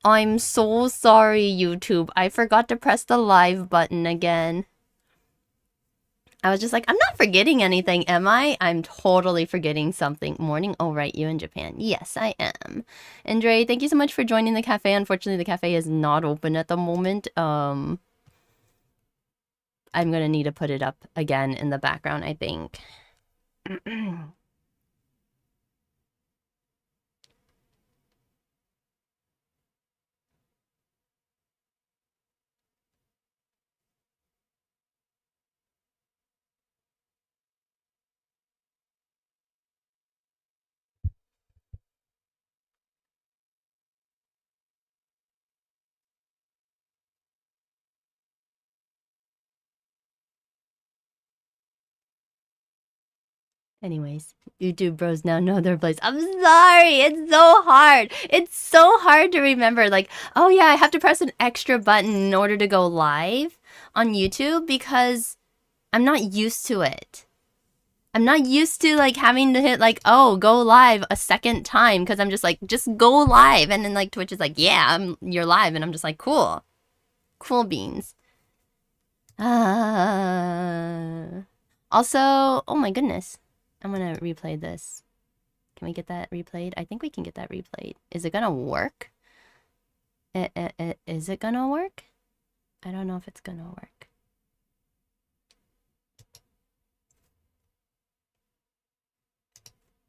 I'm so sorry, YouTube. I forgot to press the live button again. I was just like, I'm not forgetting anything, am I? I'm totally forgetting something. Morning. Oh, right. You in Japan. Yes, I am. Andre, thank you so much for joining the cafe. Unfortunately, the cafe is not open at the moment. I'm gonna need to put it up again in the background, I think. Anyways, YouTube bros now know their place. I'm sorry. It's so hard. It's so hard to remember. Like, oh yeah, I have to press an extra button in order to go live on YouTube because I'm not used to it. I'm not used to like having to hit like, oh, go live a second time because I'm just like, just go live. And then like Twitch is like, yeah, you're live. And I'm just like, cool. Cool beans. Also, oh my goodness. I'm gonna replay this. Can we get that replayed? I think we can get that replayed. Is it gonna work? Is it gonna work? I don't know if it's gonna work.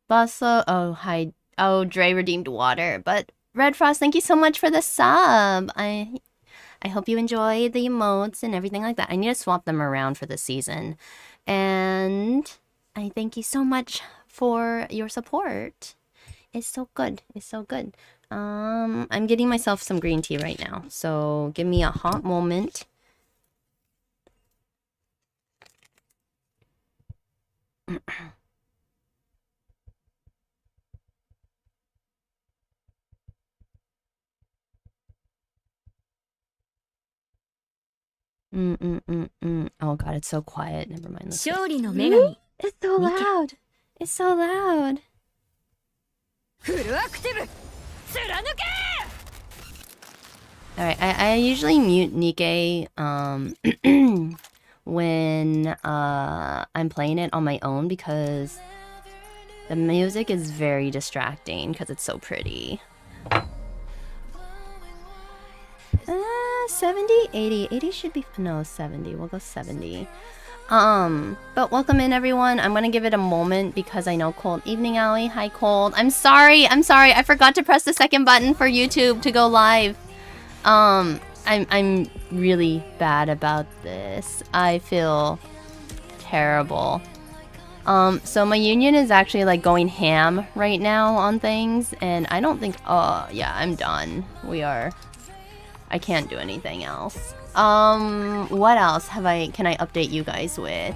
Bustle. Oh, hi. Oh, Dre redeemed water. But Red Frost, thank you so much for the sub. I hope you enjoy the emotes and everything like that. I need to swap them around for the season. And I thank you so much for your support. It's so good. It's so good. I'm getting myself some green tea right now. So give me a hot moment. Oh god, it's so quiet. Never mind. It's so loud. It's so loud. Alright, I usually mute NIKKE when I'm playing it on my own because the music is very distracting because it's so pretty. 70, 80. 80 should be, no, 70. We'll go 70. But welcome in everyone. I'm gonna give it a moment because I know Cold Evening Alley. Hi Cold. I'm sorry. I forgot to press the second button for YouTube to go live. I'm really bad about this. I feel terrible. So my union is actually like going ham right now on things and I don't think, oh yeah, I'm done. I can't do anything else. What else can I update you guys with?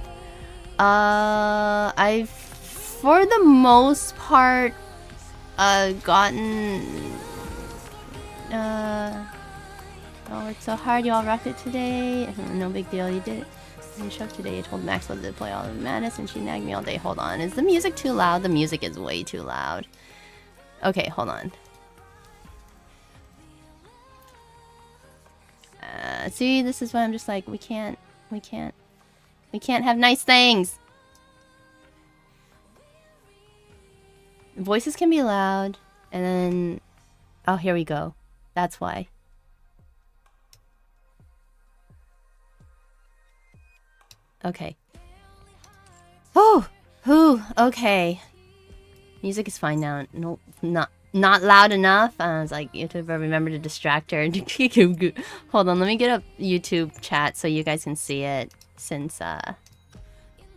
I've, for the most part, gotten, oh, it's so hard, y'all rocked it today. No big deal, you did it. In show today, I told Maxwell to play all of Madness and she nagged me all day. Hold on, is the music too loud? The music is way too loud. Okay, hold on. See, this is why I'm just like, we can't have nice things. Voices can be loud, and then, oh, here we go. That's why. Okay. Oh, okay. Music is fine now. Nope, not loud enough. I was like, YouTube, remember to distract her. Hold on, let me get up YouTube chat so you guys can see it. Since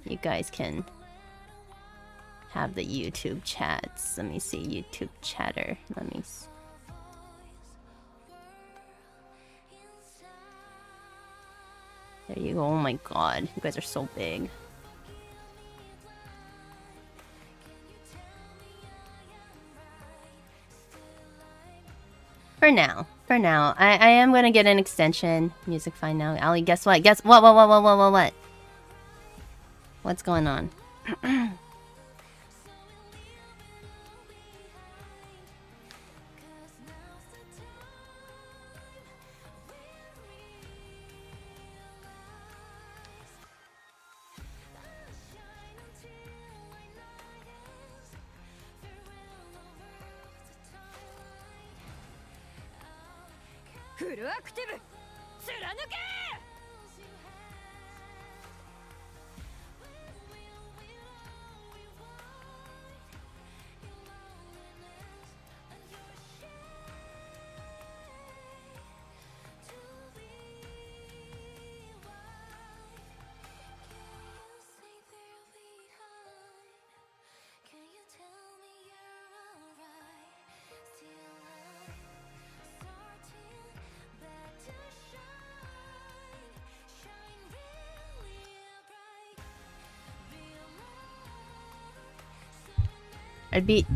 you guys can have the YouTube chats. Let me see YouTube chatter. Let me see. There you go. Oh my god, you guys are so big. For now. I am gonna get an extension. Music fine now. Ali, guess what? Guess what? What? What's going on?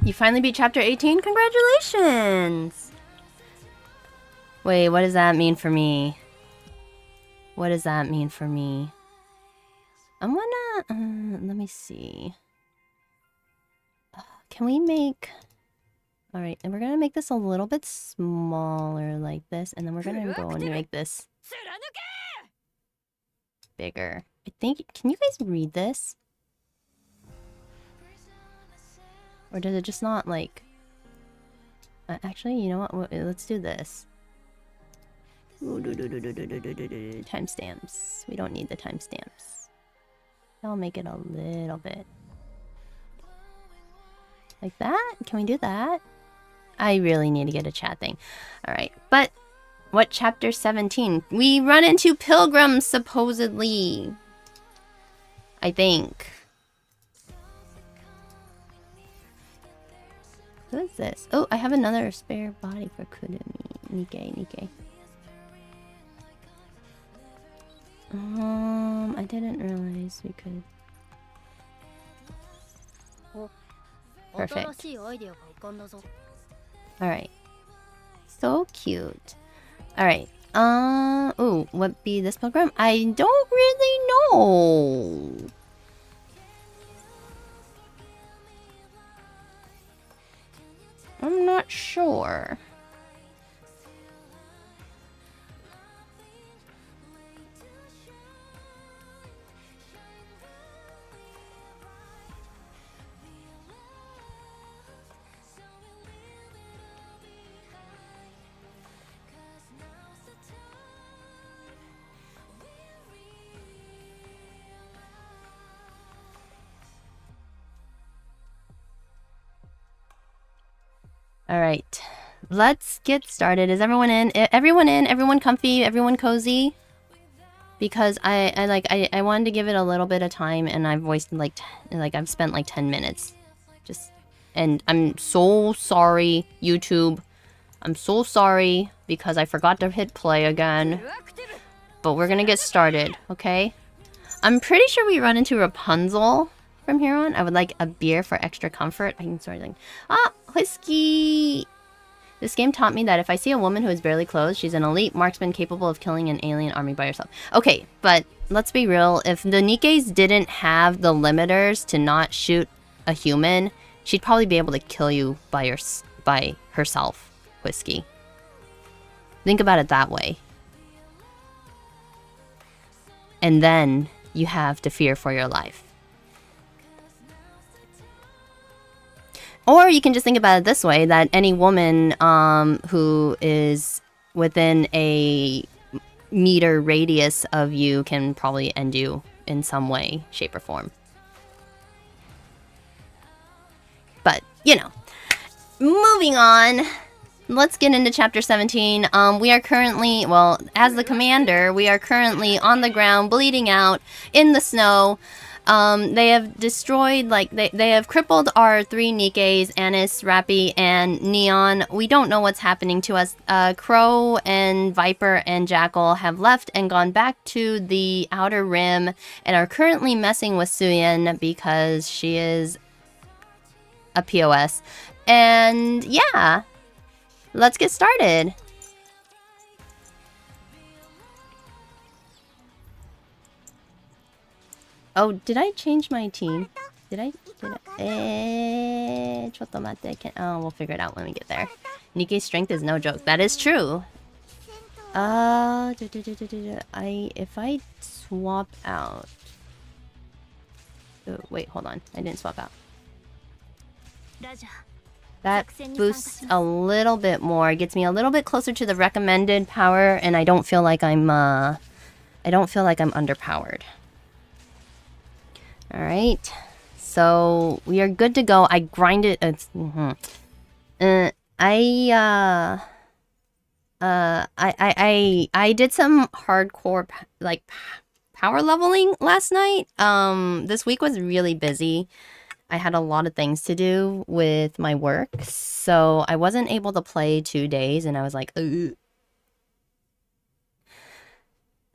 You finally beat chapter 18? Congratulations! Wait, what does that mean for me? What does that mean for me? I wanna... let me see. Can we make... Alright, and we're gonna make this a little bit smaller like this, and then we're gonna go and make this bigger. I think... Can you guys read this? Or does it just not, like... actually, you know what? Let's do this. Timestamps. We don't need the timestamps. I'll make it a little bit. Like that? Can we do that? I really need to get a chat thing. Alright, but... What chapter 17? We run into Pilgrims, supposedly. I think. Who is this? Oh, I have another spare body for Kurumi. Nikke. I didn't realize we could. Perfect. Alright. So cute. Alright. Ooh, what be this pilgrim? I don't really know. I'm not sure. All right, let's get started. Is everyone in? Everyone in? Everyone comfy? Everyone cozy? Because I wanted to give it a little bit of time, and I've wasted I've spent like 10 minutes, and I'm so sorry, YouTube. I'm so sorry because I forgot to hit play again. But we're gonna get started, okay? I'm pretty sure we run into Rapunzel from here on. I would like a beer for extra comfort. I can start like, whiskey. This game taught me that if I see a woman who is barely clothed, she's an elite marksman capable of killing an alien army by herself. Okay, but let's be real. If the Nikkes didn't have the limiters to not shoot a human, she'd probably be able to kill you by herself, whiskey. Think about it that way. And then you have to fear for your life. Or you can just think about it this way, that any woman who is within a meter radius of you can probably end you in some way, shape, or form. But, you know, moving on. Let's get into chapter 17. We are currently, well, as the commander, we are currently on the ground, bleeding out in the snow. They have destroyed, like, they have crippled our 3 Nikkes, Anis, Rappy, and Neon. We don't know what's happening to us. Crow and Viper and Jackal have left and gone back to the Outer Rim and are currently messing with Suyin because she is a POS. And yeah, let's get started. Oh, did I change my team? Did I? Oh, we'll figure it out when we get there. Nikke's strength is no joke. That is true. If I swap out... Oh, wait, hold on. I didn't swap out. That boosts a little bit more, gets me a little bit closer to the recommended power, and I don't feel like I'm underpowered. All right, so we are good to go. I grinded. I did some hardcore like power leveling last night. This week was really busy. I had a lot of things to do with my work, so I wasn't able to play 2 days, and I was like, ugh.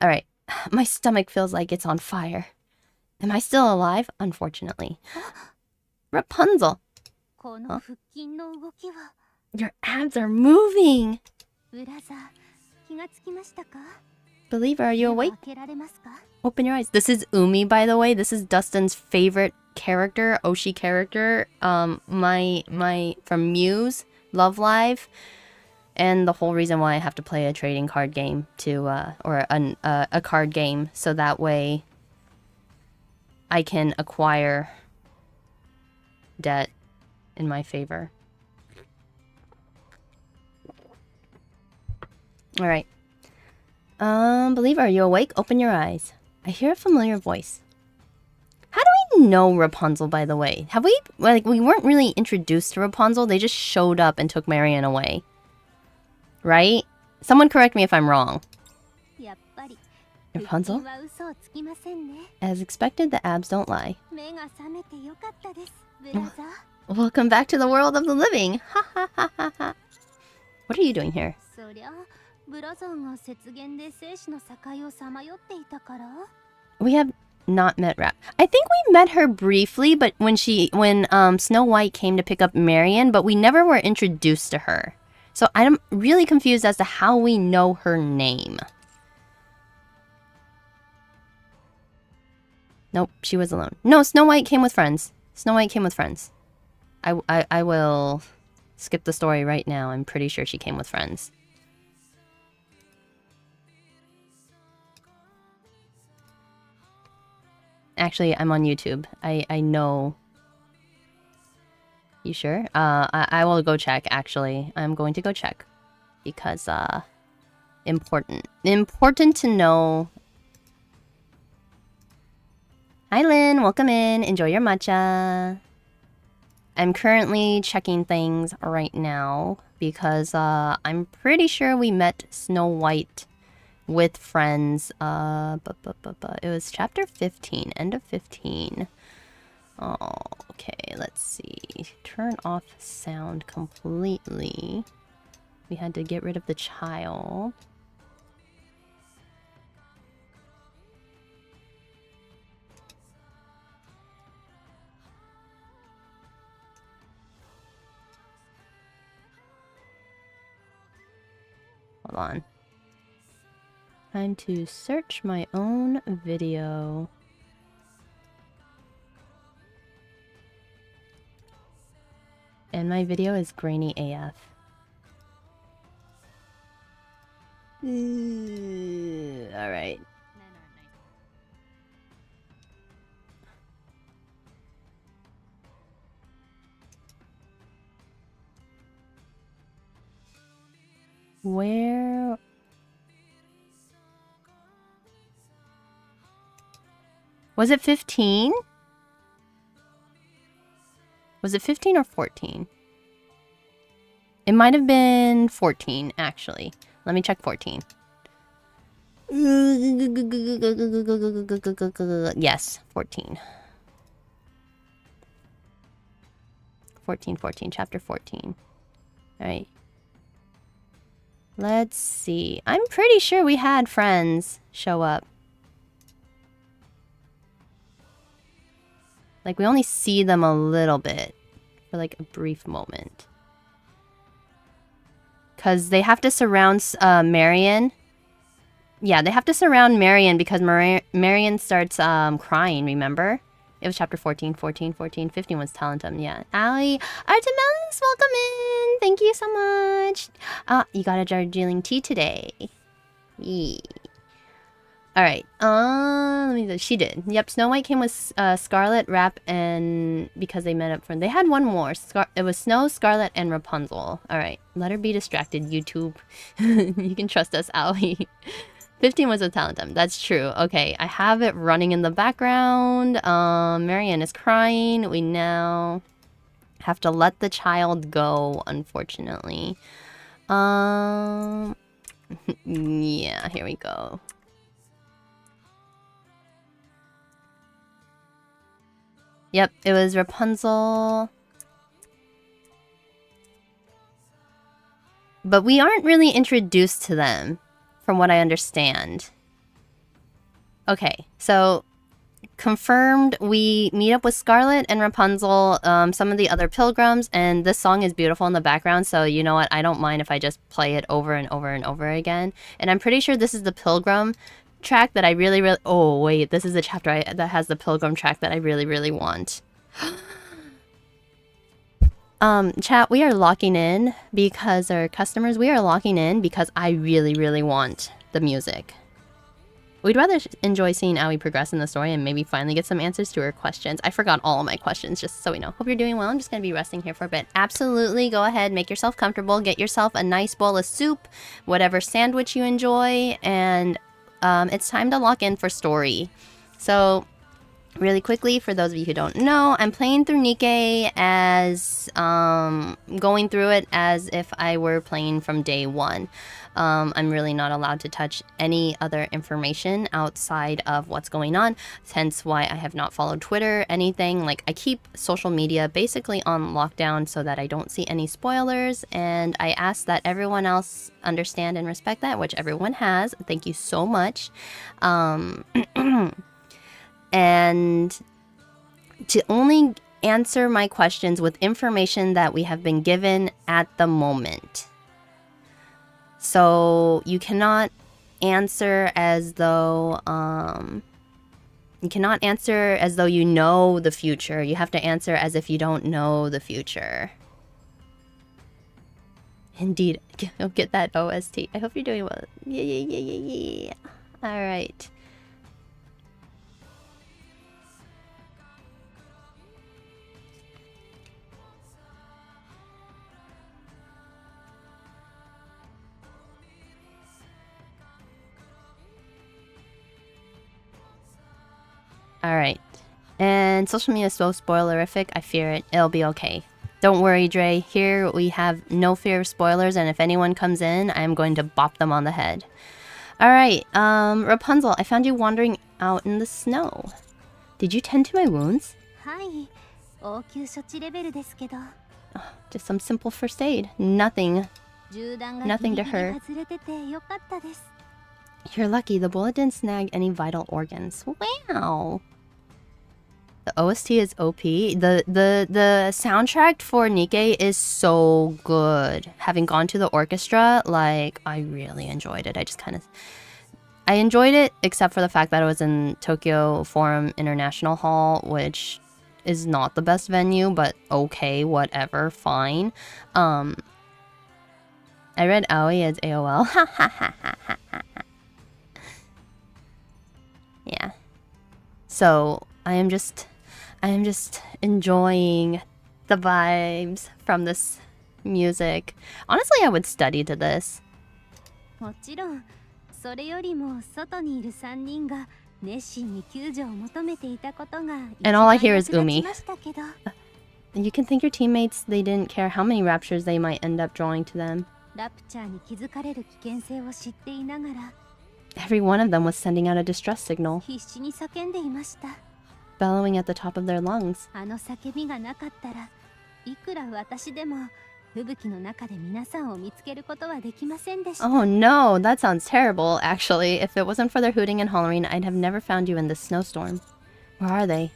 All right, my stomach feels like it's on fire. Am I still alive? Unfortunately. Rapunzel. Huh? Your abs are moving. Believer, are you awake? Open your eyes. This is Umi, by the way. This is Dustin's favorite character, Oshi character. My from Muse, Love Live, and the whole reason why I have to play a trading card game to or a card game, so that way I can acquire debt in my favor. All right. Believer, are you awake? Open your eyes. I hear a familiar voice. How do we know Rapunzel, by the way? Have we, like, we weren't really introduced to Rapunzel. They just showed up and took Marion away. Right? Someone correct me if I'm wrong. Rapunzel? As expected, the abs don't lie. Welcome back to the world of the living. Ha ha ha ha ha. What are you doing here? We have not met Rap. I think we met her briefly, but when Snow White came to pick up Marion, but we never were introduced to her. So I'm really confused as to how we know her name. Nope, she was alone. No, Snow White came with friends. Snow White came with friends. I will skip the story right now. I'm pretty sure she came with friends. Actually, I'm on YouTube. I know. You sure? I will go check, actually. I'm going to go check. Because, important. Important to know. Hi, Lynn. Welcome in. Enjoy your matcha. I'm currently checking things right now. Because, I'm pretty sure we met Snow White with friends. It was chapter 15. End of 15. Oh, okay, let's see. Turn off sound completely. We had to get rid of the child. Hold on. Time to search my own video. And my video is grainy AF. Alright. Where... Was it 15? Was it 15 or 14? It might have been 14, actually. Let me check 14. Yes, 14. 14, chapter 14. Alright. Let's see. I'm pretty sure we had friends show up. Like, we only see them a little bit. For, like, a brief moment. Because they have to surround Marion. Yeah, they have to surround Marion because Marion starts crying, remember? It was chapter 14. 15 was Talentum, yeah. Ali, Artemis, welcome in! Thank you so much! You got a Darjeeling tea today. Yee. All right. Let me. She did. Yep. Snow White came with Scarlet, Rap, and because they met up front. They had one more. It was Snow, Scarlet, and Rapunzel. All right. Let her be distracted. YouTube. You can trust us, Aoi. 15 was a talent time. That's true. Okay. I have it running in the background. Marianne is crying. We now have to let the child go. Unfortunately. Yeah. Here we go. Yep, it was Rapunzel. But we aren't really introduced to them, from what I understand. Okay, so confirmed we meet up with Scarlet and Rapunzel, some of the other pilgrims, and this song is beautiful in the background, so you know what? I don't mind if I just play it over and over and over again. And I'm pretty sure this is the pilgrim track that I really... Oh, wait, this is the chapter that has the pilgrim track that I really want. Chat, we are locking in because our customers, we are locking in because I really want the music. We'd rather enjoy seeing Aoi progress in the story and maybe finally get some answers to her questions. I forgot all of my questions, just so we know. Hope you're doing well. I'm just going to be resting here for a bit. Absolutely, go ahead, make yourself comfortable, get yourself a nice bowl of soup, whatever sandwich you enjoy, and it's time to lock in for story. So, really quickly, for those of you who don't know, I'm playing through NIKKE as, going through it as if I were playing from day one. I'm really not allowed to touch any other information outside of what's going on, hence why I have not followed Twitter, anything. Like, I keep social media basically on lockdown so that I don't see any spoilers, and I ask that everyone else understand and respect that, which everyone has. Thank you so much. And to only answer my questions with information that we have been given at the moment. So you cannot answer as though you know the future. You have to answer as if you don't know the future. Indeed, you'll get that OST. I hope you're doing well. Yeah. All right. Alright. And social media is so spoilerific, I fear it. It'll be okay. Don't worry, Dre. Here we have no fear of spoilers, and if anyone comes in, I am going to bop them on the head. Alright, Rapunzel, I found you wandering out in the snow. Did you tend to my wounds? Oh, just some simple first aid. Nothing to hurt. You're lucky, the bullet didn't snag any vital organs. Wow. The OST is OP. The soundtrack for NIKKE is so good. Having gone to the orchestra, like, I really enjoyed it. I enjoyed it, except for the fact that it was in Tokyo Forum International Hall, which is not the best venue, but okay, whatever, fine. I read Aoi as AOL. Yeah. So, I am just enjoying the vibes from this music. Honestly, I would study to this. And all I hear is Umi. You can thank your teammates, they didn't care how many raptures they might end up drawing to them. Every one of them was sending out a distress signal, bellowing at the top of their lungs. Oh no, that sounds terrible, actually. If it wasn't for their hooting and hollering, I'd have never found you in this snowstorm. Where are they?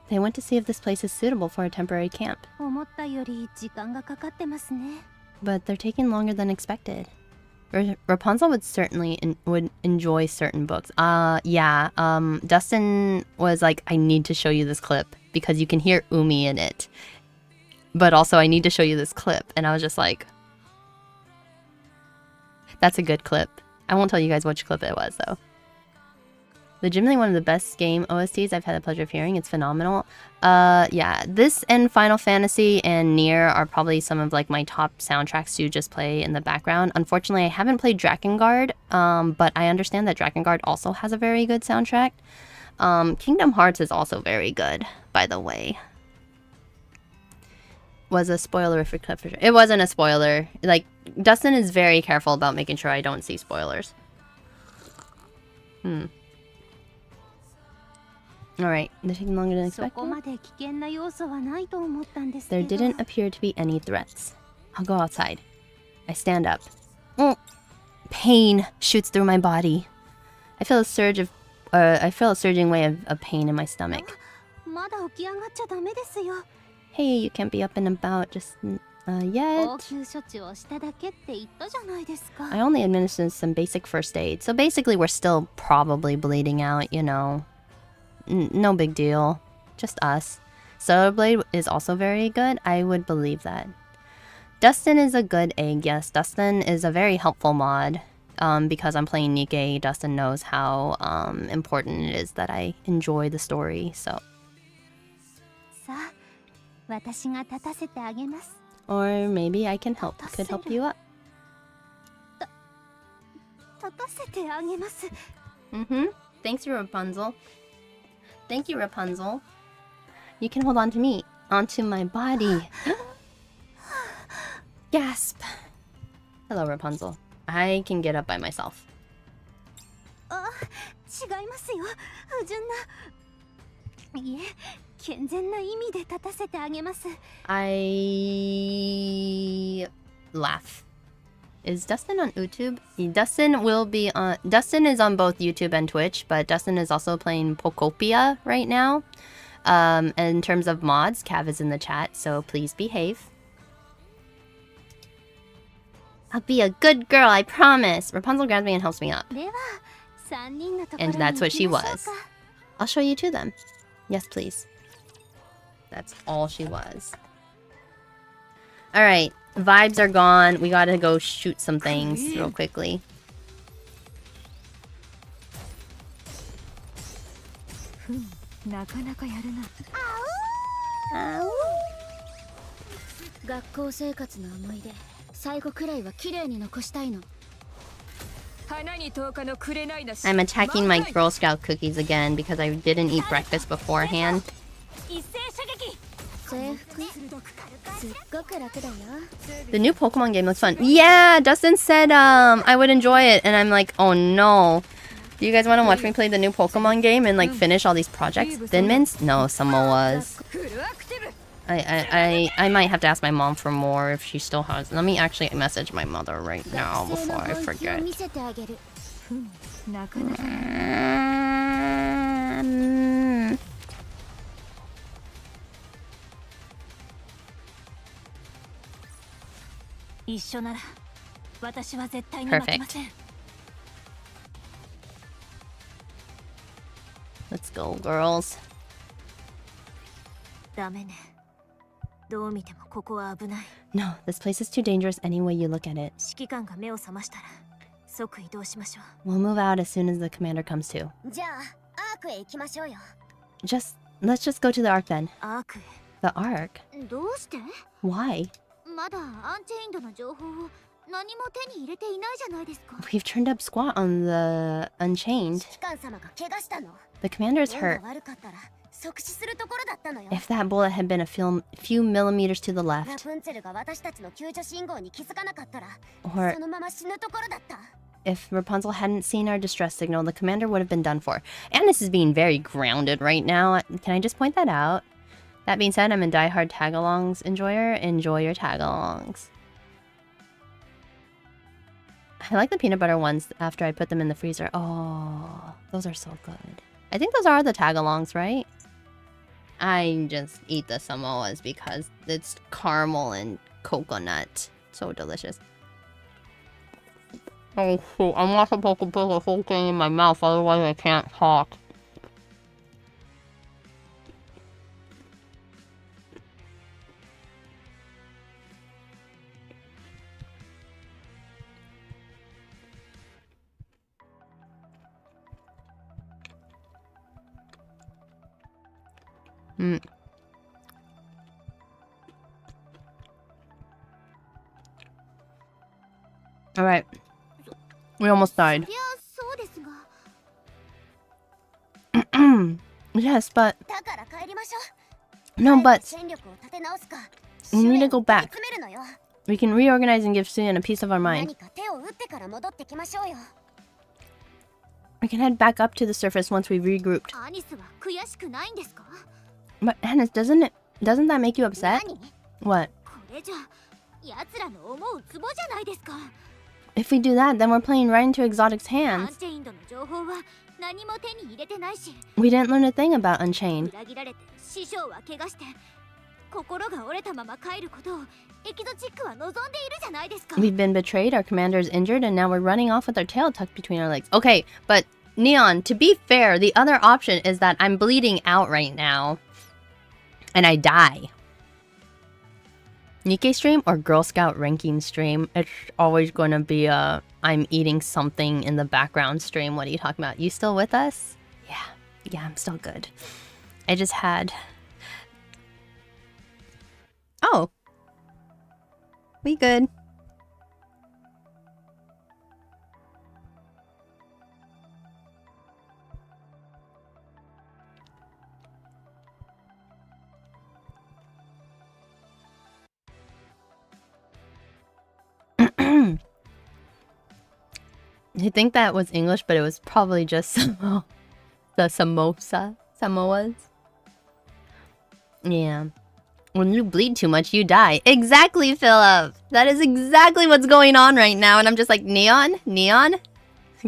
They went to see if this place is suitable for a temporary camp. But they're taking longer than expected. Rapunzel would certainly would enjoy certain books. Yeah. Dustin was like, I need to show you this clip because you can hear Umi in it. But also, I need to show you this clip. And I was just like, That's a good clip. I won't tell you guys which clip it was, though. Legitimately one of the best game OSTs I've had the pleasure of hearing. It's phenomenal. Yeah, this and Final Fantasy and Nier are probably some of like my top soundtracks to just play in the background. Unfortunately, I haven't played Drakengard, but I understand that Drakengard also has a very good soundtrack. Kingdom Hearts is also very good, by the way. Was a spoilerific clip for sure. It wasn't a spoiler. Like, Dustin is very careful about making sure I don't see spoilers. Alright, they're taking longer than expected. There didn't appear to be any threats. I'll go outside. I stand up. Pain shoots through my body. I feel a surging wave of pain in my stomach. Hey, you can't be up and about just yet. I only administered some basic first aid, so basically we're still probably bleeding out, you know. No big deal. Just us. Solar Blade is also very good. I would believe that. Dustin is a good egg, yes. Dustin is a very helpful mod. Because I'm playing NIKKE, Dustin knows how important it is that I enjoy the story, so. Or maybe I can help. Could help you up. Thanks, Rapunzel. Thank you, Rapunzel. You can hold on to me. Onto my body. Gasp. Hello, Rapunzel. I can get up by myself. I laugh. Is Dustin on YouTube? Dustin will be on. Dustin is on both YouTube and Twitch, but Dustin is also playing Pokopia right now. And in terms of mods, Cav is in the chat, so please behave. I'll be a good girl, I promise. Rapunzel grabs me and helps me up. And that's what she was. I'll show you to them. Yes, please. That's all she was. Alright, vibes are gone. We gotta go shoot some things real quickly. I'm attacking my Girl Scout cookies again because I didn't eat breakfast beforehand. The new Pokemon game looks fun. Yeah, Dustin said I would enjoy it, and I'm like, oh no. Do you guys want to watch me play the new Pokemon game and like finish all these projects? Thin Mints? No, Samoas. I might have to ask my mom for more if she still has. Let me actually message my mother right now before I forget. Perfect. Let's go, girls. No, this place is too dangerous any way you look at it. We'll move out as soon as the commander comes to. Let's just go to the Ark then. The Ark? Why? We've turned up squat on the Unchained. The commander's hurt. If that bullet had been a few millimeters to the left, or if Rapunzel hadn't seen our distress signal, the commander would have been done for. Annis is being very grounded right now. Can I just point that out? That being said, I'm a diehard tagalongs enjoyer. Enjoy your tagalongs. I like the peanut butter ones after I put them in the freezer. Oh, those are so good. I think those are the tagalongs, right? I just eat the Samoas because it's caramel and coconut. So delicious. Oh shoot, I'm not supposed to put the whole thing in my mouth, otherwise I can't talk. Mm. Alright. We almost died. Yes, but... No, but... We need to go back. We can reorganize and give Suyan a piece of our mind. We can head back up to the surface once we've regrouped. But Hannes, doesn't that make you upset? What? If we do that, then we're playing right into Exotic's hands. We didn't learn a thing about Unchained. We've been betrayed, our commander is injured, and now we're running off with our tail tucked between our legs. Okay, but Neon, to be fair, the other option is that I'm bleeding out right now. And I die. Nikke stream or Girl Scout ranking stream? It's always gonna be a I'm eating something in the background stream. What are you talking about? You still with us? Yeah, I'm still good. I just had... Oh. We good. I think that was English, but it was probably just the Samoas. Yeah. When you bleed too much, you die. Exactly, Philip! That is exactly what's going on right now, and I'm just like, Neon?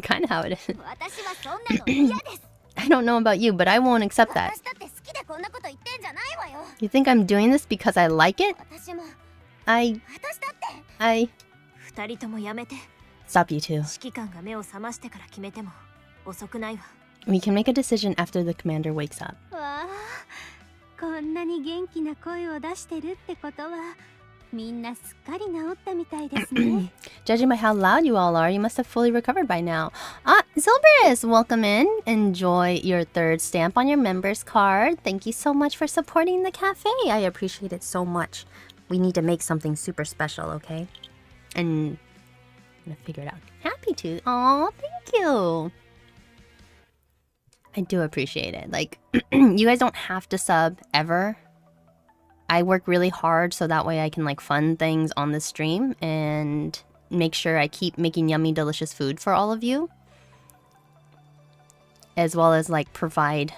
Kind of how it is. I don't know about you, but I won't accept that. You think I'm doing this because I like it? Stop, you two. We can make a decision after the commander wakes up. Judging by how loud you all are, you must have fully recovered by now. Ah, Zilberus, welcome in. Enjoy your third stamp on your member's card. Thank you so much for supporting the cafe. I appreciate it so much. We need to make something super special, okay? And I'm gonna figure it out. Happy to. Oh, thank you. I do appreciate it. Like, you guys don't have to sub ever. I work really hard so that way I can like fund things on the stream and make sure I keep making yummy, delicious food for all of you. As well as like provide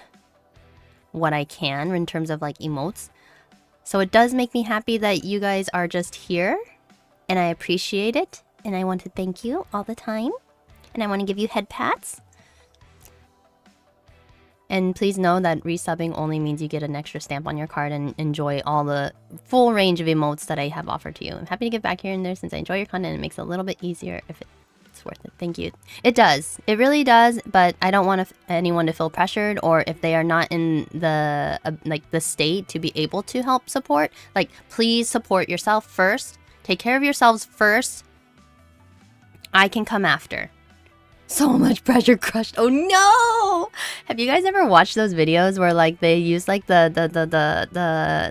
what I can in terms of like emotes. So it does make me happy that you guys are just here. And I appreciate it. And I want to thank you all the time. And I want to give you head pats. And please know that resubbing only means you get an extra stamp on your card and enjoy all the full range of emotes that I have offered to you. I'm happy to get back here and there since I enjoy your content. It makes it a little bit easier if it's worth it. Thank you. It does. It really does. But I don't want anyone to feel pressured, or if they are not in the like the state to be able to help support. Like, please support yourself first. Take care of yourselves first. I can come after. So much pressure crushed. Oh no! Have you guys ever watched those videos where like they use like the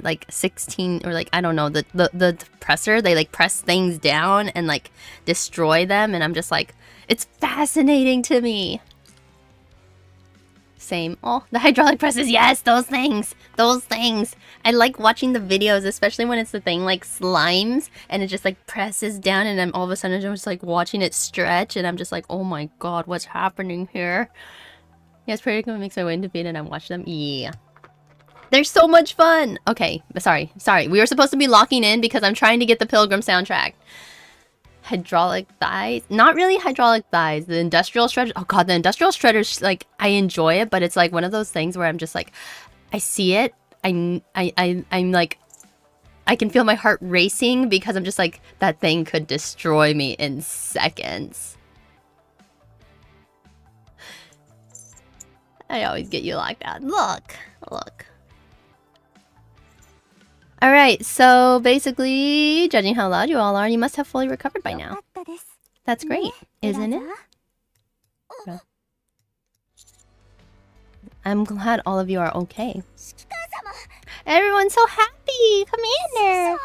like 16 or like I don't know the presser? They like press things down and like destroy them, and I'm just like, it's fascinating to me. Same. Oh, the hydraulic presses. Yes, those things. Those things. I like watching the videos, especially when it's the thing like slimes and it just like presses down, and I'm all of a sudden just like watching it stretch, and I'm just like, oh my god, what's happening here? Yes, Predicle makes my way into feed and I watch them. Yeah. They're so much fun. Okay, sorry. We were supposed to be locking in because I'm trying to get the Pilgrim soundtrack. Hydraulic thighs? Not really hydraulic thighs. The industrial shredders. Oh god, the industrial shredders, like, I enjoy it, but it's like one of those things where I'm just like, I see it. I'm like, I can feel my heart racing because I'm just like, that thing could destroy me in seconds. I always get you locked out. Look. Alright, so basically, judging how loud you all are, you must have fully recovered by now. That's great, isn't it? I'm glad all of you are okay. Everyone's so happy. Come in there.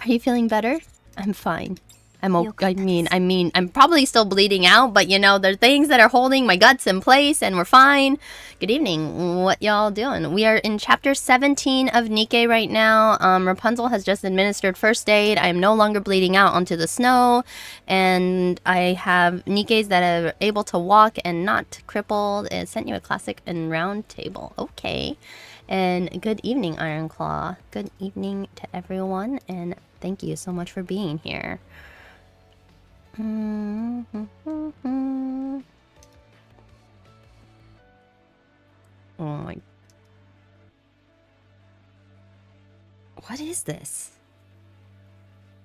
Are you feeling better? I'm fine. I mean, I'm probably still bleeding out, but you know, there are things that are holding my guts in place, and we're fine. Good evening. What y'all doing? We are in chapter 17 of NIKKE right now. Rapunzel has just administered first aid. I am no longer bleeding out onto the snow, and I have NIKKEs that are able to walk and not crippled. It sent you a classic and round table. Okay. And good evening, Ironclaw. Good evening to everyone, and thank you so much for being here. Oh my... What is this?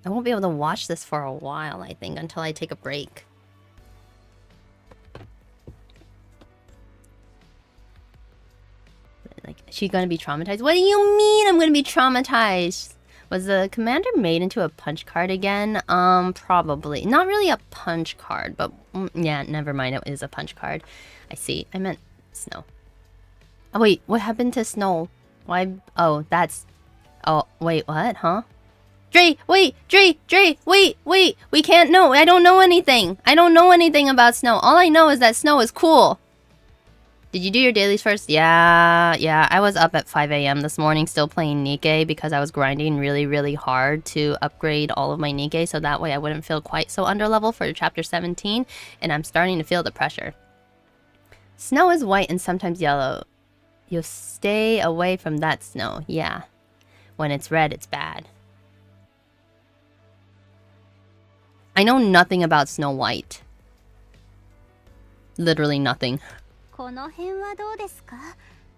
I won't be able to watch this for a while, I think, until I take a break. Like, is she gonna be traumatized? What do you mean I'm gonna be traumatized? Was the commander made into a punch card again? Probably. Not really a punch card, but yeah, never mind. It is a punch card. I see. I meant Snow. Oh, wait. What happened to Snow? Why? Oh, that's... Oh, wait. What? Huh? Dre! Wait! Dre! Wait! We can't know. I don't know anything. I don't know anything about Snow. All I know is that Snow is cool. Did you do your dailies first? Yeah. I was up at 5 a.m. this morning still playing NIKKE because I was grinding really hard to upgrade all of my NIKKE so that way I wouldn't feel quite so underlevel for chapter 17, and I'm starting to feel the pressure. Snow is white and sometimes yellow. You'll stay away from that snow. Yeah. When it's red, it's bad. I know nothing about Snow White. Literally nothing.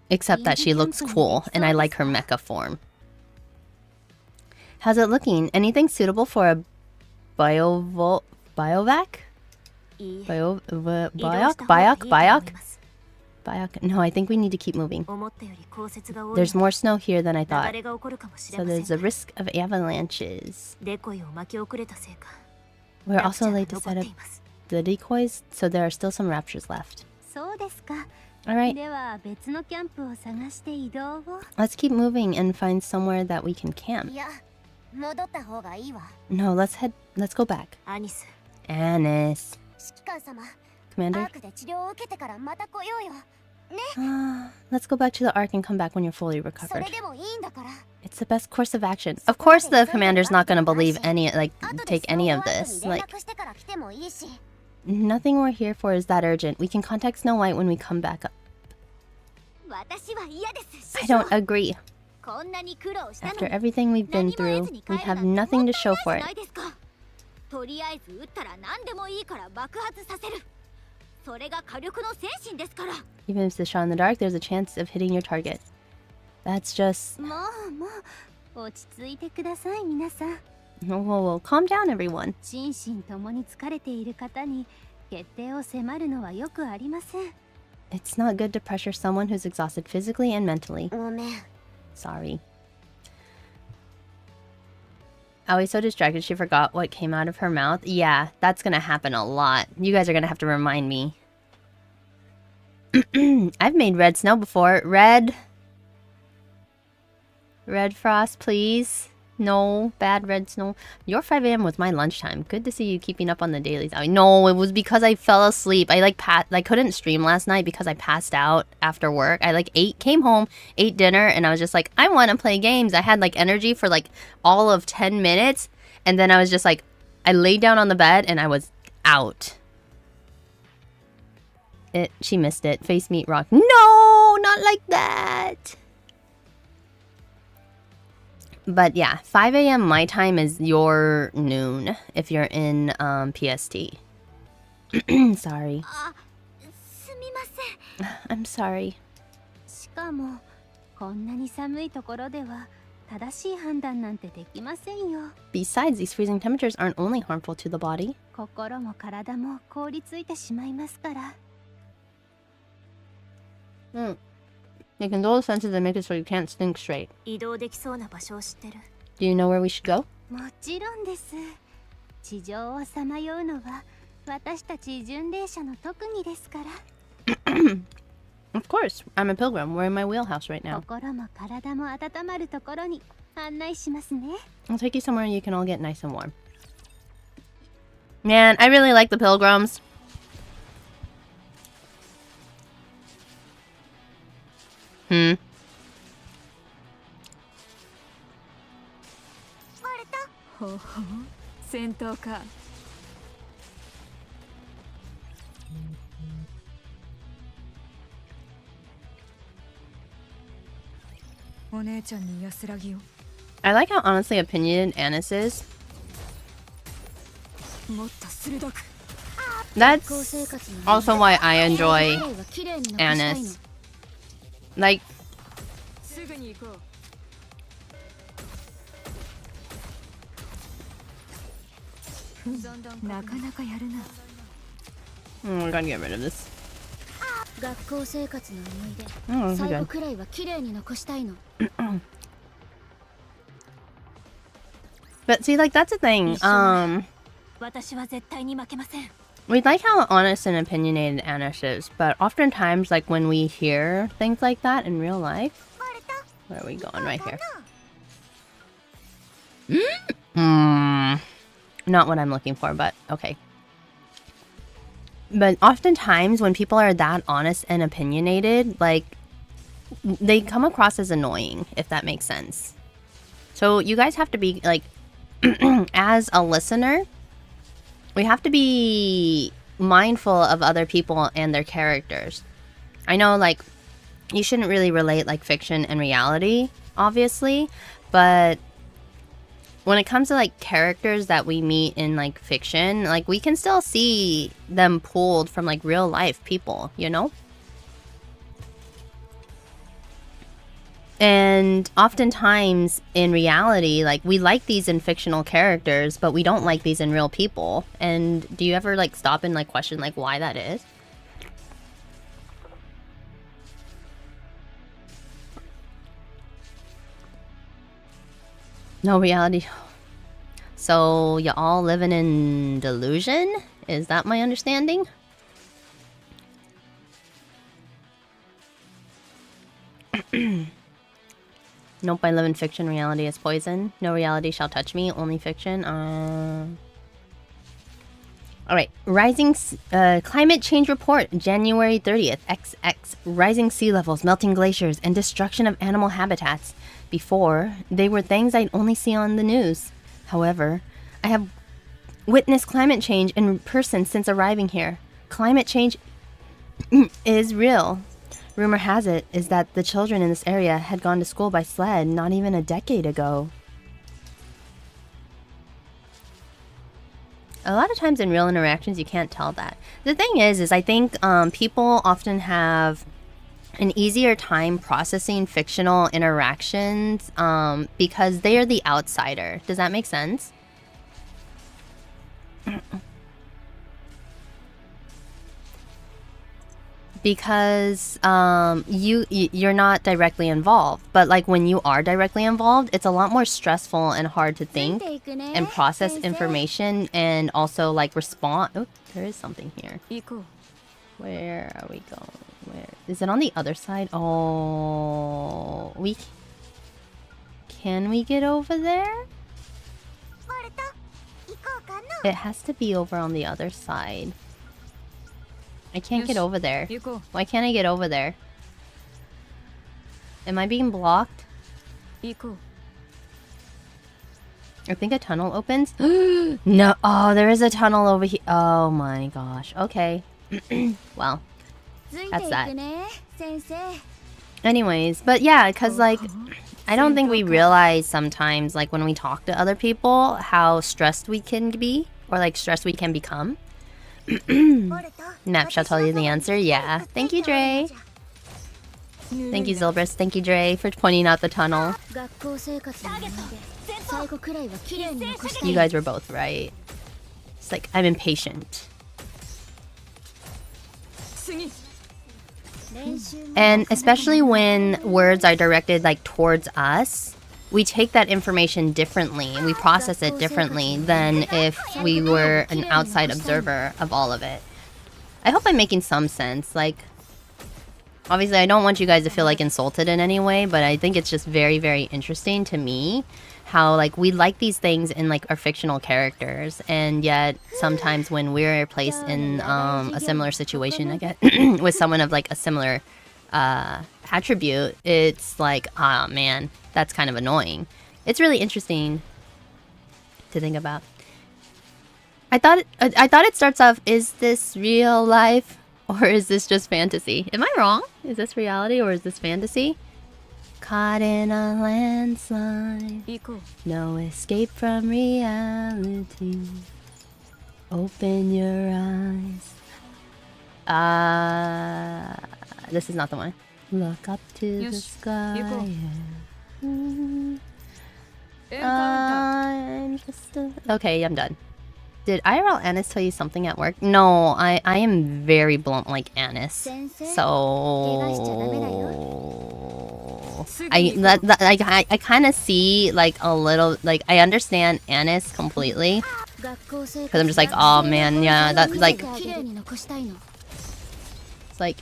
Except that she looks cool, and I like her mecha form. How's it looking? Anything suitable for a biovac? Bioc? No, I think we need to keep moving. There's more snow here than I thought. So there's a risk of avalanches. We're also late to set up the decoys, so there are still some raptures left. Alright. Let's keep moving and find somewhere that we can camp. No, let's go back. Anise. Commander? Let's go back to the Ark and come back when you're fully recovered. It's the best course of action. Of course the commander's not gonna believe take any of this. Nothing we're here for is that urgent. We can contact Snow White when we come back up. I don't agree. After everything we've been through, we have nothing to show for it. Even if it's a shot in the dark, there's a chance of hitting your target. That's just... Whoa, calm down, everyone. It's not good to pressure someone who's exhausted physically and mentally. Sorry. Aoi's so distracted she forgot what came out of her mouth. Yeah, that's gonna happen a lot. You guys are gonna have to remind me. I've made red snow before. Red frost, please. No, bad red snow. Your 5 a.m. was my lunchtime. Good to see you keeping up on the dailies. No, it was because I fell asleep. I couldn't stream last night because I passed out after work. I came home, ate dinner, and I was just like, I want to play games. I had energy for all of 10 minutes, and then I was just I laid down on the bed and I was out. She missed it. Face meet rock. No, not like that. But yeah, 5 a.m. my time is your noon if you're in PST. Sorry. I'm sorry. Besides, these freezing temperatures aren't only harmful to the body. They can dull the senses and make it so you can't think straight. Do you know where we should go? Of course, I'm a pilgrim. We're in my wheelhouse right now. 心も体も温まるところに案内しますね。 I'll take you somewhere you can all get nice and warm. Man, I really like the Pilgrims. Hmm. ほうほう、戦闘か。お姉ちゃんに安らぎを。 I like how honestly opinionated Anis is. もっと鋭く。 That's also why I enjoy Anis. Like, すぐに行こう。 なかなかやるな。 I gotta get rid of this. 学校生活の思い出。 Oh, 最後 okay. くらいは綺麗に残したいの。 But see, like, that's the thing. 私は絶対に負けません。 We like how honest and opinionated Anis is, but oftentimes, like, when we hear things like that in real life... Where are we going? Right here. Not what I'm looking for, but okay. But oftentimes, when people are that honest and opinionated, like, they come across as annoying, if that makes sense. So you guys have to be, like, as a listener, we have to be mindful of other people and their characters. I know, like, you shouldn't really relate, like, fiction and reality, obviously, but when it comes to, like, characters that we meet in, like, fiction, like, we can still see them pulled from, like, real life people, you know? And oftentimes in reality, like, we like these in fictional characters, but we don't like these in real people. And do you ever, like, stop and, like, question, like, why that is? No reality. So, you all living in delusion? Is that my understanding? Nope, I live in fiction. Reality is poison. No reality shall touch me. Only fiction. Alright. Climate change report. January 30th. XX. Rising sea levels, melting glaciers, and destruction of animal habitats. Before, they were things I'd only see on the news. However, I have witnessed climate change in person since arriving here. Climate change is real. Rumor has it is that the children in this area had gone to school by sled not even a decade ago. A lot of times in real interactions, you can't tell that. The thing is I think people often have an easier time processing fictional interactions because they are the outsider. Does that make sense? Because you're not directly involved, but like when you are directly involved, it's a lot more stressful and hard to think and process information and also like respond. Oh, there is something here. Where are we going? Where is it? On the other side? Oh, can we get over there? It has to be over on the other side. I can't get over there. Why can't I get over there? Am I being blocked? I think a tunnel opens. No. Oh, there is a tunnel over here. Oh my gosh. Okay. Well, that's that. Anyways, but yeah, because like, I don't think we realize sometimes, like when we talk to other people, how stressed we can be or like stressed we can become. Nap shall tell you the answer. Yeah. Thank you, Dre. Thank you, Zilbrus. Thank you, Dre, for pointing out the tunnel. You guys were both right. It's like, I'm impatient. And especially when words are directed like towards us, we take that information differently and we process it differently than if we were an outside observer of all of it. I hope I'm making some sense. Like, Obviously, I don't want you guys to feel like insulted in any way, but I think it's just very, very interesting to me how like we like these things in like our fictional characters, and yet sometimes when we're placed in a similar situation, I get with someone of like a similar attribute, it's like, ah, man, that's kind of annoying. It's really interesting to think about. I thought it starts off, is this real life or is this just fantasy? Am I wrong? Is this reality or is this fantasy? Caught in a landslide, no escape from reality. Open your eyes. This is not the one. Look up to the sky. I'm just okay, I'm done. Did IRL Anis tell you something at work? No, I am very blunt like Anis. So I kind of see like a little, like I understand Anis completely, because I'm just like, oh man, yeah, that like it's like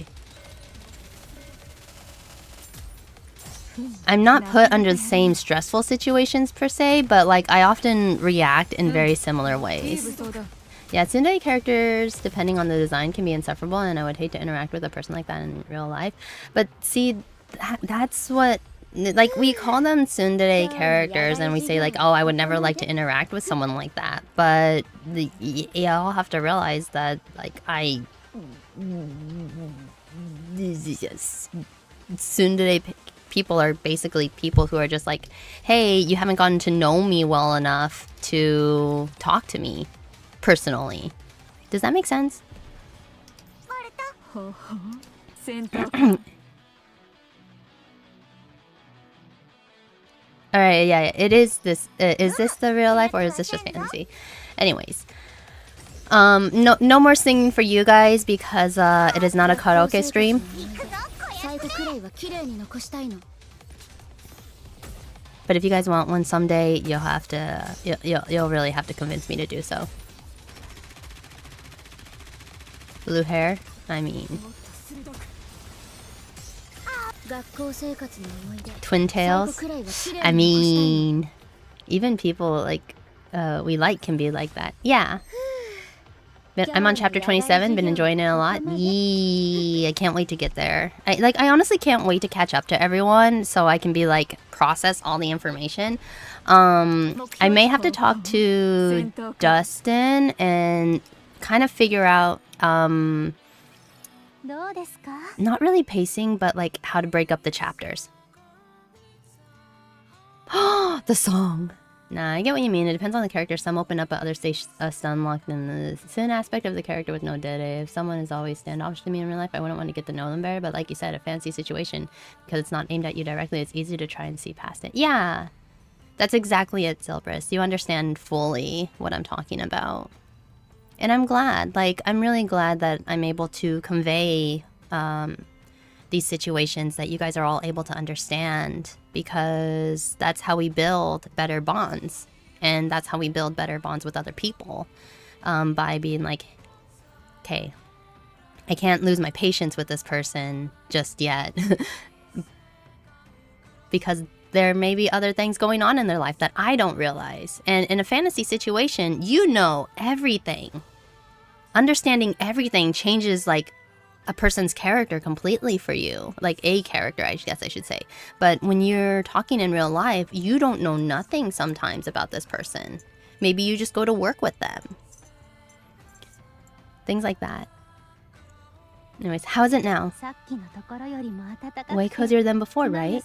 I'm not put under the same stressful situations per se, but like I often react in very similar ways. Yeah, tsundere characters, depending on the design, can be insufferable, and I would hate to interact with a person like that in real life. But see, that's what, like, we call them tsundere characters, and we say like, oh, I would never like to interact with someone like that. But y'all have to realize that, like, tsundere people are basically people who are just like, hey, you haven't gotten to know me well enough to talk to me personally. Does that make sense? Alright, yeah, it is this. Is this the real life or is this just fantasy? Anyways. No more singing for you guys because it is not a karaoke stream. But if you guys want one someday, you'll have to, you'll really have to convince me to do so. Blue hair? I mean... Twin tails? I mean... Even people like, we like can be like that. Yeah. I'm on chapter 27, been enjoying it a lot. Yee, I can't wait to get there. I honestly can't wait to catch up to everyone so I can be like, process all the information. I may have to talk to Dustin and kind of figure out, not really pacing, but like how to break up the chapters. The song. Nah, I get what you mean. It depends on the character. Some open up, but others stay unlocked in the sin aspect of the character with no dede. If someone is always standoffish to me in real life, I wouldn't want to get to know them better. But like you said, a fancy situation, because it's not aimed at you directly, it's easy to try and see past it. Yeah, that's exactly it, Silbrus. You understand fully what I'm talking about. And I'm glad. Like, I'm really glad that I'm able to convey these situations that you guys are all able to understand, because that's how we build better bonds, and that's how we build better bonds with other people, by being like, okay, I can't lose my patience with this person just yet because there may be other things going on in their life that I don't realize. And in a fantasy situation, you know everything. Understanding everything changes like a person's character completely for you. Like a character, I guess I should say. But when you're talking in real life, you don't know nothing sometimes about this person. Maybe you just go to work with them. Things like that. Anyways, how is it now? Way cozier than before, right?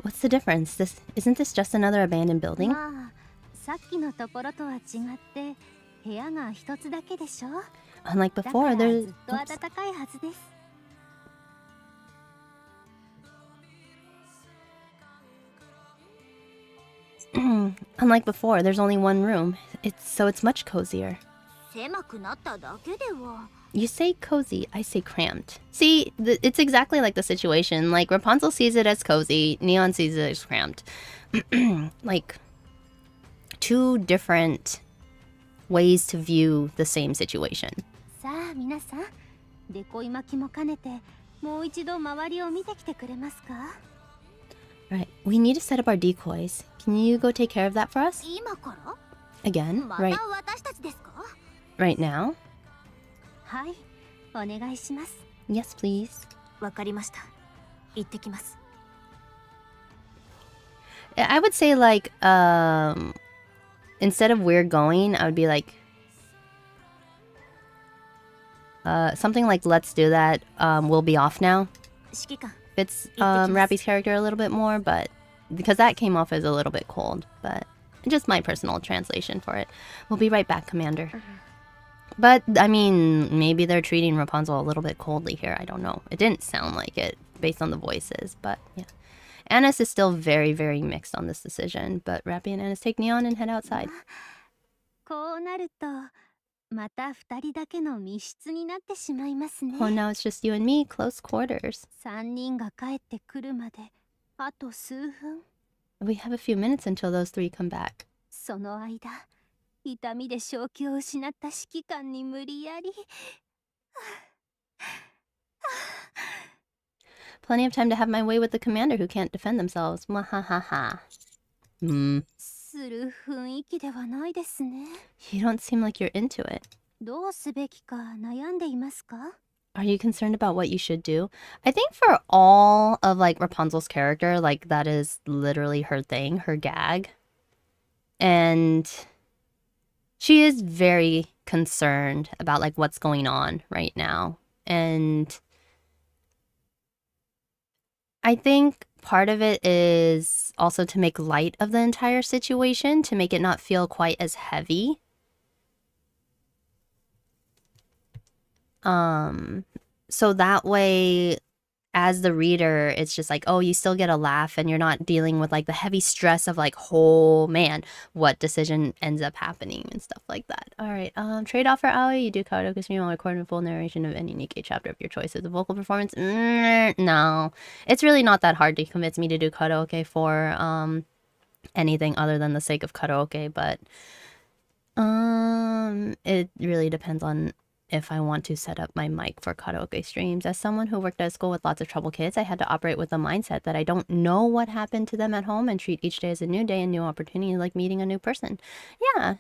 What's the difference? Isn't this just another abandoned building? Unlike before, there's... Unlike before, there's only one room. So it's much cozier. You say cozy, I say cramped. See, it's exactly like the situation. Like, Rapunzel sees it as cozy, Neon sees it as cramped. Like, two different ways to view the same situation. さあ皆さん、デコイ巻きも兼ねてもう一度周りを見てきてくれますか？ Alright, we need to set up our decoys. Can you go take care of that for us? 今から？ Again? また Right 私たちですか？ right now? はい、お願いします。 Yes, please. わかりました。行ってきます。 I would say like instead of we're going, I would be like something like let's do that. We'll be off now. 指揮官、 Fits Rappy's character a little bit more, but because that came off as a little bit cold, but just my personal translation for it. We'll be right back, Commander. But I mean, maybe they're treating Rapunzel a little bit coldly here. I don't know. It didn't sound like it based on the voices, but yeah. Annis is still very, very mixed on this decision, but Rappy and Annis take Neon and head outside. こうなるとまた二人だけの密室になってしまいますね。 Oh, now it's just you and me, close quarters. 三人が帰ってくるまであと数分。 We have a few minutes until those three come back. その間、痛みで正気を失った指揮官に無理やり。 Plenty of time to have my way with the commander who can't defend themselves. Mwahahaha. する雰囲気ではないですね。 You don't seem like you're into it. どうすべきか悩んでいますか？ Are you concerned about what you should do? I think for all of like Rapunzel's character, like that is literally her thing, her gag. And she is very concerned about like what's going on right now. And I think part of it is also to make light of the entire situation, to make it not feel quite as heavy. So that way, as the reader, it's just like, oh, you still get a laugh and you're not dealing with like the heavy stress of like, oh man, what decision ends up happening and stuff like that. All right, trade off for Aoi, you do karaoke stream while recording a full narration of any NIKKE chapter of your choice. The vocal performance, no. It's really not that hard to convince me to do karaoke for anything other than the sake of karaoke, but it really depends on if I want to set up my mic for karaoke streams. As someone who worked at a school with lots of trouble kids, I had to operate with the mindset that I don't know what happened to them at home and treat each day as a new day and new opportunity, like meeting a new person. Yeah.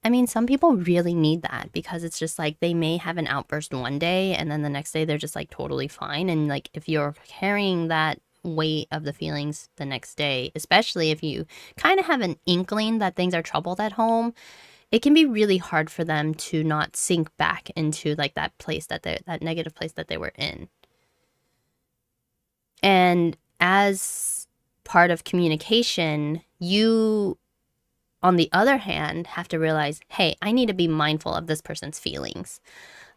I mean, some people really need that because it's just like they may have an outburst one day and then the next day they're just like totally fine. And like if you're carrying that weight of the feelings the next day, especially if you kind of have an inkling that things are troubled at home, it can be really hard for them to not sink back into like that place that negative place that they were in. And as part of communication, you, on the other hand, have to realize, hey, I need to be mindful of this person's feelings.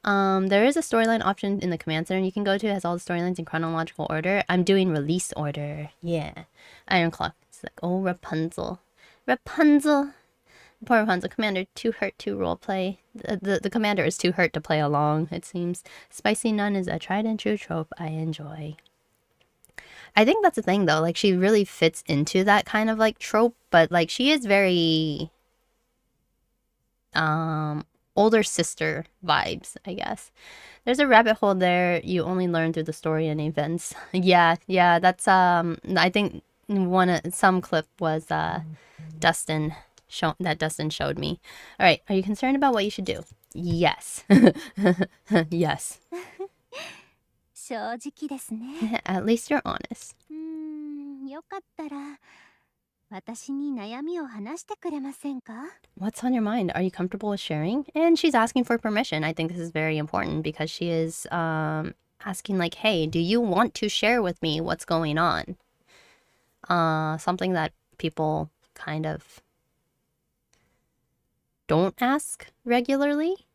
There is a storyline option in the command center you can go to. It has all the storylines in chronological order. I'm doing release order. Yeah. Iron Claw. It's like, oh, Rapunzel. Rapunzel. Poor Rapunzel. Commander, too hurt to roleplay. The commander is too hurt to play along, it seems. Spicy Nun is a tried and true trope I enjoy. I think that's the thing, though. Like, she really fits into that kind of, like, trope. But, like, she is very older sister vibes, I guess. There's a rabbit hole there. You only learn through the story and events. Yeah, that's, I think some clip was, Dustin showed me. All right, are you concerned about what you should do? Yes. Yes. 正直ですね。 At least you're honest. よかったら私に悩みを話してくれませんか？ What's on your mind? Are you comfortable with sharing? And she's asking for permission. I think this is very important because she is asking like, hey, do you want to share with me what's going on? Something that people kind of don't ask regularly.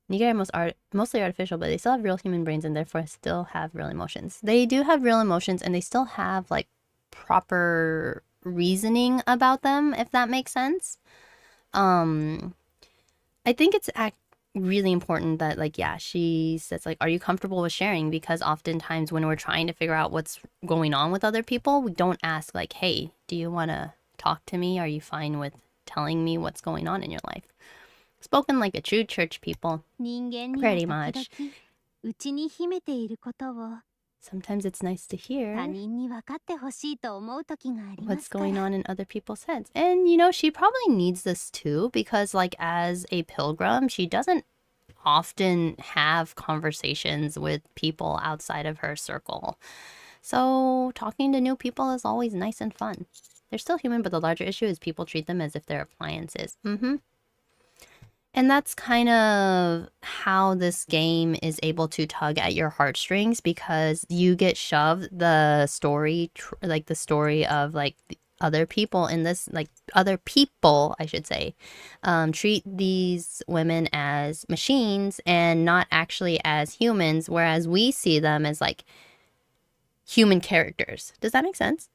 NIKKE are mostly artificial, but they still have real human brains and therefore still have real emotions. They do have real emotions and they still have like proper reasoning about them, if that makes sense. I think it's really important that like, yeah, she says like, are you comfortable with sharing? Because oftentimes when we're trying to figure out what's going on with other people, we don't ask like, hey, do you want to talk to me? Are you fine with telling me what's going on in your life? Spoken like a true church people. 人間には Pretty 時々 much. 内に秘めていることを Sometimes it's nice to 他 hear 人に分かってほしいと思う時がありま what's すか going ら on in other people's heads. And you know, she probably needs this too, because like as a pilgrim, she doesn't often have conversations with people outside of her circle. So talking to new people is always nice and fun. They're still human, but the larger issue is people treat them as if they're appliances. And that's kind of how this game is able to tug at your heartstrings, because you get shoved the story, like the story of like the other people in this, like other people, I should say, treat these women as machines and not actually as humans, whereas we see them as like human characters. Does that make sense?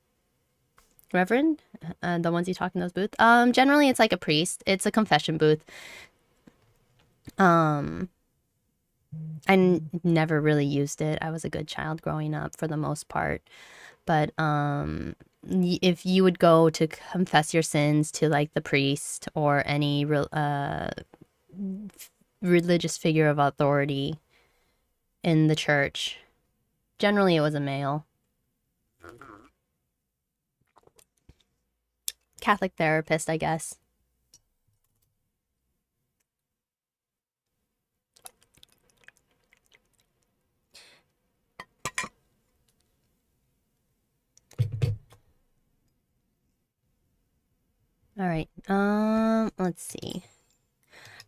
Reverend? The ones you talk in those booths? Generally it's like a priest. It's a confession booth. I never really used it. I was a good child growing up for the most part. But if you would go to confess your sins to like the priest or any religious figure of authority in the church, generally it was a male. Catholic therapist, I guess. All right. Let's see.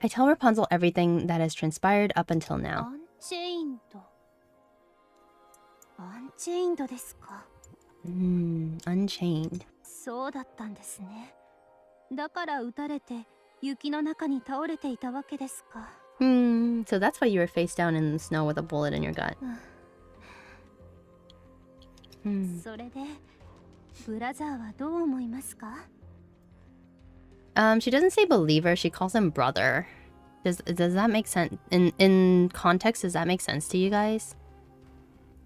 I tell Rapunzel everything that has transpired up until ア now. ンチェインドアンチェインドですか Unchained. そうだったんですねだから撃たれて雪の中に倒れていたわけですか So that's why you were face down in the snow with a bullet in your gut. それでブラザーはどう思いますか She doesn't say believer, she calls him brother. Does that make sense? In context, does that make sense to you guys?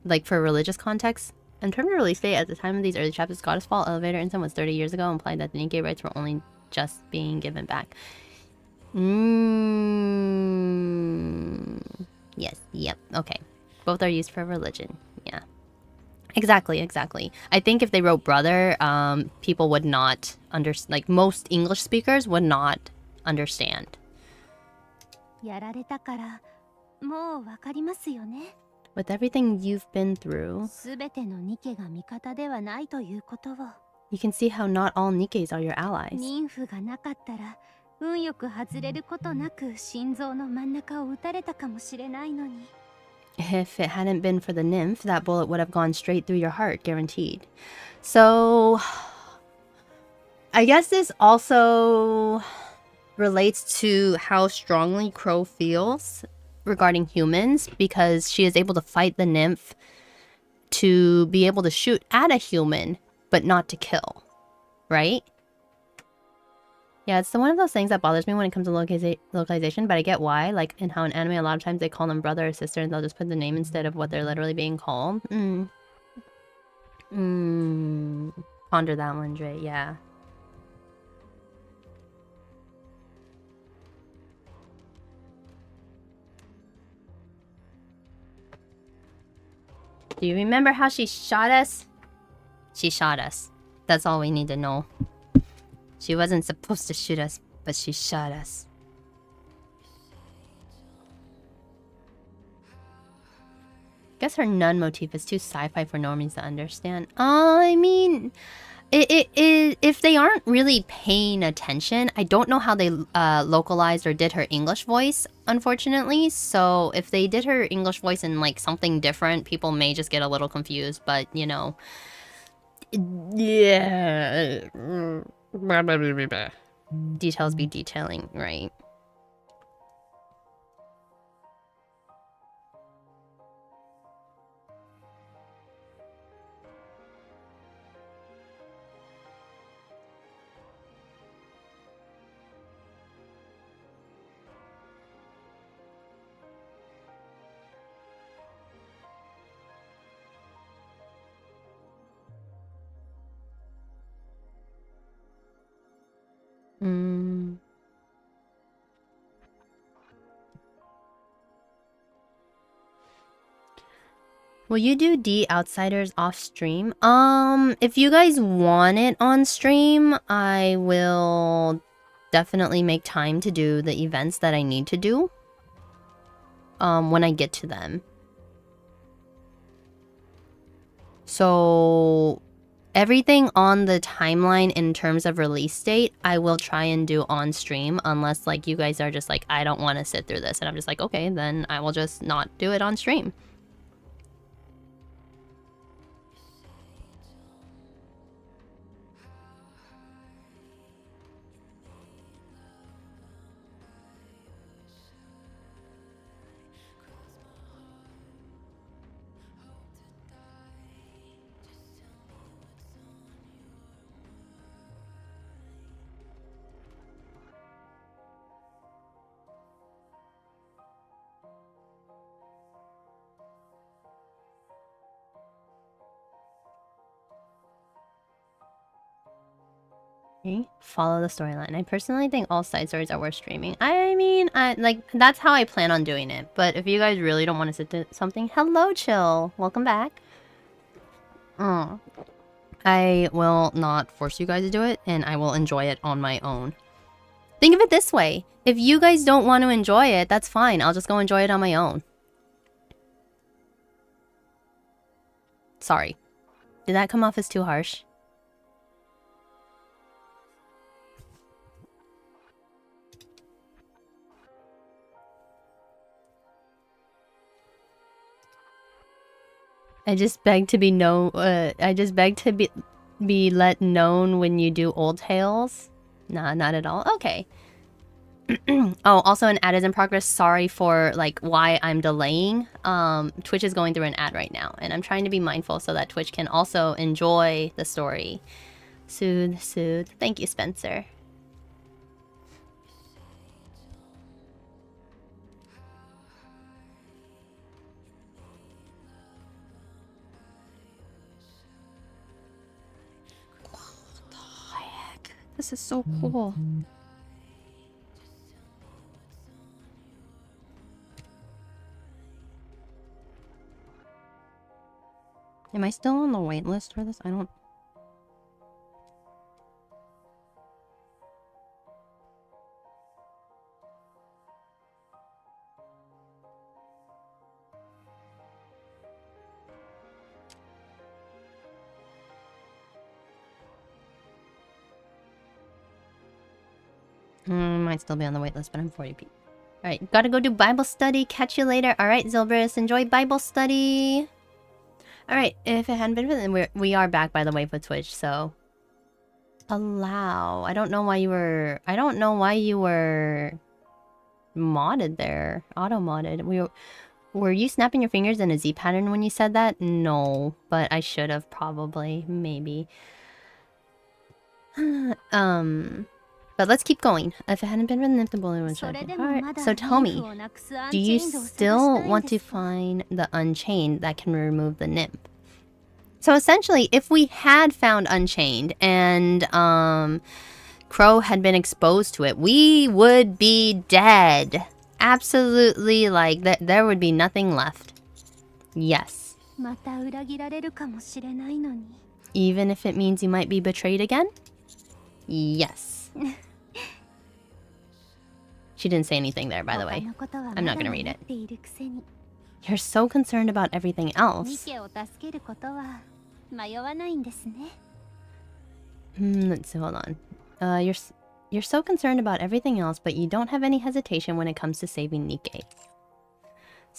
Like for religious context? In terms of release date, at the time of these early chapters, Goddess Fall Elevator Incident was 30 years ago, implied that the NIKKE rights were only just being given back. Yes, yep, okay. Both are used for religion, yeah. Exactly. I think if they wrote brother, people would not understand, like most English speakers would not understand. やられたからもうわかりますよね With everything you've been through, すべてのニケが味方ではないということを you can see how not all Nikkes are your allies. 妊婦がなかったら運よく外れることなく心臓の真ん中を撃たれたかもしれないのに If it hadn't been for the nymph, that bullet would have gone straight through your heart, guaranteed. So, I guess this also relates to how strongly Crow feels regarding humans, because she is able to fight the nymph to be able to shoot at a human, but not to kill, right? Yeah, it's one of those things that bothers me when it comes to localization, but I get why. Like, in how in anime, a lot of times they call them brother or sister, and they'll just put the name instead of what they're literally being called. Ponder that one, Dre, yeah. Do you remember how she shot us? She shot us. That's all we need to know. She wasn't supposed to shoot us, but she shot us. Guess her nun motif is too sci-fi for normies to understand. I mean, if they aren't really paying attention, I don't know how they localized or did her English voice, unfortunately. So if they did her English voice in like something different, people may just get a little confused. But you know, yeah, details be detailing, right? Will you do D Outsiders off stream? If you guys want it on stream, I will definitely make time to do the events that I need to do. When I get to them. So everything on the timeline in terms of release date, I will try and do on stream, unless like you guys are just like, I don't want to sit through this, and I'm just like, okay, then I will just not do it on stream. Follow the storyline. I personally think all side stories are worth streaming. I mean, that's how I plan on doing it. But if you guys really don't want to sit to something, hello, chill. Welcome back. I will not force you guys to do it, and I will enjoy it on my own. Think of it this way. If you guys don't want to enjoy it, that's fine. I'll just go enjoy it on my own. Sorry. Did that come off as too harsh? I just beg to be be let known when you do old tales. Nah, not at all. Okay. Oh, also an ad is in progress. Sorry for like why I'm delaying. Twitch is going through an ad right now, and I'm trying to be mindful so that Twitch can also enjoy the story. Soothe, soothe. Thank you, Spencer. This is so cool. Am I still on the wait list for this? I don't... Might still be on the wait list, but I'm 40p. Alright, gotta go do Bible study. Catch you later. Alright, Zilbrus, enjoy Bible study. Alright, if it hadn't been for them, we are back, by the way, for Twitch, so... Allow. I don't know why you were... modded there. Auto-modded. Were you snapping your fingers in a Z pattern when you said that? No, but I should have probably. Maybe. But let's keep going. If it hadn't been for the nip, the bullet would heart. So tell me, do you still want to find the Unchained that can remove the nymph? So essentially, if we had found Unchained and Crow had been exposed to it, we would be dead. Absolutely, like there would be nothing left. Yes. Even if it means you might be betrayed again? Yes. She didn't say anything there, by the way. I'm not gonna read it. You're so concerned about everything else. Let's see, hold on. You're so concerned about everything else, but you don't have any hesitation when it comes to saving NIKKE.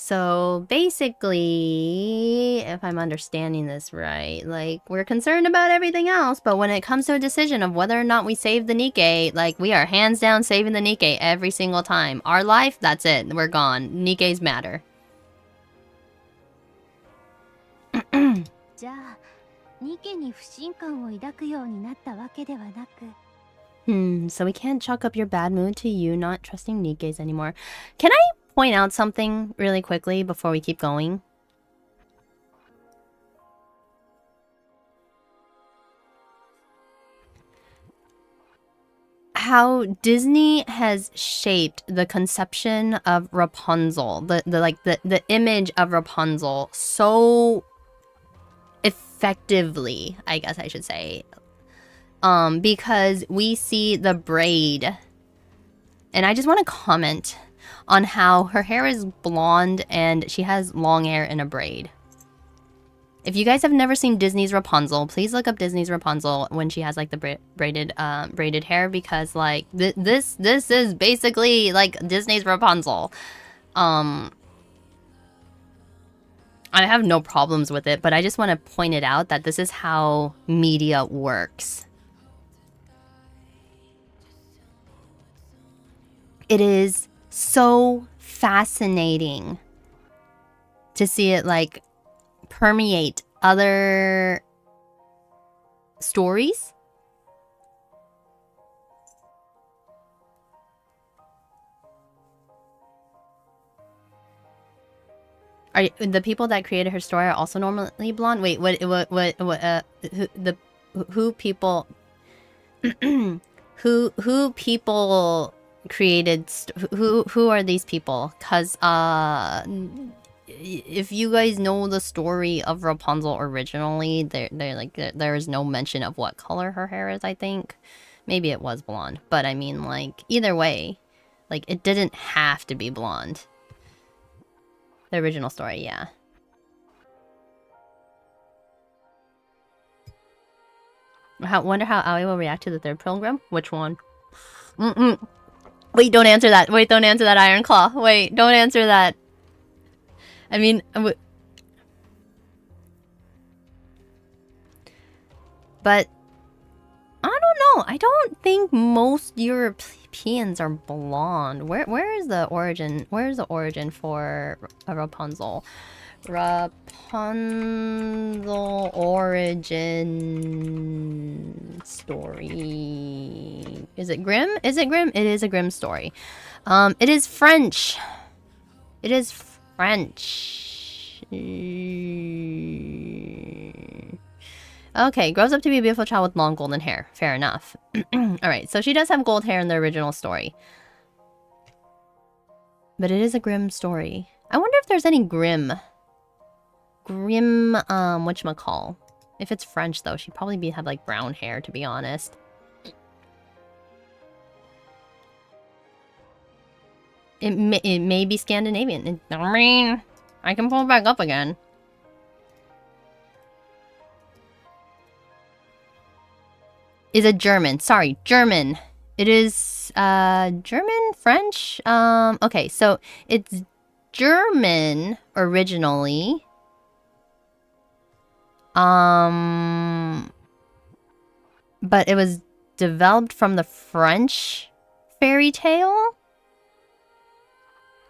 So basically, if I'm understanding this right, like, we're concerned about everything else, but when it comes to a decision of whether or not we save the NIKKE, like, we are hands down saving the NIKKE every single time. Our life, that's it. We're gone. NIKKE's matter. So we can't chalk up your bad mood to you not trusting NIKKE's anymore. Can I point out something really quickly before we keep going? how Disney has shaped the conception of Rapunzel, the image of Rapunzel so effectively, I guess I should say. Because we see the braid. And I just want to comment on how her hair is blonde and she has long hair in a braid. If you guys have never seen Disney's Rapunzel, please look up Disney's Rapunzel when she has like the braided hair, because like this is basically like Disney's Rapunzel. I have no problems with it, but I just want to point it out that this is how media works. It is so fascinating to see it like permeate other stories. Are the people that created her story are also normally blonde? Wait, who people who people created who are these people? Cuz if you guys know the story of Rapunzel originally, there is no mention of what color her hair is, I think. Maybe it was blonde, but I mean, like, either way, like, it didn't have to be blonde. The original story, yeah. Wonder how Aoi will react to the third Pilgrim? Which one? Wait, don't answer that. Wait, don't answer that, Iron Claw. Wait, don't answer that. I mean, but I don't know. I don't think most Europeans are blonde. Where is the origin? Where is the origin for a Rapunzel? Rapunzel origin story. Is it Grimm? Is it Grimm? It is a Grimm story. It is French. It is French. Okay, grows up to be a beautiful child with long golden hair. Fair enough. Alright, so she does have gold hair in the original story. But it is a Grimm story. I wonder if there's any Grimm, whatchamacall. If it's French, though, she'd probably have, like, brown hair, to be honest. It may be Scandinavian. I mean, I can pull it back up again. Is a German. Sorry, German. It is, German? French? Okay, so it's German originally. But it was developed from the French fairy tale,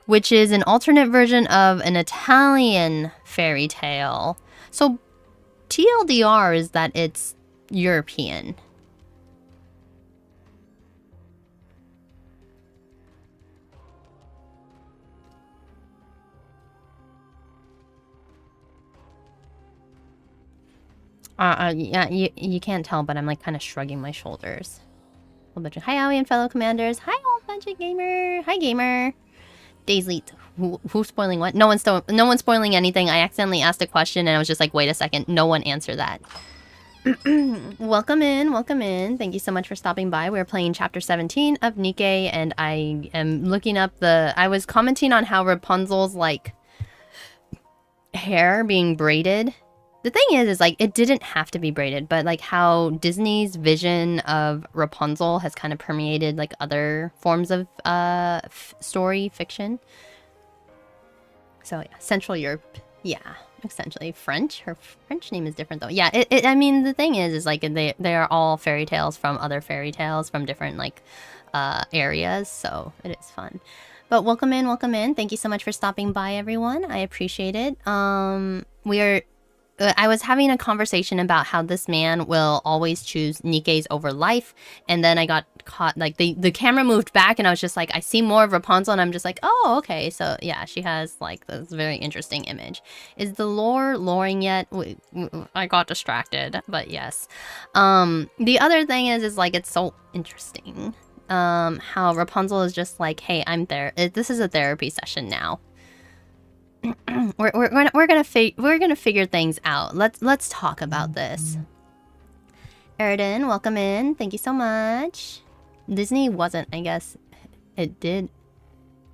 which is an alternate version of an Italian fairy tale. So TLDR is that it's European. Yeah, you can't tell, but I'm like kind of shrugging my shoulders. Whole bunch of hi, Aoi and fellow commanders. Hi, whole bunch of gamer. Hi, gamer. Days late. Who's spoiling what? No one's spoiling anything. I accidentally asked a question and I was just like, wait a second. No one answer that. Welcome in, welcome in. Thank you so much for stopping by. We're playing chapter 17 of NIKKE, and I am looking up I was commenting on how Rapunzel's like hair being braided. The thing is like, it didn't have to be braided, but like how Disney's vision of Rapunzel has kind of permeated like other forms of story fiction. So yeah, Central Europe, yeah, essentially French. Her French name is different though. Yeah, I mean, the thing is like they are all fairy tales from other fairy tales from different like areas, so it is fun. But welcome in, welcome in. Thank you so much for stopping by, everyone. I appreciate it. I was having a conversation about how this man will always choose NIKKE's over life, and then I got caught, like, the camera moved back, and I was just like, I see more of Rapunzel, and I'm just like, oh, okay, so, yeah, she has, like, this very interesting image. Is the loring yet? I got distracted, but yes. The other thing is, like, it's so interesting. how Rapunzel is just like, hey, I'm there. This is a therapy session now. we're gonna figure things out. Let's talk about this. Erden, welcome in. Thank you so much. Disney wasn't, I guess, it did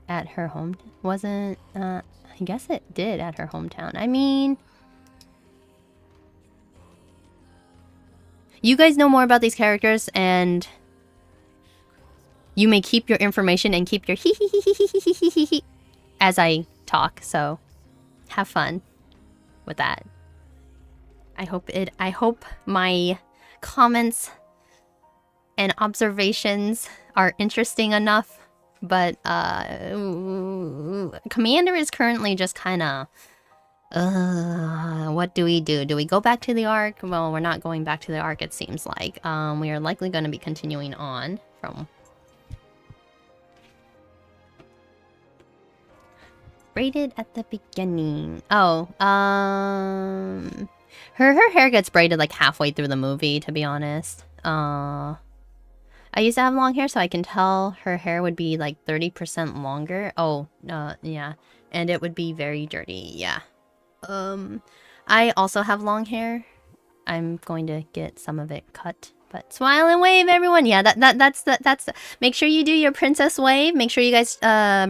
at her home. Wasn't, I guess it did at her hometown. I mean, you guys know more about these characters, and you may keep your information and keep your hee as I talk, so have fun with that. I hope my comments and observations are interesting enough, but Commander is currently just kind of what do we do? Do we go back to the Ark? Well, we're not going back to the Ark, it seems like. We are likely going to be continuing on from braided at the beginning. Oh, her hair gets braided like halfway through the movie, to be honest. I used to have long hair, so I can tell her hair would be like 30% longer. Oh, yeah. And it would be very dirty, yeah. I also have long hair. I'm going to get some of it cut. But smile and wave, everyone. Yeah, that's make sure you do your princess wave. Make sure you guys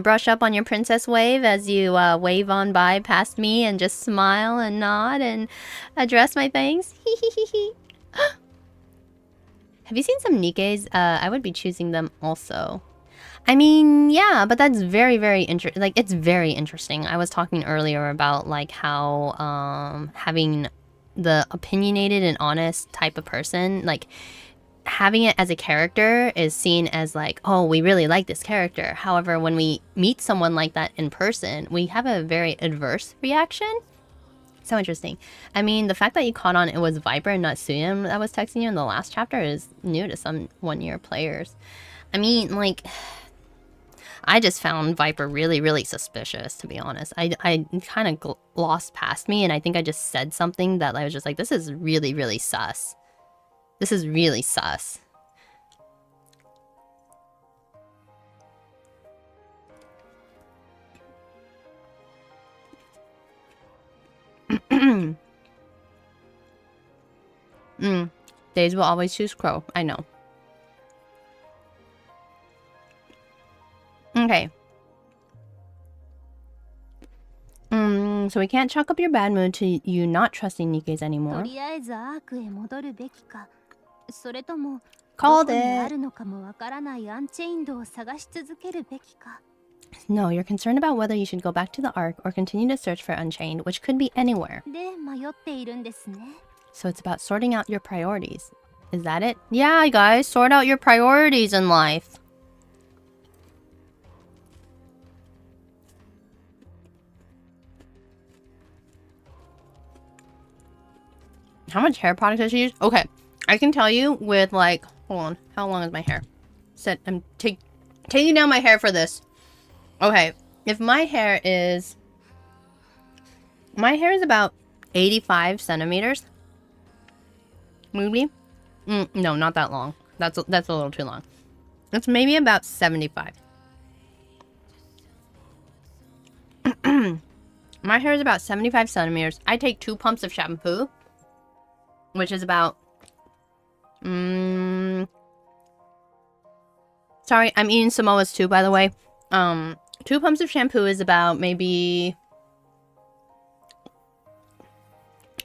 brush up on your princess wave as you wave on by past me and just smile and nod and address my thanks. Have you seen some NIKKEs? I would be choosing them also. I mean, yeah, but that's very, very interesting. Like, it's very interesting. I was talking earlier about like how having the opinionated and honest type of person, like having it as a character is seen as like, oh, we really like this character. However, when we meet someone like that in person, we have a very adverse reaction. So interesting. I mean, the fact that you caught on it was Viper and not Suyam that was texting you in the last chapter is new to some one-year players. I mean, like, I just found Viper really, really suspicious, to be honest. I kind of glossed past me, and I think I just said something that I was just like, this is really, really sus. This is really sus. Days will always choose Crow. I know. Okay. So we can't chalk up your bad mood to you not trusting Nikkes anymore. Called it. No, you're concerned about whether you should go back to the Ark or continue to search for Unchained, which could be anywhere. So it's about sorting out your priorities. Is that it? Yeah, guys, sort out your priorities in life. How much hair product does she use? Okay, I can tell you with like, hold on, how long is my hair? I'm taking down my hair for this. Okay, if my hair is about 85 centimeters. Maybe? No, not that long. That's a little too long. It's maybe about 75. My hair is about 75 centimeters. I take 2 pumps of shampoo, which is about... Sorry, I'm eating Samoa's too, by the way. 2 pumps of shampoo is about maybe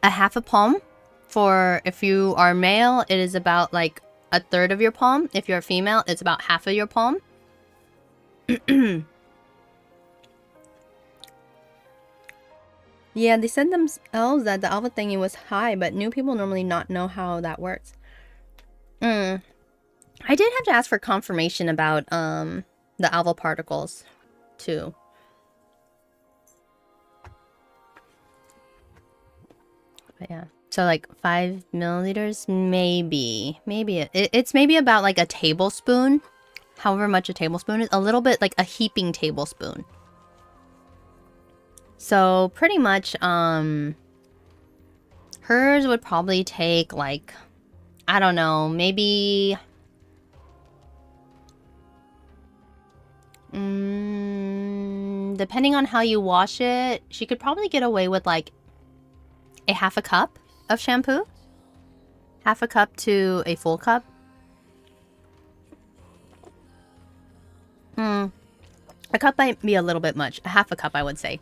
a half a palm. For if you are male, it is about like a third of your palm. If you're female, it's about half of your palm. Yeah, they said themselves that the alpha thingy was high, but new people normally not know how that works. I did have to ask for confirmation about the alpha particles too. But yeah. So like 5 milliliters, maybe it's maybe about like a tablespoon, however much a tablespoon is, a little bit like a heaping tablespoon. So pretty much, hers would probably take like, I don't know, maybe Depending on how you wash it, she could probably get away with like a half a cup of shampoo. Half a cup to a full cup. A cup might be a little bit much. A half a cup, I would say.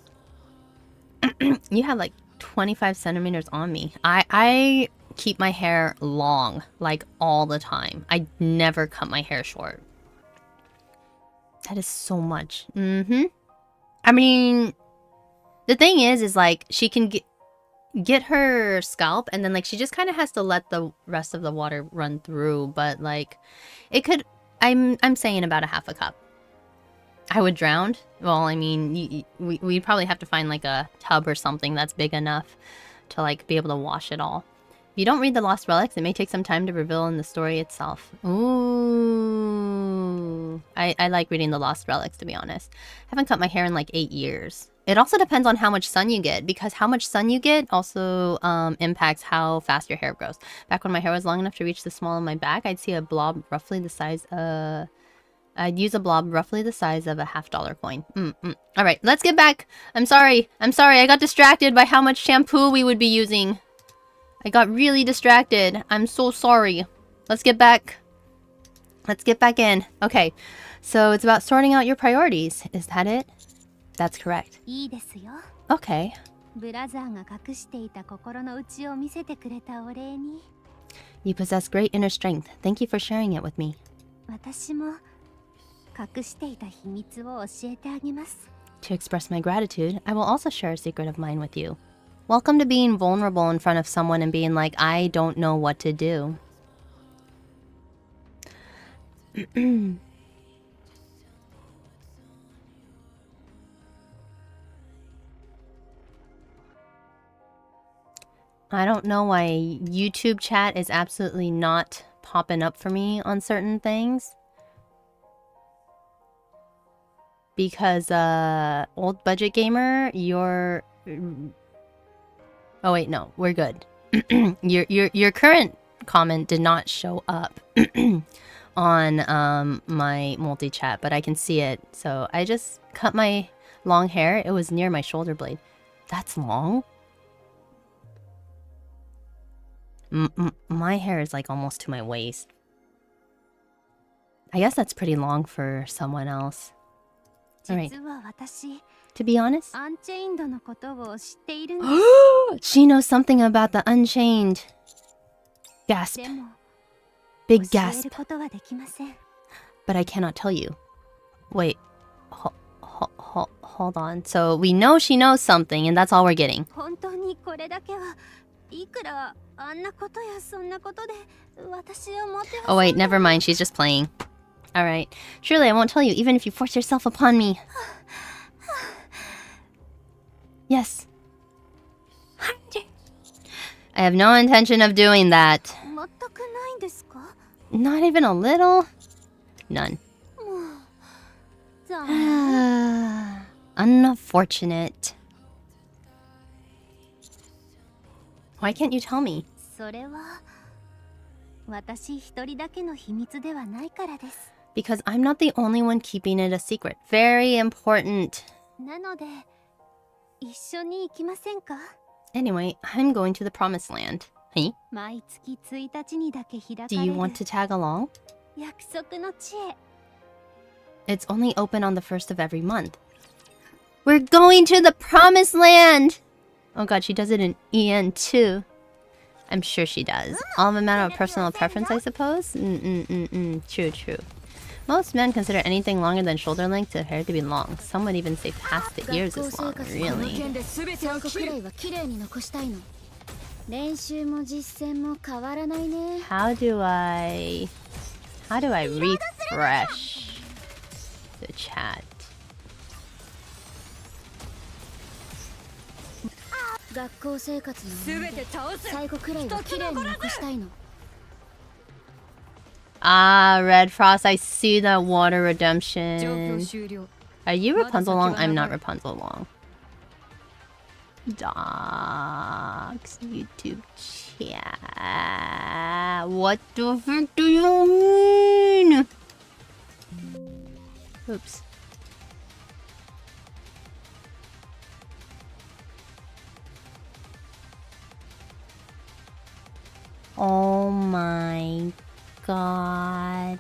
You have like 25 centimeters on me. I keep my hair long, like all the time. I never cut my hair short. That is so much. I mean, the thing is like she can get her scalp, and then like she just kind of has to let the rest of the water run through. But like, it could. I'm saying about a half a cup. I would drown. Well, I mean, we'd probably have to find like a tub or something that's big enough to like be able to wash it all. If you don't read the Lost Relics, it may take some time to reveal in the story itself. Ooh. I like reading the Lost Relics, to be honest. I haven't cut my hair in like 8 years. It also depends on how much sun you get, because how much sun you get also impacts how fast your hair grows. Back when my hair was long enough to reach the small of my back, I'd see a blob roughly the size I'd use a blob roughly the size of a $50 coin. Alright, let's get back. I'm sorry. I got distracted by how much shampoo we would be using. I got really distracted. I'm so sorry. Let's get back. Let's get back in. Okay, so it's about sorting out your priorities. Is that it? That's correct. いいですよ。 Okay. ブラザーが隠していた心の内を見せてくれたお礼に。 You possess great inner strength. Thank you for sharing it with me. 私も隠していた秘密を教えてあげます。 To express my gratitude, I will also share a secret of mine with you. Welcome to being vulnerable in front of someone and being like, I don't know what to do. I don't know why YouTube chat is absolutely not popping up for me on certain things. Because, old budget gamer, you're... Oh wait, no, we're good. Your current comment did not show up on my multi-chat, but I can see it. So I just cut my long hair. It was near my shoulder blade. That's long? My hair is like almost to my waist. I guess that's pretty long for someone else. Alright. To be honest, she knows something about the Unchained. Gasp. Big gasp. But I cannot tell you. Wait. Hold on. So we know she knows something, and that's all we're getting. Oh wait, never mind. She's just playing. Alright. Surely I won't tell you, even if you force yourself upon me. Yes. I have no intention of doing that. Not even a little? None. Unfortunate. Why can't you tell me? Because I'm not the only one keeping it a secret. Very important. Anyway, I'm going to the promised land. Hey? Do you want to tag along? It's only open on the 1st of every month. We're going to the promised land! Oh god, she does it in EN too. I'm sure she does. All of a matter of personal preference, I suppose? True. Most men consider anything longer than shoulder length to hair to be long. Some would even say past the ears is long, really. How do I refresh the chat? Ah, Red Frost, I see that water redemption. Are you Rapunzel long? I'm not Rapunzel long. Docs, YouTube chat. What the frick do you mean? Oops. Oh my god.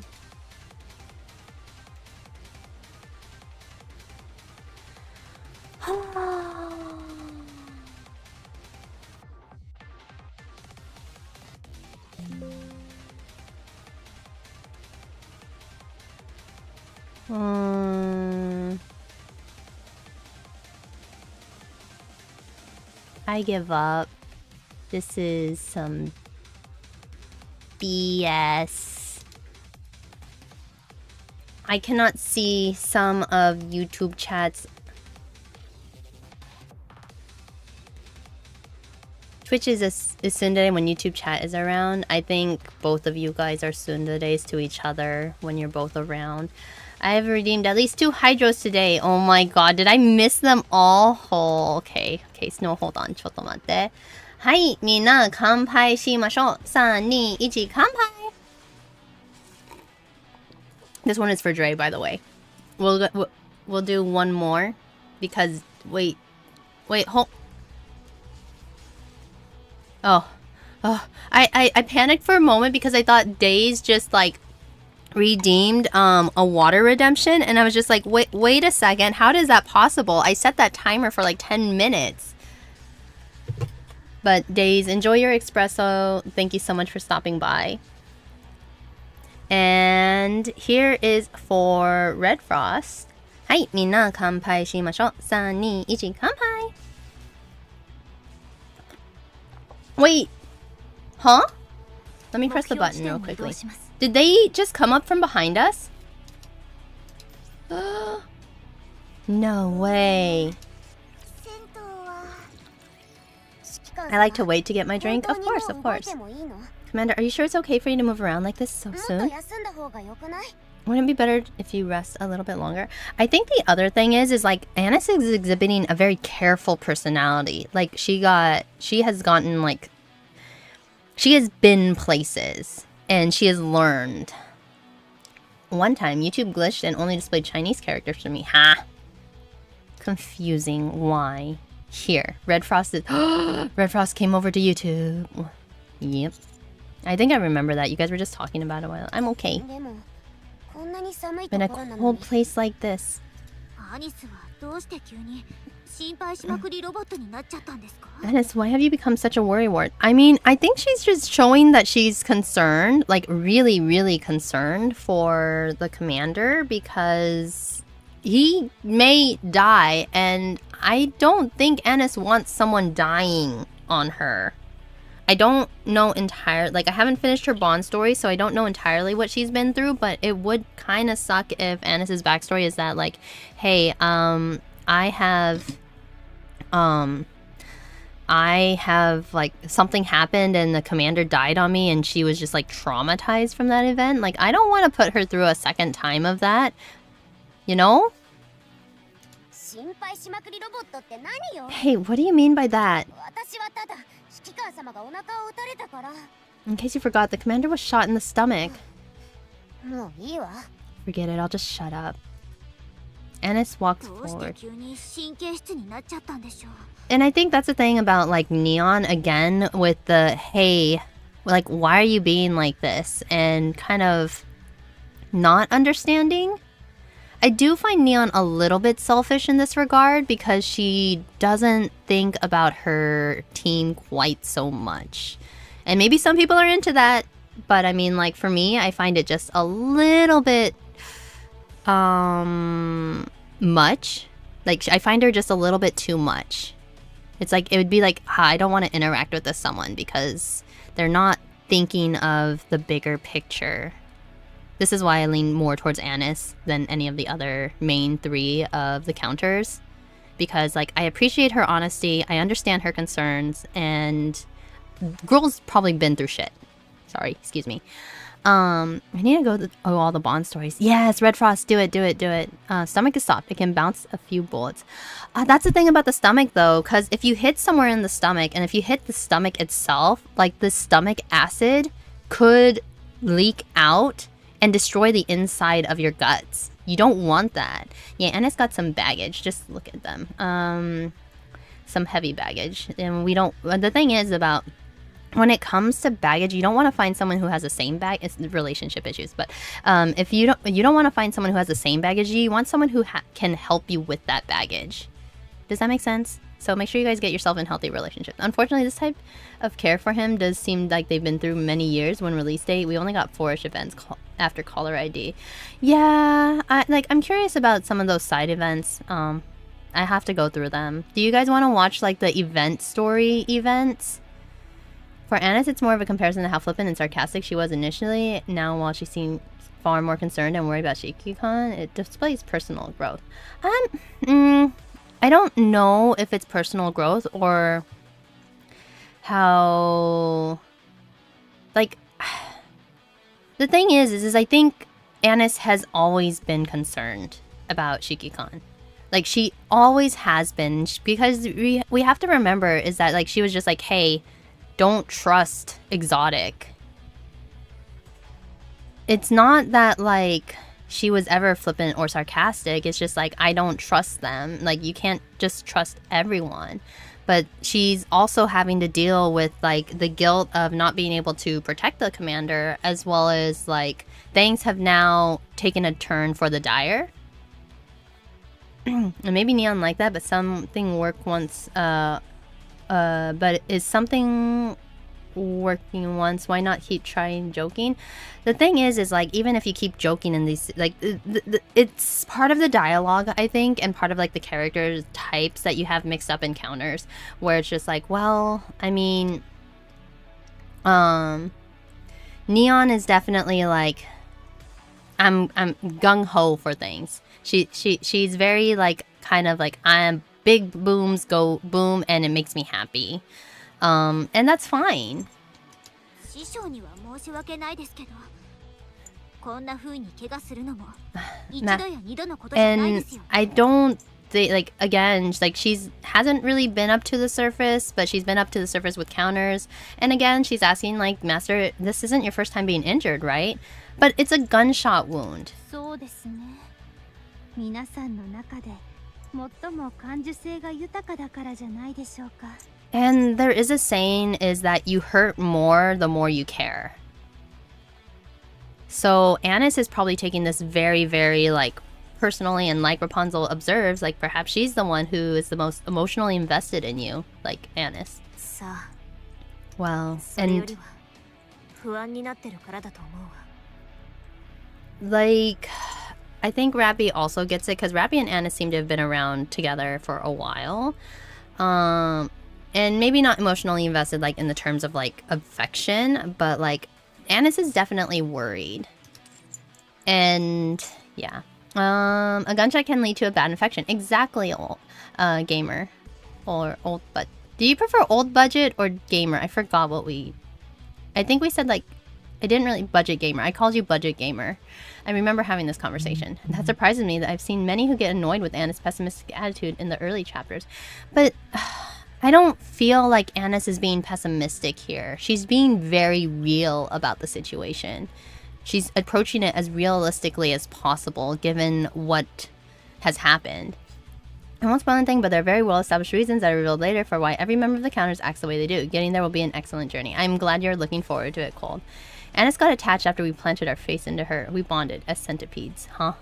I give up. This is some BS. I cannot see some of YouTube chats. Twitch is tsundere when YouTube chat is around. I think both of you guys are tsunderes to each other when you're both around. I have redeemed at least 2 hydros today. Oh my god, did I miss them all? Oh, okay. Okay, Snow, hold on. ちょっと待って。はい、みんな乾杯しましょう。3、2、1、乾杯! This one is for Dre, by the way. We'll do one more because wait, hold. Oh, I panicked for a moment because I thought Days just like redeemed a water redemption, and I was just like, wait a second, how is that possible? I set that timer for like 10 minutes. But Days, enjoy your espresso. Thank you so much for stopping by. And here is for Red Frost. はい、みんな乾杯しましょう。3、2、1、乾杯! Wait. Huh? Let me press the button real quickly. Did they just come up from behind us? No way. I like to wait to get my drink. Of course, of course. Commander, are you sure it's okay for you to move around like this so soon? Wouldn't it be better if you rest a little bit longer? I think the other thing is like Annis is exhibiting a very careful personality. Like she has gotten like, she has been places and she has learned. One time YouTube glitched and only displayed Chinese characters to me. Ha! Confusing. Why? Here, Red Frost is Red Frost came over to YouTube. Yep. I think I remember that. You guys were just talking about it a while. I'm okay. In a cold place like this. Dennis, why have you become such a worrywart? I mean, I think she's just showing that she's concerned, like really, really concerned for the commander because he may die, and I don't think Annis wants someone dying on her. I don't know entirely, like I haven't finished her Bond story, so I don't know entirely what she's been through, but it would kind of suck if Annis's backstory is that like, hey, I have like something happened and the commander died on me and she was just like traumatized from that event. Like I don't want to put her through a second time of that, you know? Hey, what do you mean by that? In case you forgot, the commander was shot in the stomach. Forget it, I'll just shut up. Annis walks forward. And I think that's the thing about like Neon again with the, hey, like why are you being like this? And kind of not understanding. I do find Neon a little bit selfish in this regard because she doesn't think about her team quite so much. And maybe some people are into that, but I mean, like for me, I find it just a little bit much. Like I find her just a little bit too much. It's like, it would be like, I don't want to interact with this someone because they're not thinking of the bigger picture. This is why I lean more towards Annis than any of the other main 3 of the counters. Because, like, I appreciate her honesty, I understand her concerns, and girl's probably been through shit. Sorry, excuse me. I need to go all the Bond stories. Yes, Red Frost, do it. Stomach is soft. It can bounce a few bullets. That's the thing about the stomach, though, because if you hit somewhere in the stomach, and if you hit the stomach itself, like, the stomach acid could leak out and destroy the inside of your guts. You don't want that. Yeah, and it's got some baggage. Just look at them. Some heavy baggage. And we don't... The thing is about when it comes to baggage, you don't want to find someone who has the same bag. It's relationship issues, but if you don't want to find someone who has the same baggage, you want someone who can help you with that baggage. Does that make sense? So make sure you guys get yourself in healthy relationships. Unfortunately, this type of care for him does seem like they've been through many years. When release date, we only got 4-ish events after caller ID. Yeah, I'm curious about some of those side events. I have to go through them. Do you guys want to watch like the event story events? For Annis, it's more of a comparison to how flippant and sarcastic she was initially. Now, while she seems far more concerned and worried about Shiki-kan, it displays personal growth. I don't know if it's personal growth or how... Like, the thing is I think Annis has always been concerned about Shiki-kan. Like, she always has been. Because we have to remember is that, like, she was just like, hey, don't trust exotic. It's not that, like, she was ever flippant or sarcastic. It's just like, I don't trust them. Like, you can't just trust everyone. But she's also having to deal with, like, the guilt of not being able to protect the commander, as well as, like, things have now taken a turn for the dire. And maybe Neon like that, but something worked once, but is something working once? Why not keep trying joking? The thing is like, even if you keep joking in these, like, it's part of the dialogue, I think, and part of, like, the character types that you have mixed up encounters, where it's just like, well, I mean, Neon is definitely like, I'm gung-ho for things. She's very, like, kind of like, I'm big booms go boom and it makes me happy. And that's fine. And I don't think, like, again, like, she's hasn't really been up to the surface, but she's been up to the surface with counters. And again, she's asking, like, Master, this isn't your first time being injured, right? But it's a gunshot wound. And there is a saying is that you hurt more the more you care. So Annis is probably taking this very, very, like, personally, and like Rapunzel observes, like, perhaps she's the one who is the most emotionally invested in you, like Annis. Well, and like, I think Rappy also gets it, because Rappy and Annis seem to have been around together for a while. And maybe not emotionally invested, like, in the terms of, like, affection, but, like, Annis is definitely worried. And, yeah. A gunshot can lead to a bad infection. Exactly, gamer. Or old, but do you prefer old budget or gamer? I forgot what I think we said, like, I didn't really budget gamer. I called you budget gamer. I remember having this conversation. And that surprises me that I've seen many who get annoyed with Anna's pessimistic attitude in the early chapters. But I don't feel like Annis is being pessimistic here. She's being very real about the situation. She's approaching it as realistically as possible, given what has happened. I won't spoil anything, but there are very well-established reasons that are revealed later for why every member of the counters acts the way they do. Getting there will be an excellent journey. I'm glad you're looking forward to it, Cold. Annis got attached after we planted our face into her. We bonded as centipedes, huh?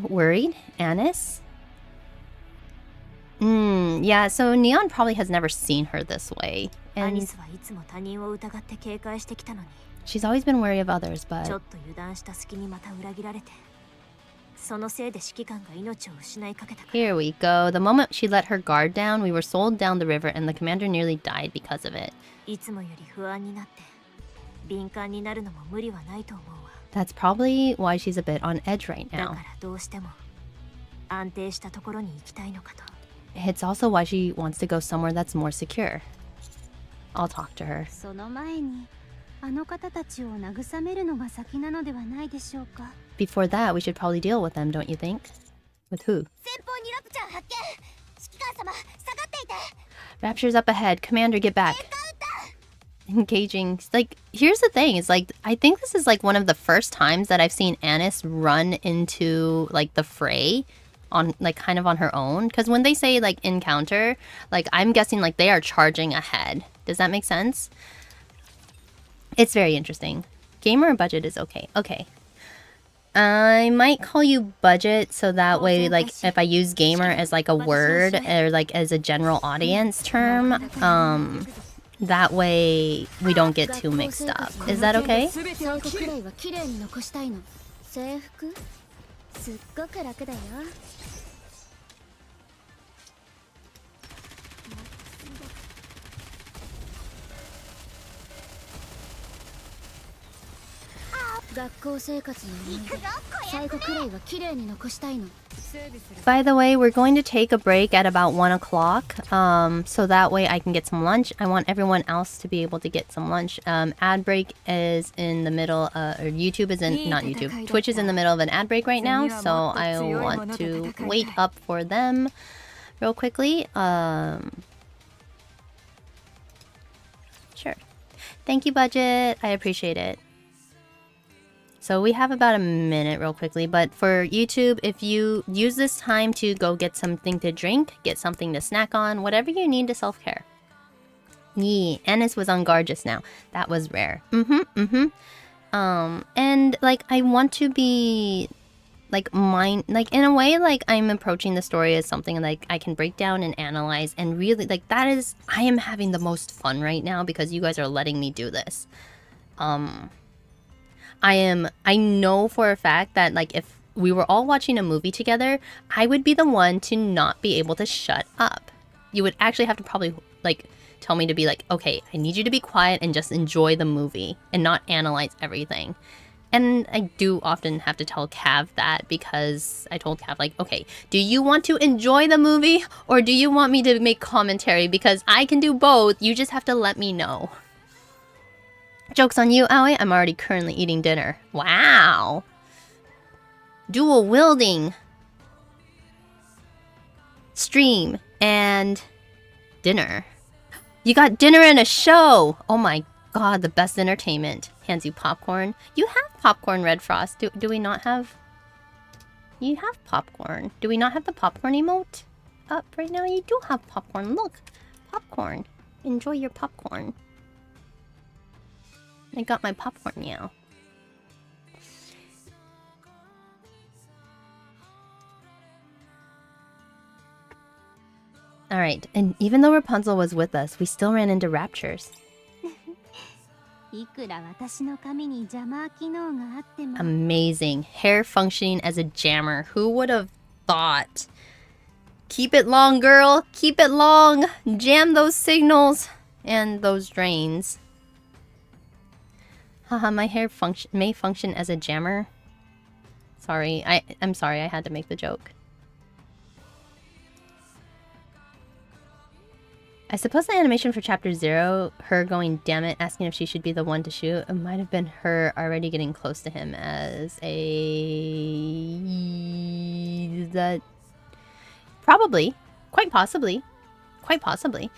Worried? Annis? Yeah, so Neon probably has never seen her this way. And she's always been wary of others, but here we go. The moment she let her guard down, we were sold down the river and the commander nearly died because of it. That's probably why she's a bit on edge right now. It's also why she wants to go somewhere that's more secure. I'll talk to her. Before that, we should probably deal with them, don't you think? With who? Rapture's up ahead. Commander, get back. Engaging. Like, here's the thing. It's like, I think this is like one of the first times that I've seen Annis run into, like, the fray on like kind of on her own, because when they say like encounter, like I'm guessing like they are charging ahead. Does that make sense? It's very interesting. Gamer budget is okay. Okay. I might call you budget so that way like if I use gamer as like a word or like as a general audience term, that way we don't get too mixed up. Is that okay? By the way, we're going to take a break at about 1 o'clock, so that way I can get some lunch. I want everyone else to be able to get some lunch. Ad break is in the middle, or YouTube is in, not YouTube, Twitch is in the middle of an ad break right now, so I want to wait up for them real quickly. Sure. Thank you, budget. I appreciate it. So we have about a minute real quickly, but for YouTube, if you use this time to go get something to drink, get something to snack on, whatever you need to self-care. Yeah, Ennis was on guard just now. That was rare. And like I want to be like like in a way like I'm approaching the story as something like I can break down and analyze and really like that is I am having the most fun right now because you guys are letting me do this. I know for a fact that like if we were all watching a movie together, I would be the one to not be able to shut up. You would actually have to probably like tell me to be like, okay, I need you to be quiet and just enjoy the movie and not analyze everything. And I do often have to tell Cav that because I told Cav like, okay, do you want to enjoy the movie or do you want me to make commentary? Because I can do both. You just have to let me know. Joke's on you, Aoi. I'm already currently eating dinner. Wow. Dual wielding. Stream and dinner. You got dinner and a show. Oh my god, the best entertainment. Hands you popcorn. You have popcorn, Red Frost. Do we not have... You have popcorn. Do we not have the popcorn emote up right now? You do have popcorn. Look. Popcorn. Enjoy your popcorn. I got my popcorn now. Alright, and even though Rapunzel was with us, we still ran into raptures. Amazing. Hair functioning as a jammer. Who would have thought? Keep it long, girl. Keep it long. Jam those signals and those drains. Haha, my hair may function as a jammer. Sorry, I'm sorry, I had to make the joke. I suppose the animation for chapter 0, her going damn it, asking if she should be the one to shoot, it might have been her already getting close to him as a... that... Probably. Quite possibly. Quite possibly.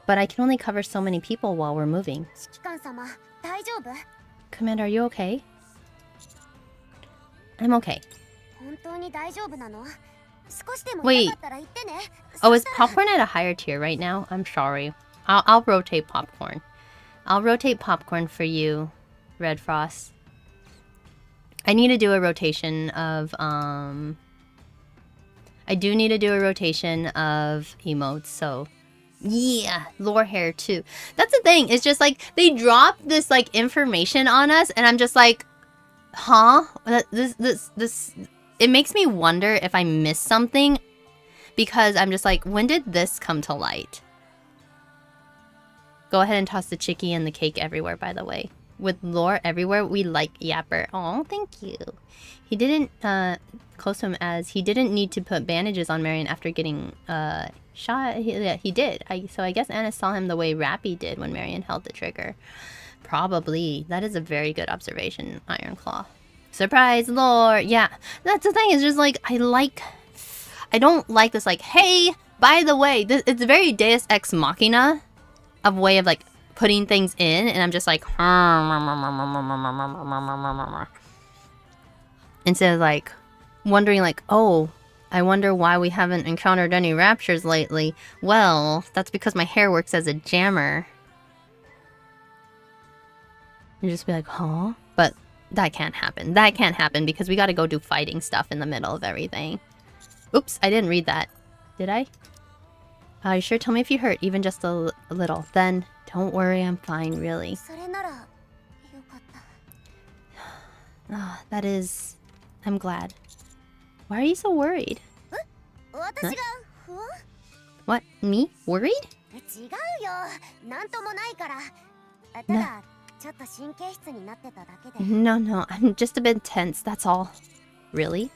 But I can only cover so many people while we're moving. Commander, are you okay? I'm okay. Wait. Oh, is popcorn at a higher tier right now? I'm sorry. I'll rotate popcorn. I'll rotate popcorn for you, Red Frost. I need to do a rotation of, I do need to do a rotation of emotes, so... Yeah, lore hair too. That's the thing, it's just like, they drop this, like, information on us, and I'm just like... Huh? This... It makes me wonder if I missed something, because I'm just like, when did this come to light? Go ahead and toss the chicky and the cake everywhere, by the way. With lore everywhere, we like Yapper. Oh, thank you. He didn't, close to him as he didn't need to put bandages on Marion after getting, shot. He did. So I guess Anna saw him the way Rappy did when Marion held the trigger. Probably. That is a very good observation, Ironclaw. Surprise lore. Yeah, that's the thing. It's just like, I don't like this, like, hey, by the way, it's very Deus Ex Machina of way of like, putting things in, and I'm just like instead of like wondering like, oh, I wonder why we haven't encountered any raptures lately. Well, that's because my hair works as a jammer. You just be like, huh? But that can't happen. That can't happen because we gotta go do fighting stuff in the middle of everything. Oops, I didn't read that. Did I? You sure tell me if you hurt, even just a little. Then, don't worry, I'm fine, really. That is... I'm glad. Why are you so worried? Huh? What? Me? Worried? No. No, I'm just a bit tense, that's all. Really?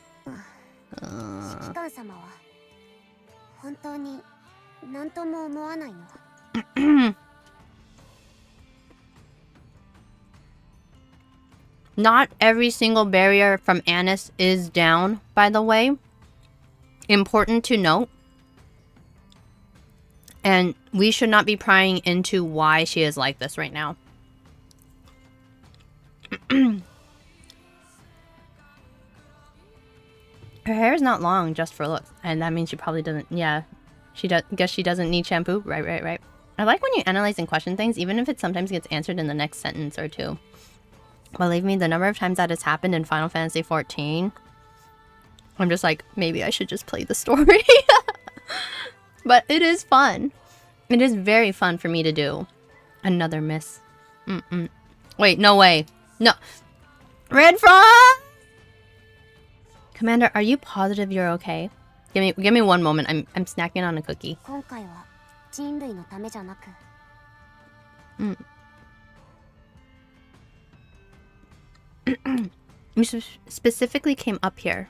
Not every single barrier from Annis is down, by the way. Important to note. And we should not be prying into why she is like this right now. Her hair is not long, just for looks. And that means she probably doesn't... Yeah. Guess she doesn't need shampoo. Right. I like when you analyze and question things, even if it sometimes gets answered in the next sentence or two. Believe me, the number of times that has happened in Final Fantasy XIV, I'm just like, maybe I should just play the story. But it is fun. It is very fun for me to do. Another miss. Wait, no way. No. Red Frost! Commander, are you positive you're okay? Give me one moment. I'm snacking on a cookie. You specifically came up here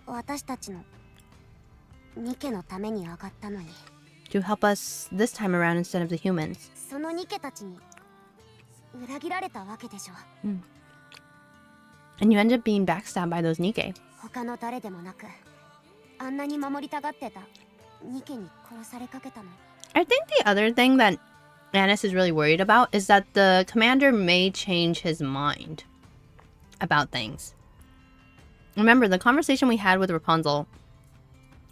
to help us this time around instead of the humans. And you ended up being backstabbed by those NIKKE. I think the other thing that Annis is really worried about is that the commander may change his mind about things. Remember, the conversation we had with Rapunzel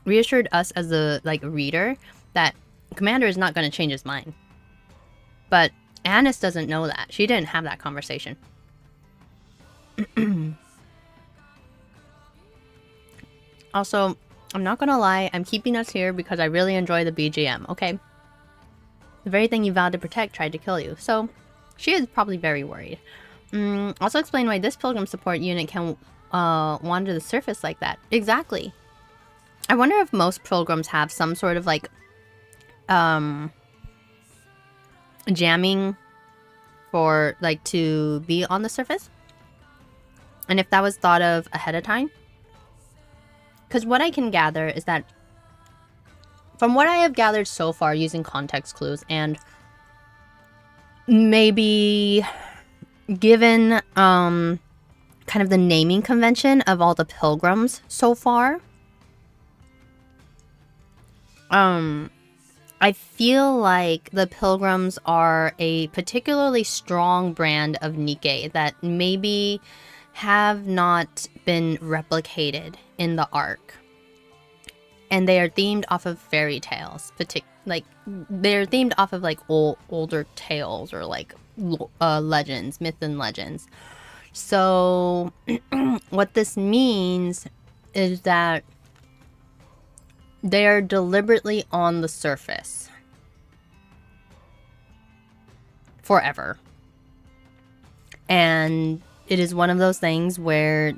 reassured us as the reader that commander is not going to change his mind. But Annis doesn't know that. She didn't have that conversation. Also, I'm not gonna lie, I'm keeping us here because I really enjoy the BGM, okay? The very thing you vowed to protect tried to kill you, so she is probably very worried. Also explain why this Pilgrim support unit can wander the surface like that. Exactly. I wonder if most Pilgrims have some sort of jamming for to be on the surface, and if that was thought of ahead of time. Because what I can gather is that from what I have gathered so far using context clues and maybe given kind of the naming convention of all the Pilgrims so far, I feel like the Pilgrims are a particularly strong brand of NIKKE that maybe have not been replicated in the arc. And they are themed off of fairy tales. They're themed off of older tales or legends, myth and legends. So what this means is that they are deliberately on the surface forever. And it is one of those things where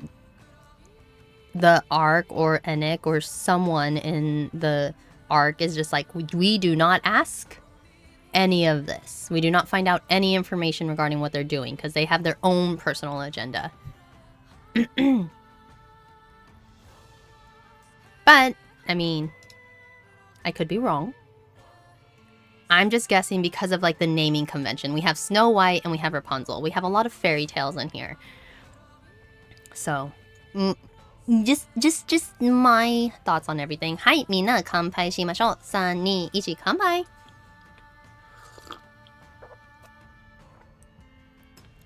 the arc or NIKKE or someone in the arc is just like, we do not ask any of this. We do not find out any information regarding what they're doing because they have their own personal agenda. But, I mean, I could be wrong. I'm just guessing because of the naming convention. We have Snow White and we have Rapunzel. We have a lot of fairy tales in here. So, just my thoughts on everything. Hi, Mina, kanpai shimashou. 3、2、1、乾杯.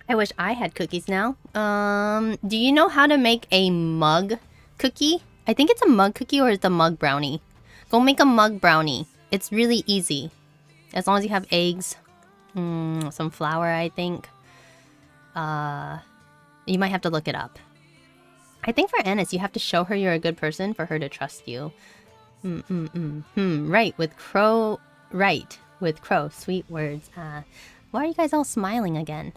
I wish I had cookies now. Do you know how to make a mug cookie? I think it's a mug cookie or it's a mug brownie. Go make a mug brownie. It's really easy. As long as you have eggs. Some flour, I think. You might have to look it up. I think for Annis, you have to show her you're a good person for her to trust you. Right, with Crow. Right, with Crow. Sweet words. Why are you guys all smiling again?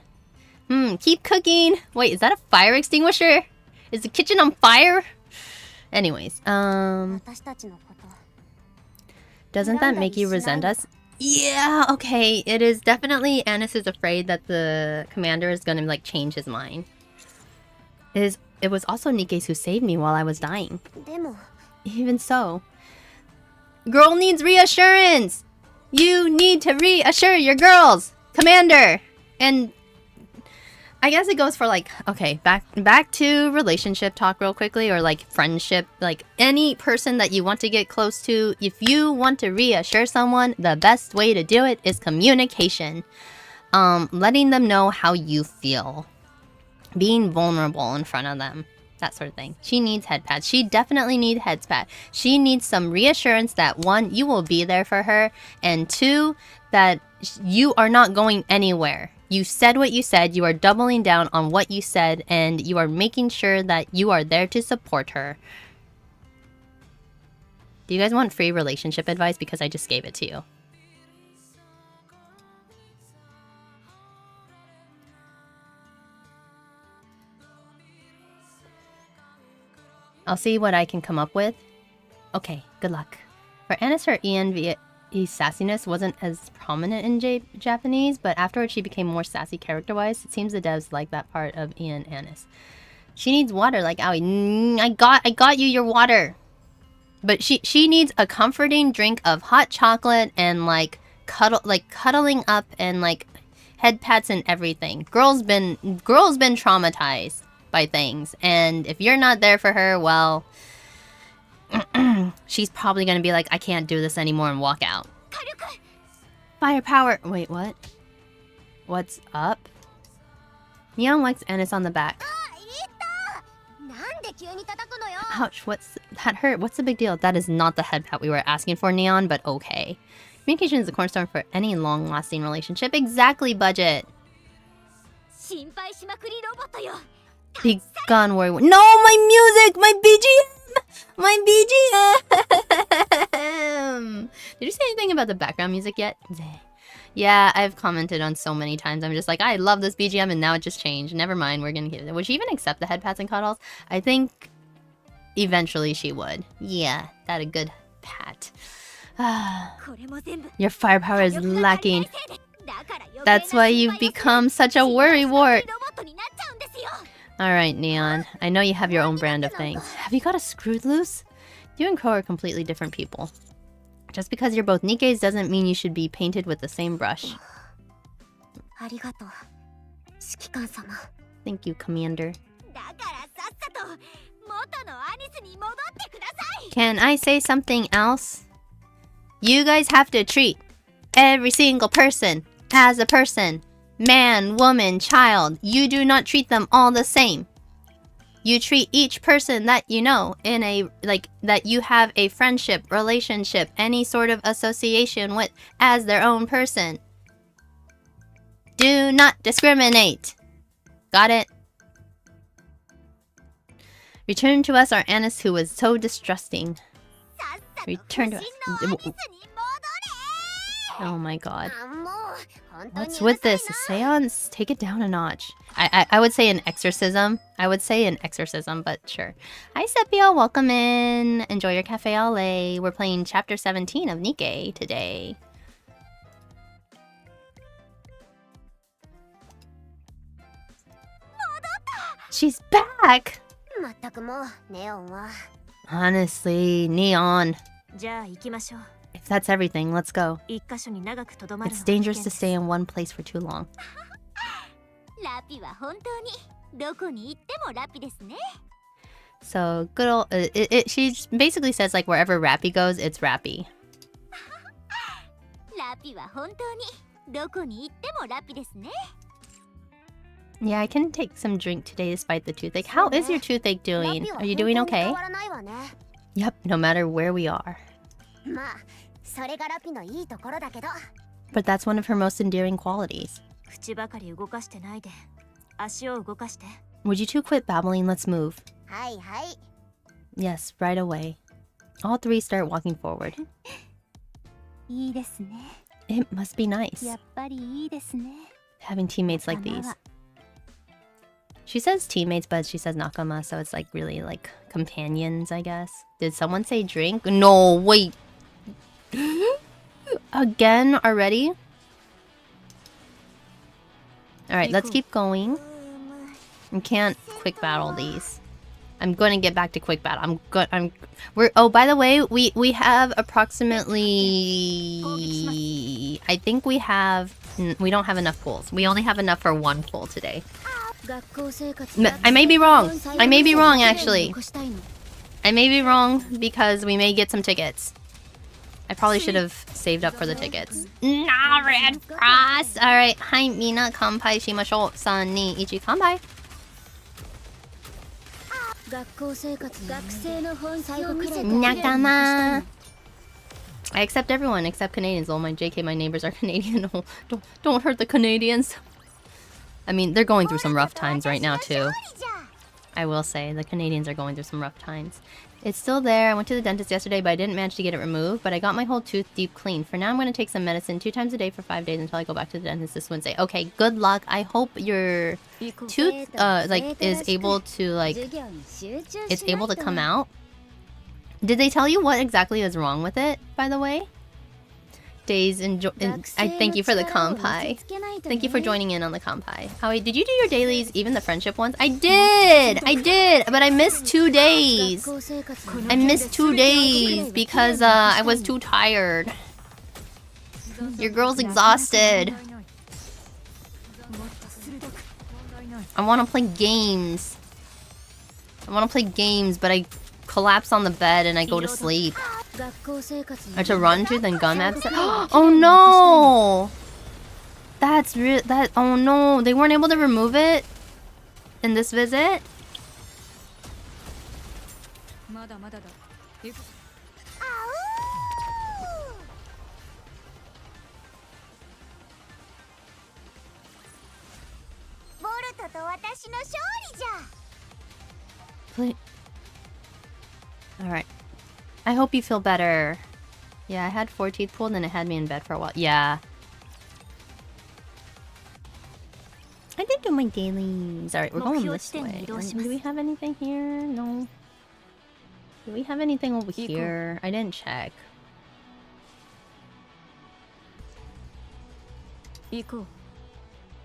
Keep cooking! Wait, is that a fire extinguisher? Is the kitchen on fire? Anyways, doesn't that make you resent us? Yeah, okay. It is definitely Annis is afraid that the commander is gonna like change his mind. It was also Nikke's who saved me while I was dying. Even so. Girl needs reassurance! You need to reassure your girls! Commander! And I guess it goes for like, okay, back to relationship talk real quickly, or like friendship, like any person that you want to get close to. If you want to reassure someone, the best way to do it is communication. Letting them know how you feel. Being vulnerable in front of them. That sort of thing. She needs head pads. She definitely needs head pads. She needs some reassurance that 1, you will be there for her, and 2, that you are not going anywhere. You said what you said, you are doubling down on what you said, and you are making sure that you are there to support her. Do you guys want free relationship advice? Because I just gave it to you. I'll see what I can come up with. Okay, good luck. For Annis, her ENVE sassiness wasn't as prominent in Japanese, but afterwards she became more sassy character-wise. It seems the devs like that part of Ian Annis. She needs water like Aoi. I got you your water. But she needs a comforting drink of hot chocolate and like cuddling up and like head pats and everything. Girl's been traumatized by things, and if you're not there for her, well, she's probably gonna be like, I can't do this anymore, and walk out. Firepower. Wait, what? What's up? Neon whacks Annis on the back. Ouch, that hurt? What's the big deal? That is not the head pat we were asking for, Neon, but okay. Communication is the cornerstone for any long-lasting relationship. Exactly, Budget. Be gone, worry. No, my music! My BGM! My BGM! Did you say anything about the background music yet? Yeah, I've commented on so many times. I'm just like, I love this BGM, and now it just changed. Never mind, we're gonna give it. Would she even accept the head pats and cuddles? I think eventually she would. Yeah, that a good pat. Your firepower is lacking. That's why you've become such a worrywart. Alright, Neon. I know you have your own brand of things. Have you got a screwed loose? You and Crow are completely different people. Just because you're both Nikke's doesn't mean you should be painted with the same brush. Thank you, Commander. Can I say something else? You guys have to treat every single person as a person. Man, woman, child. You do not treat them all the same. You treat each person that you know in a, like, that you have a friendship, relationship, any sort of association with as their own person. Do not discriminate. Got it? Return to us our Annis who was so distrusting. Return to us. Oh my god. What's with this? A seance? Take it down a notch. I would say an exorcism. I would say an exorcism, but sure. Hi Sepia, welcome in. Enjoy your cafe au lait. We're playing chapter 17 of NIKKE today. She's back! Honestly, Neon. If that's everything, let's go. It's dangerous to stay in one place for too long. So, good old... she basically says, like, wherever Rappy goes, it's Rappy. Yeah, I can take some drink today despite the toothache. How is your toothache doing? Are you doing okay? Yep, no matter where we are. But that's one of her most endearing qualities. Would you two quit babbling? Let's move. Yes, right away. All three start walking forward. It must be nice having teammates like these. She says teammates, but she says nakama, so it's like really like companions, I guess. Did someone say drink? No, wait. Again already? Alright, let's keep going. We can't quick battle these. I'm going to get back to quick battle. Oh, by the way, we have approximately... I think we don't have enough pools. We only have enough for one pool today. I may be wrong. I may be wrong, actually. I may be wrong because we may get some tickets. I probably should have saved up for the tickets. Nah, Red Cross! Alright, hi Mina, kanpai shimashou. 3, 2, 1, kanpai. Nakama! I accept everyone except Canadians. Oh my JK, my neighbors are Canadian. Don't hurt the Canadians. I mean, they're going through some rough times right now too. I will say, the Canadians are going through some rough times. It's still there. I went to the dentist yesterday, but I didn't manage to get it removed. But I got my whole tooth deep clean. For now, I'm going to take some medicine 2 times a day for 5 days until I go back to the dentist this Wednesday. Okay, good luck. I hope your tooth, is able to, it's able to come out. Did they tell you what exactly is wrong with it, by the way? Days enjoy. I thank you for the kanpai. Thank you for joining in on the kanpai. Howie, did you do your dailies, even the friendship ones? I did, but I missed 2 days. I missed 2 days because I was too tired. Your girl's exhausted. I want to play games. But I collapse on the bed and I go to sleep. Or to run to then gum abscess. Oh no! That's real. Oh no! They weren't able to remove it in this visit. Alright. I hope you feel better. Yeah, I had 4 teeth pulled and it had me in bed for a while. Yeah. I did do my dailies. Alright, we're going this way. Do we have anything here? No. Do we have anything over here? I didn't check.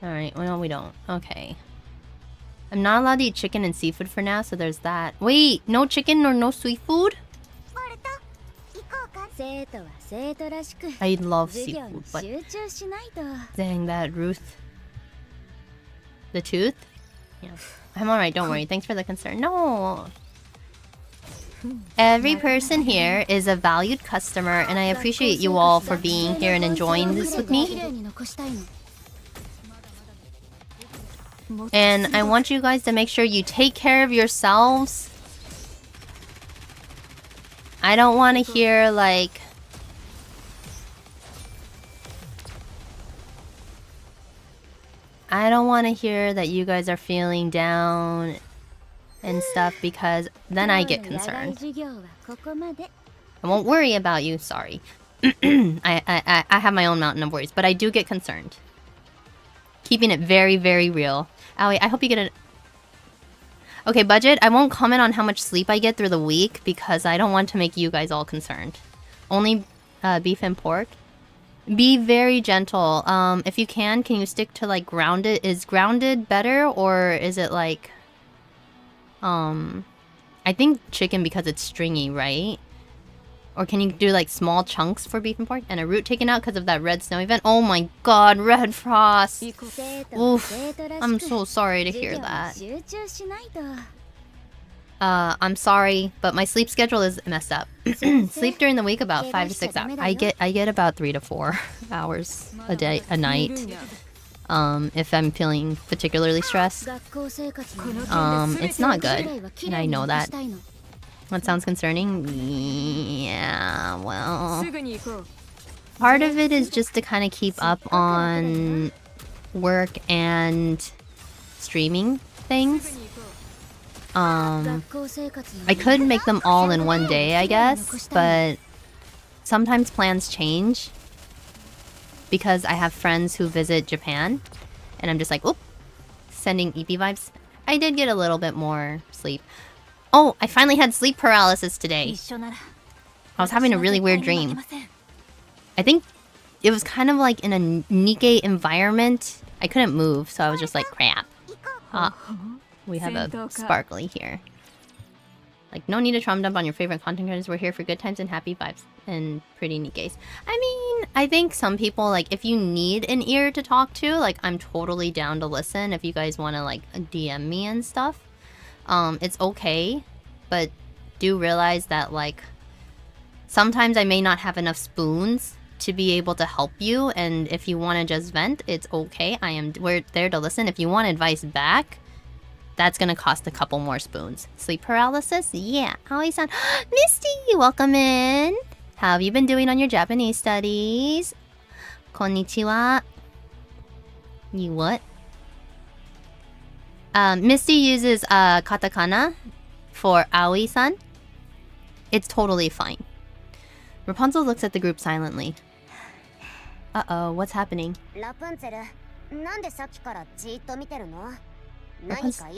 Alright, well, no, we don't. Okay. I'm not allowed to eat chicken and seafood for now, so there's that. Wait, no chicken or no seafood? I love seafood, but... Dang, that Ruth... The tooth? Yeah. I'm alright, don't worry. Thanks for the concern. No! Every person here is a valued customer, and I appreciate you all for being here and enjoying this with me. And I want you guys to make sure you take care of yourselves. I don't want to hear, like... I don't want to hear that you guys are feeling down and stuff, because then I get concerned. I won't worry about you, sorry. I have my own mountain of worries, but I do get concerned. Keeping it very, very real. Owie, I hope you get it. Okay, budget. I won't comment on how much sleep I get through the week because I don't want to make you guys all concerned. Only beef and pork. Be very gentle. If you can you stick to like grounded? Is grounded better, or is it like... I think chicken because it's stringy, right? Or can you do like small chunks for beef and pork? And a root taken out because of that red snow event? Oh my god, Red Frost! Oof, I'm so sorry to hear that. I'm sorry, but my sleep schedule is messed up. Sleep during the week about 5 to 6 hours. I get about 3 to 4 hours a night. if I'm feeling particularly stressed. It's not good, and I know that. That sounds concerning. Yeah, well, part of it is just to kind of keep up on work and streaming things. I could make them all in one day, I guess, but sometimes plans change because I have friends who visit Japan, and I'm just like, oop, sending EP vibes. I did get a little bit more sleep. Oh, I finally had sleep paralysis today. I was having a really weird dream. I think it was kind of like in a NIKKE environment. I couldn't move, so I was just like, crap. We have a sparkly here. Like, no need to trauma dump on your favorite content creators. We're here for good times and happy vibes and pretty NIKKEs. I mean, I think some people, like, if you need an ear to talk to, like, I'm totally down to listen if you guys want to, like, DM me and stuff. It's okay, but do realize that, like, sometimes I may not have enough spoons to be able to help you, and if you want to just vent, it's okay. We're there to listen. If you want advice back, that's gonna cost a couple more spoons. Sleep paralysis? Yeah. Aoi-san. Misty, welcome in. How have you been doing on your Japanese studies? Konnichiwa. You what? Misty uses katakana for Aoi-san. It's totally fine. Rapunzel looks at the group silently. Uh-oh, what's happening? Rapunzel,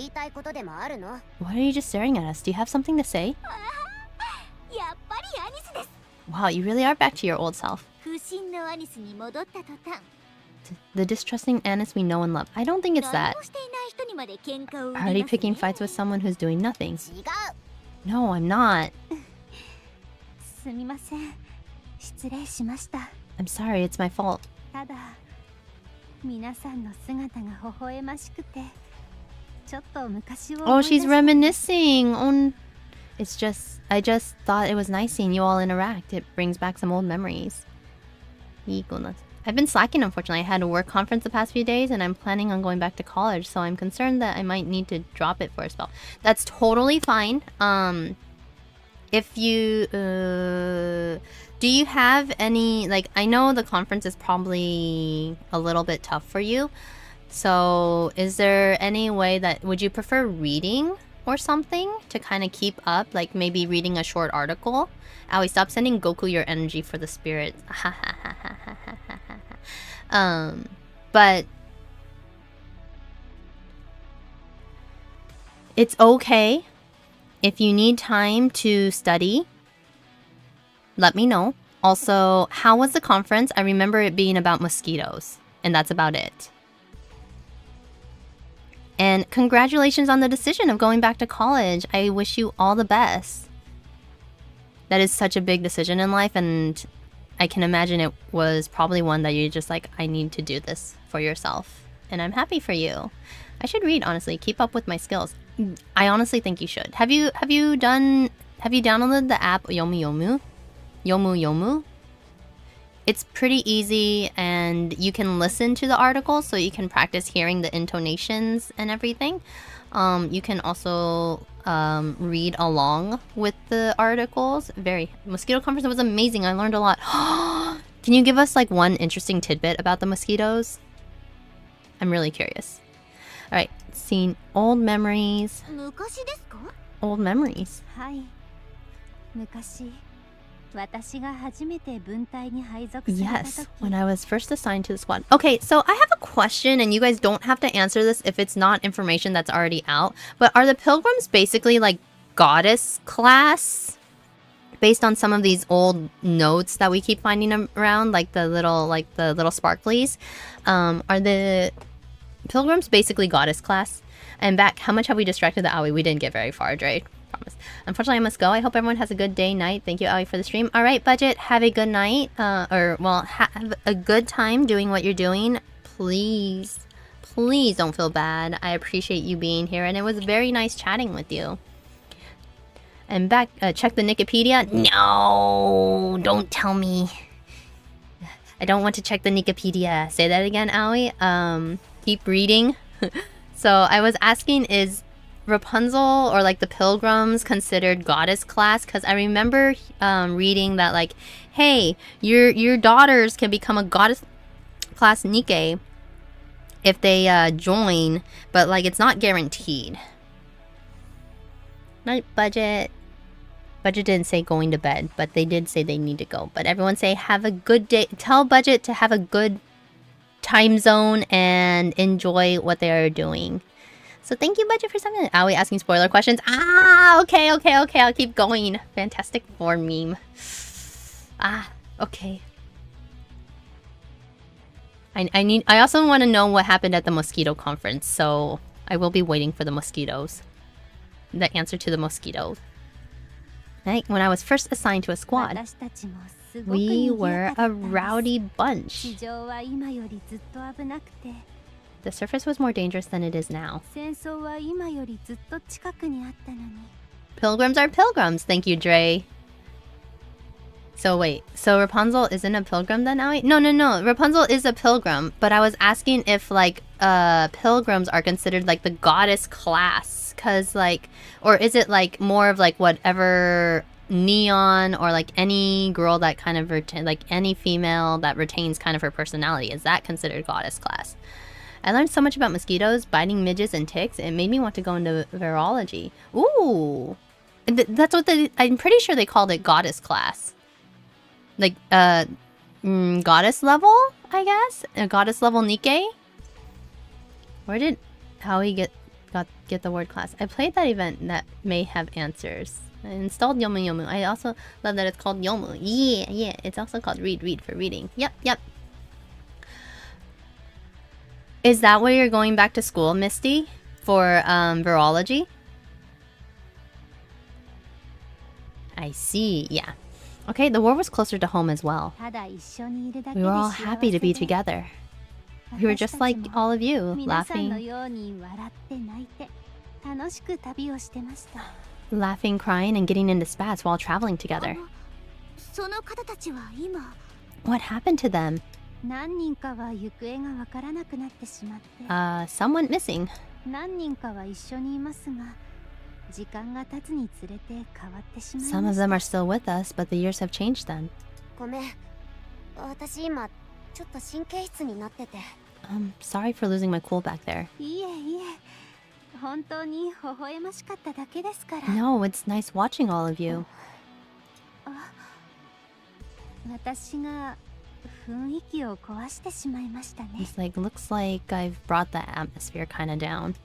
why are you just staring at us? Do you have something to say? Wow, you really are back to your old self. The distrusting Anis we know and love. I don't think it's that. Already picking fights with someone who's doing nothing. No, I'm not. I'm sorry, it's my fault. Oh, she's reminiscing. Oh, I just thought it was nice seeing you all interact. It brings back some old memories. I've been slacking, unfortunately. I had a work conference the past few days, and I'm planning on going back to college, so I'm concerned that I might need to drop it for a spell. That's totally fine. If you... do you have any... Like, I know the conference is probably a little bit tough for you. So, is there any way that... Would you prefer reading or something to kind of keep up? Like, maybe reading a short article? Owie, stop sending Goku your energy for the spirits. But... It's okay. If you need time to study, let me know. Also, how was the conference? I remember it being about mosquitoes, and that's about it. And congratulations on the decision of going back to college. I wish you all the best. That is such a big decision in life, and I can imagine it was probably one that you're just like, I need to do this for yourself. And I'm happy for you. I should read, honestly. Keep up with my skills. I honestly think you should. Have you downloaded the app Yomu Yomu? Yomu Yomu? It's pretty easy, and you can listen to the articles, so you can practice hearing the intonations and everything. You can also read along with the articles. Mosquito conference was amazing. I learned a lot. Can you give us like one interesting tidbit about the mosquitoes? I'm really curious. All right, seeing old memories. Old memories. Yes, when I was first assigned to the squad. Okay, so I have a question, and you guys don't have to answer this if it's not information that's already out. But are the Pilgrims basically like goddess class? Based on some of these old notes that we keep finding around, like the little sparklies. Are the Pilgrims basically goddess class? And back, how much have we distracted the Aoi? We didn't get very far, Dre. Promise. Unfortunately, I must go. I hope everyone has a good day, night. Thank you, Aoi, for the stream. All right, Budget, have a good night. Have a good time doing what you're doing. Please don't feel bad. I appreciate you being here, and it was very nice chatting with you. And back, check the Wikipedia. No, don't tell me. I don't want to check the Nikkipedia. Say that again, Aoi. Keep reading. So I was asking, is Rapunzel or like the Pilgrims considered goddess class? Because I remember reading that like, hey, your daughters can become a goddess class NIKKE if they join, but like it's not guaranteed. Not budget. Budget didn't say going to bed, but they did say they need to go. But everyone say have a good day. Tell Budget to have a good time zone and enjoy what they are doing. So thank you, Budget, for something. Are we asking spoiler questions? Ah, okay. I'll keep going. Fantastic Four meme. Ah, okay. I also want to know what happened at the mosquito conference, so I will be waiting for the mosquitoes. The answer to the mosquitoes. Right, when I was first assigned to a squad, we were a rowdy bunch. The surface was more dangerous than it is now. Pilgrims are pilgrims, thank you, Dre. So wait, so Rapunzel isn't a pilgrim then, Aoi? No. Rapunzel is a pilgrim, but I was asking if like pilgrims are considered like the goddess class. Cause like, or is it like more of like whatever Neon or like any girl that kind of like any female that retains kind of her personality, is that considered goddess class? I learned so much about mosquitoes, biting midges and ticks. It made me want to go into virology. Ooh, that's what I'm pretty sure they called it goddess class. Like goddess level, I guess, a goddess level NIKKE. Where did Howie get the word class? I played that event that may have answers. I installed Yomu. I also love that it's called Yomu. Yeah. It's also called read for reading. Yep. Is that where you're going back to school, Misty? For virology? I see, yeah. Okay, the war was closer to home as well. We were all happy to be together. We were just like all of you, laughing, crying, and getting into spats while traveling together. What happened to them? Some went missing. Some of them are still with us, but the years have changed them. Sorry for losing my cool back there. No, it's nice watching all of you. It's like, looks like I've brought the atmosphere kind of down.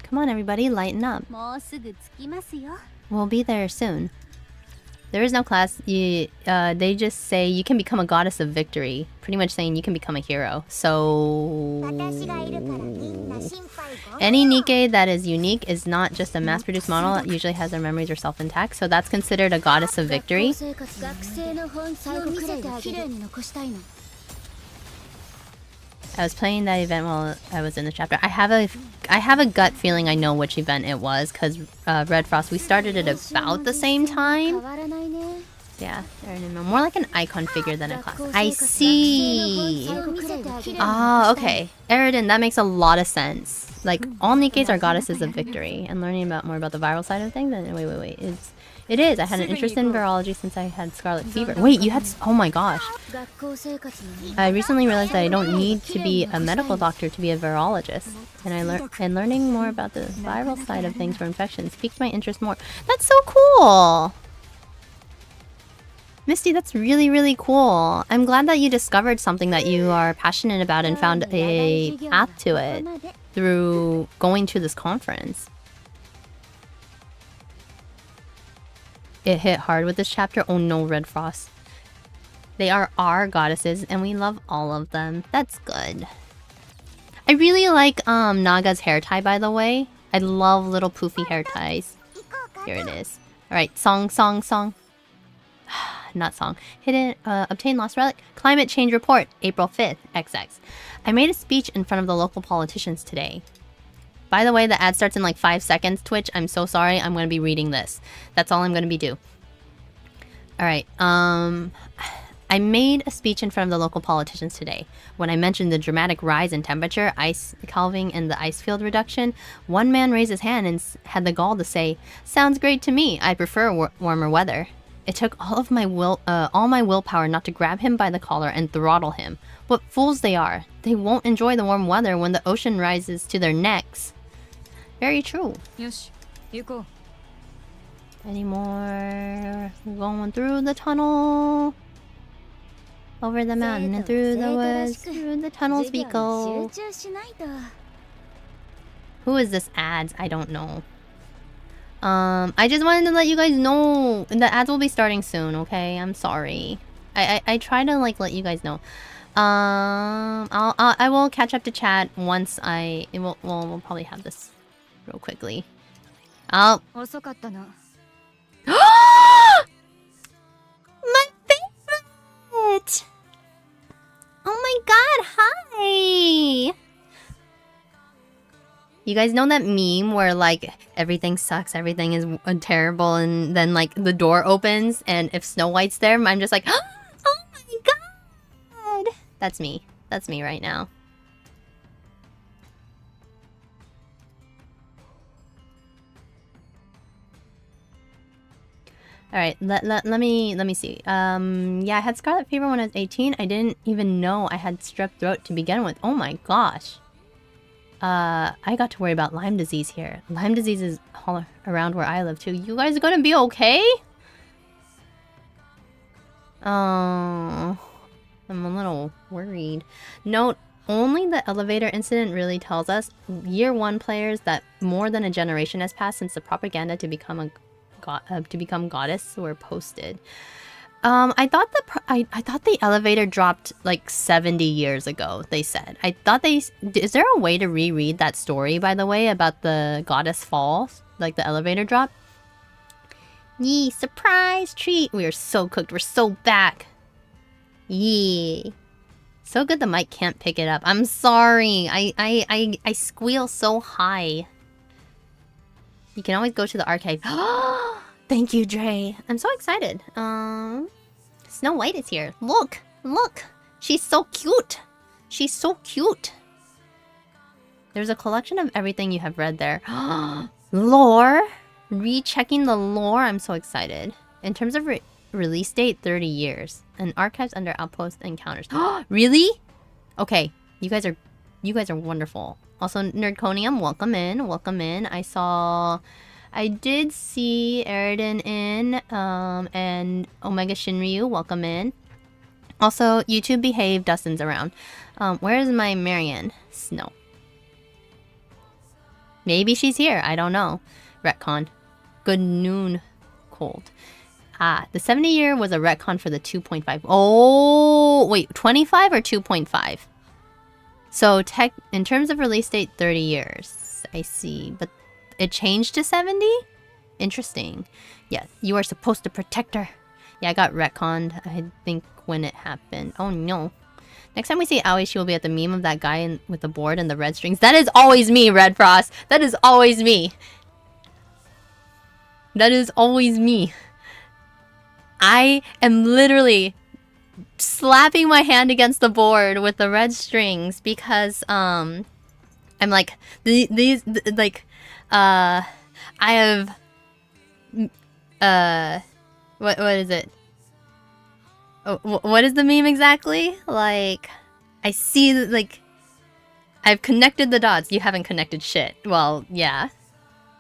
Come on, everybody, lighten up. We'll be there soon. There is no class. They just say you can become a goddess of victory. Pretty much saying you can become a hero. So any NIKKE that is unique is not just a mass-produced model. It usually has their memories or self intact. So that's considered a goddess of victory. I was playing that event while I was in the chapter. I have a gut feeling I know which event it was, because Red Frost, we started at about the same time. Yeah, more like an icon figure than a class. I see. Oh, okay. Eridan, that makes a lot of sense. Like, all NIKKEs are goddesses of victory. And learning more about the viral side of things. And wait. It is. I had an interest in virology since I had scarlet fever. Wait, you had... Oh my gosh. I recently realized that I don't need to be a medical doctor to be a virologist. And learning more about the viral side of things for infections piqued my interest more. That's so cool! Misty, that's really, really cool. I'm glad that you discovered something that you are passionate about and found a path to it through going to this conference. It hit hard with this chapter. Oh no, Red Frost. They are our goddesses and we love all of them. That's good. I really like Naga's hair tie, by the way. I love little poofy hair ties. Here it is. Alright, song. Not song. Hidden, obtain lost relic. Climate change report, April 5th, XX. I made a speech in front of the local politicians today. By the way, the ad starts in like 5 seconds, Twitch. I'm so sorry. I'm going to be reading this. That's all I'm going to be doing. Alright, I made a speech in front of the local politicians today. When I mentioned the dramatic rise in temperature, ice calving, and the ice field reduction, one man raised his hand and had the gall to say, "Sounds great to me. I prefer warmer weather." It took all my willpower not to grab him by the collar and throttle him. What fools they are. They won't enjoy the warm weather when the ocean rises to their necks. Very true. Any more? We're going through the tunnel. Over the mountain and through the woods. Through the tunnels we go. Who is this ads? I don't know. I just wanted to let you guys know the ads will be starting soon, okay? I'm sorry. I try to like let you guys know. I will catch up to chat once we'll probably have this real quickly. My favorite! Oh my god, hi! You guys know that meme where like everything sucks, everything is terrible, and then like the door opens and if Snow White's there, I'm just like, oh my god! That's me. That's me right now. Alright, let me see. Yeah, I had scarlet fever when I was 18. I didn't even know I had strep throat to begin with. Oh my gosh. I got to worry about Lyme disease here. Lyme disease is all around where I live too. You guys are gonna be okay? Oh, I'm a little worried. Note, only the elevator incident really tells us, year 1 players, that more than a generation has passed since the propaganda to become goddess were posted. I thought the elevator dropped like 70 years ago, they said. I thought is there a way to reread that story, by the way, about the goddess falls? Like the elevator drop? Yee, surprise treat! We are so cooked, we're so back! Yee. So good the mic can't pick it up. I'm sorry, I squeal so high. You can always go to the archive. Thank you, Dre. I'm so excited. Snow White is here. Look! Look! She's so cute! She's so cute! There's a collection of everything you have read there. Lore! Rechecking the lore. I'm so excited. In terms of release date, 30 years. And archives under Outpost Encounters. Really? Okay. You guys are wonderful. Also, Nerdconium, welcome in. Welcome in. I did see Eridan in, and Omega Shinryu, welcome in. Also, YouTube behave, Dustin's around. Where is my Marianne? Snow. Maybe she's here, I don't know. Retcon. Good noon, cold. Ah, the 70 year was a retcon for the 2.5. Oh, wait, 25 or 2.5? So, in terms of release date, 30 years. I see, but it changed to 70? Interesting. Yeah, you are supposed to protect her. Yeah, I got retconned, I think, when it happened. Oh no. Next time we see Aoi, she will be at the meme of that guy with the board and the red strings. That is always me, Red Frost. That is always me. That is always me. I am literally slapping my hand against the board with the red strings because I'm like I have what is it? Oh, what is the meme exactly? Like, I see like I've connected the dots. You haven't connected shit. Well, yeah.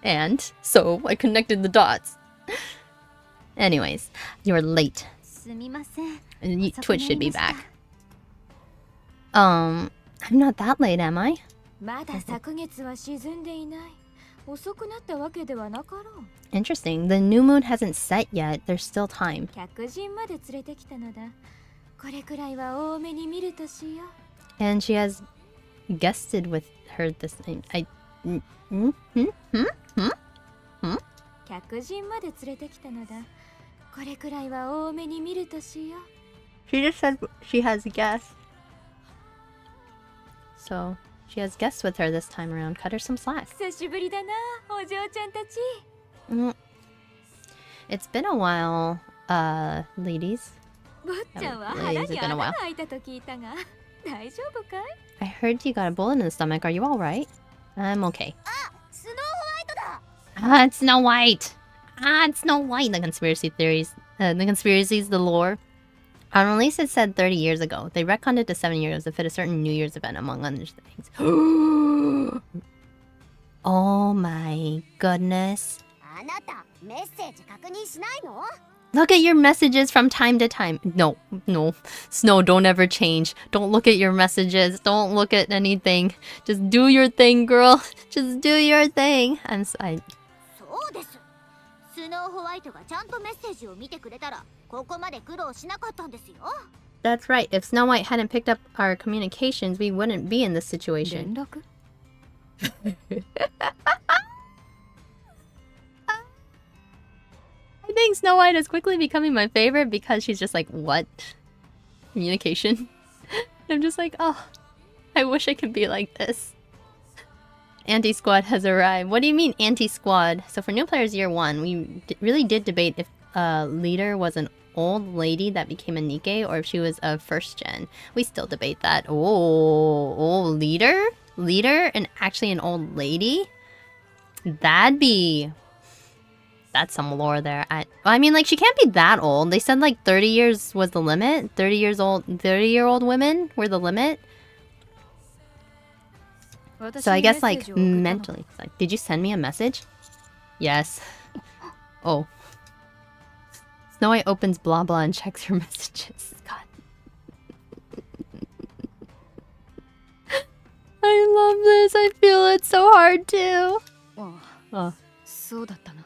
And so I connected the dots. Anyways, you're late. Twitch should be back. I'm not that late, am I? Interesting. The new moon hasn't set yet. There's still time. And she has guested with her this name. She just said she has guests. So she has guests with her this time around. Cut her some slack. It's been a while. ladies. 坊ちゃんは It's 腹に been a 穴 while. が開いたと聞いたが大丈夫かい I heard you got a bullet in the stomach. Are you alright? I'm okay. スノーホワイトだ Ah, it's Snow White. Ah, it's Snow White. The conspiracy theories. The conspiracies, the lore. On release, it said 30 years ago. They retconned it to 7 years to fit a certain New Year's event, among other things. Oh my goodness. あなたメッセージ確認しないの Look at your messages from time to time. No, no. Snow, don't ever change. Don't look at your messages. Don't look at anything. Just do your thing, girl. Just do your thing. I'm sorry. そうですスノーホワイトがちゃんとメッセージを見てくれたらここまで苦労しなかったんですよ That's right. If Snow White hadn't picked up our communications, we wouldn't be in this situation. 連絡 I think Snow White is quickly becoming my favorite because she's just like, what? Communication? I'm just like, oh, I wish I could be like this. Anti-squad has arrived. What do you mean anti-squad? So for new players year 1, we really did debate if leader was an old lady that became a NIKKE or if she was a first gen. We still debate that. Oh, leader? Leader and actually an old lady? That's some lore there. I mean, like, she can't be that old. They said, like, 30 years was the limit. 30-year-old women were the limit. So I guess, like, mentally. Like, did you send me a message? Yes. Oh. Snow White opens blah blah and checks her messages. God. I love this. I feel it so hard, too. Oh. そうだったな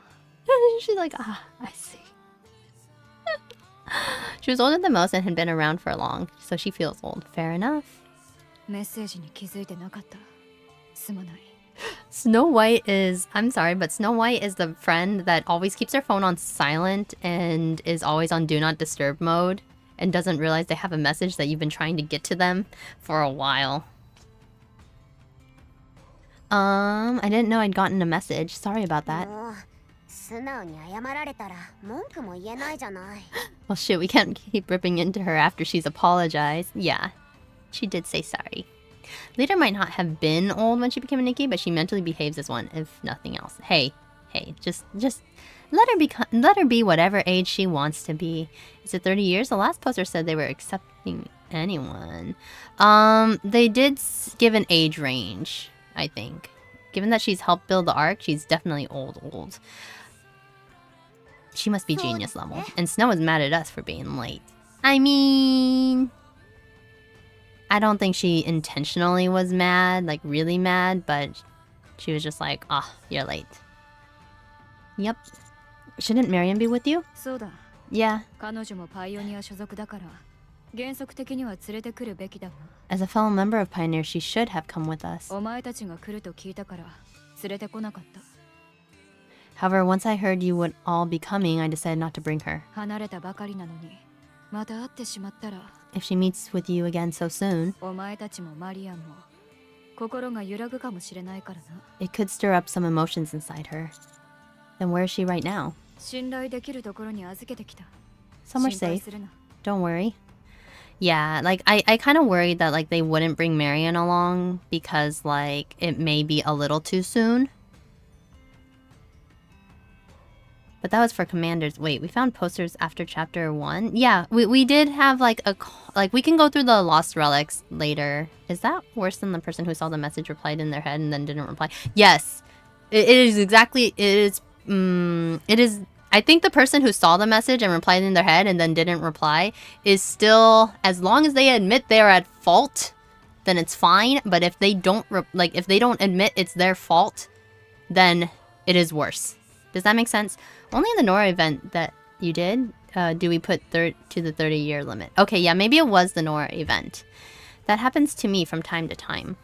She's like, ah, I see. She was older than most and had been around for long, so she feels old. Fair enough. メッセージに気づいてなかったすまない Snow White is... I'm sorry, but Snow White is the friend that always keeps her phone on silent and is always on Do Not Disturb mode and doesn't realize they have a message that you've been trying to get to them for a while. I didn't know I'd gotten a message. Sorry about that. 素直に謝られたら文句も言えないじゃない Well, shit, we can't keep ripping into her after she's apologized. Yeah, she did say sorry. Leader might not have been old when she became a NIKKE, but she mentally behaves as one, if nothing else. Hey, just let her be whatever age she wants to be. Is it 30 years? The last poster said they were accepting anyone. They did give an age range, I think. Given that she's helped build the arc, she's definitely old. She must be genius level. And Snow is mad at us for being late. I mean... I don't think she intentionally was mad, like really mad, but she was just like, ah, you're late. Yep. Shouldn't Marion be with you? そうだ Yeah. 彼女もパイオニア所属だから原則的には連れてくるべきだが As a fellow member of Pioneer, she should have come with us. お前たちが来ると聞いたから連れてこなかった However, once I heard you would all be coming, I decided not to bring her. 離れたばかりなのにまた会ってしまったら If she meets with you again so soon, お前たちもマリアンも心が揺らぐかもしれないからな it could stir up some emotions inside her. Then where is she right now? 信頼できるところに預けてきた Somewhere 心配 safe. するな Don't worry. Yeah, like, I kind of worried that, like, they wouldn't bring Marion along because, like, it may be a little too soon. But that was for commanders. Wait, we found posters after chapter 1? Yeah, we did have, like, we can go through the lost relics later. Is that worse than the person who saw the message replied in their head and then didn't reply? Yes! It is, I think the person who saw the message and replied in their head and then didn't reply is still, as long as they admit they're at fault, then it's fine. But if they don't, if they don't admit it's their fault, then it is worse. Does that make sense? Only in the Nora event that you did, do we put to the 30-year limit. Okay, yeah, maybe it was the Nora event. That happens to me from time to time.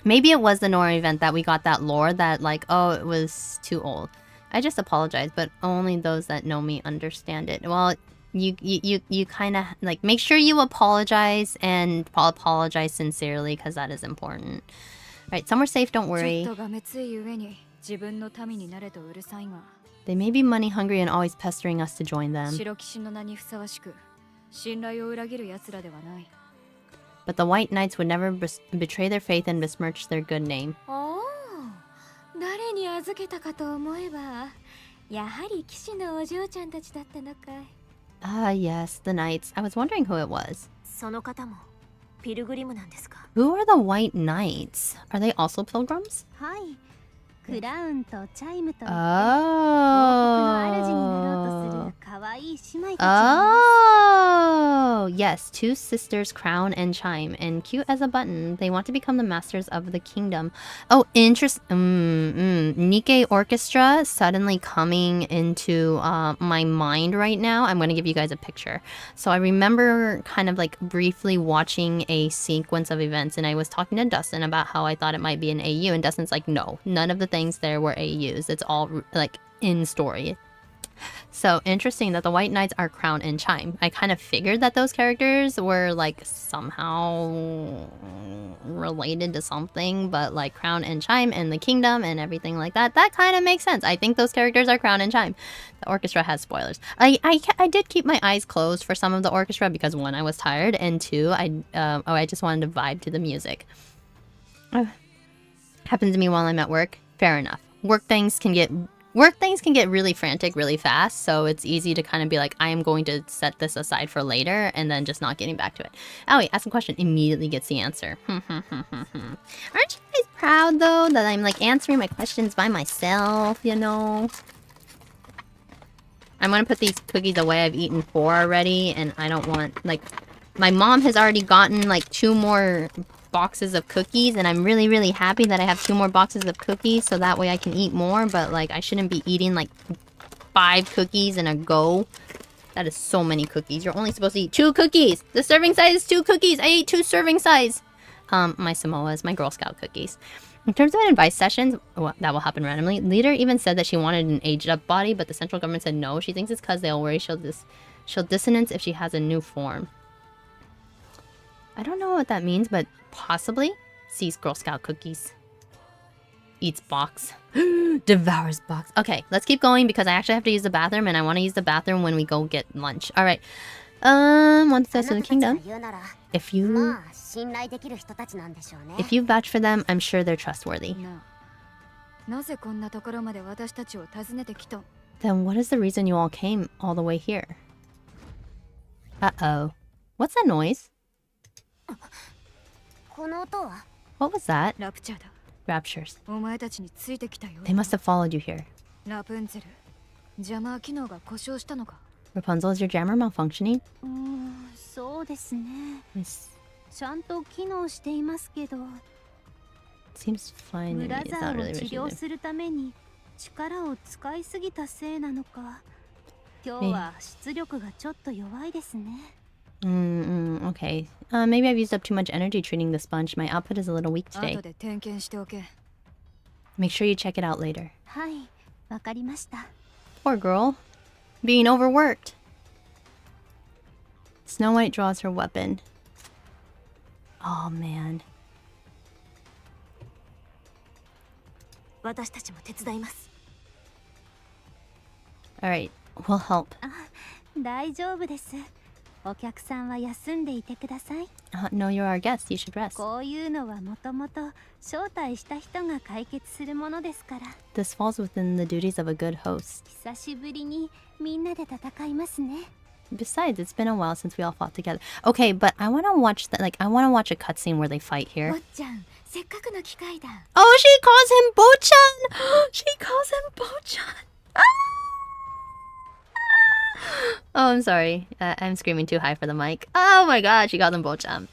Maybe it was the Nora event that we got that lore that, like, oh, it was too old. I just apologize, but only those that know me understand it. Well, you kind of, like, make sure you apologize and apologize sincerely, because that is important. Alright, somewhere safe, don't worry. ちょっとがめついゆえに自分の民になれとうるさいが They may be money hungry and always pestering us to join them. 白騎士の名にふさわしく、信頼を裏切る奴らではない。 But the White Knights would never betray their faith and besmirch their good name. おお、誰に預けたかと思えば、やはり騎士のお嬢ちゃんたちだったのかい。Ah, yes, the Knights. I was wondering who it was. その方もピルグリムなんですか。 Who are the White Knights? Are they also pilgrims? はい。クラウンとチャイムと王国 Oh. の主になろうとする可愛い姉妹たちなんです。 Oh, yes, two sisters, Crown and Chime, and cute as a button. They want to become the masters of the kingdom. Oh, Nikke Orchestra suddenly coming into my mind right now. I'm going to give you guys a picture. So I remember kind of like briefly watching a sequence of events, and I was talking to Dustin about how I thought it might be an AU, and Dustin's like, no, none of the things there were AUs. It's all like in story. So interesting that the White Knights are Crown and Chime. I kind of figured that those characters were like somehow related to something, but like Crown and Chime and the kingdom and everything like that, that kind of makes sense. I think those characters are Crown and Chime. The orchestra has spoilers. I did keep my eyes closed for some of the orchestra because one, I was tired, and two, I just wanted to vibe to the music. Happens to me while I'm at work. Fair enough. Work things can get really frantic really fast, so it's easy to kind of be like, I am going to set this aside for later, and then just not getting back to it. Oh wait, ask a question, immediately gets the answer. Aren't you guys proud though that I'm like answering my questions by myself, you know? I'm gonna put these cookies away. I've eaten 4 already, and I don't want, like, my mom has already gotten like 2 more boxes of cookies, and I'm really, really happy that I have 2 more boxes of cookies, so that way I can eat more, but like I shouldn't be eating like 5 cookies in a go. That is so many cookies. You're only supposed to eat 2 cookies. The serving size is 2 cookies. I ate 2 serving size. My Samoas, my Girl Scout cookies. In terms of advice sessions, well, that will happen randomly. Leader even said that she wanted an aged up body, but the central government said no. She thinks it's because they'll worry she'll dissonance if she has a new form. I don't know what that means, but possibly. Sees Girl Scout cookies. Eats box. Devours box. Okay, let's keep going because I actually have to use the bathroom, and I want to use the bathroom when we go get lunch. All right. One says in the kingdom. If you vouch for them, I'm sure they're trustworthy. Then what is the reason you all came all the way here? Uh-oh. What's that noise? What was that? Raptures. They must have followed you here. Rapunzel, is your jammer malfunctioning? そうですね。 It ちゃんと機能していますけど、 seems fine to ブ me. ラ It's ザ not ーを really 治療 rigid. するために力を使いすぎたせいなのか、今日は出力がちょっと弱いですね。 Okay. Maybe I've used up too much energy treating the sponge. My output is a little weak today. 後で点検しておけ。 Make sure you check it out later. はい、わかりました。 Poor girl. Being overworked. Snow White draws her weapon. Oh, man. 私たちも手伝います。 Alright, we'll help. 大丈夫です。お客さんは休んでいてください。 No, you're our guest. You should rest. こういうのはもともと招待した人が解決するものですから。 This falls within the duties of a good host. 久しぶりにみんなで戦いますね。 Besides, it's been a while since we all fought together. Okay, but I want to watch that. Like, I want to watch a cutscene where they fight here. 坊ちゃん、せっかくの機会だ。 Oh, she calls him Bochan! She calls him Bochan! Oh, I'm sorry. I'm screaming too high for the mic. Oh my god, she called him Bochan.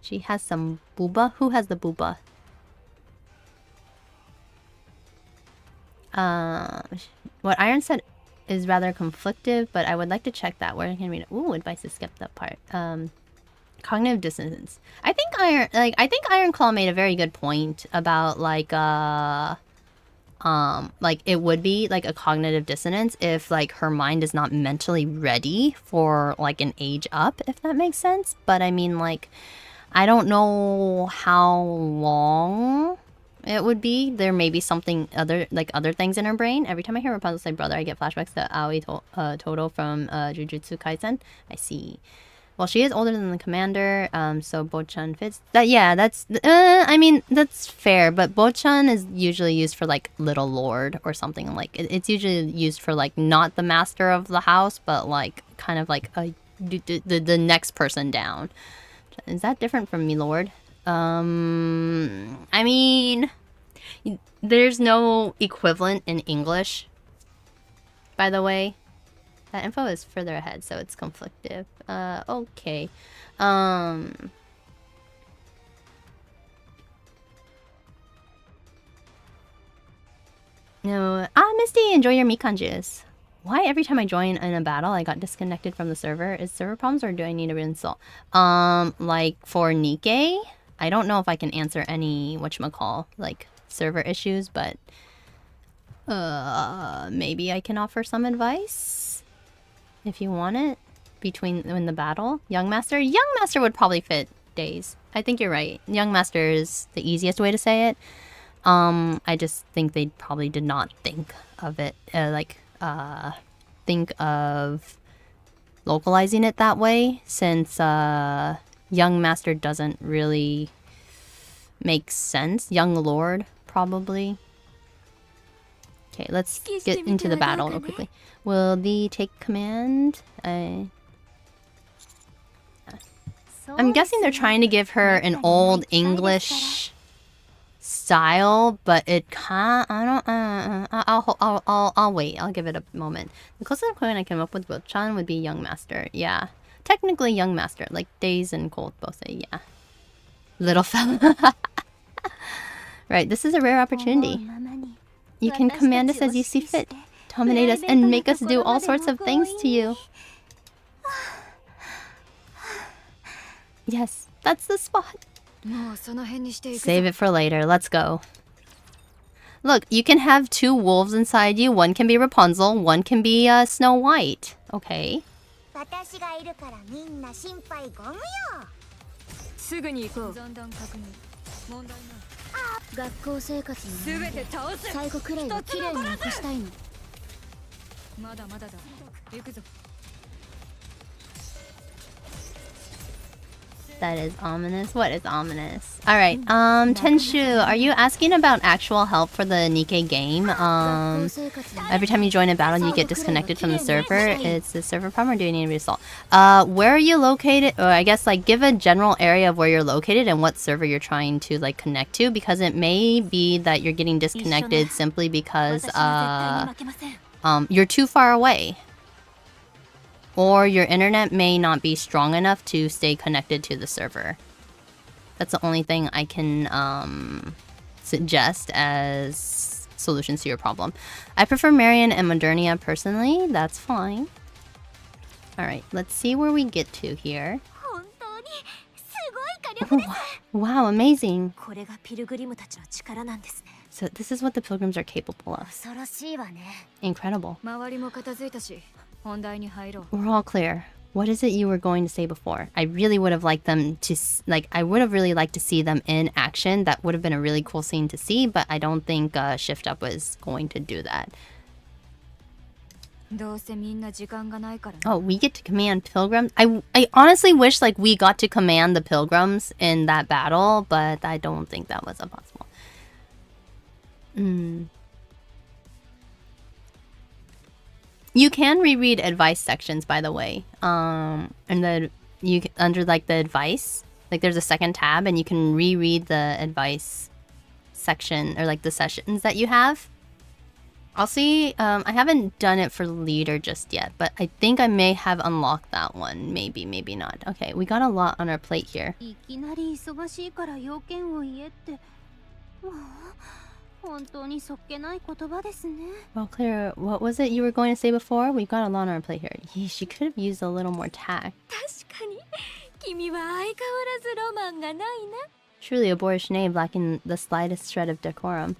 She has some booba. Who has the booba? What Iron said is rather conflictive, but I would like to check that. Where can I read it? Ooh, advice to skip that part. Cognitive dissonance. I think Iron Claw made a very good point about like it would be like a cognitive dissonance if like her mind is not mentally ready for like an age up, if that makes sense. But I mean, like, I don't know how long It would be there may be something other things in her brain. Every time I hear Rapunzel say brother, I get flashbacks to Aoi Todo from Jujutsu Kaisen. I see. Well, she is older than the commander, so Bochan fits. I mean, that's fair, but Bochan is usually used for, like, little lord or something. Like, it's usually used for, like, not the master of the house, but, like, kind of like the next person down. Is that different from milord? I mean, there's no equivalent in English, by the way. That info is further ahead, so it's conflictive. Okay. No. Misty, enjoy your Mikan juice. Why every time I join in a battle, I got disconnected from the server? Is server problems or do I need to reinstall? Like for NIKKE, I don't know if I can answer any whatchamacall, like server issues, but maybe I can offer some advice if you want it in the battle. Young Master would probably fit Days. I think you're right. Young Master is the easiest way to say it. I just think they probably did not think of it think of localizing it that way, since Young Master doesn't really make sense. Young Lord, probably. Okay, let's get into the battle real quickly. Will the take command? I'm guessing they're trying to give her an old English style, but it can't. I'll wait. I'll give it a moment. The closest equivalent I came up with Wilchan would be Young Master. Yeah, technically Young Master, like Days and Cold both say yeah. Little fella. Right, this is a rare opportunity. You can command us as you see fit, dominate us, and make us do all sorts of things to you. Yes, that's the spot. Save it for later. Let's go. Look, you can have 2 wolves inside you. One can be Rapunzel, one can be Snow White. Okay. That is ominous. What is ominous? Alright, Tenshu, are you asking about actual help for the NIKKE game? Every time you join a battle, you get disconnected from the server. It's the server problem, or do you need to reinstall? Where are you located? Or I guess, like, give a general area of where you're located and what server you're trying to, like, connect to, because it may be that you're getting disconnected simply because, you're too far away. Or your internet may not be strong enough to stay connected to the server. That's the only thing I can suggest as solutions to your problem. I prefer Marion and Modernia personally. That's fine. Alright, let's see where we get to here. Oh, wow, amazing. So this is what the Pilgrims are capable of. Incredible. We're all clear. What is it you were going to say before? I really would have liked them to, I would have really liked to see them in action. That would have been a really cool scene to see, but I don't think Shift Up was going to do that. Oh, we get to command Pilgrims? I honestly wish, like, we got to command the Pilgrims in that battle, but I don't think that was possible. You can reread advice sections, by the way. And then under, like, the advice, like, there's a second tab, and you can reread the advice section, or, like, the sessions that you have. I'll see. I haven't done it for leader just yet, but I think I may have unlocked that one. Maybe, maybe not. Okay, we got a lot on our plate here. Well, Claire, what was it you were going to say before? We've got a lot on our plate here. She could have used a little more tact. Truly a boorish knave lacking the slightest shred of decorum.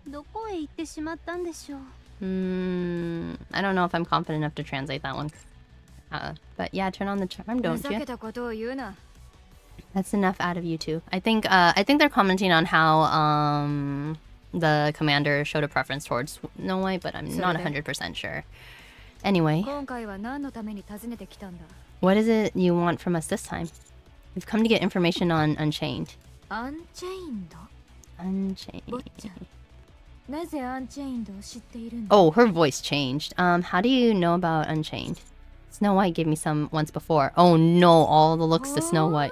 どこへ行ってしまったんでしょう。I don't know if I'm confident enough to translate that one. But yeah, turn on the charm, don't you? That's enough out of you two. I think they're commenting on how the commander showed a preference towards Snow White, but I'm not 100% sure. Anyway, what is it you want from us this time? We've come to get information on Unchained. Unchained. Oh, her voice changed. How do you know about Unchained? Snow White gave me some once before. Oh no, all the looks to Snow White.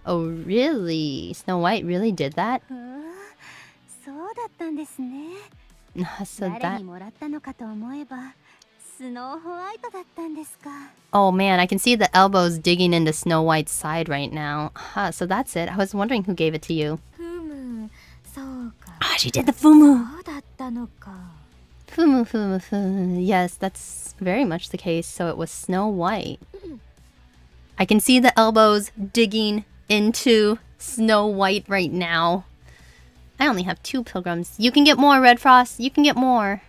Oh really? Snow White really did that? So that... Oh man, I can see the elbows digging into Snow White's side right now. So that's it. I was wondering who gave it to you. Ah, she did the Fumu! Fumu. Yes, that's very much the case. So it was Snow White. I can see the elbows digging into Snow White right now. I only have 2 pilgrims. You can get more, Red Frost. You can get more.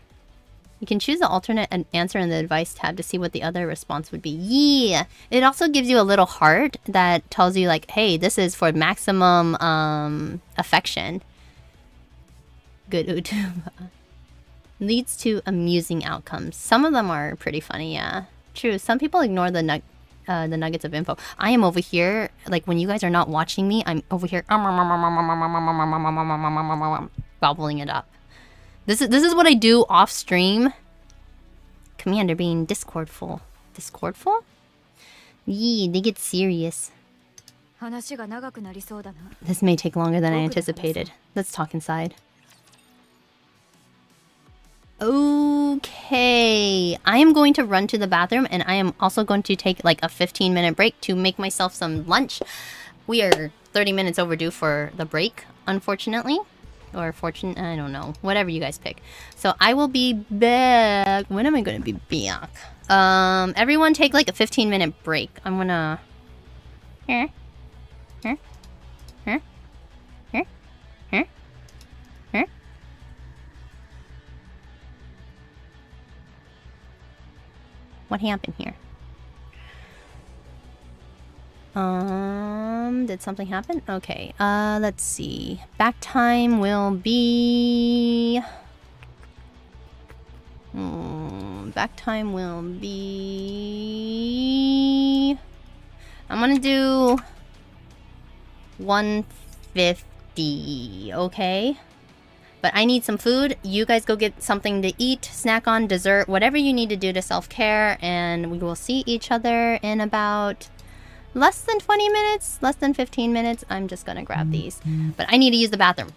You can choose the alternate answer in the advice tab to see what the other response would be. Yeah! It also gives you a little heart that tells you like, hey, this is for maximum affection. Good VTuber. Leads to amusing outcomes. Some of them are pretty funny, yeah. True, some people ignore the nuggets of info. I am over here, like when you guys are not watching me, I'm over here gobbling it up. This is what I do off stream. Commander being discordful. Discordful? Yee, they get serious. This may take longer than I anticipated. Let's talk inside. Okay, I am going to run to the bathroom and I am also going to take like a 15-minute break to make myself some lunch. We are 30 minutes overdue for the break, unfortunately. Or fortunate, I don't know. Whatever you guys pick. So I will be back. When am I going to be back? Everyone take like a 15-minute break. I'm gonna... What happened here? Did something happen? Okay, let's see. Back time will be... back time will be... I'm gonna do... 150, okay? But I need some food. You guys go get something to eat, snack on, dessert, whatever you need to do to self-care, and we will see each other in about less than 20 minutes, less than 15 minutes. I'm just gonna grab these. But I need to use the bathroom.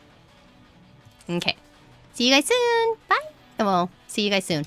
Okay. See you guys soon. Bye. Well, see you guys soon.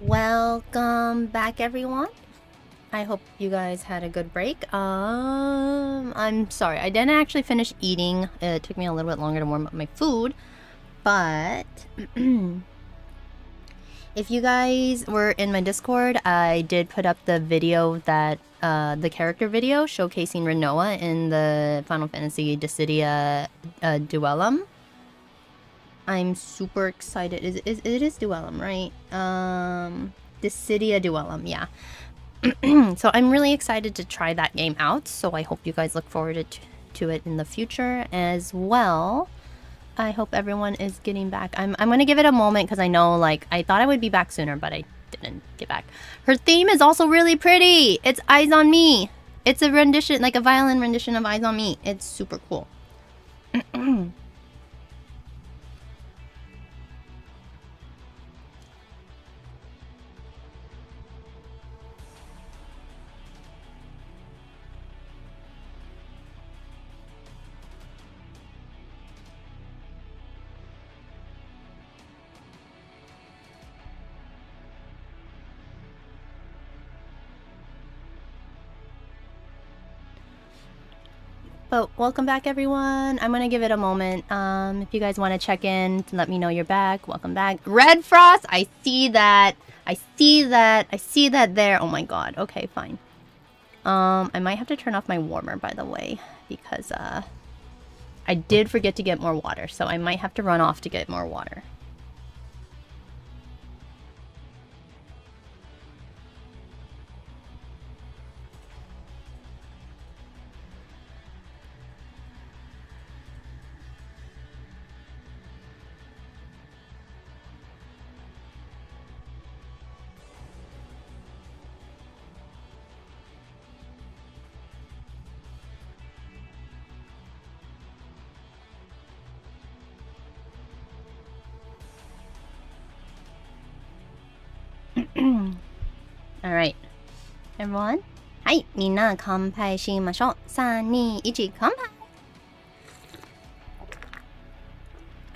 Welcome back, everyone. I hope you guys had a good break. I'm sorry, I didn't actually finish eating. It took me a little bit longer to warm up my food, but if you guys were in my Discord, I did put up the video that the character video showcasing Rinoa in the Final Fantasy Dissidia Duellum. I'm super excited. It is Duellum, right? Dissidia Duellum, yeah. So I'm really excited to try that game out. So I hope you guys look forward to it in the future as well. I hope everyone is getting back. I'm gonna give it a moment because I know, like, I thought I would be back sooner, but I didn't get back. Her theme is also really pretty. It's Eyes on Me. It's a rendition, like a violin rendition of Eyes on Me. It's super cool. But welcome back, everyone. I'm gonna give it a moment. If you guys want to check in to let me know you're back, welcome back. Red Frost, I see that. I see that. I see that there. Oh my god. Okay, fine. I might have to turn off my warmer, by the way, because I did forget to get more water, so I might have to run off to get more water. Alright. Everyone? Hi! みんな乾杯しましょう。3、2、1、乾杯!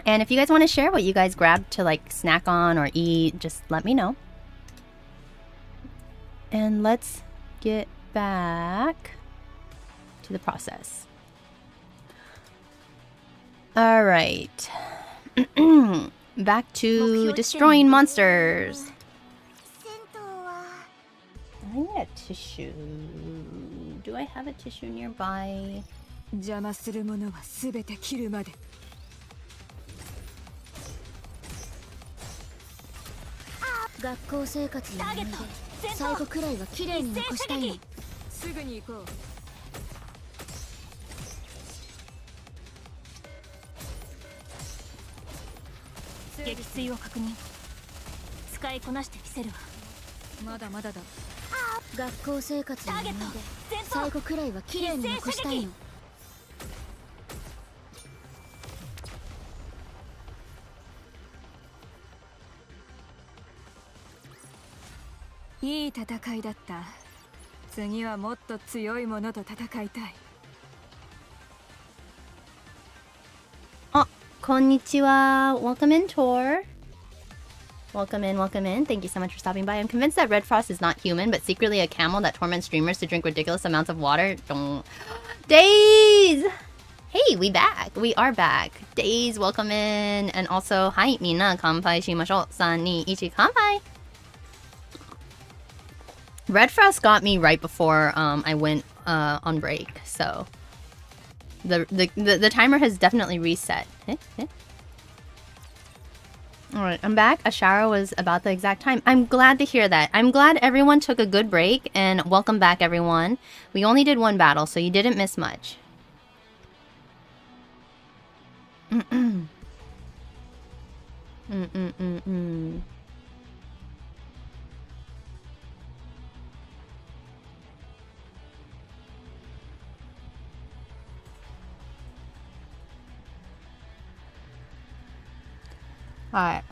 And if you guys want to share what you guys grabbed to, like, snack on or eat, just let me know. And let's get back to the process. Alright. Back to destroying monsters. I need a tissue. Do I have a tissue nearby? 邪魔するものはすべて切るまで。学校生活の思い出、最後くらいは綺麗に残したいの。すぐに行こう。撃墜を確認。使いこなしてみせるわ。まだまだだ。学校生活の思い出、最後くらいは綺麗に残したいの。いい戦いだった。次はもっと強いものと戦いたい。あ、こんにちは. Welcome in, Tor. Welcome in, welcome in. Thank you so much for stopping by. I'm convinced that Red Frost is not human, but secretly a camel that torments streamers to drink ridiculous amounts of water. Days! Hey, we back. We are back. Days, welcome in. And also, hi, mina, kanpai shimashou. 3, 2, 1, kanpai. Red Frost got me right before I went on break, so the timer has definitely reset. Alright, I'm back. Ashara was about the exact time. I'm glad to hear that. I'm glad everyone took a good break, and welcome back, everyone. We only did one battle, so you didn't miss much. Alright.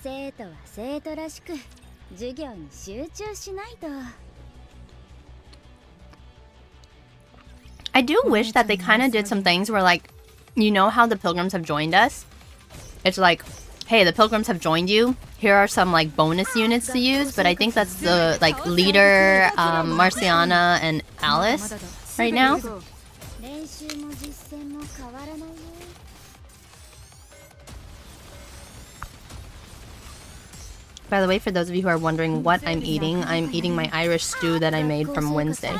生徒は生徒らしく授業に集中しないと。I do wish that they kind of did some things where, like, you know how the Pilgrims have joined us? It's like, hey, the Pilgrims have joined you. Here are some like bonus units to use, but I think that's the like leader, Marciana and Alice right now. By the way, for those of you who are wondering what I'm eating my Irish stew that I made from Wednesday.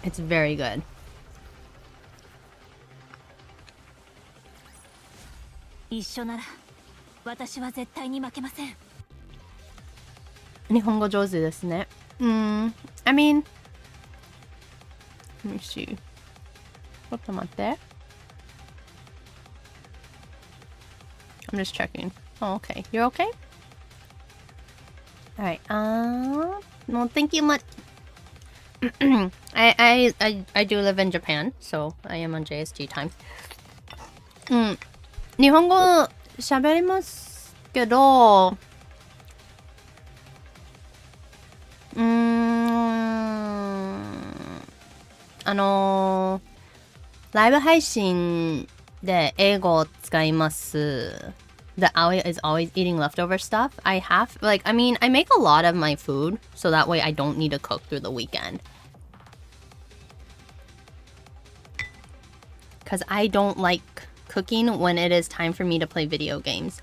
It's very good. Nihongo 上手ですね. I mean, let me see. ちょっと待って. I'm just checking. Oh, okay. You're okay? Alright. Well, thank you much. I do live in Japan, so I am on JST time. 日本語喋りますけど、ライブ配信で英語を使います。The Aoi is always eating leftover stuff. I mean, I make a lot of my food, so that way I don't need to cook through the weekend. Because I don't like cooking when it is time for me to play video games.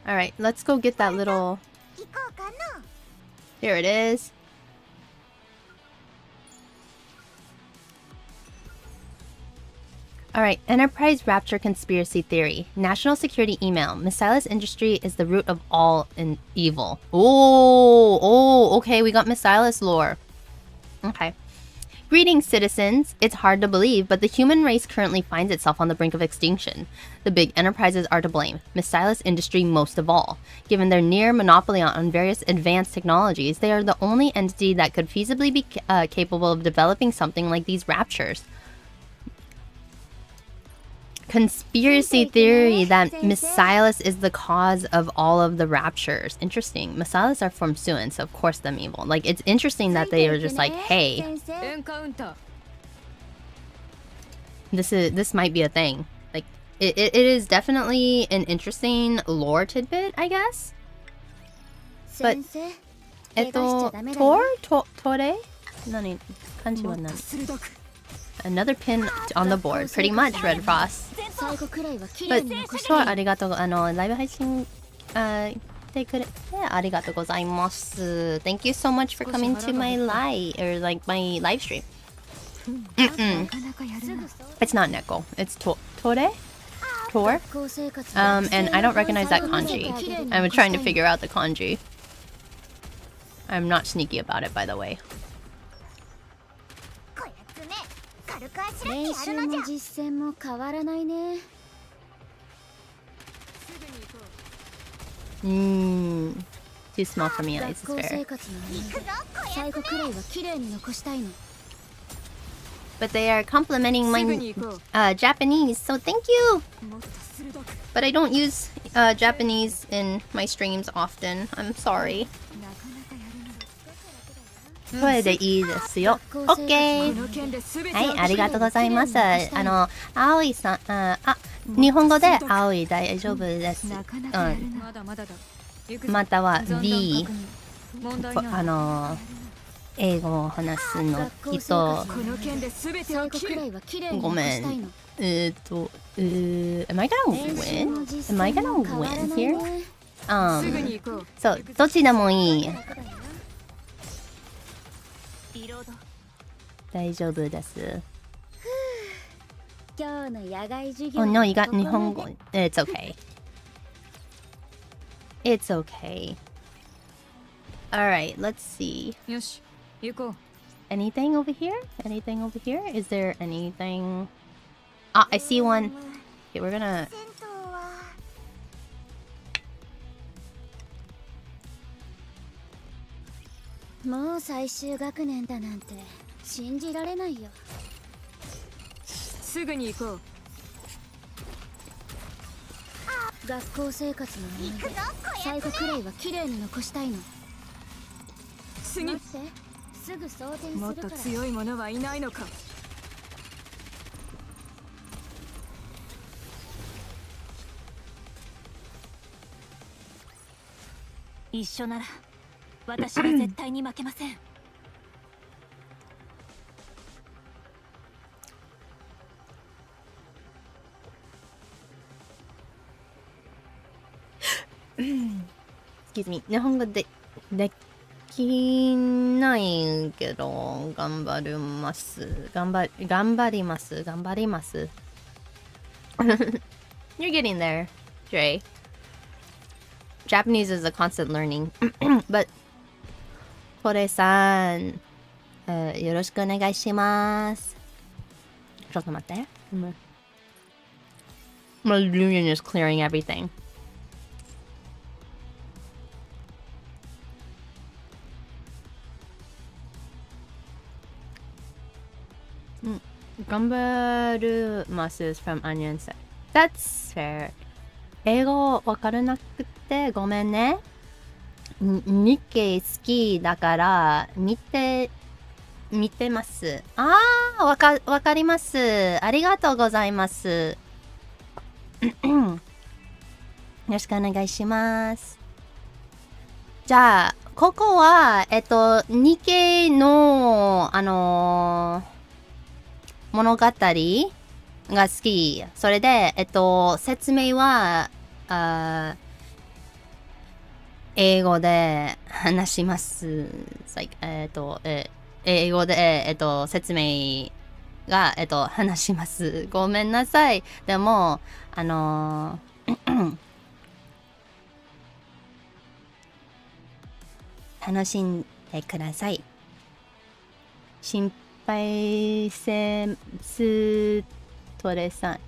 Alright, let's go get that little... Here it is. Alright, Enterprise Rapture Conspiracy Theory. National Security Email. Missile's industry is the root of all evil. Oh, okay, we got Missile's lore. Okay. Greetings, citizens. It's hard to believe, but the human race currently finds itself on the brink of extinction. The big enterprises are to blame, Missile's industry most of all. Given their near monopoly on various advanced technologies, they are the only entity that could feasibly be capable of developing something like these raptures. Conspiracy theory that Missiles is the cause of all of the raptures. Interesting. Missiles are from Suin, so of course them evil. Like, it's interesting that they are just like, hey, this might be a thing. Like, it is definitely an interesting lore tidbit, I guess. But, Tore? Nani? Kanji wa nani? Another pin on the board. Pretty much, Red Frost. But, sure, ありがとう。ライブ配信、they could... Yeah, ありがとうございます。Thank you so much for coming to my live, or like my live stream. It's not Neko. It's Tore? Tor? And I don't recognize that kanji. I'm trying to figure out the kanji. I'm not sneaky about it, by the way. Too small for me, I swear. But they are complimenting my Japanese, so thank you! But I don't use Japanese in my streams often. I'm sorry. これでいいですよ。OK! はい、ありがとうございます。葵さん、日本語で葵大丈夫です。または B、英語を話すの人、ごめん。Am I gonna win? Am I gonna win here? そう、どっちでもいい。大丈夫です。Oh no, you got 日本語。It's okay. It's okay. Alright, let's see. Anything over here? Anything over here? Is there anything? Ah, I see one. Okay, we're gonna... もう最終学年だなんて信じられないよ。すぐに行こう。学校生活の思い出最後くらいは綺麗に残したいの。次、待って、すぐ装填もっとするから。強い者はいないのか。一緒なら私は絶対に負けません。Excuse me. 日本語できないけど、頑張ります。頑張ります。頑張ります。You're getting there, Dre. Japanese is a constant learning. But, トレさん、よろしくお願いします。ちょっと待って。My union is clearing everything. Gambaru-masu is from Onion Set. That's fair. 英語わからなくてごめんね。日系好きだから見てます。ああ、わかります。ありがとうございます。よろしくお願いします。じゃあ、ここは、日系の、物語が好き。それで、説明は、英語で話します。Like, 英語で、説明が、話します。ごめんなさい。でも、楽しんでください。心配せすトレさん。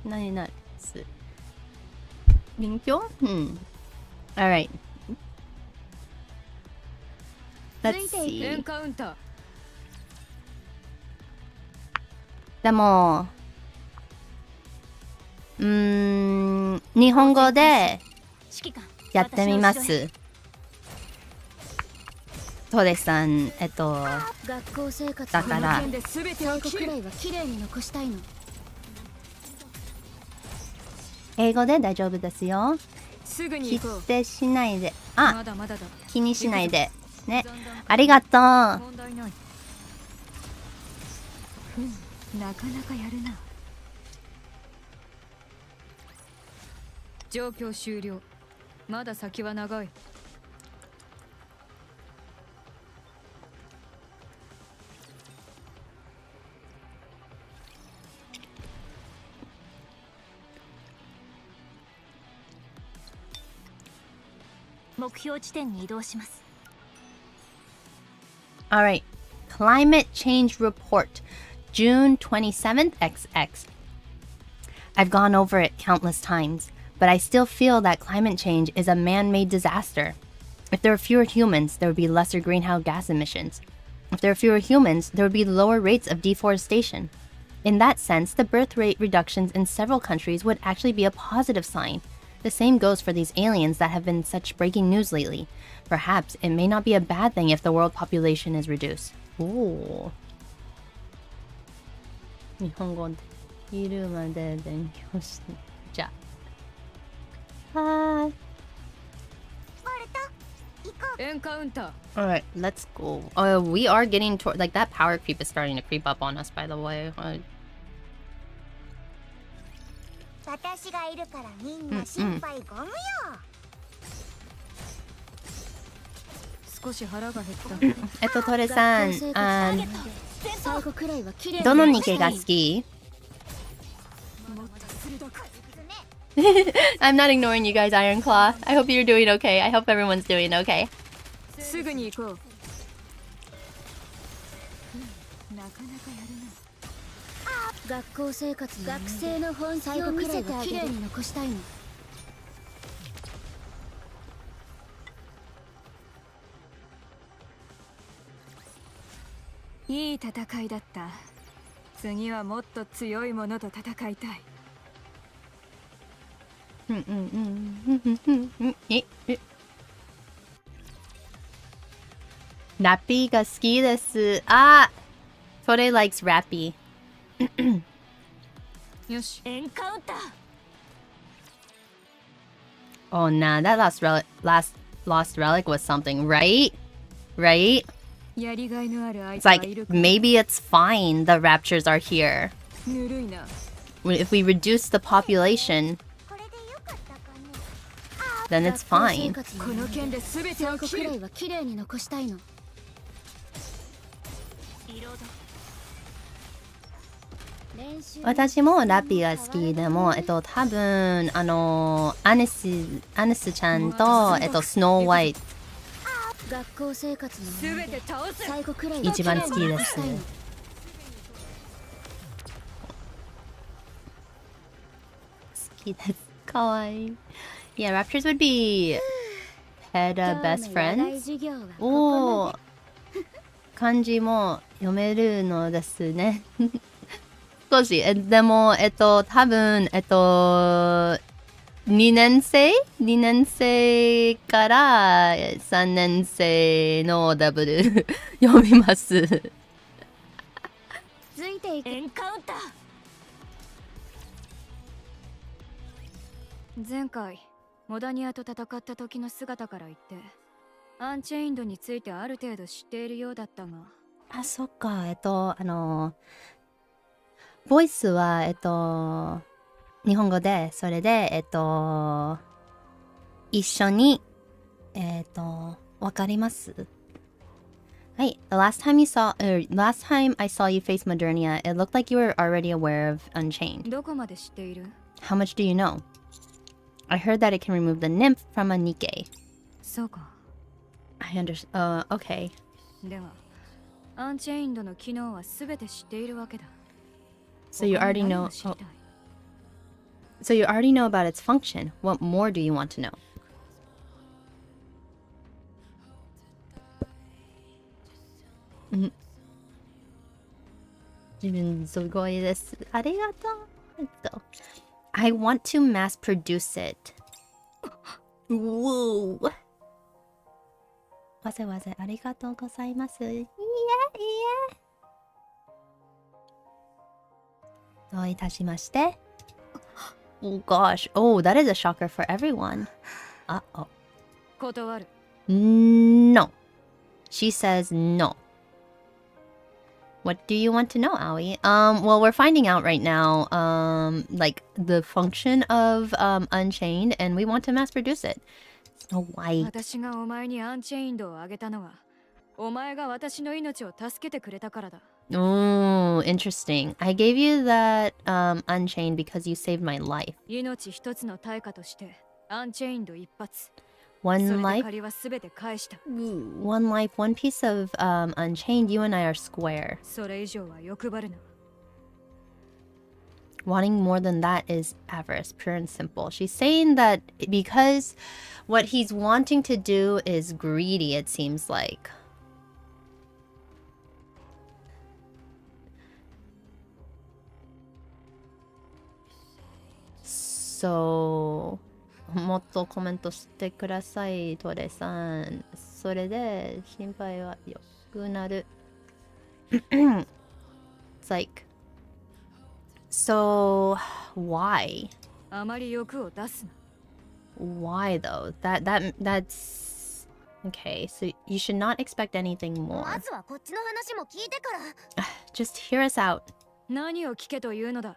何になる勉強Alright. Let's エ see. ンカウンター。でも、日本語で指揮官やってみます。トレさん、学校生活だからこの件で全てを最後切る。くらいは綺麗に残したいの。英語で大丈夫ですよ。すぐに否行こう。定しないで。まだまだだ。気にしないで。ね。ありがとう。問題ない。なかなかやるな。状況終了。まだ先は長い。目標地点に移動します。Alright. Climate Change Report, June 27th, XX. I've gone over it countless times, but I still feel that climate change is a man-made disaster. If there were fewer humans, there would be lesser greenhouse gas emissions. If there were fewer humans, there would be lower rates of deforestation. In that sense, the birth rate reductions in several countries would actually be a positive sign. The same goes for these aliens that have been such breaking news lately. Perhaps it may not be a bad thing if the world population is reduced. Ooh. 日本語できるまで勉強して。じゃあ。はーい。エンカウンター。Alright, let's go. We are getting toward, like, that power creep is starting to creep up on us, by the way. 私がいるからみんな心配ご無用。少し腹が減った。トレさん、最後くらいは綺麗にどの日系が好き？I'm not ignoring you guys, Iron Claw. I hope you're doing okay. I hope everyone's doing okay. すぐに行こう。なかなかやるな。学校生活の学生の本気を見せてあげる。綺麗に残したいの。いい戦いだった。次はもっと強いものと戦いたい。ラッピーが好きです。あ、Tore likes Rappy. よし、エンカウンター。 Oh nah, that lost relic was something, right? Right? やりがいのある相 It's 手は like いるか。 maybe it's fine. The raptures are here. ぬるいな。 If we reduce the population, これでよかったかね。 then it's fine. この剣で全てを切る。は綺麗に残したいの。私もラッピーが好きでも、多分アニスちゃんとスノーホワイト学校生活の全て倒す。最後くらい一番好きです。好きです。かわいい。Yeah, raptors would be head best friends. おー、漢字も読めるのですね。少し。でも、多分、2年生から3年生のダブル読みます。ついていく。エンカウンター。前回モダニアと戦った時の姿から言ってアンチェインドについてある程度知っているようだったが。あ、そっか。ボイスは、日本語で、それで、一緒に、わかります。はい。The last time I saw you face Modernia, it looked like you were already aware of Unchained. どこまで知っている？ How much do you know? I heard that it can remove the nymph from a NIKKE. そうか。I understand. Okay. ではアンチェインドの機能は全て知っているわけだ。 So you already know. 他に何を知りたい？ So you already know about its function. What more do you want to know? 自分すごいです。ありがとう。I want to mass produce it. Woo. わざわざありがとうございます。いえいえ。どういたしまして。Oh gosh. Oh, that is a shocker for everyone. Uh-oh. 断る。 No. She says no. What do you want to know, Aoi? Well, we're finding out right now, like, the function of, Unchained, and we want to mass produce it. So why? 私がお前にアンチェインドをあげたのはお前が私の命を助けてくれたからだ。 Oh, interesting. I gave you that, Unchained because you saved my life. 命一つの対価としてアンチェインド一発。 One それで life, 借りは全て返した。 one life, one piece of, Unchained. You and I are square. それ以上は欲張るな。 Wanting more than that is avarice, pure and simple. She's saying that because what he's wanting to do is greedy, it seems like. So, もっとコメントしてください、トレさん。それで心配は良くなる。It's like, so why? あまり欲を出すな。 Why though? That's okay. So you should not expect anything more. まずはこっちの話も聞いてから。 Just hear us out. 何を聞けというのだ。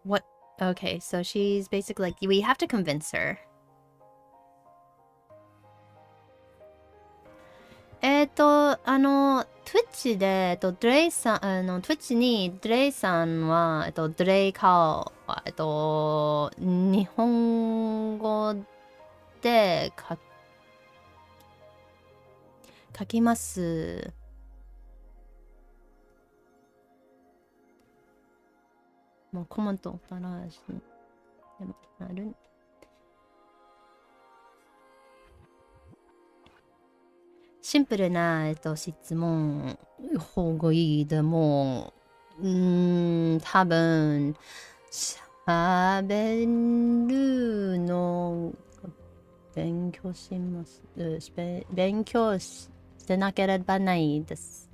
What? Okay, so she's basically like, we have to convince her. Twitch で、ドレイさん、Twitch にドレイさんは、ドレイ顔は、日本語で書きます。もうコメントからし、でもなる。シンプルな、質問方がいい。でも、多分、喋るの勉強します。勉強してなければないです。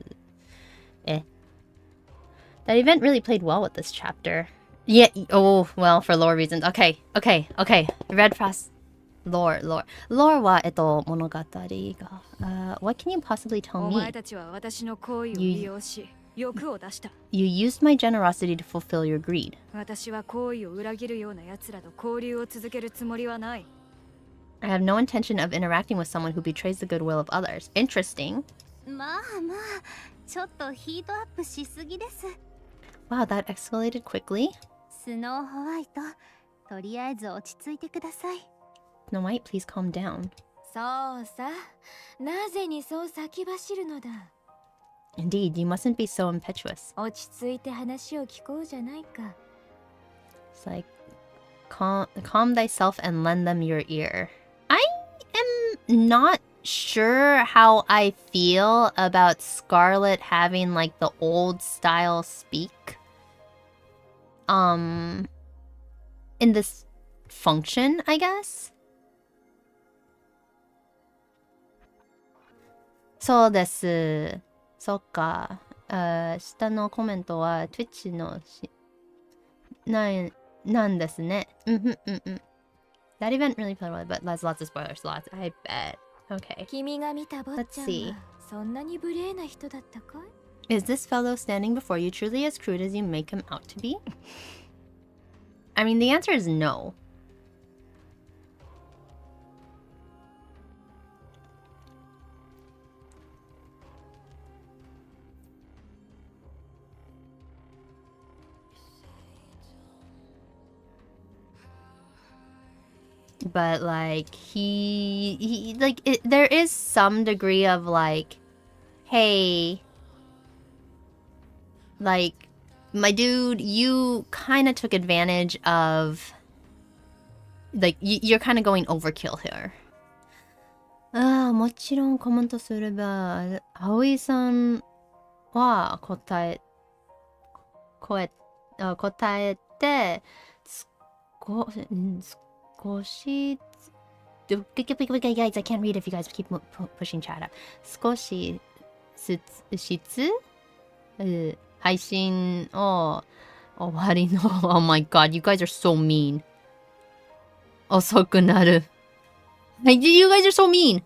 That event really played well with this chapter. Yeah, oh, well, for lore reasons. Okay. Red Frost. Lore. Lore は、物語が。What can you possibly tell お me? 前たちは私の行為を利用し、欲を出した。You used my generosity to fulfill your greed. 私は行為を裏切るような奴らと交流を続けるつもりはない。I have no intention of interacting with someone who betrays the goodwill of others. Interesting. まあまあ、ちょっとヒートアップしすぎです。 Wow, that escalated quickly. スノーホワイト、とりあえず落ち着いてください。 Snow White, please calm down. そうさ、なぜにそう先走るのだ。 Indeed, you mustn't be so impetuous. 落ち着いて話を聞こうじゃないか。 It's like, calm thyself and lend them your ear. I am not sure how I feel about Scarlet having like the old style speak. In this function, I guess. そうです。そっか。下のコメントは Twitch のなんですね。That event really played well, but lots of spoilers, lots. I bet. Okay. 君が見た坊ちゃん Let's see. はそんなに無礼な人だったかい？ Is this fellow standing before you truly as crude as you make him out to be? I mean, the answer is no. But like he like there is some degree of like, hey, like my dude, you kind of took advantage of, like you're kind of going overkill here. もちろんコメントすれば、葵さんは答えて、少し Guys, I can't read if you guys keep pushing chat up. 少し配信を終わりの Oh my god, you guys are so mean. 遅くなる You guys are so mean.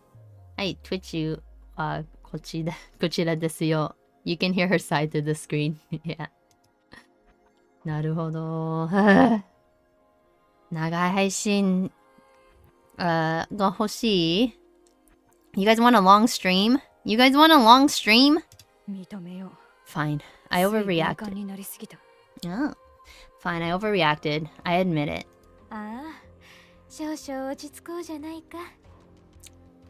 はい、Twitch はこちらですよ. You can hear her side through the screen. Yeah. なるほど。長い配信が欲しい? You guys want a long stream? You guys want a long stream? 認めよう。 Fine. I overreacted. つい敏感になりすぎた。 Oh. Fine, I overreacted. I admit it. ああ、少々落ち着こうじゃないか。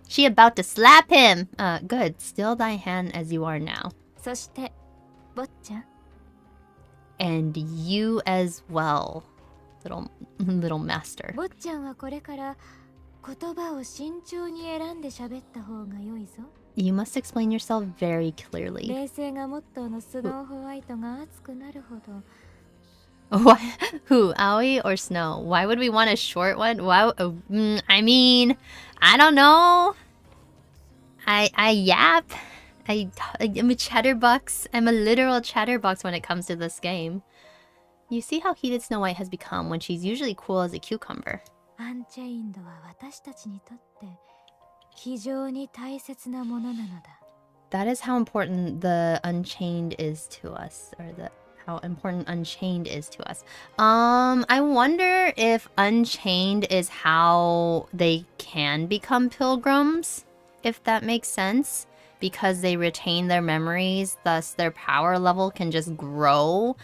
She about to slap him! Good. Still thy hand as you are now. そして、坊ちゃん。 And you as well, little master. 坊ちゃんはこれから言葉を慎重に選んで喋った方が良いぞ。 You must explain yourself very clearly. 冷静がモットーのスノーホワイトが熱くなるほど。 What? Who? Aoi or Snow? Why would we want a short one? Why? I mean, I don't know. I yap. I'm a chatterbox. I'm a literal chatterbox when it comes to this game. You see how heated Snow White has become when she's usually cool as a cucumber. アンチェインドは私たちにとって非常に大切なものなのだ。 That is how important the Unchained is to us, or how important Unchained is to us. I wonder if Unchained is how they can become pilgrims, if that makes sense, because they retain their memories, thus their power level can just grow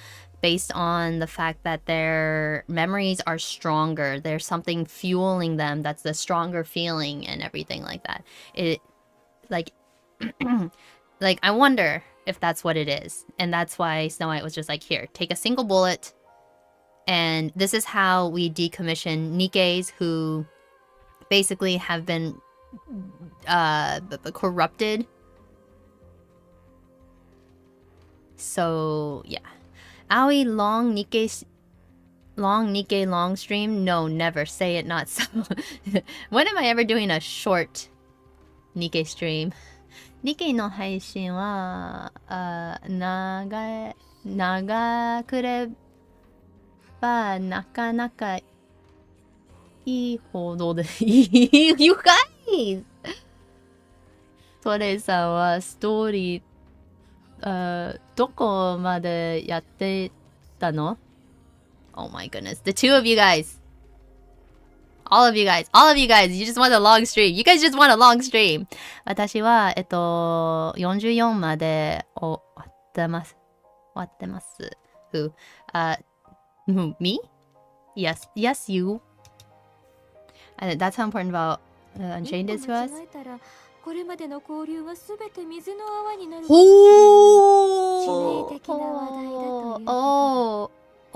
based on the fact that their memories are stronger. There's something fueling them that's the stronger feeling and everything like that. It, like, like, I wonder if that's what it is. And that's why Snow White was just like, here, take a single bullet. And this is how we decommission Nikkes who basically have been corrupted. So yeah. Aoi, long Nikke long stream? No, never. Say it not so. When am I ever doing a short Nikke stream? Nikke no haishin wa nagakureba nakanaka ii hodo de. You guys! トレさんはストーリーどこまでやってたの? Oh my goodness. The two of you guys. All of you guys. You just want a long stream. You guys just want a long stream. 私は、44まで終わってます。Who? Me? Yes, you. And that's how important about Unchained is to us. これまでの交流がすべて水の泡になる。Oh, 致命的な話題だという。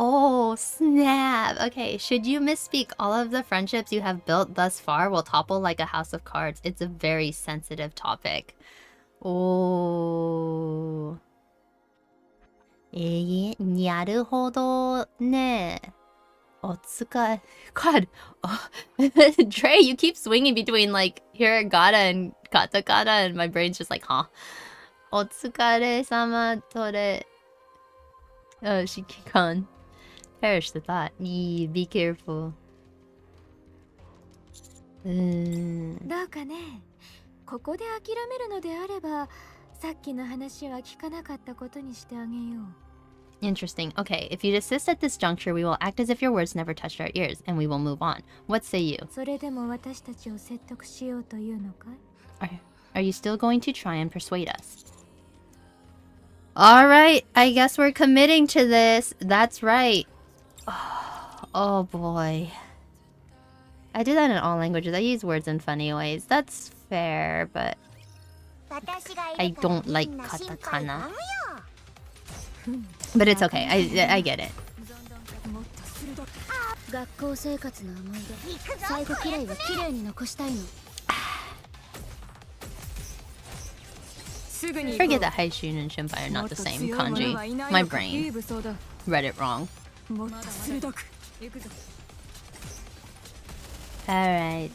Oh, snap. Okay, should you misspeak? All of the friendships you have built thus far will topple like a house of cards. It's a very sensitive topic. Oh. なるほどね。お疲れ。God. Oh. Dre, you keep swinging between like hiragana and katakana, and my brain's just like, huh? お疲れ様とれ。Oh, Shiki-kan. Perish the thought. Be careful. どうかね。ここで諦めるのであれば、さっきの話は聞かなかったことにしてあげよう。Interesting. Okay, if you desist at this juncture, we will act as if your words never touched our ears, and we will move on. What say you? それでも私たちを説得しようというのかい? Are you still going to try and persuade us? Alright, I guess we're committing to this. That's right. Oh boy. I do that in all languages. I use words in funny ways. That's fair, but I don't like katakana. But it's okay. I get it. 学校生活の思い出、最後くらいは綺麗に残したいの。Forget that Haishun and Shinpai are not the same kanji. My brain read it wrong. Alright.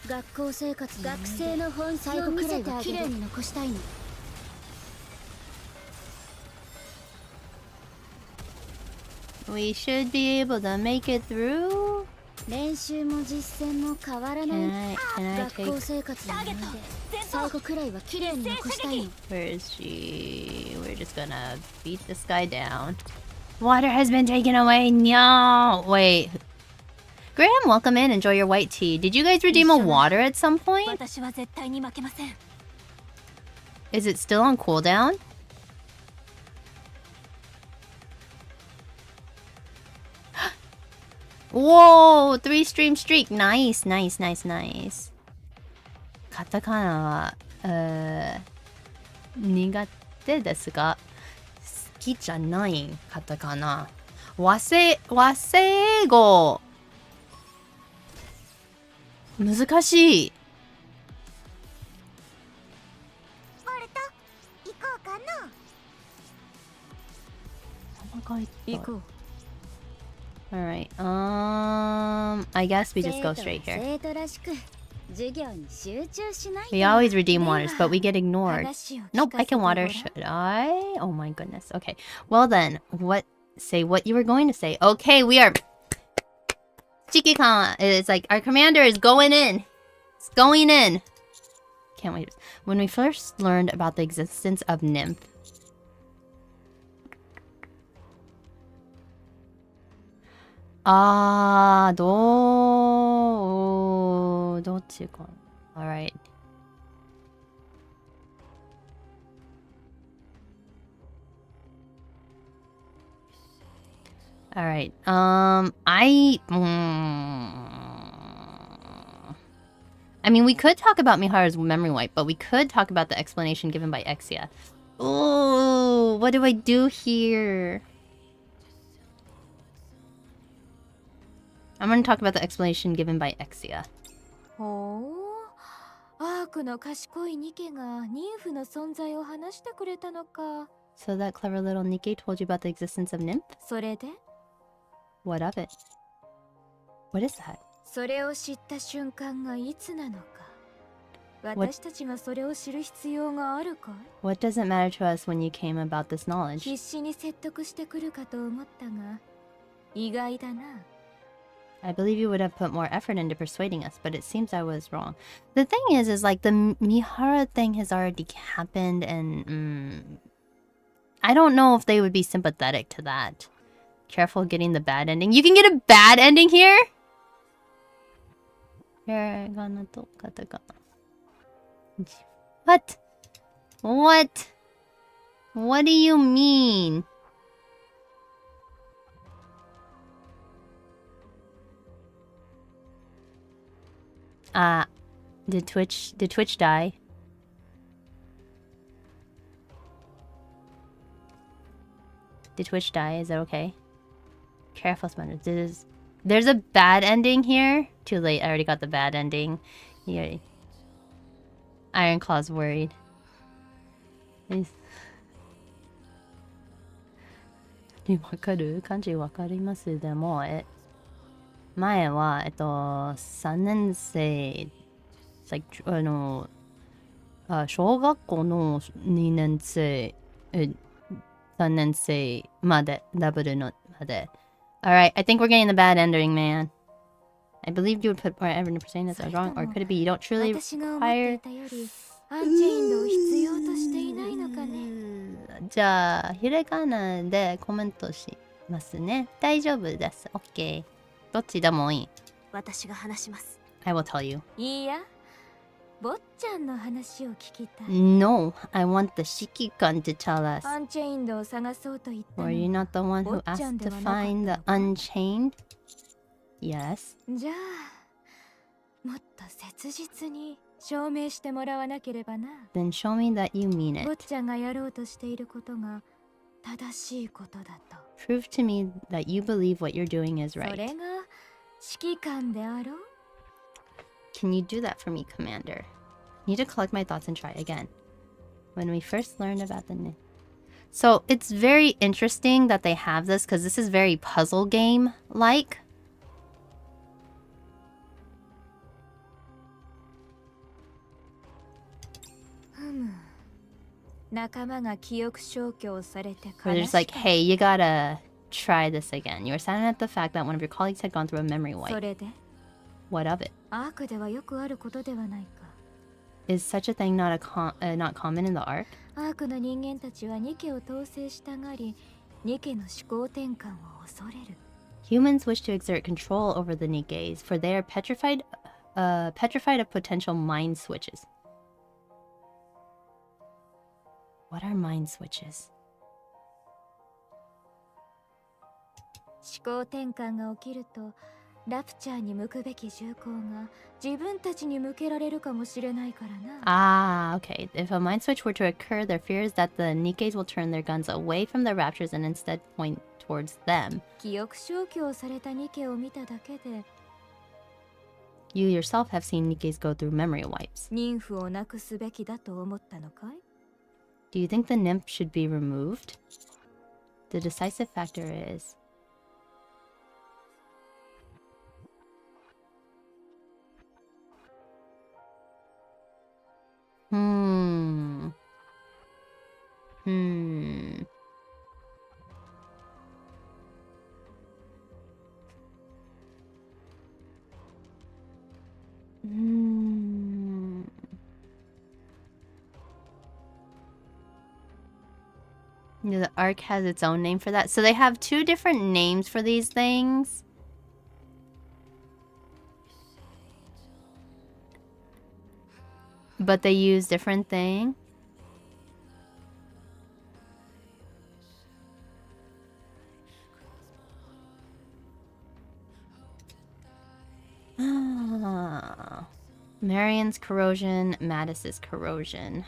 学校生活の学生の本気を見せて綺麗に残したいの。We should be able to make it through. 練習も実践も変わらない。学校生活の思い出、最後くらいは綺麗に残したいの。Where is she? We're just gonna beat this guy down. Water has been taken away. No, wait. Graham, welcome in. Enjoy your white tea. Did you guys redeem a water at some point? 私は絶対に負けません。Is it still on cooldown? Whoa! 3 stream streak. Nice. Katakana は苦手ですが好きじゃないカタカナ。和製英語難しい。行こう。Alright, I guess we just go straight here. We always redeem waters, but we get ignored. Nope, I can water. Should I? Oh my goodness. Okay. Well then, say what you were going to say. Okay, we are... Chiki-kan. It's like, our commander is going in. It's going in. Can't wait. When we first learned about the existence of nymph,どっちか。Alright. Alright. I mean, we could talk about Miharu's memory wipe, but we could talk about the explanation given by Exia. Oh, what do I do here? I'm going to talk about the explanation given by Exia. ほう、アークの賢いニケがニンフの存在を話してくれたのか。 So that clever little Nikke told you about the existence of nymph? それで What of it? What is that? それを知った瞬間がいつなのか。私たちがそれを知る必要があるかい？ What does it matter to us when you came about this knowledge? 必死に説得してくるかと思ったが、意外だな。 I believe you would have put more effort into persuading us, but it seems I was wrong. The thing is like the Mihara thing has already happened, and I don't know if they would be sympathetic to that. Careful getting the bad ending. You can get a bad ending here? What? What? What do you mean? Did Twitch die? Did Twitch die? Is that okay? Careful, Sponge. There's a bad ending here. Too late. I already got the bad ending. Yeah. Ironclaw's worried. わかる？漢字わかります。でも、前は、3年生、like、小学校の2年生、3年生まで、ダブルのまで。Alright, I think we're getting the bad ending, man. I believed you would put more effort into persuading us I was wrong, or could it be you don't truly 私が思ってい require... たよりアンチェインドを必要としていないのかね。じゃあ、ひらがなでコメントしますね。大丈夫です。OK。どっちでもいい。私が話します。I will tell you. いいや、坊ちゃんの話を聞きたい。 No, I want the 指揮官 to tell us. アンチェインドを探そうと言ったの Were you は not the one who asked to find the unchained? Yes. じゃあ、もっと切実に証明してもらわなければな。 Then show me that you mean 坊 it. ちゃんがやろうとしていることが正しいことだと。 Prove to me that you believe what you're doing is それ right. が指揮官であろう。 Can you do that for me, Commander? Need to collect my thoughts and try again. When we first learned about the... So, it's very interesting that they have this, because this is very puzzle game-like. Where they're just like, hey, you gotta try this again. You were saddened at the fact that one of your colleagues had gone through a memory wipe. それで What of it? アークではよくあることではないか。 Is such a thing not not common in the arc? アークの人間たちはニケを統制したがり、ニケの思考転換を恐れる。 Humans wish to exert control over the Nikke's, for they are petrified of potential mind switches. What are mind switches? 思考転換が起きると、ラプチャーに向くべき銃口が自分たちに向けられるかもしれないからな。 Ah, okay. If a mind switch were to occur, their fear is that the Nikke's will turn their guns away from the Raptures and instead point towards them. 記憶消去されたニケを見ただけで、 You yourself have seen Nikke's go through memory wipes. 妊婦をなくすべきだと思ったのかい？ Do you think the nymph should be removed? The decisive factor is... Hmm. Yeah, the arc has its own name for that. So they have two different names for these things. But they use different things. Marion's corrosion, Mattis's corrosion.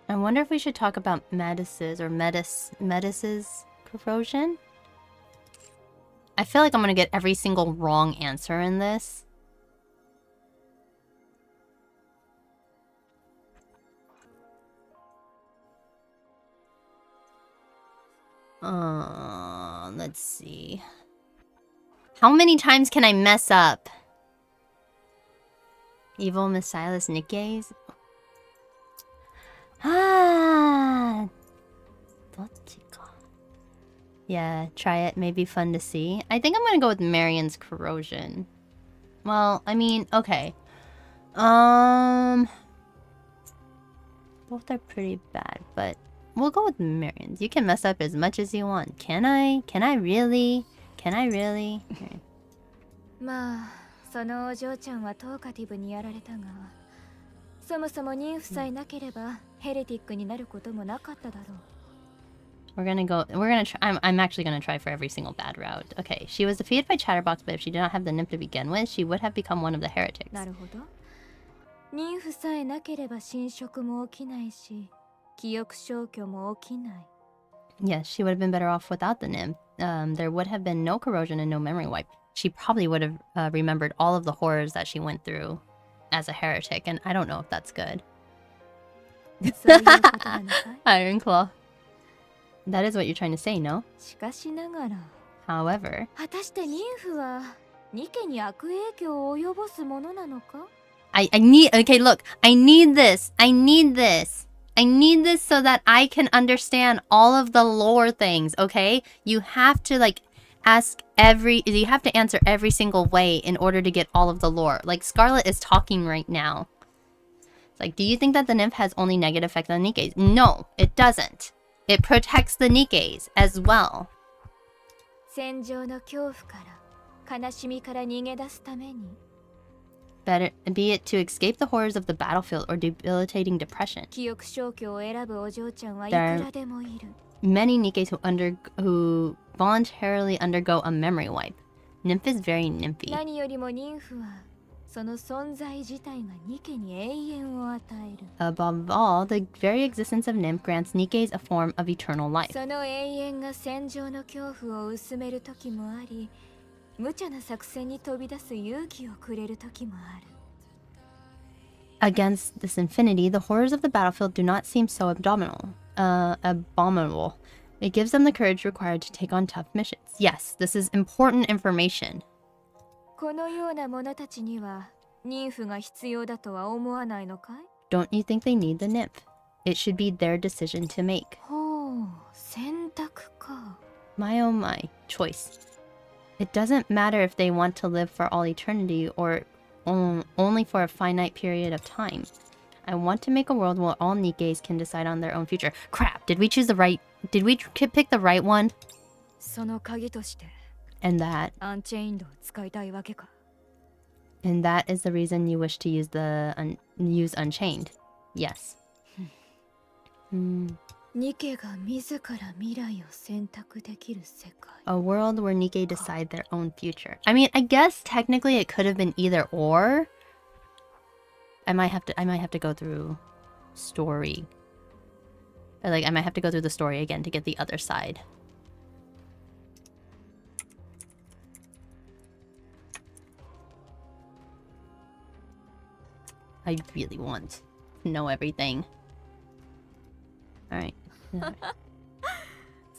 I wonder if we should talk about Metis's or Metis's corrosion. I feel like I'm gonna get every single wrong answer in this. Let's see. How many times can I mess up? Evil Messiah's Nikke's? Ah, yeah, try it. Maybe fun to see. I think I'm gonna go with Marion's corrosion. Well, I mean, okay. Both are pretty bad, but we'll go with Marion's. You can mess up as much as you want. Can I? Can I really? Can I really? Okay. まあ、そのお嬢ちゃんはトーカティブにやられたが、そもそも妊婦さえなければヘレティックになることもなかっただろう。We're gonna try. I'm actually gonna try for every single bad route. Okay, she was defeated by Chatterbox, but if she did not have the nymph to begin with, she would have become one of the heretics. なるほど。妊婦さえなければ侵食も起きないし、記憶消去も起きない。Yes, she would have been better off without the nymph. There would have been no corrosion and no memory wipe. She probably would have remembered all of the horrors that she went through as a heretic, and I don't know if that's good. そういうことなのかい？ Iron Claw. That is what you're trying to say, no? しかしながら、However, 果たして妊婦はニケに悪影響を及ぼすものなのか？ I need... Okay, look. I need this. I need this. I need this so that I can understand all of the lore things, okay? You have to, like, you have to answer every single way in order to get all of the lore. Like, Scarlet is talking right now. It's like, do you think that the nymph has only negative effect on Nikkes? No, it doesn't. It protects the Nikkes as well. 戦場の恐怖から悲しみから逃げ出すために Better be it to escape the horrors of the battlefield or debilitating depression. 記憶消去を選ぶお嬢ちゃんはいく There- らでもいる。 Many Nikkes who voluntarily undergo a memory wipe. Nymph is very nymphy. 何よりも妊婦はその存在自体がニケに永遠を与える。 Above all, the very existence of Nymph grants Nikkes a form of eternal life. その永遠が戦場の恐怖を薄める時もあり、無茶な作戦に飛び出す勇気をくれる時もある。 Against this infinity, the horrors of the battlefield do not seem so abominable. It gives them the courage required to take on tough missions. Yes, this is important information. このような者たちには妊婦が必要だとは思わないのかい？ Don't you think they need the nymph? It should be their decision to make. ほう、選択か。 My oh my, choice. It doesn't matter if they want to live for all eternity or only for a finite period of time. I want to make a world where all Nikkes can decide on their own future. Crap, did we choose the right... Did we pick the right one? その鍵として And that アンチェインドを使いたいわけか。 is the reason you wish to use use Unchained. Yes. ニケが自ら未来を選択できる世界。 A world where Nikke decide their own future. I mean, I guess technically it could have been either or. I might have to go through story. Like, I might have to go through the story again to get the other side. I really want to know everything. Alright.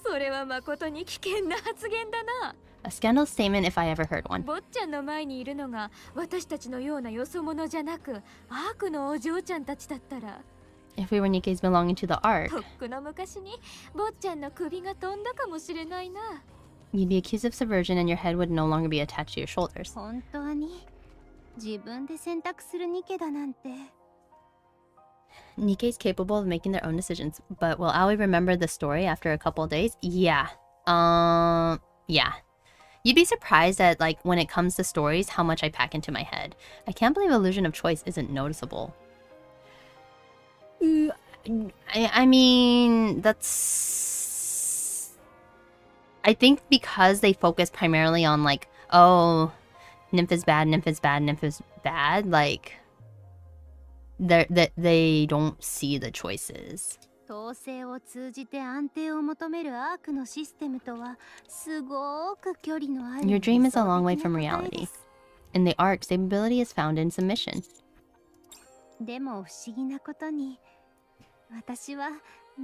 それは誠に危険な発言だな。 A scandal statement if I ever heard one. 坊ちゃんの前にいるのが私たちのようなよそ者じゃなくアークのお嬢ちゃんたちだったら If we were Nikkes belonging to the Ark, とっくの昔に坊ちゃんの首が飛んだかもしれないな。 you'd be accused of subversion and your head would no longer be attached to your shoulders. 本当に自分で選択するニケだなんて。 Nikke's capable of making their own decisions, but will Aoi remember the story after a couple of days? Yeah. Yeah. You'd be surprised at, like, when it comes to stories, how much I pack into my head. I can't believe illusion of choice isn't noticeable. I mean, that's... I think because they focus primarily on, like, oh, nymph is bad, nymph is bad, nymph is bad, like... このような者たちには妊婦が必要だとは思わないのかい？ Don't you think they need the nymph? It should be their decision to make. どう they don't see the choices. 統制を通じて安定を求めるアークのシステムとはすごく距離のある Your dream is a long way 理想 from 的な答え reality. です。 In the arc, stability is found in submission. でも不思議なことに私は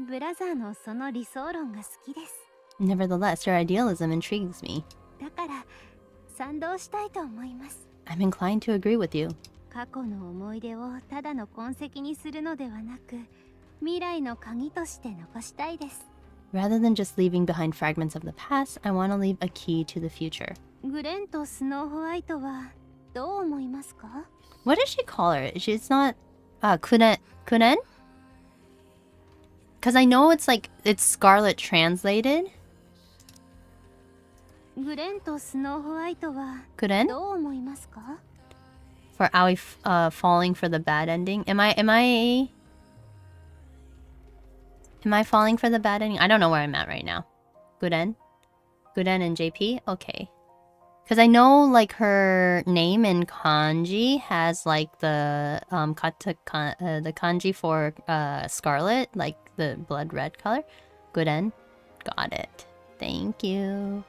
ブラザーのその理想論が好きです。 Nevertheless, your idealism intrigues me. だから賛同したいと思います。 I'm inclined to agree with you. 過去の思い出をただの痕跡にするのではなく未来の鍵として残したいです。 Rather than just leaving behind fragments of the past, I want to leave a key to the future. グレンとスノーホワイトはどう思いますか？ What does she call her? She's not... Kuren? Because I know it's like... It's Scarlet translated. グレンとスノーホワイトは Kuren? どう思いますか？ For Aoi falling for the bad ending. Am I falling for the bad ending? I don't know where I'm at right now. Guren and JP? Okay. Because I know like her name in kanji has like the the kanji for scarlet, like the blood red color. Guren. Got it. Thank you.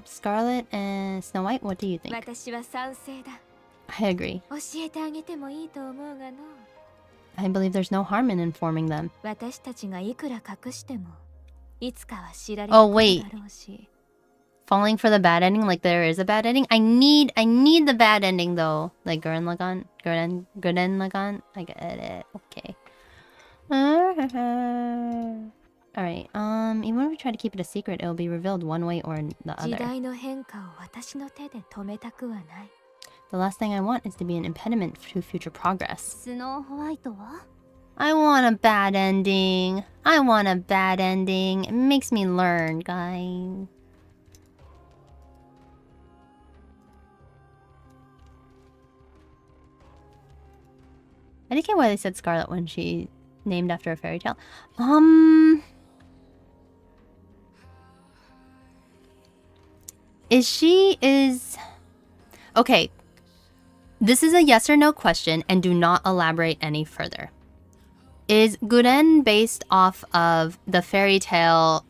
Scarlet and Snow White, what do you think? 私は賛成だ。 I agree. 教えてあげてもいいと思うがの。 I believe there's no harm in informing them. 私たちがいくら隠してもいつかは知られる Oh, こと wait. だろうし。 Falling for the bad ending, like there is a bad ending. I need the bad ending though. Like Gurren Lagann. I get it. Okay. Alright. Even if we try to keep it a secret, it will be revealed one way or the 時 other. 代の変化を私の手で止めたくはない。 The last thing I want is to be an impediment to future progress. スノーホワイトは I want a bad ending. I want a bad ending. It makes me learn, guys. I didn't get why they said Scarlet when she named after a fairy tale. Okay. This is a yes or no question and do not elaborate any further. Is Guren based off of the fairy tale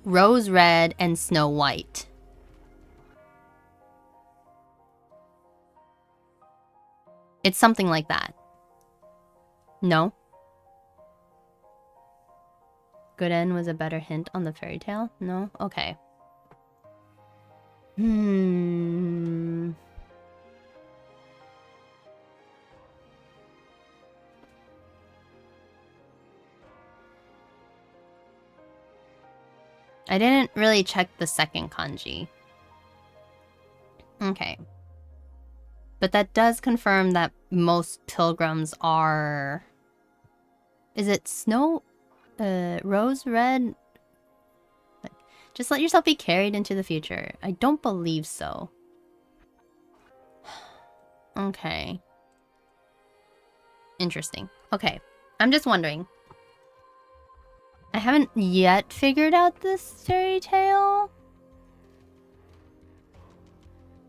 Rose Red and Snow White? It's something like that. No? Guren was a better hint on the fairy tale? No? Okay. I didn't really check the second kanji. Okay. But that does confirm that most pilgrims are... Is it snow... rose red? Just let yourself be carried into the future. I don't believe so. Okay. Interesting. Okay. I'm just wondering. I haven't yet figured out this fairy tale.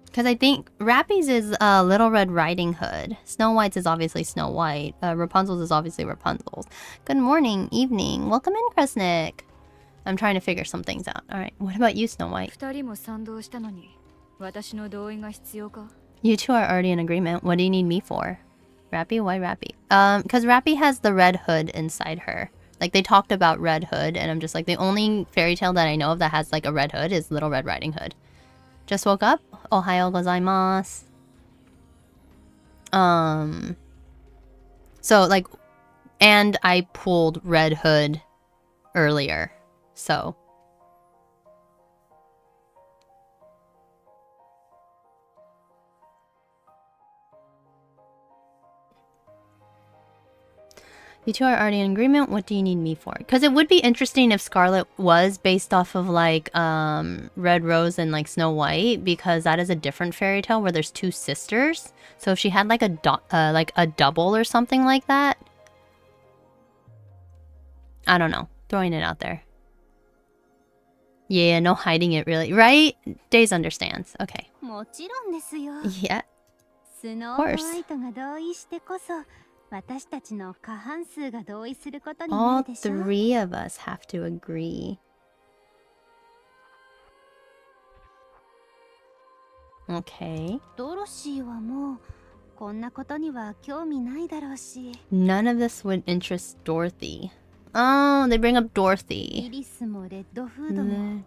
Because I think Rappy's is Little Red Riding Hood. Snow White's is obviously Snow White. Rapunzel's is obviously Rapunzel's. Good morning, evening. Welcome in, Kresnik. I'm trying to figure some things out. Alright, what about you, Snow White? 二人も賛同したのに、私の同意が必要か? You two are already in agreement. What do you need me for? Rappy? Why Rappy? Because Rappy has the red hood inside her. Like, they talked about Red Hood, and I'm just like, the only fairy tale that I know of that has, like, a red hood is Little Red Riding Hood. Just woke up? Ohayo gozaimasu. So, like, and I pulled Red Hood earlier, so... You two are already in agreement. What do you need me for? Because it would be interesting if Scarlet was based off of like Red Rose and like Snow White, because that is a different fairy tale where there's two sisters. So if she had like a double or something like that, I don't know. Throwing it out there. Yeah, no hiding it really, right? Days understands. Okay. もちろんですよ。 Yeah. スノー course. ホワイトが同意してこそ私たちの過半数が同意することにな All るでしょ。 3 of us have to agree. Okay. ドロシーはもうこんなことには興味ないだろうし、 None of this would interest Dorothy. Oh, they bring up イ Dorothy. リスもレッドフードも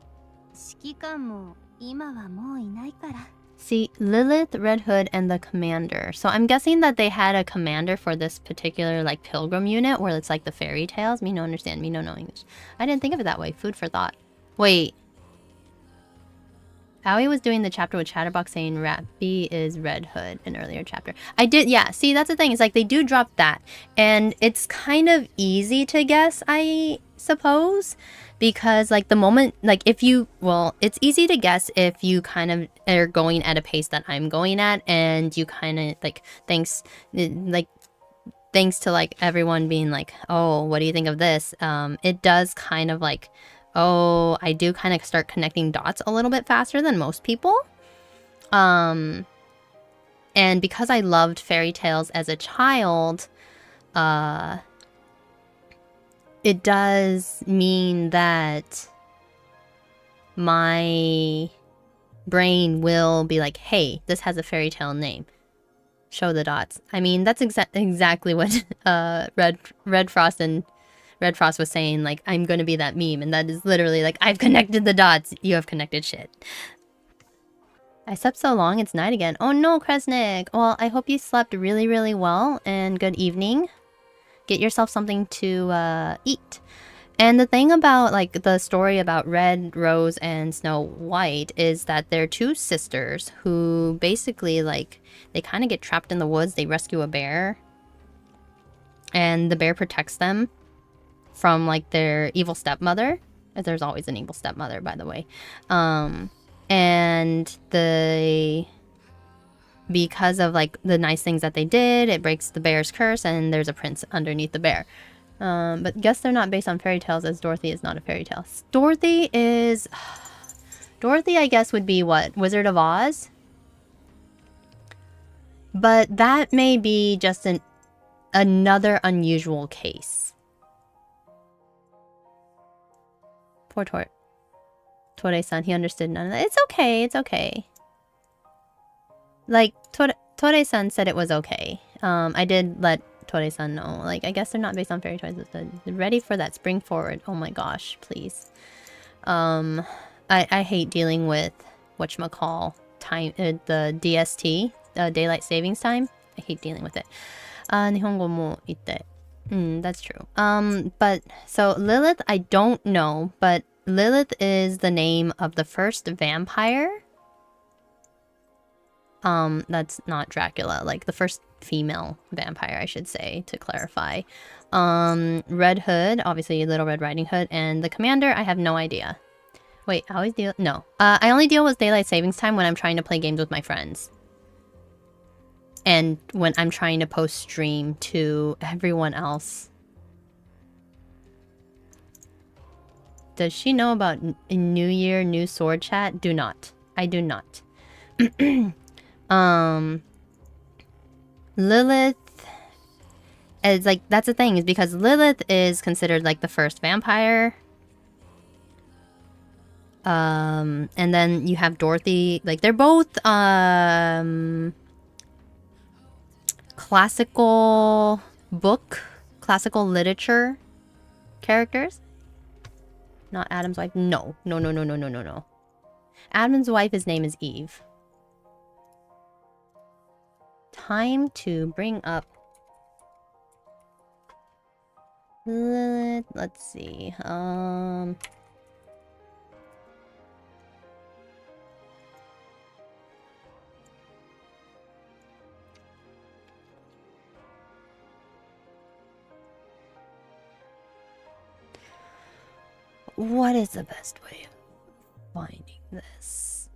指揮官も今はもういないから。 See, Lilith, Red Hood, and the commander. So I'm guessing that they had a commander for this particular like pilgrim unit where it's like the fairy tales. Me no understand, me no know English. I didn't think of it that way. Food for thought. Wait. Aoi was doing the chapter with Chatterbox saying Rappy is Red Hood, an earlier chapter. I did, yeah. See, that's the thing. It's like they do drop that. And it's kind of easy to guess, I suppose. Because like the moment, like if you, well, it's easy to guess if you kind of are going at a pace that I'm going at. And you kind of like, thanks to like everyone being like, oh, what do you think of this? It does kind of like, oh, I do kind of start connecting dots a little bit faster than most people. And because I loved fairy tales as a child, it does mean that my brain will be like, hey, this has a fairy tale name. Show the dots. I mean, that's exactly what Red Frost was saying, like, I'm gonna be that meme, and that is literally like, I've connected the dots. You have connected shit. I slept so long, it's night again. Oh no, Kresnik. Well, I hope you slept really, really well, and good evening. Get yourself something to eat. And the thing about, like, the story about Red, Rose, and Snow White is that they're two sisters who basically, like, they kind of get trapped in the woods. They rescue a bear. And the bear protects them from like their evil stepmother. There's always an evil stepmother, by the way. And because of like the nice things that they did, it breaks the bear's curse, and there's a prince underneath the bear. But guess they're not based on fairy tales, as Dorothy is not a fairy tale. Dorothy, I guess, would be what? Wizard of Oz? But that may be just another unusual case. Poor Tore-san, he understood none of that. It's okay, it's okay. Like, Tore-san said it was okay. I did let Tore-san know. Like, I guess they're not based on fairy tales. They're ready for that spring forward. Oh my gosh, please. I hate dealing with whatchamacall time, the DST, daylight savings time. I hate dealing with it. Nihongo mo itte. That's true. But so Lilith, I don't know, but Lilith is the name of the first vampire. That's not Dracula, like the first female vampire, I should say, to clarify. Red Hood, obviously Little Red Riding Hood, and the commander, I have no idea. Wait, I always deal, no. I only deal with daylight savings time when I'm trying to play games with my friends. And when I'm trying to post stream to everyone else. Does she know about New Year, New Sword Chat? Do not. I do not. Lilith is like, that's the thing, is because Lilith is considered like the first vampire. And then you have Dorothy, like they're both classical literature characters. Not Adam's wife. No. Adam's wife, his name is Eve. Time to bring up Lilith. Let's see. What is the best way of finding this?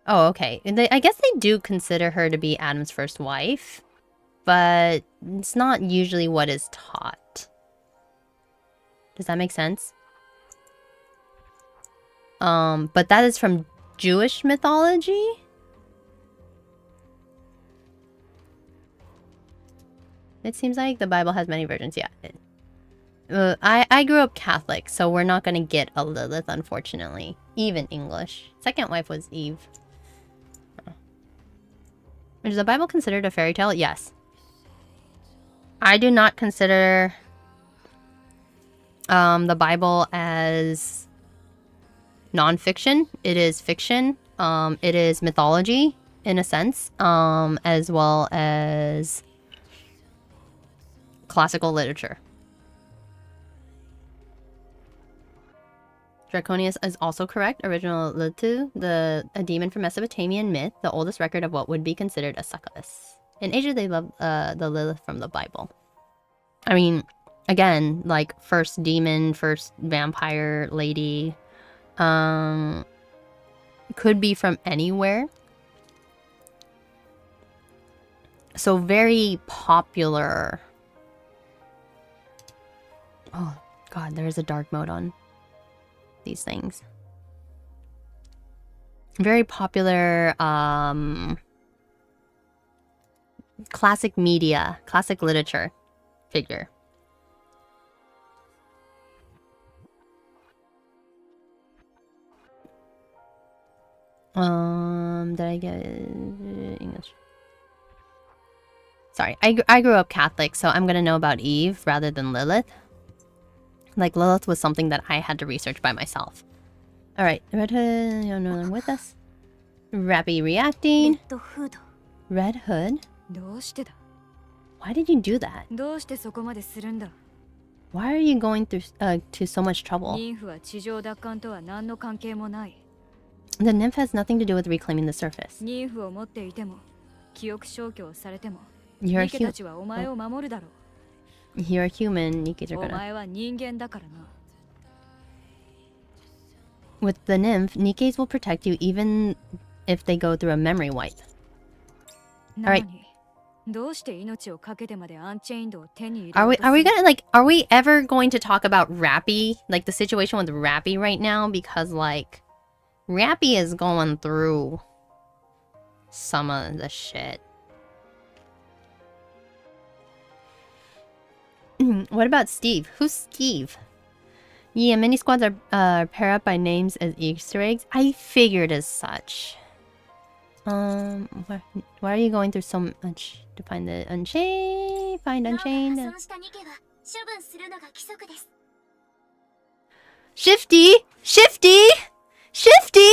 Oh, okay. I guess they do consider her to be Adam's first wife, but it's not usually what is taught. Does that make sense? But that is from Jewish mythology? It seems like the Bible has many versions, yeah. I grew up Catholic, so we're not gonna get a Lilith, unfortunately. Eve in English. Second wife was Eve. Oh. Is the Bible considered a fairy tale? Yes. I do not consider the Bible as non-fiction. It is fiction. It is mythology, in a sense, as well as classical literature. Draconius is also correct. Original Litu, a demon from Mesopotamian myth, the oldest record of what would be considered a succubus. In Asia, they love the Lilith from the Bible. I mean, again, like first demon, first vampire lady, could be from anywhere. So very popular. Oh god, there's a dark mode on these things. Very popular classic media, classic literature figure. Did I get English? Sorry, I grew up Catholic, so I'm gonna know about Eve rather than Lilith. Like, Lilith was something that I had to research by myself. Alright, Red Hood, you're no longer with us. Rappy reacting. Red Hood? Why did you do that? Why are you going through to so much trouble? The nymph has nothing to do with reclaiming the surface. You're a You're a human, Nikki's are gonna... With the nymph, Nikki's will protect you even if they go through a memory wipe. Alright. Are we gonna, like, are we ever going to talk about Rappy? Like, the situation with Rappy right now? Because, like, Rappy is going through some of the shit. What about Steve? Who's Steve? Yeah, mini squads are paired up by names as Easter eggs. I figured as such. Why are you going through so much to find the Unchained? Find Unchained. Shifty! Shifty! Shifty!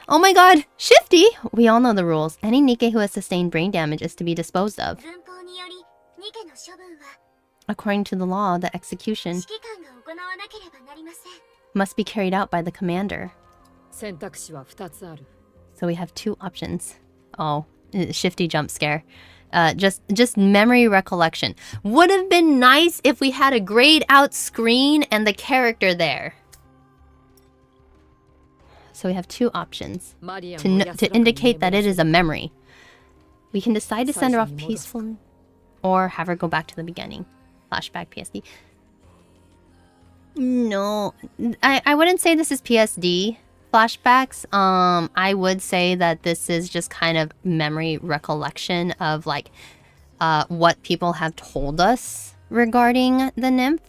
Oh my god, Shifty! We all know the rules. Any Nikke who has sustained brain damage is to be disposed of. According to the law, the execution must be carried out by the commander. So we have two options. Oh, Shifty jump scare. Just memory recollection. Would have been nice if we had a grayed out screen and the character there. So we have two options to indicate that it is a memory. We can decide to send her off peacefully or have her go back to the beginning. Flashback PSD. No, I wouldn't say this is PSD flashbacks. I would say that this is just kind of memory recollection of like what people have told us regarding the nymph.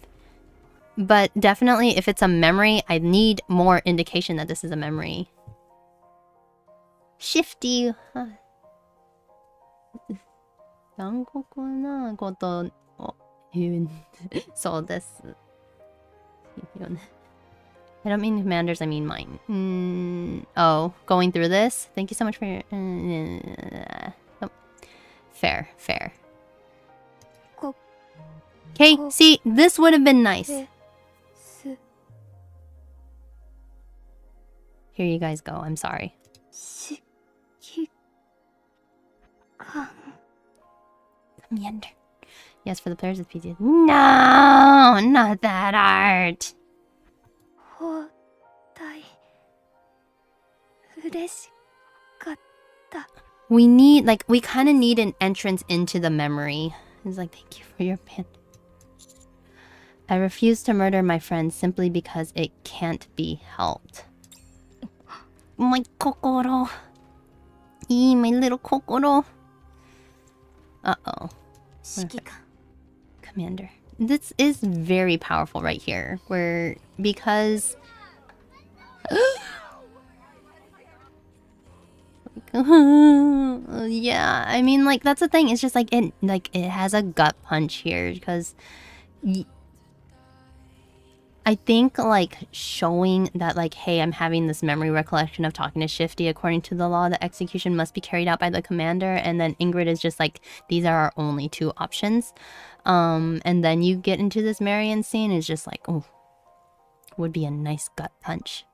But definitely if it's a memory, I need more indication that this is a memory. Shifty. So this... I don't mean commanders, I mean mine. Oh, going through this? Thank you so much for your... oh. Fair, fair. Okay, see, this would have been nice. Here you guys go, I'm sorry. Commander. Yes, for the players with PC. No, not that art. We need, like, we kind of need an entrance into the memory. It's like, thank you for your pen. I refuse to murder my friend simply because it can't be helped. my kokoro. My little kokoro. Uh-oh. 指揮官 Commander. This is very powerful right here. Where, because... yeah, I mean, like, that's the thing. It's just like, it has a gut punch here. Because... I think, like, showing that, like, hey, I'm having this memory recollection of talking to Shifty. According to the law, the execution must be carried out by the commander. And then Ingrid is just like, these are our only two options. And then you get into this Marion scene. It's just like, oh, would be a nice gut punch.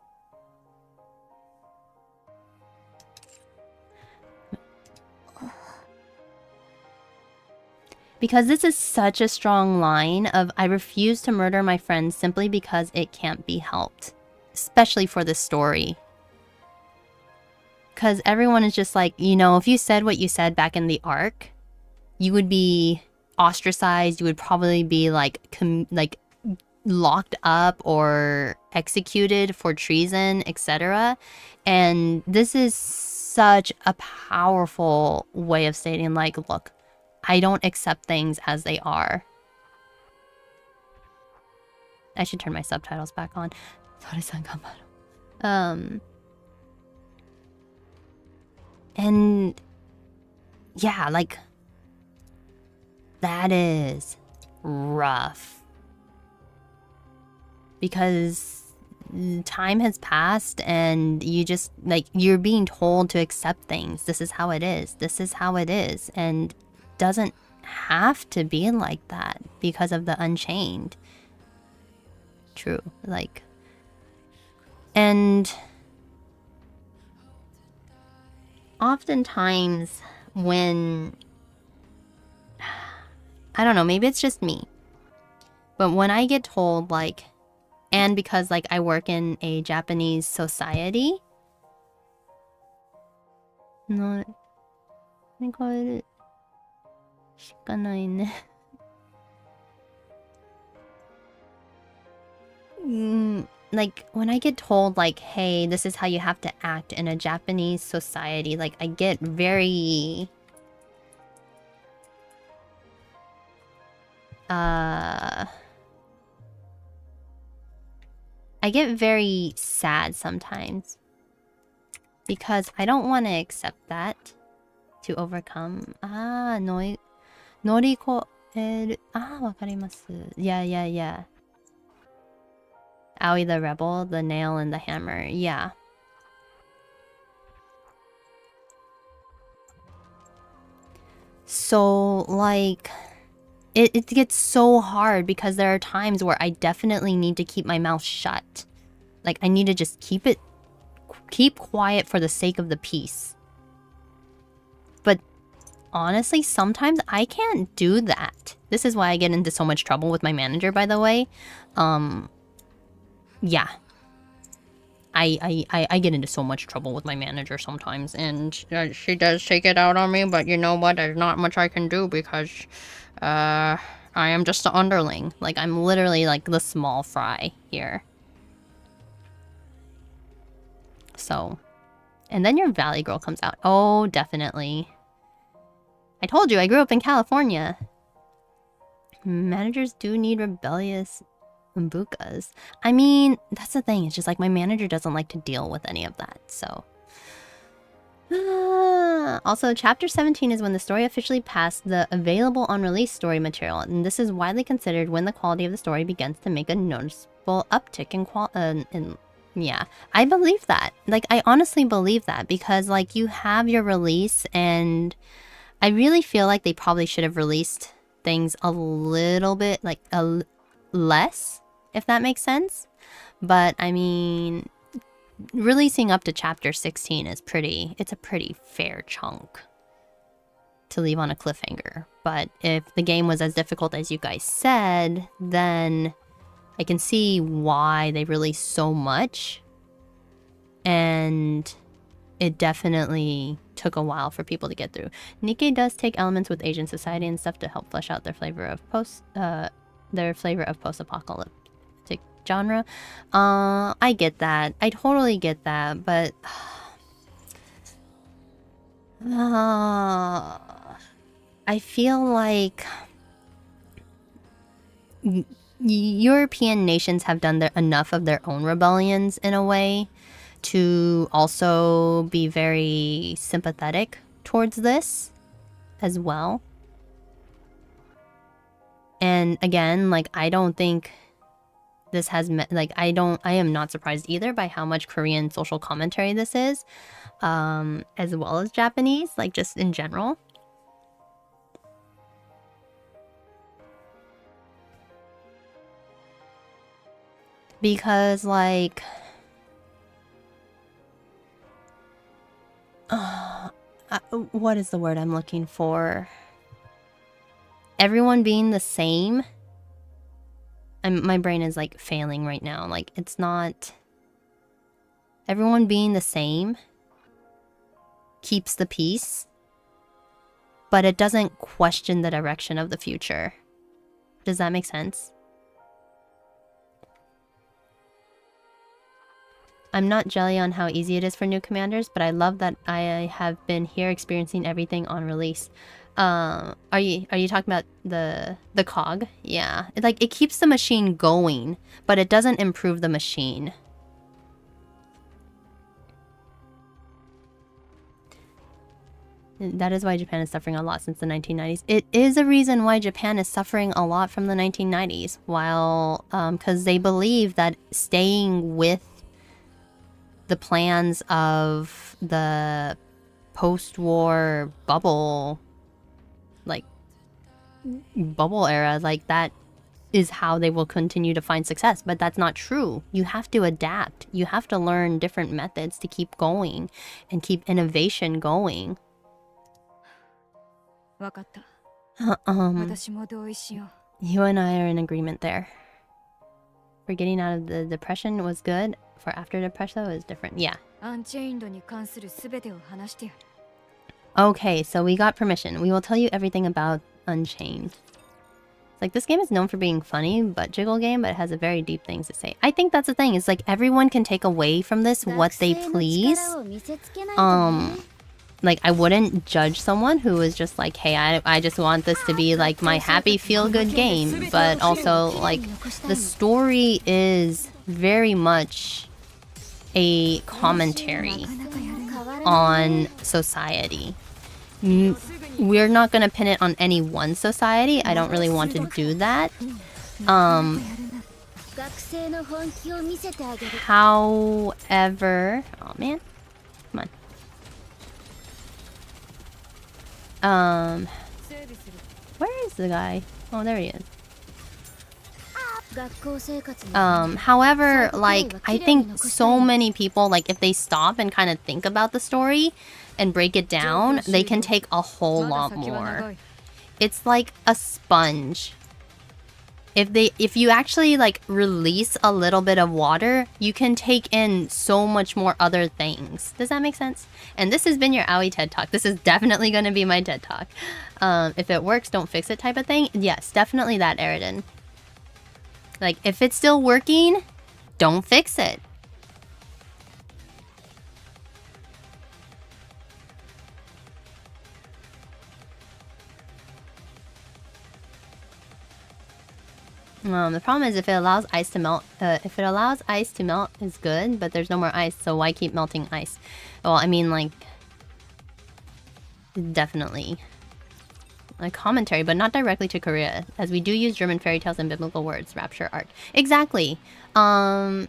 Because this is such a strong line of, I refuse to murder my friends simply because it can't be helped. Especially for this story. Because everyone is just like, you know, if you said what you said back in the arc, you would be ostracized. You would probably be like locked up or executed for treason, etc. And this is such a powerful way of stating, like, look, I don't accept things as they are. I should turn my subtitles back on. And yeah, like, that is rough. Because time has passed and you just, like, you're being told to accept things. This is how it is. This is how it is. And doesn't have to be like that because of the Unchained. True. Like, and oftentimes when, I don't know, maybe it's just me, but when I get told, like, and because, like, I work in a Japanese society, no, like, when I get told, like, hey, this is how you have to act in a Japanese society, like, I get very... I get very sad sometimes. Because I don't want to accept that to overcome. Noriko... wakarimasu. Yeah. Aoi the rebel, the nail and the hammer. Yeah. So, like, it gets so hard because there are times where I definitely need to keep my mouth shut. Like, I need to just keep quiet for the sake of the peace. But honestly, sometimes I can't do that. This is why I get into so much trouble with my manager, by the way. Yeah. I get into so much trouble with my manager sometimes, and she does take it out on me, but you know what? There's not much I can do because I am just an underling. Like, I'm literally like the small fry here. So, and then your Valley Girl comes out. Oh, definitely. I told you, I grew up in California. Managers do need rebellious Mbukas. I mean, that's the thing. It's just like my manager doesn't like to deal with any of that, so. Also, Chapter 17 is when the story officially passed the available on release story material, and this is widely considered when the quality of the story begins to make a noticeable uptick in yeah, I believe that. Like, I honestly believe that because, like, you have your release, and I really feel like they probably should have released things a little bit, like, less, if that makes sense. But, I mean, releasing up to Chapter 16 is it's a pretty fair chunk to leave on a cliffhanger. But if the game was as difficult as you guys said, then I can see why they released so much, and it definitely took a while for people to get through. NIKKE does take elements with Asian society and stuff to help flesh out their flavor of post-apocalyptic genre. I get that. I totally get that, but I feel like European nations have done enough of their own rebellions in a way to also be very sympathetic towards this as well. And again, like, I don't think this has like, I am not surprised either by how much Korean social commentary this is, as well as Japanese, like, just in general. Because, like, what is the word I'm looking for? Everyone being the same. My brain is like failing right now. Like, it's not. Everyone being the same keeps the peace, but it doesn't question the direction of the future. Does that make sense? I'm not jelly on how easy it is for new commanders, but I love that I have been here experiencing everything on release. Are you talking about the cog? Yeah. It keeps the machine going, but it doesn't improve the machine. That is why Japan is suffering a lot since the 1990s. It is a reason why Japan is suffering a lot from the 1990s, while because they believe that staying with the plans of the post-war bubble, like, bubble era, like, that is how they will continue to find success. But that's not true. You have to adapt. You have to learn different methods to keep going and keep innovation going. You and I are in agreement there. For getting out of the depression was good. For after depression, though, is different. Yeah. Okay, so we got permission. We will tell you everything about Unchained. It's like, this game is known for being funny, but jiggle game, but it has a very deep things to say. I think that's the thing. It's like, everyone can take away from this what they please. Like, I wouldn't judge someone who is just like, hey, I just want this to be like my happy feel-good game. But also, like, the story is very much a commentary on society. We're not going to pin it on any one society. I don't really want to do that. However... Oh, man. Come on. Where is the guy? Oh, there he is. However, like, I think so many people, like, if they stop and kind of think about the story and break it down, they can take a whole lot more. It's like a sponge. If you actually, like, release a little bit of water, you can take in so much more other things. Does that make sense? And this has been your Aoi TED Talk. This is definitely going to be my TED Talk. If it works, don't fix it type of thing. Yes, definitely that, Eridan. Like, if it's still working, don't fix it. The problem is if it allows ice to melt, is good, but there's no more ice, so why keep melting ice? Well, I mean, like, definitely a commentary, but not directly to Korea, as we do use German fairy tales and biblical words, rapture, art. Exactly. Like,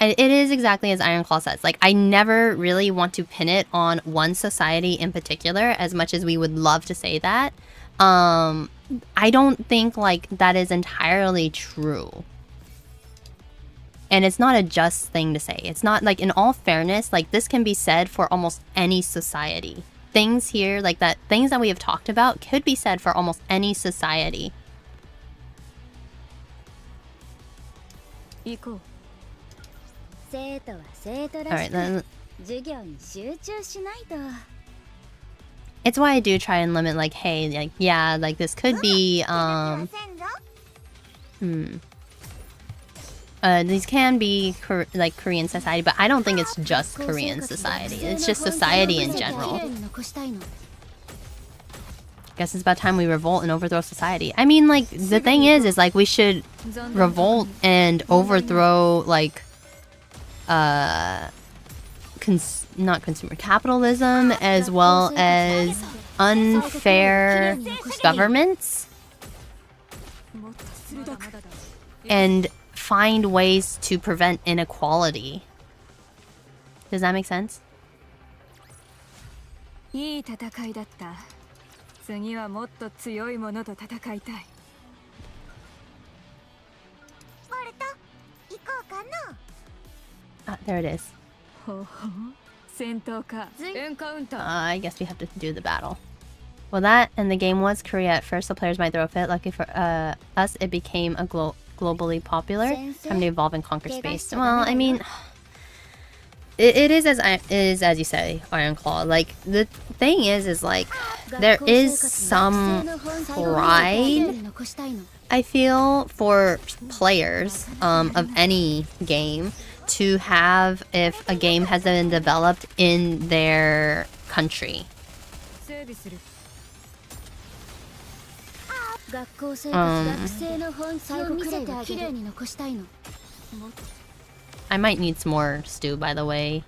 it is exactly as Ironclaw says. Like, I never really want to pin it on one society in particular, as much as we would love to say that. I don't think, like, that is entirely true. And it's not a just thing to say. It's not, like, in all fairness, like, this can be said for almost any society. Things here, like that, things that we have talked about could be said for almost any society. Alright, then. It's why I do try and limit, like, hey, like, yeah, like, this could be, these can be like Korean society, but I don't think it's just Korean society. It's just society in general. Guess it's about time we revolt and overthrow society. I mean, like, the thing is like we should revolt and overthrow like not consumer capitalism as well as unfair governments and find ways to prevent inequality. Does that make sense? いい戦いだった。次はもっと強いものと戦いたい。ボルト、行こうかな。 Ah, there it is. ほほ戦闘か。エンカウンター。 I guess we have to do the battle. Well, that and the game was Korea at first, so players might throw a fit. Lucky for us, it became a globally popular. Time to evolve and conquer space. Well, I mean, it is as you say, Iron Claw. Like, the thing is like there is some pride, I feel, for players of any game to have if a game has been developed in their country. I might need some more stew, by the way.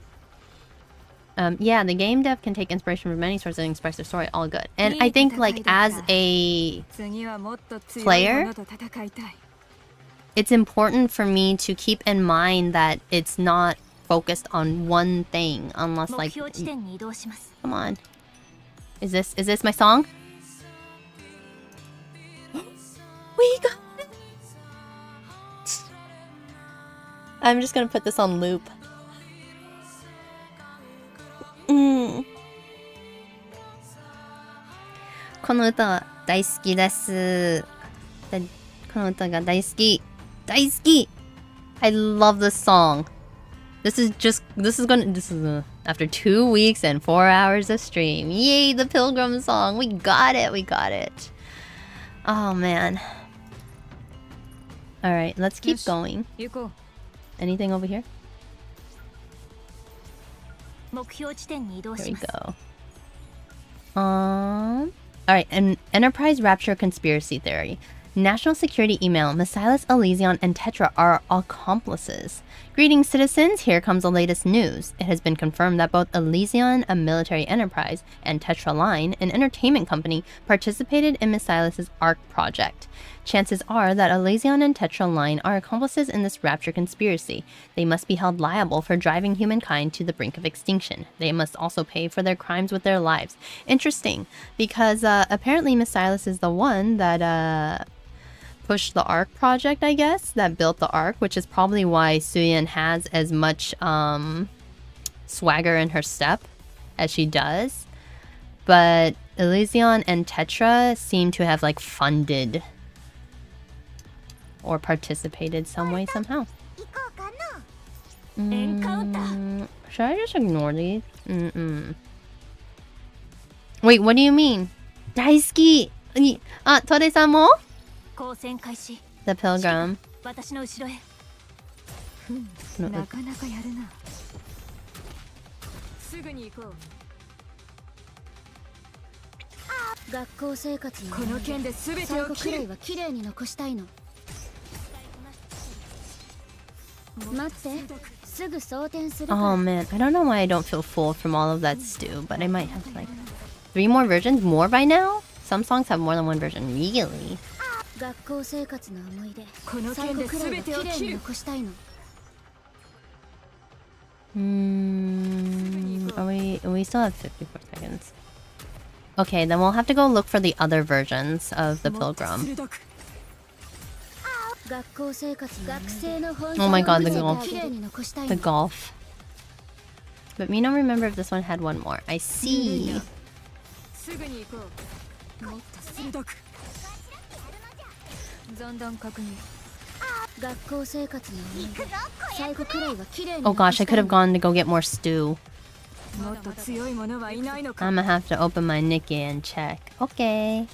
Yeah, the game dev can take inspiration from many sources and express their story. All good. And I think, like, as a player, it's important for me to keep in mind that it's not focused on one thing, unless, like, come on. Is this my song? We got it. I'm just gonna put this on loop. Mm. この歌大好きです。この歌が大好き。大好き。I love this song. This is after 2 weeks and 4 hours of stream. Yay, the Pilgrim song. We got it. We got it. Oh man. All right, let's keep going. Anything over here? Here we go. All right, an Enterprise Rapture conspiracy theory. National Security Email, Mesilas, Elysion, and Tetra are accomplices. Greetings, citizens. Here comes the latest news. It has been confirmed that both Elysion, a military enterprise, and Tetra Line, an entertainment company, participated in Mesilas' ARC project. Chances are that Elysion and Tetra Line are accomplices in this Rapture conspiracy. They must be held liable for driving humankind to the brink of extinction. They must also pay for their crimes with their lives. Interesting, because apparently Mesilas is the one that pushed the ARC project, I guess, that built the ARC, which is probably why Suyin has as much swagger in her step as she does. But Elysion and Tetra seem to have like funded or participated some way, somehow. Should I just ignore these? Wait, what do you mean? Daisuki! Tore-san mo? The Pilgrim. Oh man, I don't know why I don't feel full from all of that stew, but I might have like 3 more versions? More by now? Some songs have more than one version, really? We still have 54 seconds. Okay, then we'll have to go look for the other versions of the Pilgrim. Oh my god, the golf. The golf. But me don't remember if this one had one more. I see. Oh gosh, I could have gone to go get more stew. I'm gonna have to open my NIKKE and check. Okay.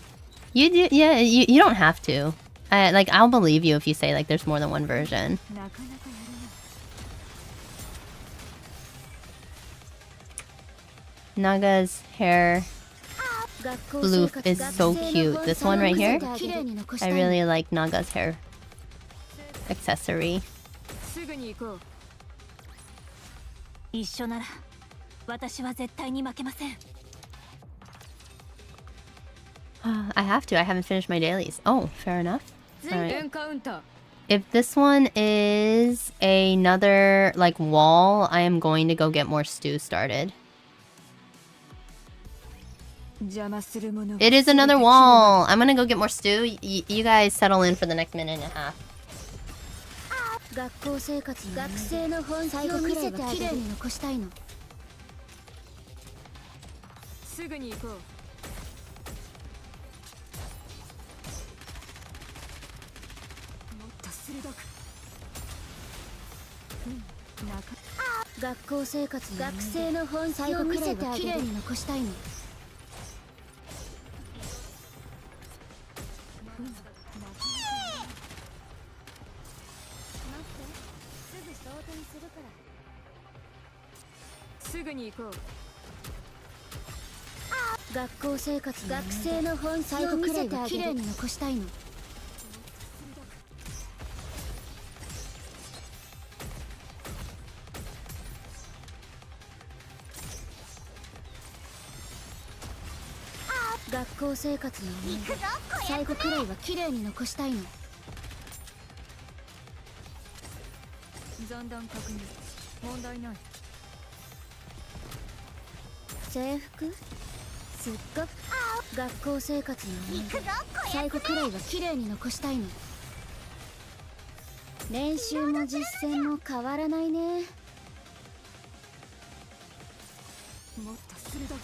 You do, yeah, you don't have to. Like, I'll believe you if you say, like, there's more than one version. なかなかやるな。 Naga's hair floof is so cute. This one right here? I really like Naga's hair accessory. すぐに行こう。一緒なら私は絶対に負けません。 I have to. I haven't finished my dailies. Oh, fair enough. エ Alright. ンカウンター。 If this one is another, like, wall, I am going to go get more stew started. 邪魔するものは It is another wall! I'm gonna go get more stew. You guys settle in for the next minute and a half. 学校生活の学生の本気を見せて綺麗に残したいの。すぐに行こう。もっと鋭く。学校生活の学生の本気を見せて綺麗に残したいの。 すぐに行こう。学校生活学生の本気を見せて綺麗に残したいの。学校生活の思い出最後くらいは綺麗に残したいの。残弾確認。問題ない。 制服すっごく学校生活の思い出最後くらいは綺麗に残したいの。練習も実践も変わらないね。もっと鋭く。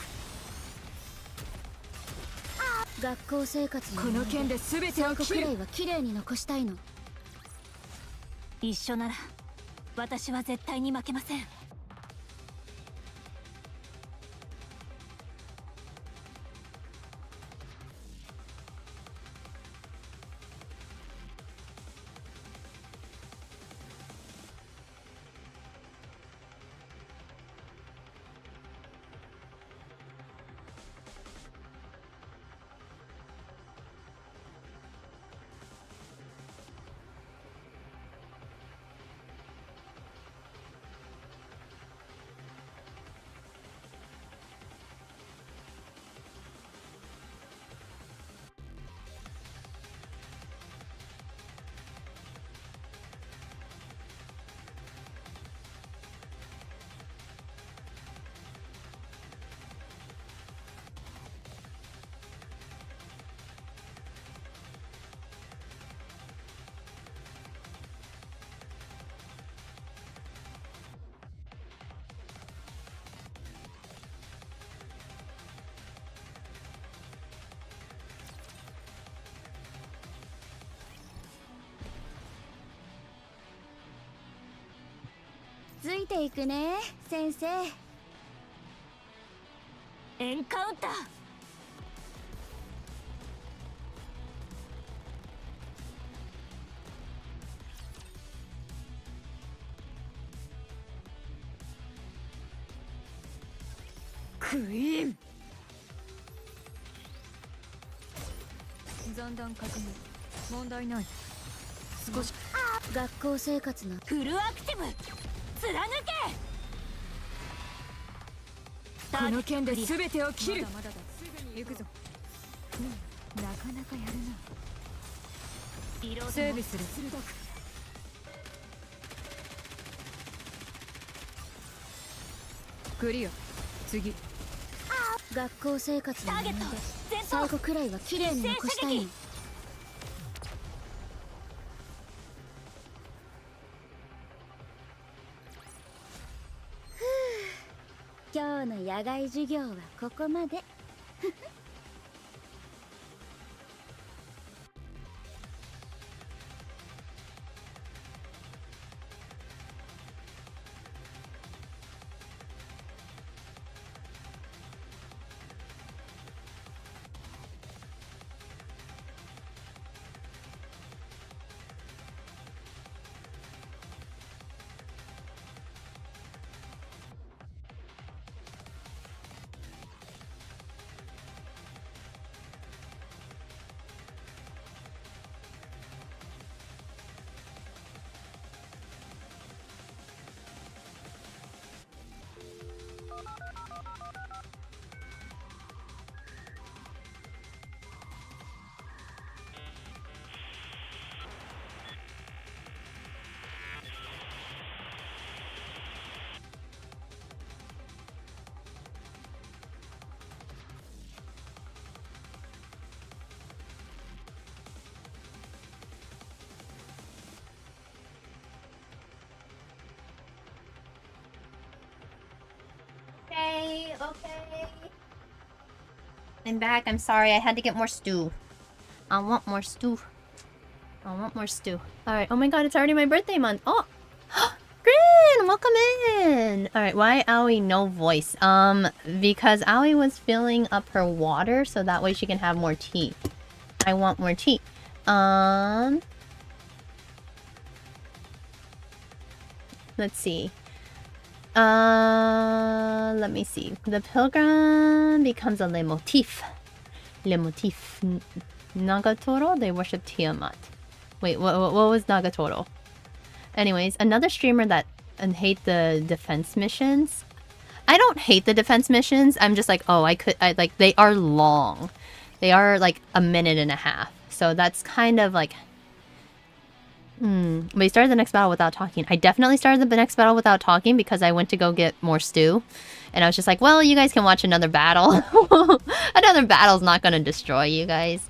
学校生活のこの剣で全てを最後切る。くらいは綺麗に残したいの。一緒なら私は絶対に負けません。 ついていくね先生。エンカウンター。クイーン。残弾確認。問題ない。少し。学校生活のフルアクティブ貫け。この剣で全てを切る。まだまだだ。すぐに行くぞ。なかなかやるな。整備する。クリア。次。学校生活の思い出最後くらいは綺麗に残したいの。今日の野外授業はここまで。I'm back. I'm sorry. I had to get more stew. I want more stew. I want more stew. Alright. Oh my god, it's already my birthday month. Oh! Grin! Welcome in! Alright, why Aoi no voice? Because Aoi was filling up her water so that way she can have more tea. I want more tea. Let's see. Let me see. The pilgrim becomes a leitmotif. Leitmotif. Nagatoro, they worship Tiamat. Wait, what was Nagatoro? Anyways, another streamer that hate the defense missions. I don't hate the defense missions. I'm just like, oh, like, they are long. They are like a minute and a half. So that's kind of like... But you started the next battle without talking. I definitely started the next battle without talking because I went to go get more stew. And I was just like, well, you guys can watch another battle. Another battle's not gonna destroy you guys.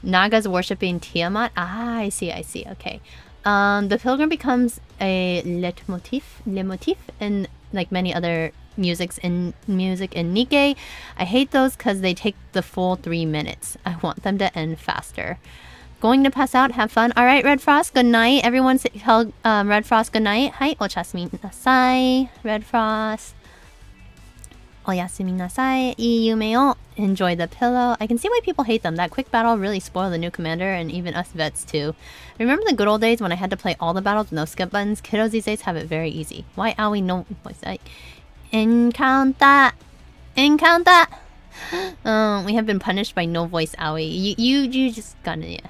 Naga's worshipping Tiamat. Ah, I see, okay. The pilgrim becomes a leitmotif in like many other music in NIKKE. I hate those because they take the full 3 minutes. I want them to end faster. Going to pass out, have fun. Alright, Red Frost, good night. Everyone tell Red Frost good night. Hi, ochasumi nasai, Red Frost. Oyasumi nasai, ii yume o. Enjoy the pillow. I can see why people hate them. That quick battle really spoiled the new commander and even us vets too. Remember the good old days when I had to play all the battles with no skip buttons? Kiddos these days have it very easy. Why Aoi no voice? Encounter! Encounter! We have been punished by no voice Aoi. You just gotta, yeah.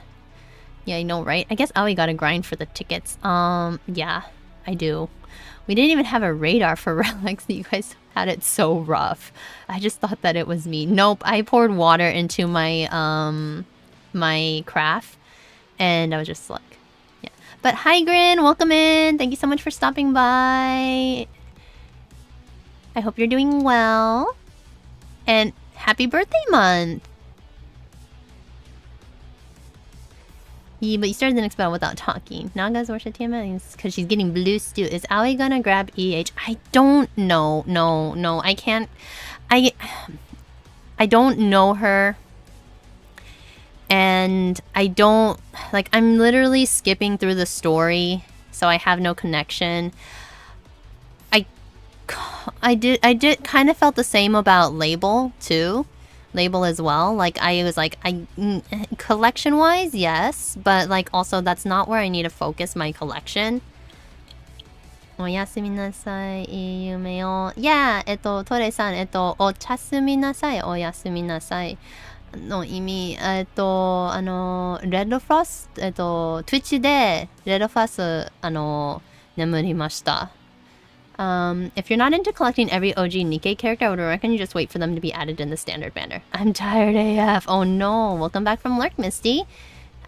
Yeah, I know, right? I guess Aoi gotta grind for the tickets. Yeah, I do. We didn't even have a radar for relics. You guys had it so rough. I just thought that it was me. Nope, I poured water into my my craft, and I was just like, yeah. But hi, Grin, welcome in. Thank you so much for stopping by. I hope you're doing well, and happy birthday month. Yeah, but you started the next battle without talking. Naga's worship Tiamat because she's getting blue stew. Is Aoi gonna grab EH? I don't know. No, I can't. I don't know her. And I don't... Like, I'm literally skipping through the story, so I have no connection. I did kind of felt the same about Label, too. Label as well. Like, I was like, collection wise, yes, but like also that's not where I need to focus my collection. Oyasumi nasai, ii yume o. Yeah, Tore-san, ochasumi nasai, oyasumi nasai. No 意味、Red Frost、Twitch で Red Frost、眠りました。If you're not into collecting every OG NIKKE character, I would recommend you just wait for them to be added in the standard banner. I'm tired AF. Oh no. Welcome back from Lurk, Misty.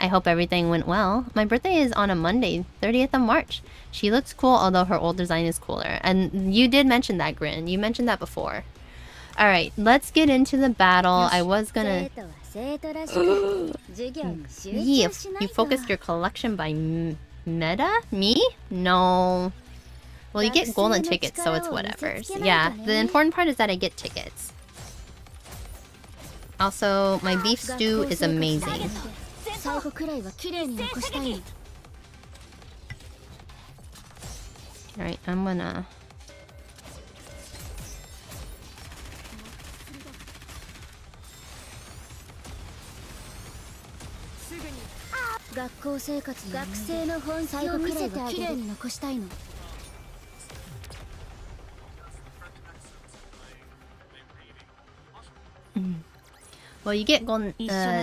I hope everything went well. My birthday is on a Monday, 30th of March. She looks cool, although her old design is cooler. And you did mention that, Grin. You mentioned that before. Alright, let's get into the battle. I was gonna... Yeah, you focused your collection by meta? Me? No. Well, you get golden tickets, so it's whatever. Yeah, the important part is that I get tickets. Also, my beef stew is amazing. Alright, I'm gonna... Well, you get golden,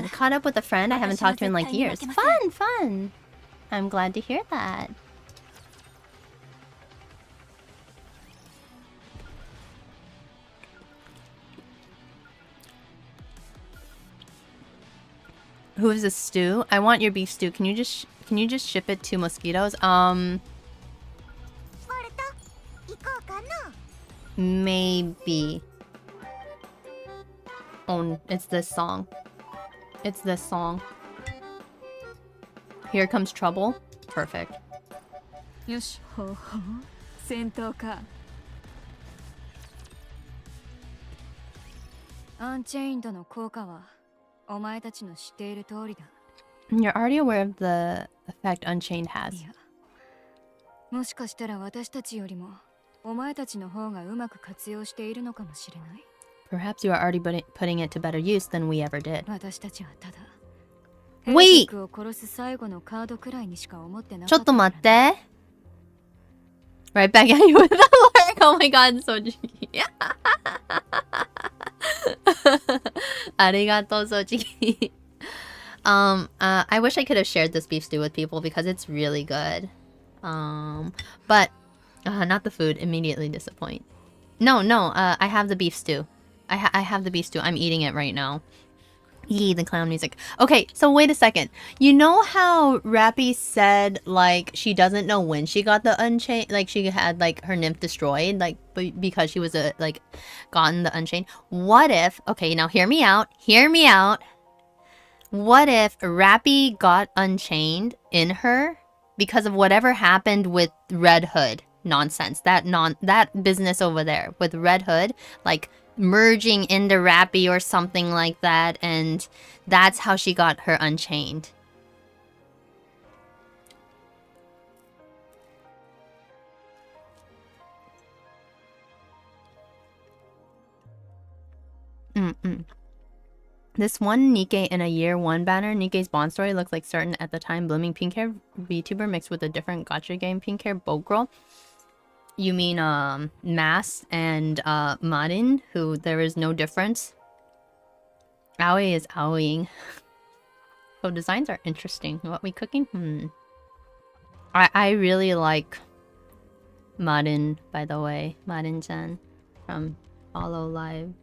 caught up with a friend I haven't talked to in like years. Fun! I'm glad to hear that. Who is this stew? I want your beef stew. Can you just ship it to Mosquitoes? Maybe. Oh, it's this song. It's this song. Here Comes Trouble. Perfect. Yosh. Ho ho. Sentou ka. アンチェインドの効果はお前たちの知っている通りだ。 You're already aware of the effect Unchained has. いや、もしかしたら私たちよりもお前たちの方がうまく活用しているのかもしれない。 Perhaps you are already putting it to better use than we ever did. 私たちはただ Wait! ヘレティックを殺す最後のカードくらいにしか思ってなちょっとかったから待って。Right back at you with the work. Oh my god, so cheeky. ありがとう、so cheeky. I wish I could have shared this beef stew with people because it's really good. But not the food. Immediately disappoint. No, I have the beef stew. I have the beef stew. I'm eating it right now. Yee, the clown music. Okay, so wait a second. You know how Rappy said, like, she doesn't know when she got the Unchained, like, she had, like, her nymph destroyed, like, because she was, like, gotten the Unchained? What if, okay, now hear me out. What if Rappy got Unchained in her because of whatever happened with Red Hood nonsense? That business over there with Red Hood, like, merging into Rappy or something like that, and that's how she got her Unchained. This one Nikke in a year one banner, Nikke's Bond story looks like certain at the time blooming pink hair VTuber mixed with a different gacha game pink hair boat girl. You mean Mass and Marin, who there is no difference? Aoi is aoing. So designs are interesting. What we cooking? I really like Marin, by the way. Marin-chan from Follow Live.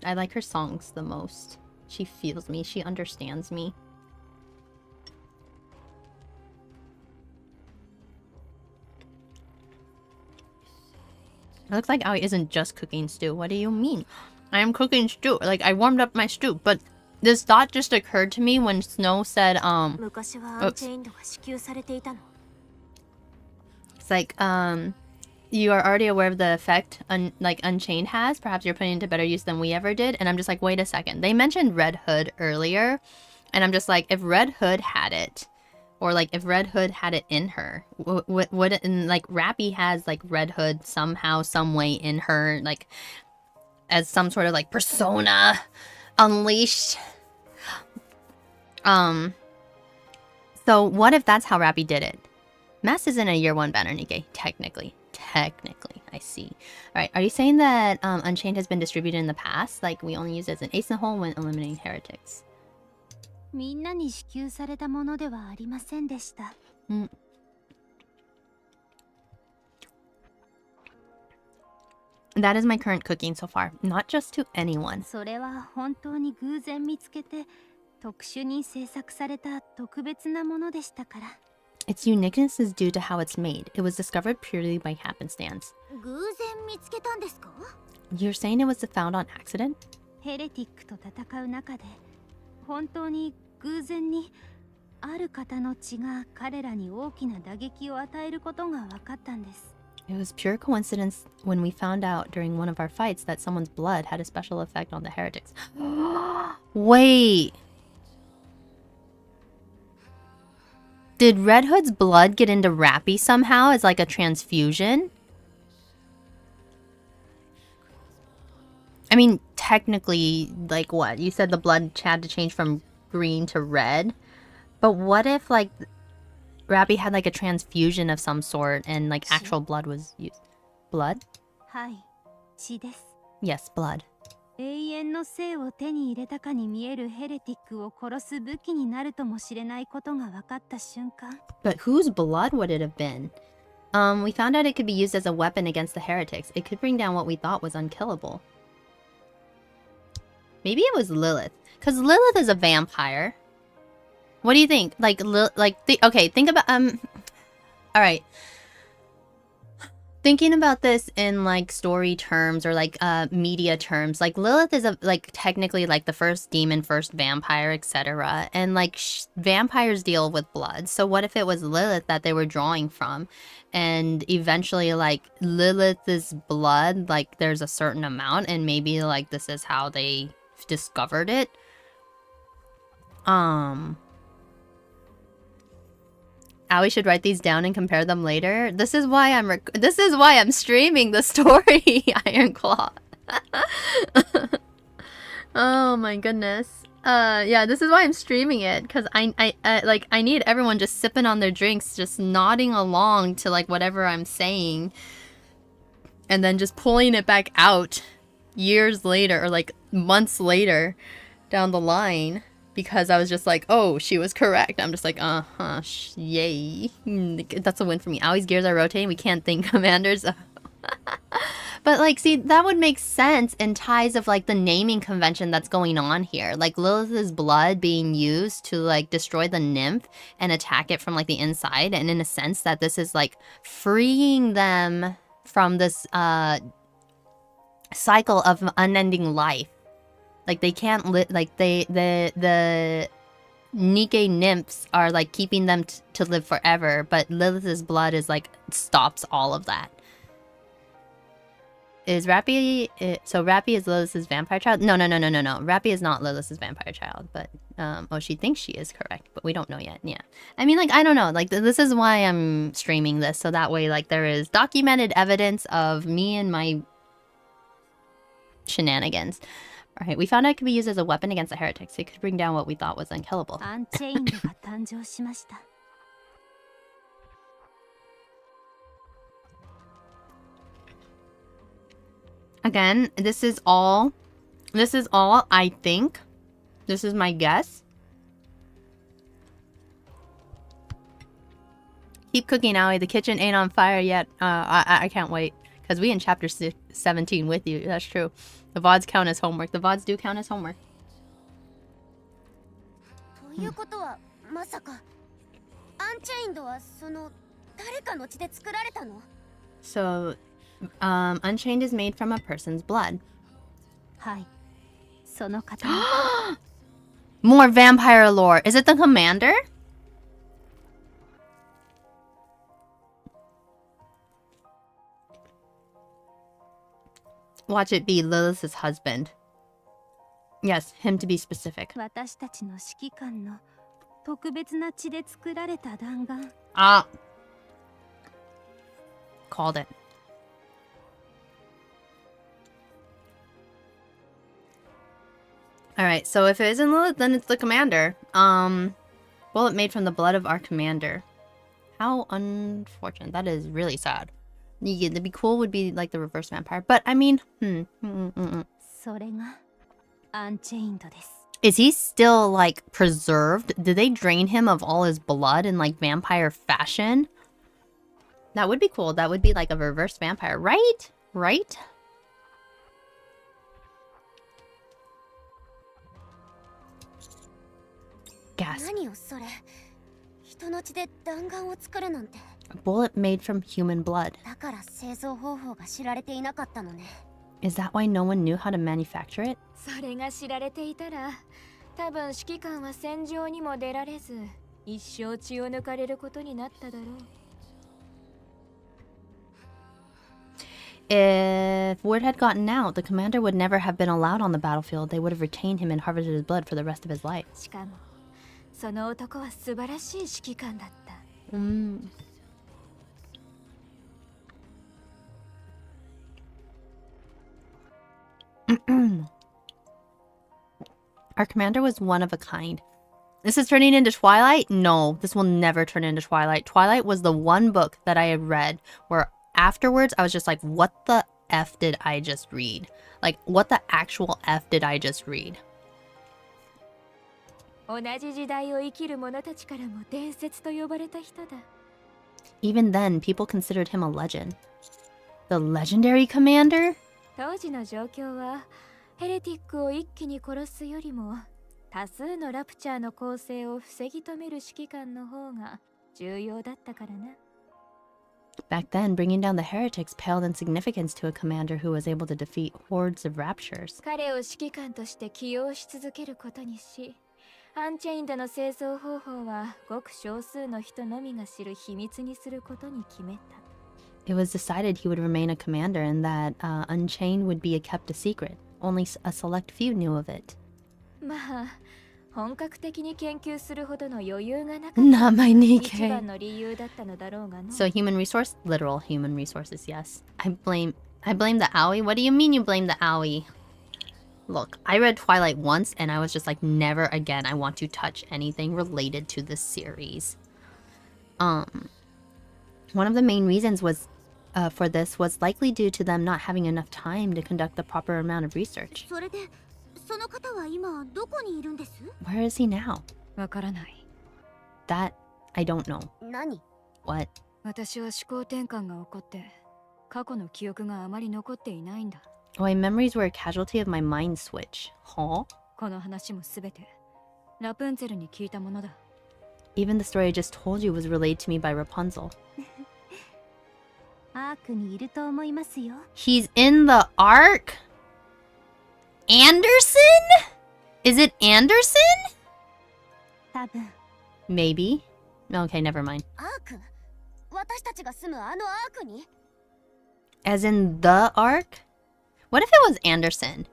I like her songs the most. She feels me. She understands me. It looks like Aoi isn't just cooking stew. What do you mean? I am cooking stew. Like, I warmed up my stew. But this thought just occurred to me when Snow said, Oops. It's like, you are already aware of the effect Unchained has. Perhaps you're putting it to better use than we ever did. And I'm just like, wait a second. They mentioned Red Hood earlier. And I'm just like, if Red Hood had it, or like if Red Hood had it in her, would it, and like Rappy has like Red Hood somehow, some way in her, like as some sort of like persona unleashed. So what if that's how Rappy did it? Mass isn't a year one banner, Nikke. Technically, I see. All right, are you saying that Unchained has been distributed in the past? Like we only use it as an ace in the hole when eliminating heretics. みんなに支給されたものではありませんでした。That is my current cooking so far, not just to anyone. それは本当に偶然見つけて特殊に制作された特別なものでしたから。Its uniqueness is due to how it's made. It was discovered purely by happenstance. 偶然見つけたんですか？ You're saying it was found on accident? ヘレティックと戦う中で本当に偶然にある方の血が彼らに大きな打撃を与えることが分かったんです。It was pure coincidence when we found out during one of our fights that someone's blood had a special effect on the heretics. Wait. Did Red Hood's blood get into Rappy somehow as like a transfusion? I mean, technically, like what? You said the blood had to change from green to red. But what if like Rappy had like a transfusion of some sort and like actual blood was used? Blood? はい、血です。 Yes, blood. 永遠の生を手に入れたかに見えるヘレティックを殺す武器になるともしれないことが分かった瞬間。But whose blood would it have been? We found out it could be used as a weapon against the heretics. It could bring down what we thought was unkillable. Maybe it was Lilith, because Lilith is a vampire. What do you think? Like, okay, think about all right. Thinking about this in like story terms or like media terms, like Lilith is like technically like the first demon, first vampire, etc. And like vampires deal with blood. So what if it was Lilith that they were drawing from, and eventually like Lilith's blood, like there's a certain amount, and maybe like this is how they discovered it. We should write these down and compare them later. This is why I'm streaming the story, Ironclaw. Oh my goodness. Yeah, this is why I'm streaming it, because I need everyone just sipping on their drinks, just nodding along to like whatever I'm saying, and then just pulling it back out years later or like months later down the line. Because I was just like, oh, she was correct. I'm just like, yay. That's a win for me. Aui's gears are rotating. We can't think, commanders. But like, see, that would make sense in ties of like the naming convention that's going on here. Like Lilith's blood being used to like destroy the nymph and attack it from like the inside. And in a sense that this is like freeing them from this cycle of unending life. Like they can't like the NIKKE nymphs are like keeping them to live forever, but Lilith's blood is like stops all of that. Is Rappy so Rappy is Lilith's vampire child? No. Rappy is not Lilith's vampire child, but oh, she thinks she is correct, but we don't know yet. Yeah. I mean, like, I don't know. Like this is why I'm streaming this, so that way like there is documented evidence of me and my shenanigans. Alright, we found out it could be used as a weapon against the heretics. It could bring down what we thought was unkillable. Again, this is all I think. This is my guess. Keep cooking, Aoi. The kitchen ain't on fire yet. I can't wait. Because we in chapter 17 with you. That's true. The VODs count as homework. The VODs do count as homework. So, Unchained is made from a person's blood. More vampire lore. Is it the commander? Watch it be Lilith's husband. Yes, him to be specific. Ah. Called it. Alright, so if it isn't Lilith, then it's the commander. Bullet made from the blood of our commander. How unfortunate. That is really sad. It'd be cool would be like the reverse vampire, but I mean, Is he still like preserved? Did they drain him of all his blood in like vampire fashion? That would be cool. That would be like a reverse vampire, right? Right? Gasp. A bullet made from human blood. Is that why no one knew how to manufacture it? If word had gotten out, the commander would never have been allowed on the battlefield. They would have retained him and harvested his blood for the rest of his life. Our commander was one of a kind. This is turning into Twilight? No, this will never turn into Twilight. Twilight was the one book that I had read where afterwards I was just like, what the F did I just read? Like, what the actual F did I just read? Even then, people considered him a legend. The legendary commander? Back then, bringing down the heretics paled in significance to a commander who was able to defeat hordes of raptures. 彼を指揮官として起用し続けることにし、アンチェインドの製造方法はごく少数の人のみが知る秘密にすることに決めた。It was decided he would remain a commander and that Unchained would be kept a secret. Only a select few knew of it. まあ、本格的に研究するほどの余裕がなかった。 Not my 一番 NIKKE. の理由だったのだろうがの。 So literal human resources, yes. I blame the owie? What do you mean you blame the owie? Look, I read Twilight once and I was just like, never again I want to touch anything related to this series. One of the main reasons was for this was likely due to them not having enough time to conduct the proper amount of research. それでその方は今どこにいるんです？ Where is he now? わからない。 That I don't know. 何？ What? 私は思考転換が起こって、過去の記憶があまり残っていないんだ。 My memories were a casualty of my mind switch. Huh? この話もすべてラプンツェルに聞いたものだ。 Even the story I just told you was relayed to me by Rapunzel. アークにいると思いますよ。 He's in the arc? Anderson? Is it Anderson? 多分。 Maybe. Okay, never mind. アーク？私たちが住むあのアークに？ As in the arc? What if it was Anderson?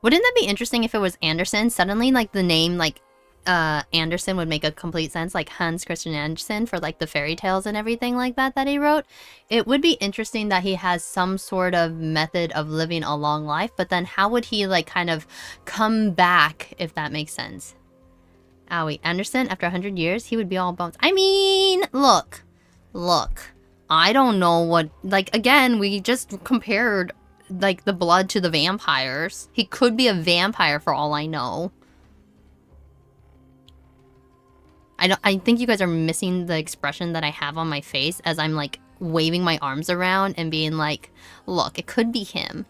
Wouldn't that be interesting if it was Anderson? Suddenly, like, the name, like, Anderson would make a complete sense, like Hans Christian Andersen for, like, the fairy tales and everything like that he wrote. It would be interesting that he has some sort of method of living a long life, but then how would he, like, kind of come back, if that makes sense? Owie, Anderson, after 100 years, he would be all bones. I mean, look. I don't know what, like, again, we just compared, like, the blood to the vampires. He could be a vampire for all I know. I think you guys are missing the expression that I have on my face as I'm, like, waving my arms around and being like, look, it could be him.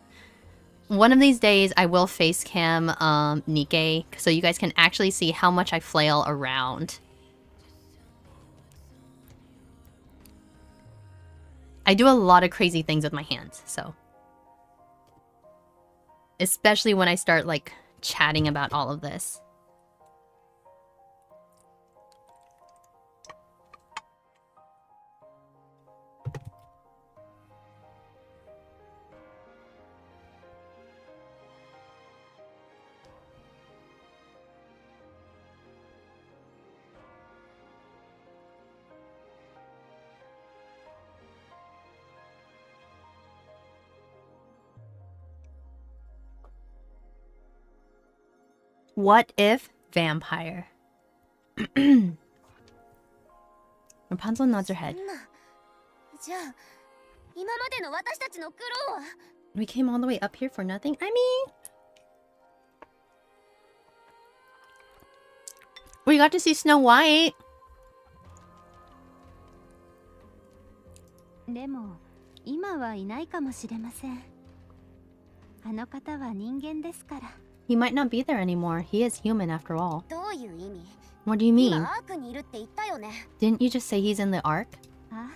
One of these days, I will face cam NIKKE so you guys can actually see how much I flail around. I do a lot of crazy things with my hands, so. Especially when I start, like, chatting about all of this. What if vampire? Rapunzel nods her head. じゃあ今までの私たちの苦労は？ We came all the way up here for nothing? I mean... We got to see Snow White. でも今はいないかもしれません。あの方は人間ですから。 He might not be there anymore. He is human after all. どういう意味？ What do you 今 mean? アークにいるって言ったよね。 Didn't you just say he's in the ark? あ、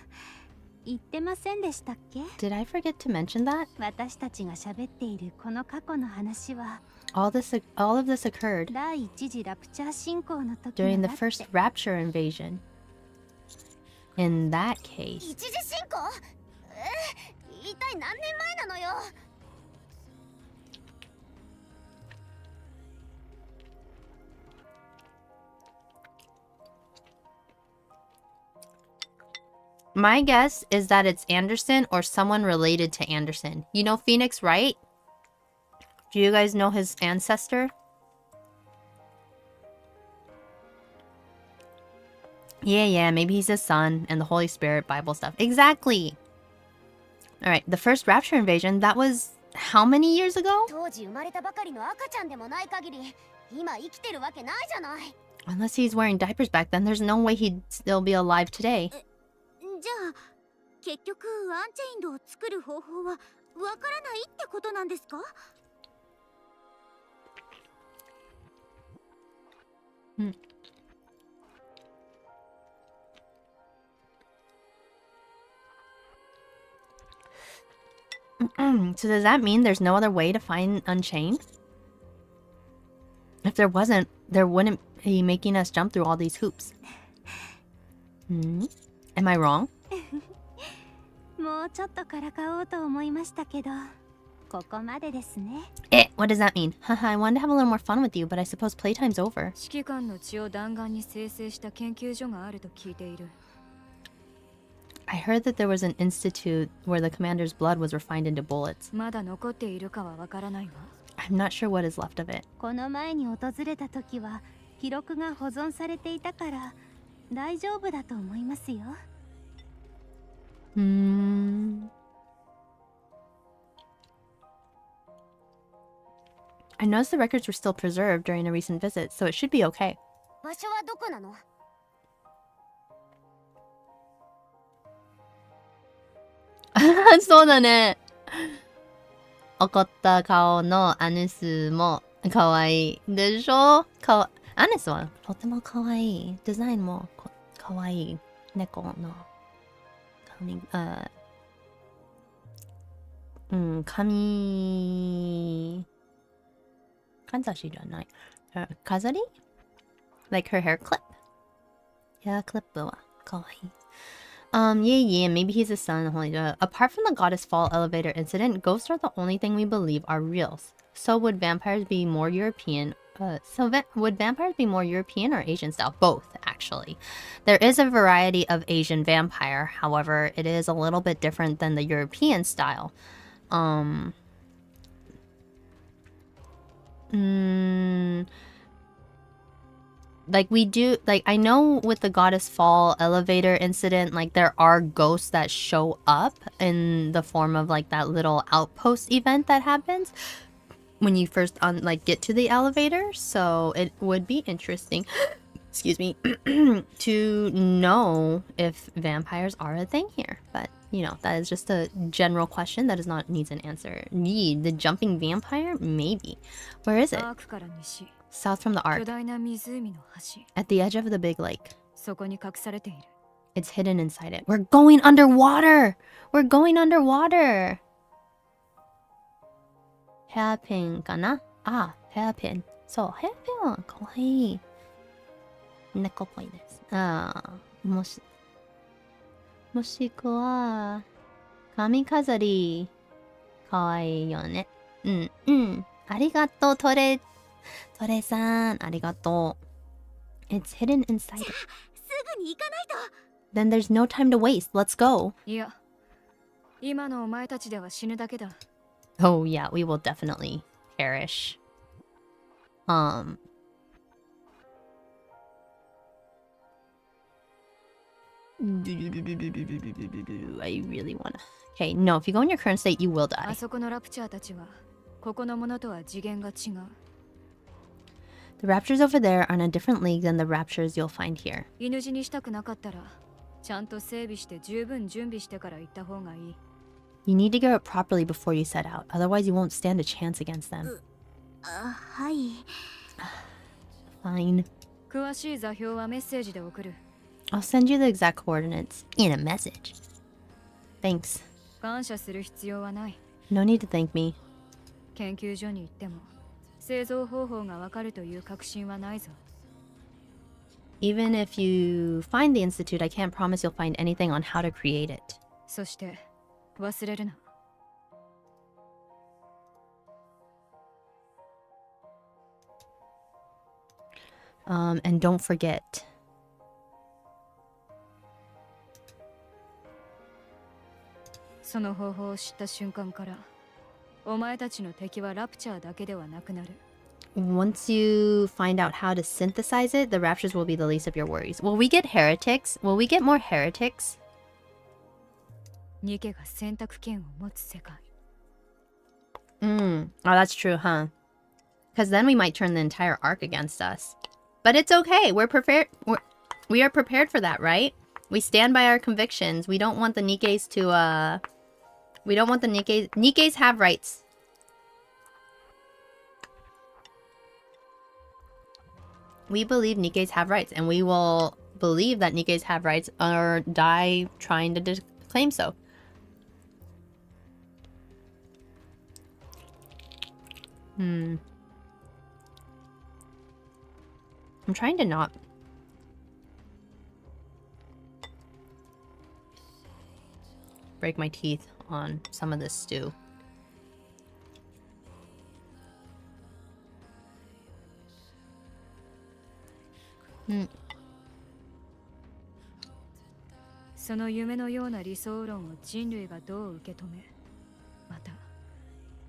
言ってませんでしたっけ？ Did I forget to mention that? 私たちが喋っているこの過去の話は All of this occurred 第一次ラプチャー進行の時 during の the だって。 first rapture invasion. In that case... 一次進行？一体何年前なのよ。 My guess is that it's Anderson or someone related to Anderson. You know Phoenix, right? Do you guys know his ancestor? Yeah, maybe he's his son and the Holy Spirit Bible stuff. Exactly! Alright, the first rapture invasion, that was how many years ago? 当時生まれたばかりの赤ちゃんでもない限り、今生きてるわけないじゃない。 Unless he's wearing diapers back then, there's no way he'd still be alive today. じゃあ結局アンチェインドを作る方法はわからないってことなんですか？ Hmm. So does that mean there's no other way to find Unchained? If there wasn't, there wouldn't be making us jump through all these hoops. Am I wrong? もうちょっとからかおうと思いましたけど、ここまでですね。What does that mean? Haha, I wanted to have a little more fun with you, but I suppose playtime's over. 指揮官の血を弾丸に生成した研究所があると聞いている。I heard that there was an institute where the commander's blood was refined into bullets. まだ残っているかはわからないわ。I'm not sure what is left of it. この前に訪れた時は記録が保存されていたから大丈夫だと思いますよ。I noticed the records were still preserved during a recent visit, so it should be okay. 場所はどこなの？そうだね。怒った顔のアヌスも可愛いでしょ。アヌスはとても可愛い。デザインも可愛い。猫の髪、かんざしじゃない。飾り Like her hair clip? Yeah, clip は可愛い。Yeah, maybe he's a son. Apart from the goddess fall elevator incident, ghosts are the only thing we believe are real. So would vampires be more European? Would vampires be more European or Asian style? Both, actually. There is a variety of Asian vampire. However, it is a little bit different than the European style. Like we do, like I know with the goddess fall elevator incident, like there are ghosts that show up in the form of like that little outpost event that happens when you first get to the elevator. So it would be interesting, excuse me, to know if vampires are a thing here. But you know, that is just a general question that needs an answer. The jumping vampire? Maybe. Where is it? South from the arc. At the edge of the big lake. It's hidden inside it. We're going underwater! We're going underwater! Hairpin かな? Ah, hairpin. そう、hairpin はかわいい。猫っぽいです。もしくは、髪飾り。かわいいよね。ありがとう、トレさん、ありがとう。It's hidden inside it. すぐに行かないと。Then there's no time to waste. Let's go. いや、今のお前たちでは死ぬだけだ。Oh yeah, we will definitely perish. I really wanna. Okay, no, if you go in your current state, you will die. あそこのラプチャーたちは、ここのものとは次元が違う。The raptures over there are in a different league than the raptures you'll find here. 犬死にしたくなかったら、ちゃんと整備して十分準備してから行った方がいい。You need to gear up properly before you set out, otherwise you won't stand a chance against them. はい。Fine. 詳しい座標はメッセージで送る。I'll send you the exact coordinates in a message. Thanks. 感謝する必要はない。No need to thank me. 研究所に行っても製造方法がわかるという確信はないぞ。Even if you find the institute, I can't promise you'll find anything on how to create it. そして忘れるな。And don't forget. その方法を知った瞬間から、お前たちの敵はラプチャーだけではなくなる。Once you find out how to synthesize it, the raptures will be the least of your worries. Will we get heretics? Will we get more heretics? ニケが選択権を持つ世界。Oh, that's true, huh? Because then we might turn the entire arc against us. But it's okay. We're prepared. We are prepared for that, right? We stand by our convictions. We don't want the Nikkes to, we don't want the Nikkes. Nikkes have rights. We believe Nikkes have rights, and we will believe that Nikkes have rights or die trying to claim so. I'm trying to not... break my teeth on some of this stew. Mm. その夢のような理想論を人類がどう受け止め、また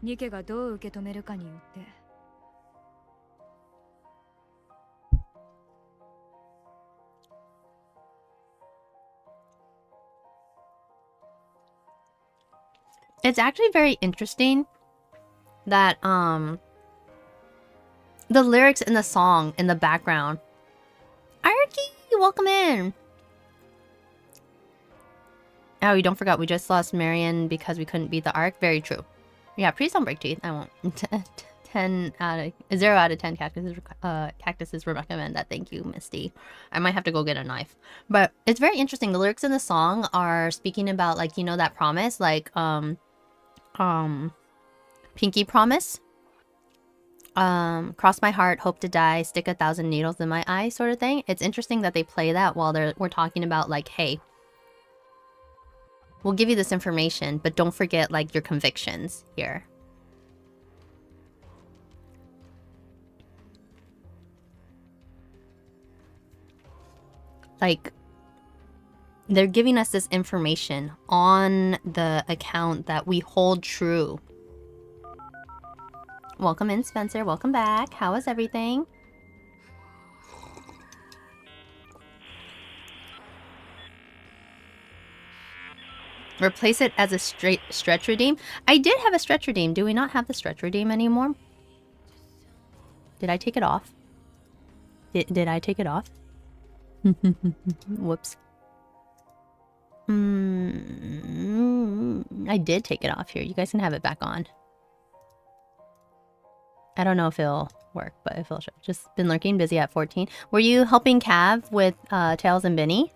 ニケがどう受け止めるかによって It's actually very interesting that the lyrics in the song in the background. Arky, welcome in. Oh, you don't forget we just lost Marion because we couldn't beat the arc. Very true. Yeah, please don't break teeth. I won't. 0 out of 10 cactuses recommend that. Thank you, Misty. I might have to go get a knife. But it's very interesting. The lyrics in the song are speaking about, like, you know, that promise, like pinky promise, cross my heart, hope to die, stick 1,000 needles in my eye, sort of thing. It's interesting that they play that while we're talking about, like, hey, we'll give you this information, but don't forget, like, your convictions here. Like, they're giving us this information on the account that we hold true. Welcome in, Spencer. Welcome back. How is everything? Replace it as a stretch redeem. I did have a stretch redeem. Do we not have the stretch redeem anymore? Did I take it off? Did I take it off? Whoops. I did take it off here. You guys can have it back on. I don't know if it'll work, but if it'll show. Just been lurking, busy at 14. Were you helping Cav with Tails and Benny?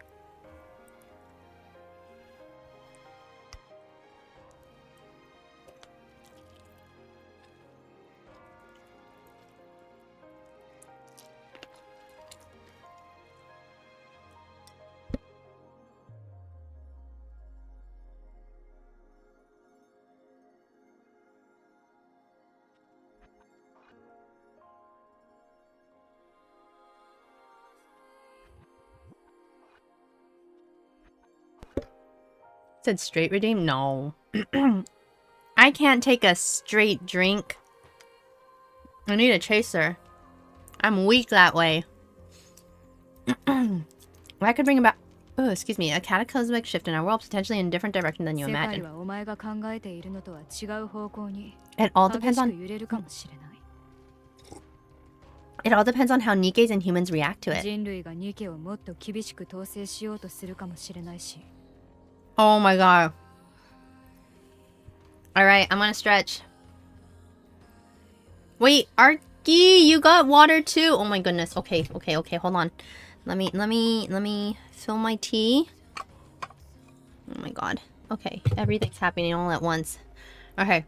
Said straight redeem? No. I can't take a straight drink. I need a chaser. I'm weak that way. I could bring about, oh, excuse me, a cataclysmic shift in our world, potentially in a different direction than you imagine. It all depends on... It all depends on how Nikke's and humans react to it. Oh my god. Alright, I'm gonna stretch. Wait, Arky, you got water too? Oh my goodness. Okay, hold on. Let me fill my tea. Oh my god. Okay, everything's happening all at once. Okay.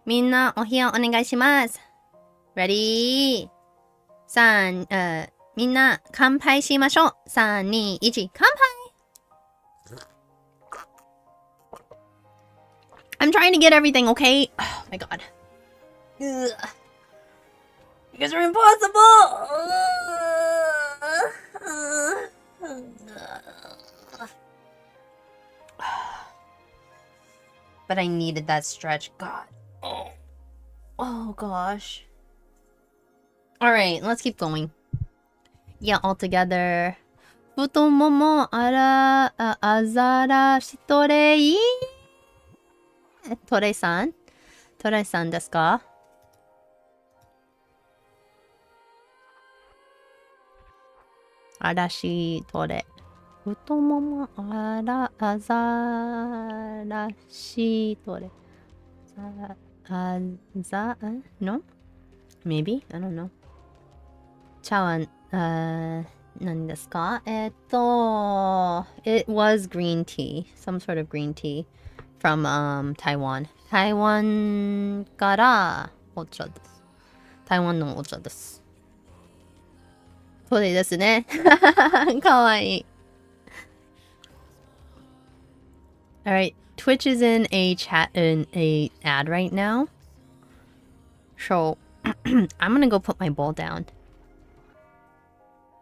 みんなお部屋お願いします。Ready? みんな乾杯しましょう。3、2、1、乾杯! I'm trying to get everything, okay? Oh my god. Ugh. You guys are impossible! But I needed that stretch. God. Oh gosh. Alright, let's keep going. Yeah, all together. 太ももあらあざらしとれいトレイさんですか嵐トレ。太ももあらあざらしトレ。No? Maybe? I don't know. 茶碗、何ですかIt was green tea. Some sort of green tea. from Taiwan. Taiwan からお茶です。台湾のお茶です。そうですね。かわいい。Alright, Twitch is in a ad right now. So, I'm gonna go put my bowl down.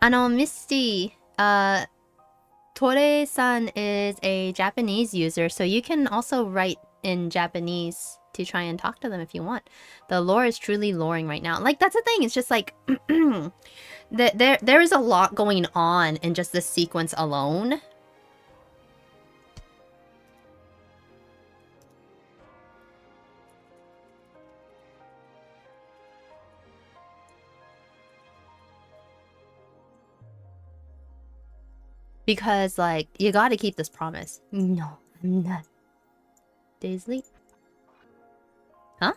Misty, Tore-san is a Japanese user, so you can also write in Japanese to try and talk to them if you want. The lore is truly loring right now. Like, that's the thing. It's just like, there is a lot going on in just this sequence alone. Because, like, you gotta keep this promise. No, I'm not. Daisley? Huh?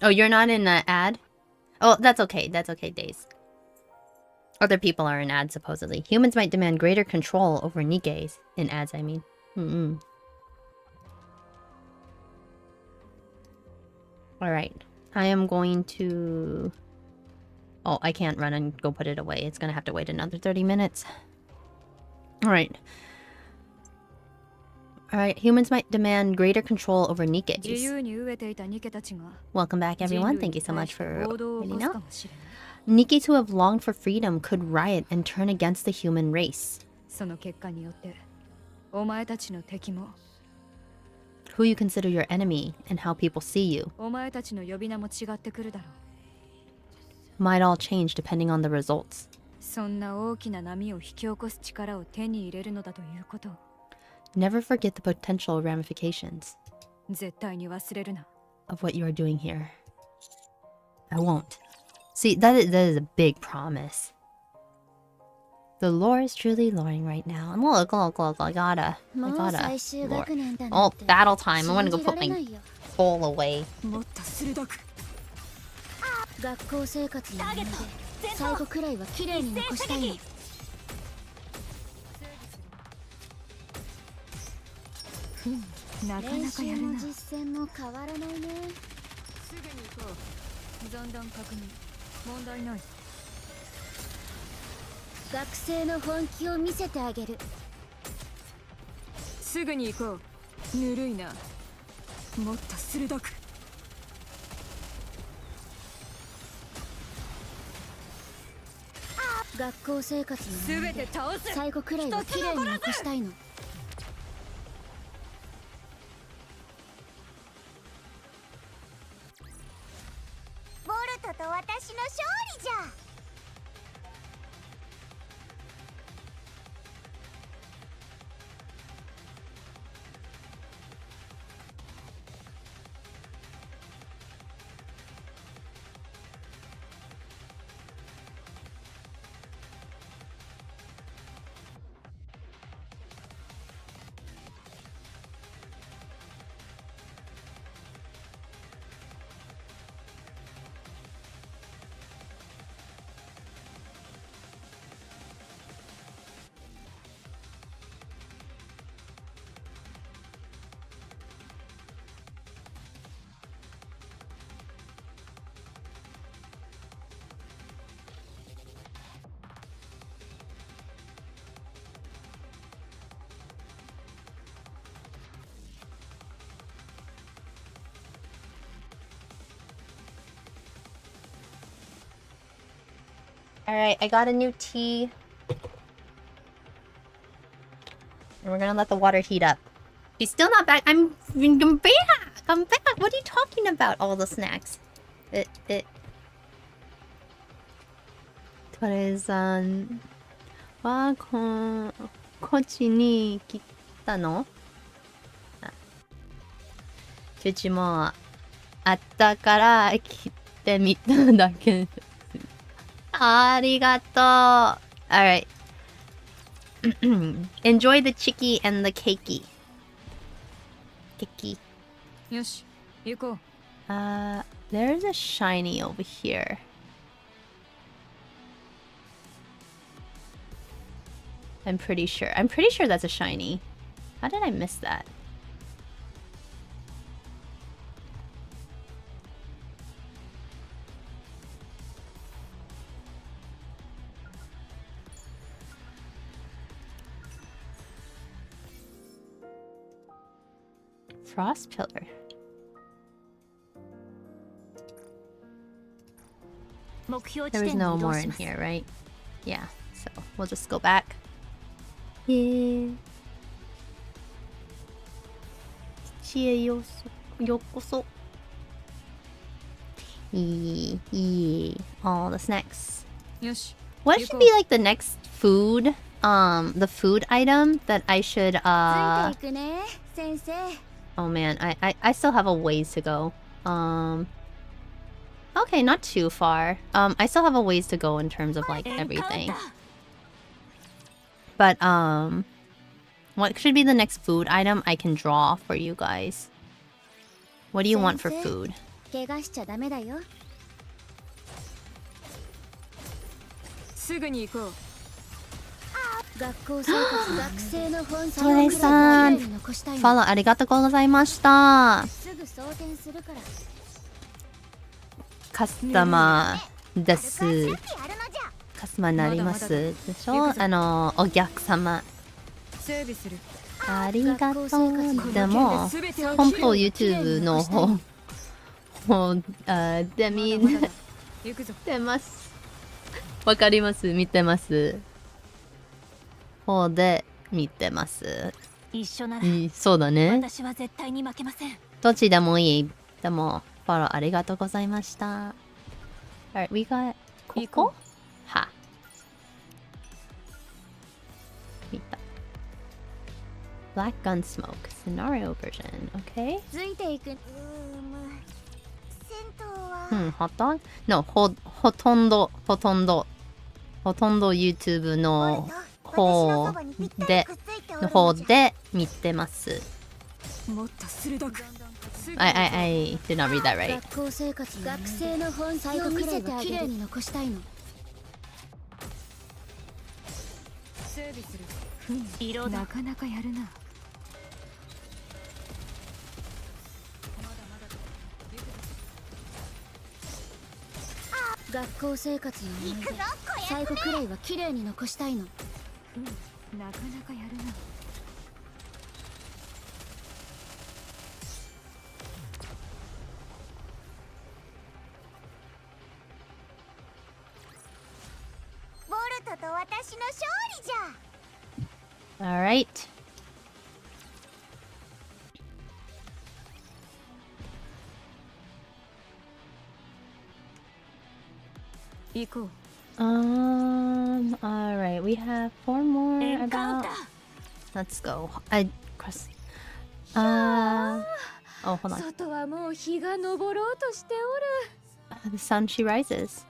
Oh, you're not in an ad? Oh, that's okay. That's okay, Days. Other people are in ads, supposedly. Humans might demand greater control over Nikkes. In ads, I mean. Alright. I am going to... Oh, I can't run and go put it away. It's gonna have to wait another 30 minutes. Alright. Alright, humans might demand greater control over Nikkes. Welcome back, everyone. Thank you so much for waiting out. Nikkes who have longed for freedom could riot and turn against the human race. Who you consider your enemy and how people see you might all change depending on the results. Never forget the potential ramifications of what you are doing here. I won't. See, that is a big promise. The lore is truly loring right now. And look, I gotta lore. Oh, battle time. I wanna go put my bowl away. 学校生活の思い出最後くらいは綺麗に残したいのなかなかやるな練習も実践も変わらないねすぐに行こう残弾確認問題ない学生の本気を見せてあげるすぐに行こうぬるいなもっと鋭く学校生活の思い出最後くらいは綺麗に残したいのボルトと私の勝利じゃ Alright, I got a new tea. And we're gonna let the water heat up. She's still not back. I'm back! I'm back! What are you talking about? All the snacks. Tore-san wa kochi ni kita no? Chuchi mo atta kara kite mita dake. Arigato. Alright. Enjoy the chicky and the cakey. Kiki. Yoshi, yuko. There's a shiny over here. I'm pretty sure. I'm pretty sure that's a shiny. How did I miss that? Frost Pillar. There was no more in here, right? Yeah, so we'll just go back. Yeah. 基へようこそ. All the snacks. What should be like the next food? The food item that I should Oh man, I still have a ways to go. Okay, not too far. I still have a ways to go in terms of like everything. But what should be the next food item I can draw for you guys? What do you want for food? Tore-san, follow ありがとうございました。カスタマーです。カスタマーになりますでしょ。お客様。ありがとう。でも本当 YouTube の方で見てます。わかります。見てます。方で見てます。そうだね。どっちでもいい。でもフォローありがとうございました。Alright, we got ここは。見た。Black Gun Smoke Scenario Version. Okay. ほとんど ほとんど YouTube の方で見てます。I did not read that right. なかなかやるな。学校生活の思い出、最後くらいは綺麗に残したいの。なかなかやるな。ボルトと私の勝利じゃ。All right. All right. We have 4 more about. Let's go. Oh, hold on. 外はもう日が昇ろうとしておる。The sun she rises.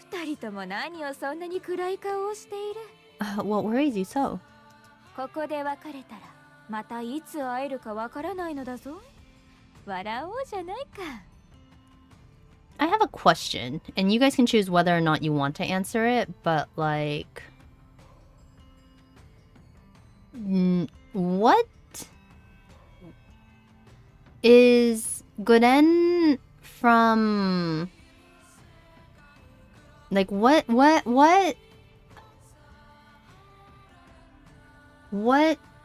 二人とも何をそんなに暗い顔をしている。What worries you so? ここで別れたらまたいつ会えるかわからないのだぞ。笑おうじゃないか。I have a question, and you guys can choose whether or not you want to answer it, but like... what is Guren from... like, what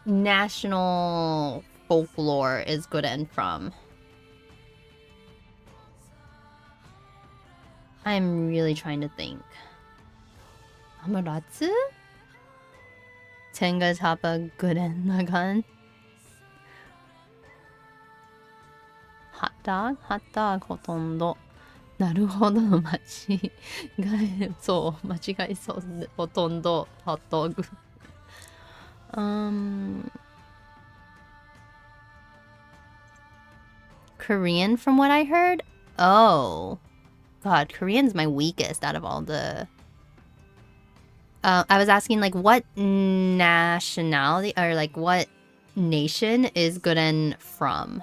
national folklore is Guren from? I'm really trying to think. Amaterasu? Tenga Tapa Guren Nagan? Hot dog? Hot dog ほとんど。なるほど、間違えそう、間違えそう。ほとんど、ホットドッグ。Korean from what I heard? Oh. God, Korean's my weakest out of all the... I was asking, like, what nationality, or, like, what nation is Guren from?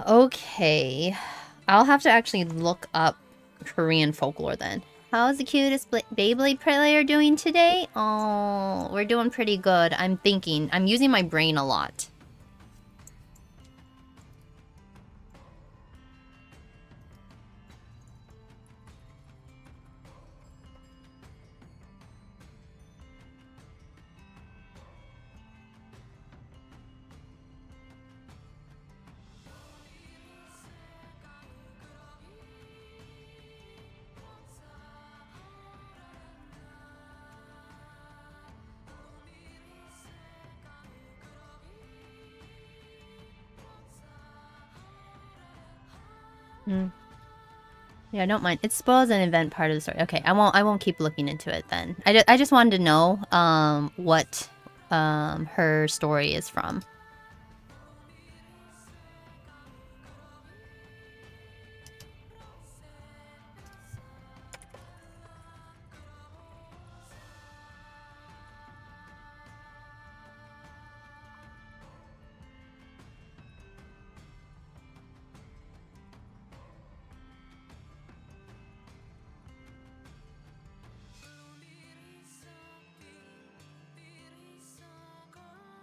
Okay. I'll have to actually look up Korean folklore then. How's the cutest Beyblade player doing today? Oh, we're doing pretty good. I'm thinking. I'm using my brain a lot. Yeah, I don't mind. It spoils an event part of the story. Okay, I won't keep looking into it then. I just wanted to know what her story is from.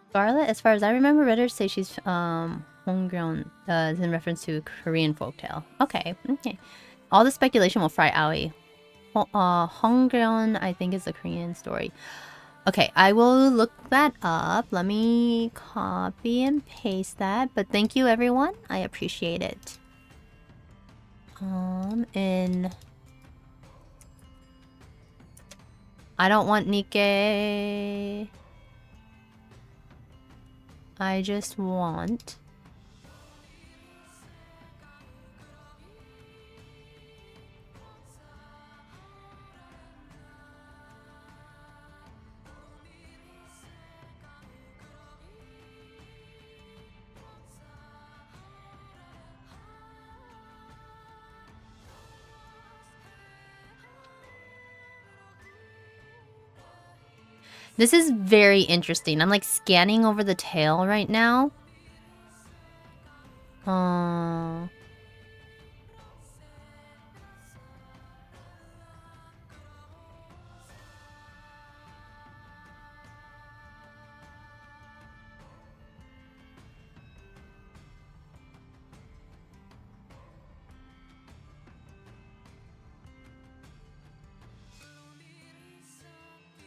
Scarlet, as far as I remember, readers say she's homegrown, is in reference to Korean folktale. Okay, okay. All the speculation will fry Aoi. Homegrown, I think, is a Korean story. Okay, I will look that up. Let me copy and paste that. But thank you, everyone. I appreciate it. I don't want NIKKE. I just want... This is very interesting. I'm like scanning over the tail right now.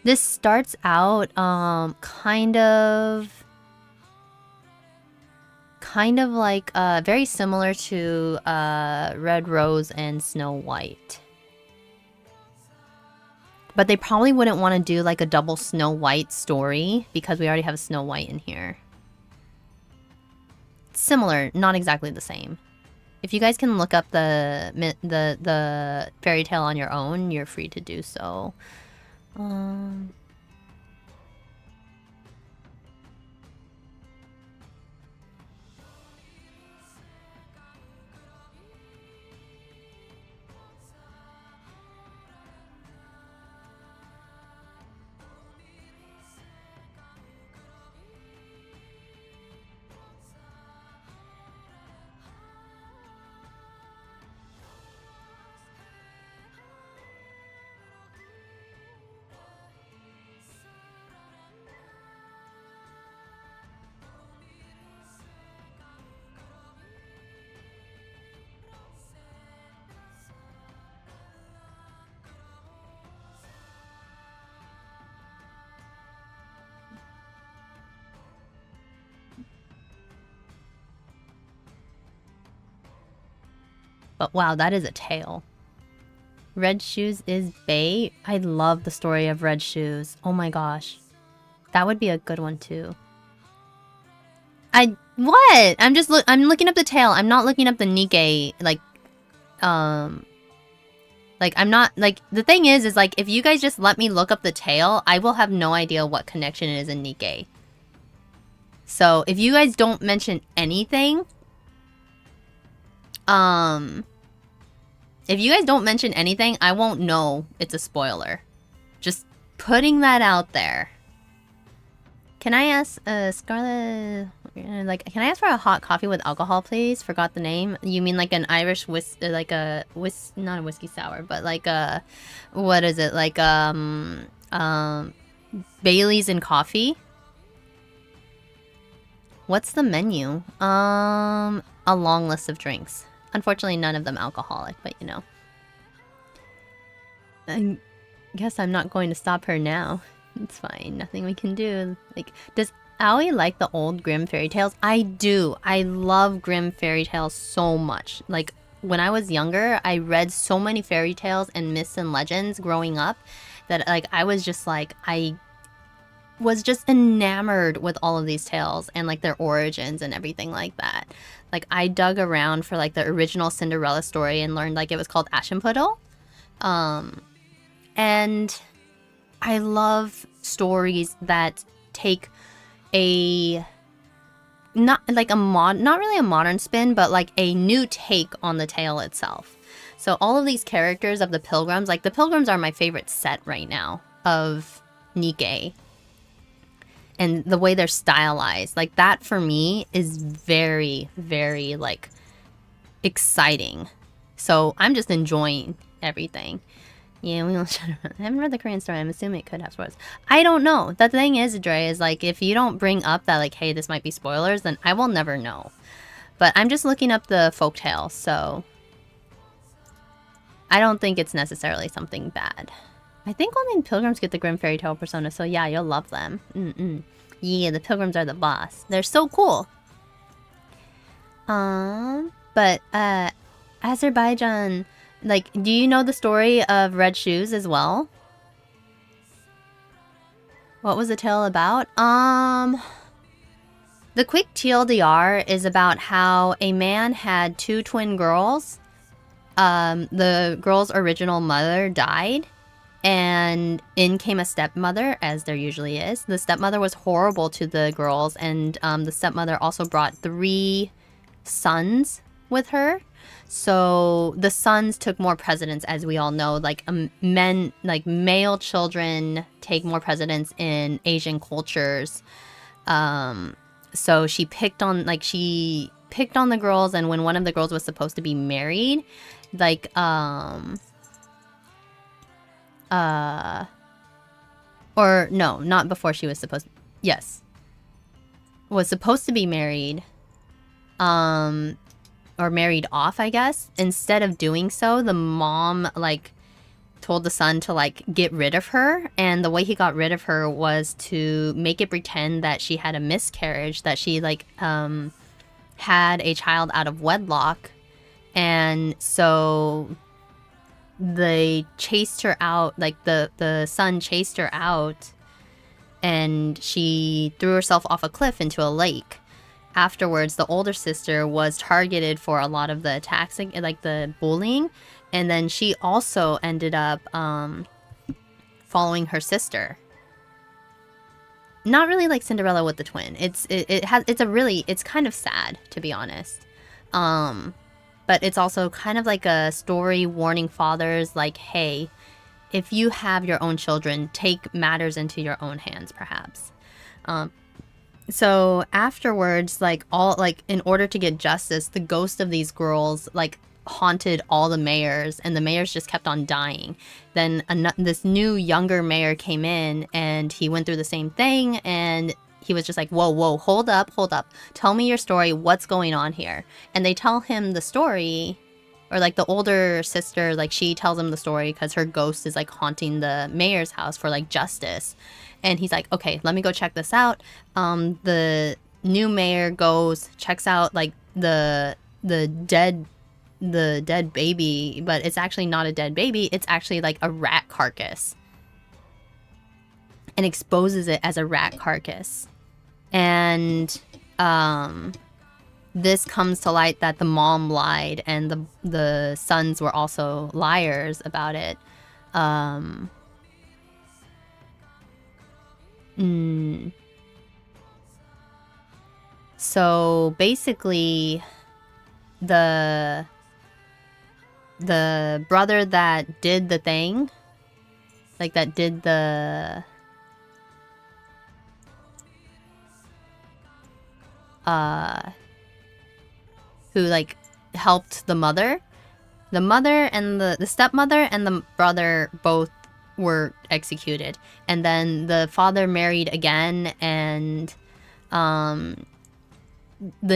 This starts out kind of like very similar to Red Rose and Snow White. But they probably wouldn't want to do like a double Snow White story because we already have Snow White in here. Similar, not exactly the same. If you guys can look up the fairy tale on your own, you're free to do so. But wow, that is a tail. Red Shoes is Bae. I love the story of Red Shoes. Oh my gosh. That would be a good one too. What? I'm looking up the tail. I'm not looking up the NIKKE, like I'm not, like, the thing is like, if you guys just let me look up the tail, I will have no idea what connection it is in NIKKE. So, if you guys don't mention anything, if you guys don't mention anything, I won't know it's a spoiler. Just putting that out there. Can I ask, Scarlet... Like, can I ask for a hot coffee with alcohol, please? Forgot the name. You mean like an Irish not a whiskey sour, but like a, what is it? Like Bailey's and coffee. What's the menu? A long list of drinks. Unfortunately, none of them alcoholic, but you know. I guess I'm not going to stop her now. It's fine. Nothing we can do. Like, does Aoi like the old Grimm fairy tales? I do. I love Grimm fairy tales so much. Like, when I was younger, I read so many fairy tales and myths and legends growing up that, like, I was just enamored with all of these tales and, like, their origins and everything like that. Like, I dug around for, like, the original Cinderella story and learned, like, it was called Aschenputtel. And I love stories that take a not really a modern spin, but like a new take on the tale itself. So all of these characters of the Pilgrims, like the Pilgrims are my favorite set right now of NIKKE. And the way they're stylized, like that for me is very, very like exciting. So I'm just enjoying everything. Yeah, we don't. I haven't read the Korean story. I'm assuming it could have spoilers. I don't know. The thing is, Dre, is like if you don't bring up that like, hey, this might be spoilers, then I will never know. But I'm just looking up the folktale, so I don't think it's necessarily something bad. I think only Pilgrims get the Grimm fairy tale persona, so yeah, you'll love them. Yeah, the Pilgrims are the boss. They're so cool. But Azerbaijan. Like, do you know the story of Red Shoes as well? What was the tale about? The quick TLDR is about how a man had 2 twin girls. The girl's original mother died, and in came a stepmother, as there usually is. The stepmother was horrible to the girls, and the stepmother also brought 3 sons with her. So the sons took more precedence, as we all know. Like male children take more precedence in Asian cultures. So she picked on the girls, and when one of the girls was supposed to be married, like or no, not before she was supposed. Yes, was supposed to be married. Or married off, I guess. Instead of doing so, the mom like told the son to like get rid of her, and the way he got rid of her was to make it pretend that she had a miscarriage, that she like had a child out of wedlock, and so they chased her out. Like the son chased her out, and she threw herself off a cliff into a lake. Afterwards, the older sister was targeted for a lot of the attacks, like the bullying, and then she also ended up following her sister. Not really like Cinderella with the twin. It's kind of sad, to be honest. But it's also kind of like a story warning fathers, like, hey, if you have your own children, take matters into your own hands, perhaps. So afterwards, like in order to get justice, the ghost of these girls like haunted all the mayors, and the mayors just kept on dying. Then this new younger mayor came in, and he went through the same thing, and he was just like, whoa, hold up, tell me your story, what's going on here? And they tell him the story, or like the older sister, like she tells him the story because her ghost is like haunting the mayor's house for like justice. And he's like, okay, let me go check this out. The new mayor goes, checks out like the dead baby, but it's actually not a dead baby. It's actually like a rat carcass, and exposes it as a rat carcass. And this comes to light that the mom lied, and the sons were also liars about it. So basically, the brother that did the thing, like that did the like helped the mother. The mother and the stepmother and the brother both were executed. And then the father married again, and the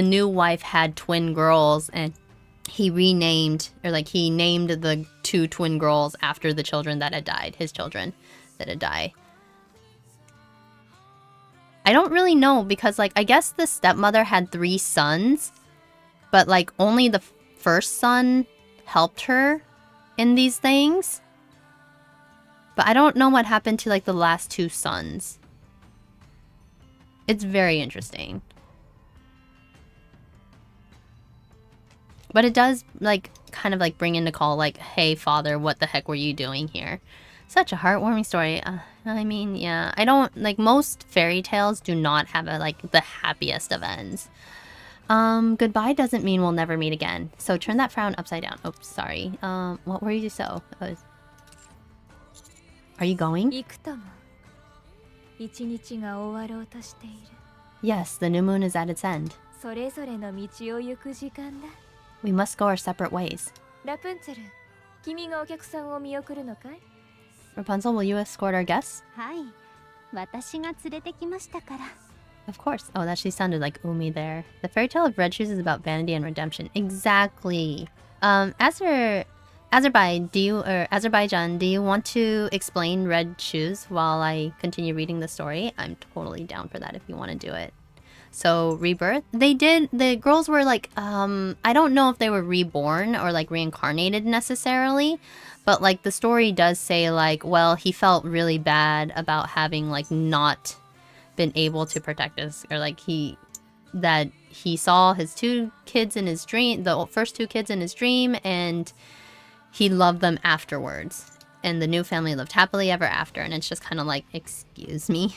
new wife had twin girls, and he named the 2 twin girls after the children that had died, his children that had died. I don't really know, because like I guess the stepmother had 3 sons, but like only the first son helped her in these things. But I don't know what happened to like the last 2 sons. It's very interesting. But it does like kind of like bring into call like, hey father, what the heck were you doing here? Such a heartwarming story. I mean, yeah, I don't like, most fairy tales do not have a like the happiest of ends. Goodbye doesn't mean we'll never meet again. So turn that frown upside down. Oops, sorry. What were you so? Are you going? Yes, the new moon is at its end. We must go our separate ways. Rapunzel, will you escort our guests? はい、私が連れてきましたから。 Of course. Oh, that she sounded like Umi there. The fairy tale of Red Shoes is about vanity and redemption. Exactly. Azerbaijan, do you want to explain Red Shoes while I continue reading the story? I'm totally down for that if you want to do it. So, rebirth. The girls were like, I don't know if they were reborn or like reincarnated necessarily, but like the story does say like, well, he felt really bad about having like not been able to protect us, or like he saw his 2 kids in his dream, the first 2 kids in his dream, and he loved them afterwards, and the new family lived happily ever after. And it's just kind of like, excuse me.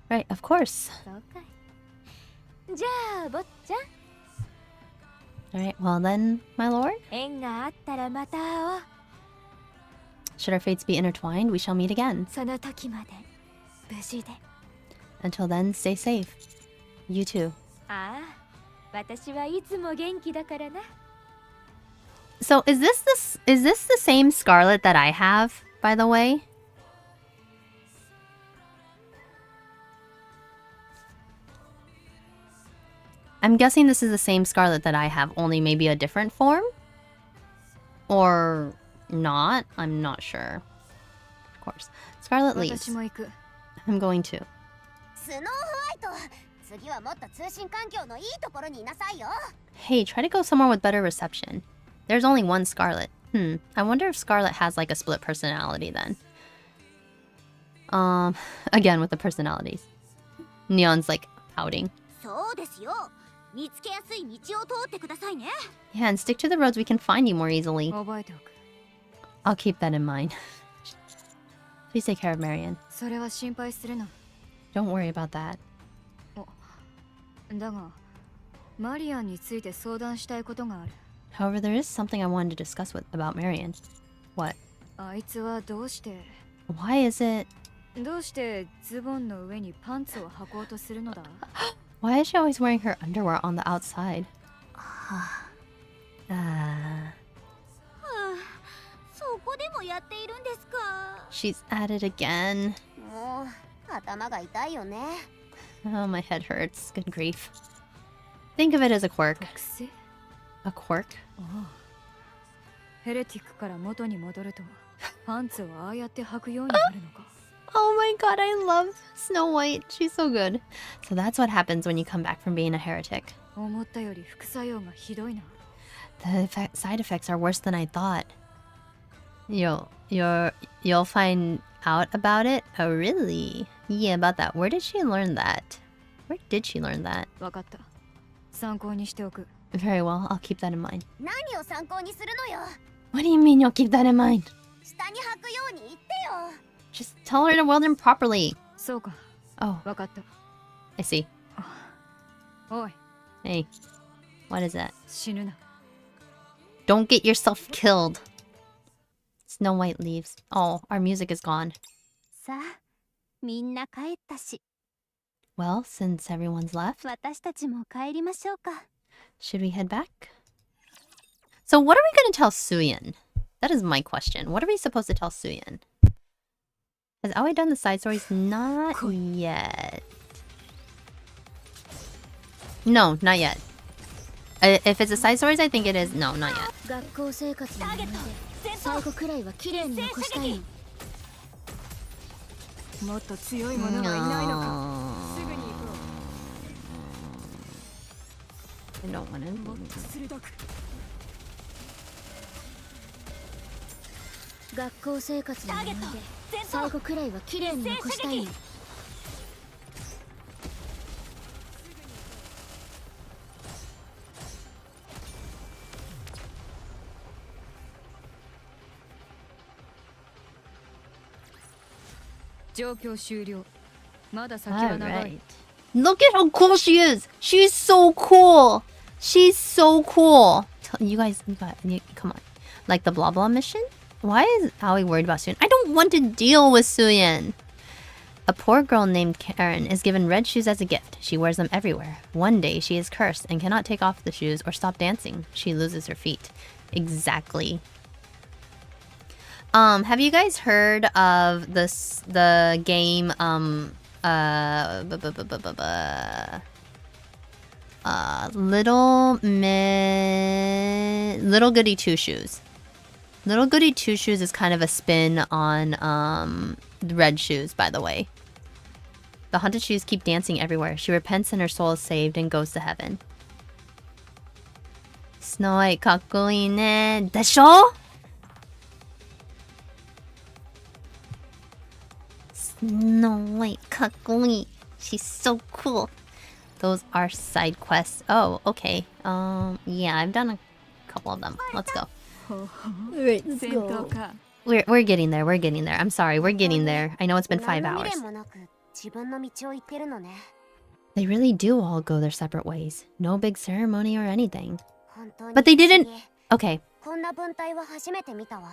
Right, of course. Alright, well then, my lord. Should our fates be intertwined, we shall meet again. Until then, stay safe. You too. So is this the same Scarlet that I have, by the way? I'm guessing this is the same Scarlet that I have, only maybe a different form? Or not? I'm not sure. Of course. Scarlet leaves. I'm going to. Hey, try to go somewhere with better reception. There's only one Scarlet. I wonder if Scarlet has like a split personality then. Again with the personalities. Neon's like pouting. Yeah, and stick to the roads we can find you more easily. I'll keep that in mind. Please take care of Marion. Don't worry about that. However, there is something I wanted to discuss about Marion. What? Why is it... Why is she always wearing her underwear on the outside? She's at it again. Oh, my head hurts. Good grief. Think of it as a quirk. A quirk? Oh my god, I love Snow White. She's so good. So that's what happens when you come back from being a heretic. The side effects are worse than I thought. You'll find out about it? Oh, really? Yeah, about that. Where did she learn that? Where did she learn that? Very well, I'll keep that in mind. What do you mean you'll keep that in mind? Just tell her to weld them properly. Oh, I see. Hey. What is it? 死ぬな。 Don't get yourself killed. Snow White leaves. Oh, our music is gone. さあ、みんな帰ったし、 Well, since everyone's left, 私たちも帰りましょうか。 should we head back? So what are we going to tell Suyin? That is my question. What are we supposed to tell Suyin? Has Aoi done the side stories? Not yet. No, not yet. If it's the side stories, I think it is. No, not yet. 学校生活の思い出最後くらいは綺麗に残したいの。もっと強い者はいないのか。すぐに行こ I don't want う。もっ to. と鋭く。 学校生活の思い出最後くらいは綺麗に残したいの。状況終了。まだ先は長い。 Alright. Look at how cool she is. She's so cool. She's so cool. You guys, come on. Like the blah blah mission? Why is Aoi worried about Suyin? I don't want to deal with Suyin. A poor girl named Karen is given red shoes as a gift. She wears them everywhere. One day she is cursed and cannot take off the shoes or stop dancing. She loses her feet. Exactly. Have you guys heard of the game Little Goody Two Shoes? Little Goody Two Shoes is kind of a spin on Red Shoes, by the way. The haunted shoes keep dancing everywhere. She repents and her soul is saved and goes to heaven. Snow White かっこいいね。でしょ? Snow White かっこいい. She's so cool. Those are side quests. Oh, okay. Yeah, I've done a couple of them. Let's go. Alright, let's 戦闘か。 We're getting there. We're getting there. I'm sorry. We're getting there. I know it's been 5 hours. もなく自分の道を行ってるのね。 They really do all go their separate ways. No big ceremony or anything. 本当に But they 不思 didn't. 議。 Okay. こんな文体は初めて見たわ。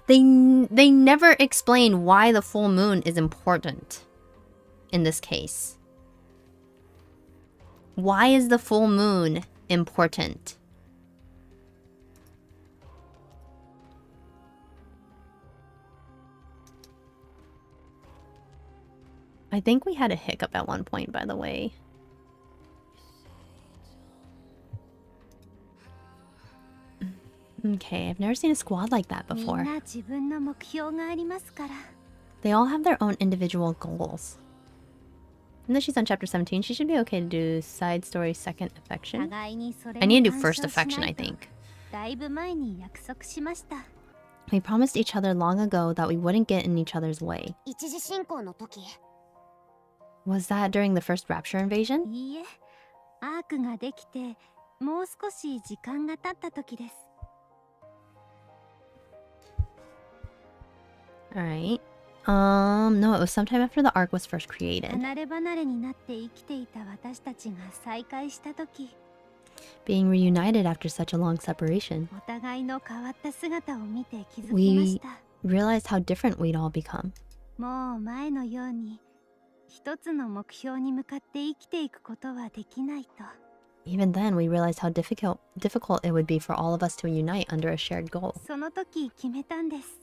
They never explain why the full moon is important in this case. Why is the full moon important? I think we had a hiccup at one point, by the way. Okay, I've never seen a squad like that みん before. な自分の目標がありますから。 They all have their own individual goals. And then she's on chapter 17. She should be okay to do side story second affection. 互いにそれ I に need to do 干 first 渉し affection, な I いと think. だいぶ前に約束しました。 We promised each other long ago that we wouldn't get in each other's way. 一次進行の時、 Was that during the first Rapture invasion? いいえ、アークができてもう少し時間が経った時です。 Alright. No, it was sometime after the arc was first created. 離れ離れになって生きていた私たちが再会した時、 Being reunited after such a long separation, お互いの変わった姿を見て気づきました。 realized how different we'd all become. もう前のように一つの目標に向かって生きていくことはできないと。 Even then, we realized how difficult it would be for all of us to unite under a shared goal. その時決めたんです。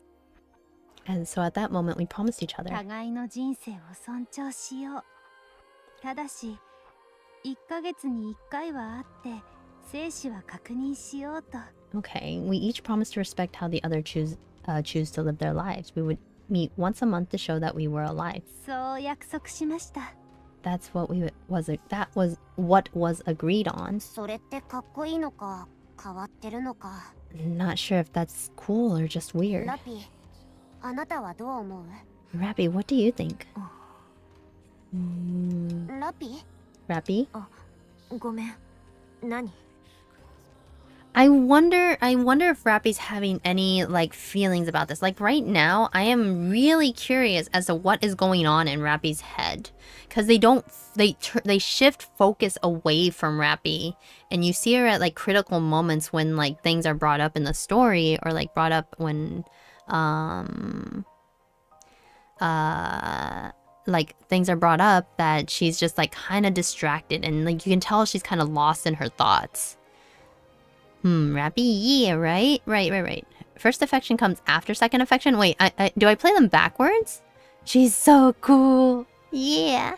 And so at that moment, we promised each other. 互いの人生を尊重しよう。ただし、1ヶ月に1回は会って生死は確認しようと。 Okay, we each promised to respect how the other choose to live their lives. We would meet once a month to show that we were alive. そう約束しました。 That was what was agreed on. それってかっこいいのか変わってるのか。 Not sure if that's cool or just weird. ラピ、あなたはどう思う？ Rappy, what do you think? ラピ？ Rappy? ごめん。何？ I wonder if Rappy's having any like feelings about this. Like right now, I am really curious as to what is going on in Rappy's head, because they shift focus away from Rappy, and you see her at like critical moments when like things are brought up in the story, or like brought up when like things are brought up that she's just like kind of distracted, and like you can tell she's kind of lost in her thoughts. Rappy, yeah, right? Right. First affection comes after second affection? Wait, do I play them backwards? She's so cool. Yeah.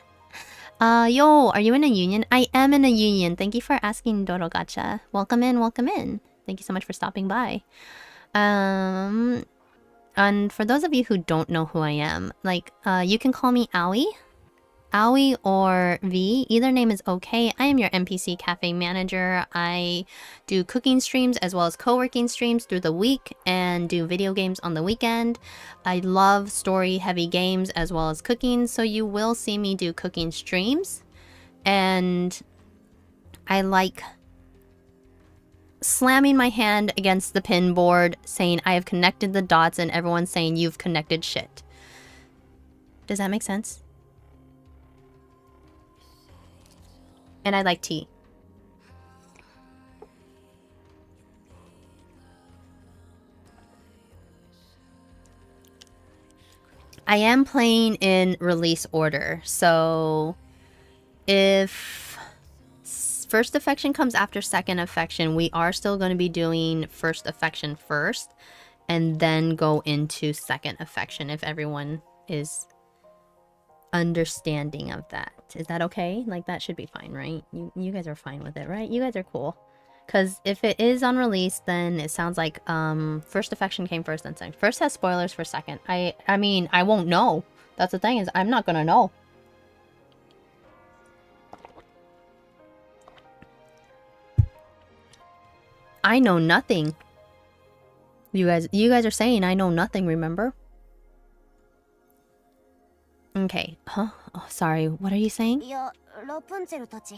Yo, are you in a union? I am in a union. Thank you for asking, Doro Gacha. Welcome in. Thank you so much for stopping by. And for those of you who don't know who I am, like, you can call me Aoi or V, either name is okay. I am your NPC Café Manager. I do cooking streams as well as co-working streams through the week and do video games on the weekend. I love story-heavy games as well as cooking, so you will see me do cooking streams. And I like slamming my hand against the pin board saying I have connected the dots, and everyone's saying you've connected shit. Does that make sense? And I like tea. I am playing in release order, so if first affection comes after second affection, we are still going to be doing first affection first, and then go into second affection if everyone is understanding of that. Is that okay? Like, that should be fine, right? You guys are fine with it, right? You guys are cool. Because if it is on release, then it sounds like first affection came first, then second. First has spoilers for second. I mean, I won't know. That's the thing, is I'm not gonna know. I know nothing. You guys are saying I know nothing, remember? Okay. Huh? Oh, sorry. What are you saying? いや、ラプンツェルたち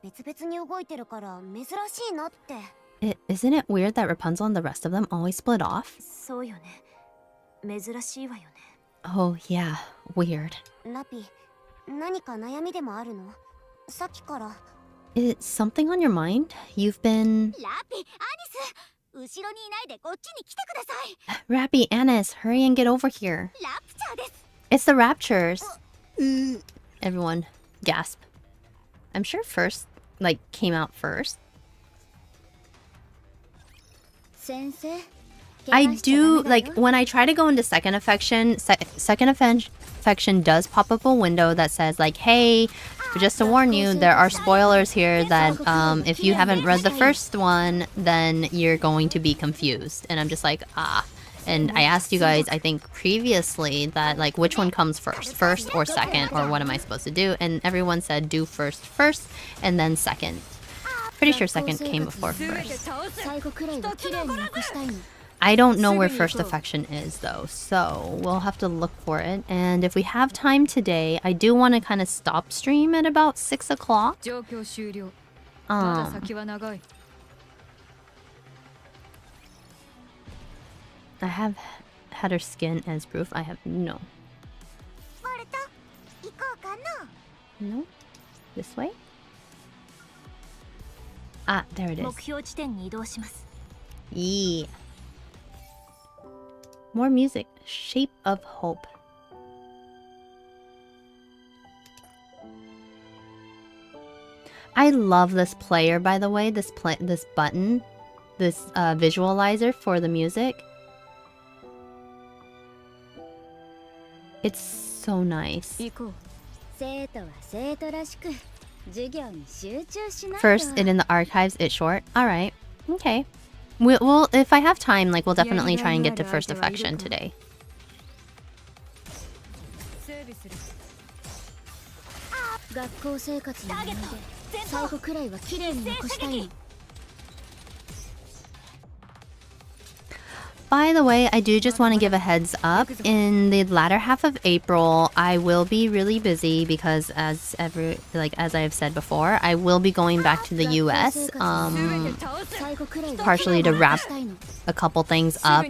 別々に動いてるから珍しいなって。 Isn't it weird that Rapunzel and the rest of them always split off? そうよね。珍しいわよね。 Oh, yeah. Weird. ラピ、何か悩みでもあるの？さっきから。 Is something on your mind? You've been... ラピ、アニス、後ろにいないでこっちに来てください。 Rappy, Anis, hurry and get over here. ラプチャーです。 It's the Raptures. Everyone, gasp. I'm sure first, like, came out first. 先生。 I do, like, when I try to go into second affection, second affection does pop up a window that says, like, hey, just to warn you, there are spoilers here that if you haven't read the first one, then you're going to be confused. And I'm just like, ah. And I asked you guys, I think previously, that, like, which one comes first or second, or what am I supposed to do? And everyone said do first, and then second. Pretty sure second came before first. I don't know where first affection is, though, so we'll have to look for it. And if we have time today, I do want to kind of stop stream at about 6 o'clock. I have had her skin as proof. I have no. No? This way? Ah, there it is. 目標地点に移動します。 Yeah. More music. Shape of Hope. I love this player, by the way. This button. This visualizer for the music. It's so nice. First, and in the archives, it's short. Alright. Okay. We'll, if I have time, like, we'll definitely try and get to first affection today. By the way, I do just want to give a heads up. In the latter half of April, I will be really busy because as I have said before, I will be going back to the US, partially to wrap a couple things up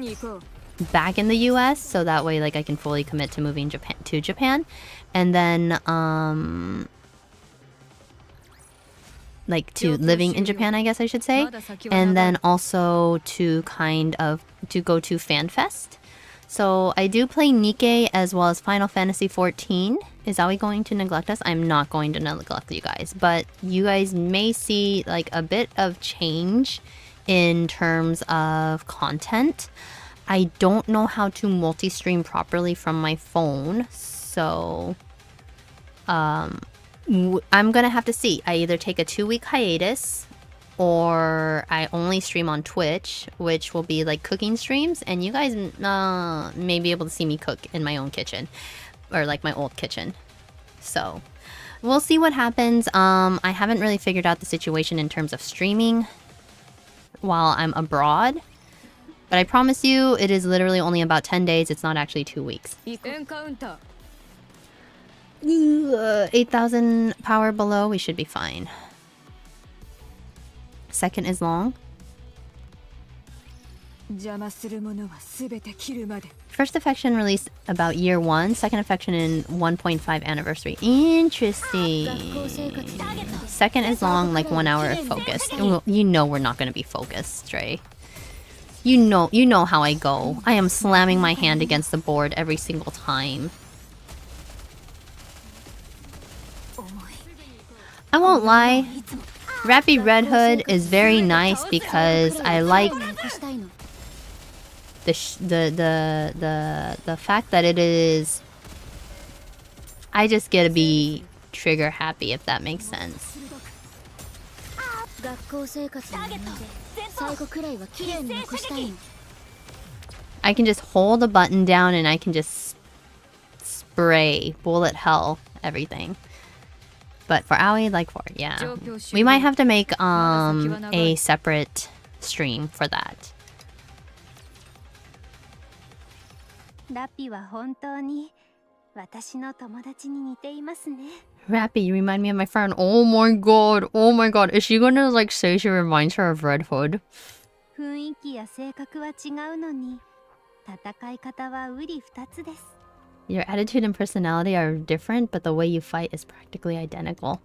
back in the US, so that way like I can fully commit to moving to Japan. And then like to living in Japan, I guess I should say. And then also to kind of to go to FanFest. So I do play NIKKE as well as Final Fantasy XIV. Is Aoi going to neglect us? I'm not going to neglect you guys, but you guys may see like a bit of change in terms of content. I don't know how to multi-stream properly from my phone, so I'm gonna have to see. I either take a 2-week hiatus or I only stream on Twitch, which will be like cooking streams, and you guys may be able to see me cook in my own kitchen or like my old kitchen. So we'll see what happens. I haven't really figured out the situation in terms of streaming while I'm abroad, but I promise you it is literally only about 10 days. It's not actually 2 weeks. 8,000 power below, we should be fine. Second is long. First affection released about year 1, second affection in 1.5 anniversary. Interesting. Second is long, like 1 hour of focus. Well, you know we're not gonna be focused, right? You know how I go. I am slamming my hand against the board every single time. I won't lie. Rappy Red Hood is very nice because I like the fact that it is. I just get to be trigger happy, if that makes sense. I can just hold a button down and I can just spray bullet hell everything. But for Aoi, like for yeah, we might have to make a separate stream for that. Rappy, you remind me of my friend. Oh my god, oh my god. Is she gonna like say she reminds her of Red Hood? Your attitude and personality are different, but the way you fight is practically identical.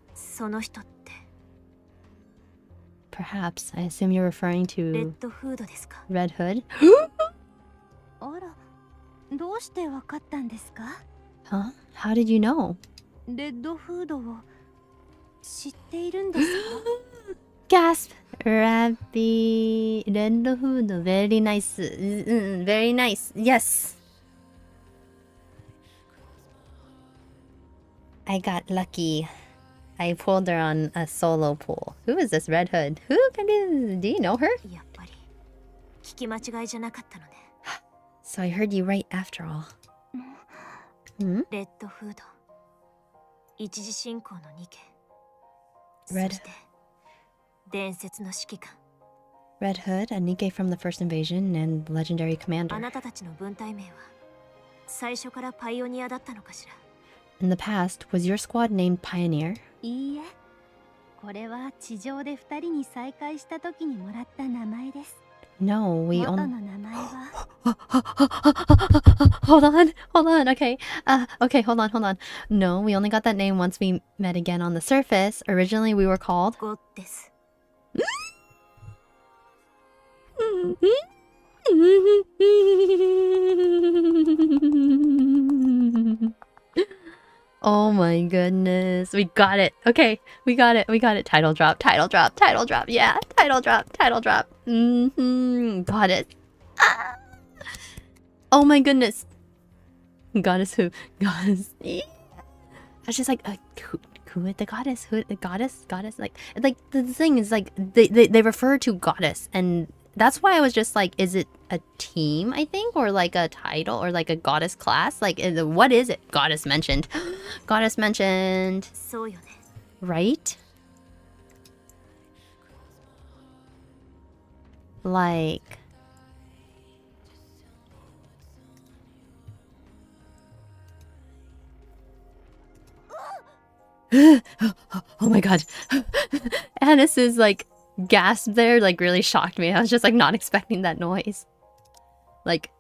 Perhaps. I assume you're referring to Red Hood? Huh? How did you know? Gasp! Rabbi Red Hood. Very nice. Very nice. Yes! I got lucky. I pulled her on a solo pool. Who is this Red Hood? Who can do you know her? So I heard you right after all. Hmm? Red Hood, a NIKKE from the first invasion and legendary commander. In the past, was your squad named Pioneer? No, we only... Hold on, okay. Okay, hold on. No, we only got that name once we met again on the surface. Originally, we were called... Oh my goodness. We got it. Okay, we got it. Title drop. Yeah, title drop. Got it. Ah! Oh my goodness. Goddess who? Goddess. I was just like, who is the goddess? Who the goddess? Like the thing is like they refer to goddess, and that's why I was just like, is it a team, I think, or like a title, or like a goddess class? Like, what is it? Goddess mentioned. Goddess mentioned. Right? Like, Oh my god. Annis's like gasp there like really shocked me. I was just like not expecting that noise. Like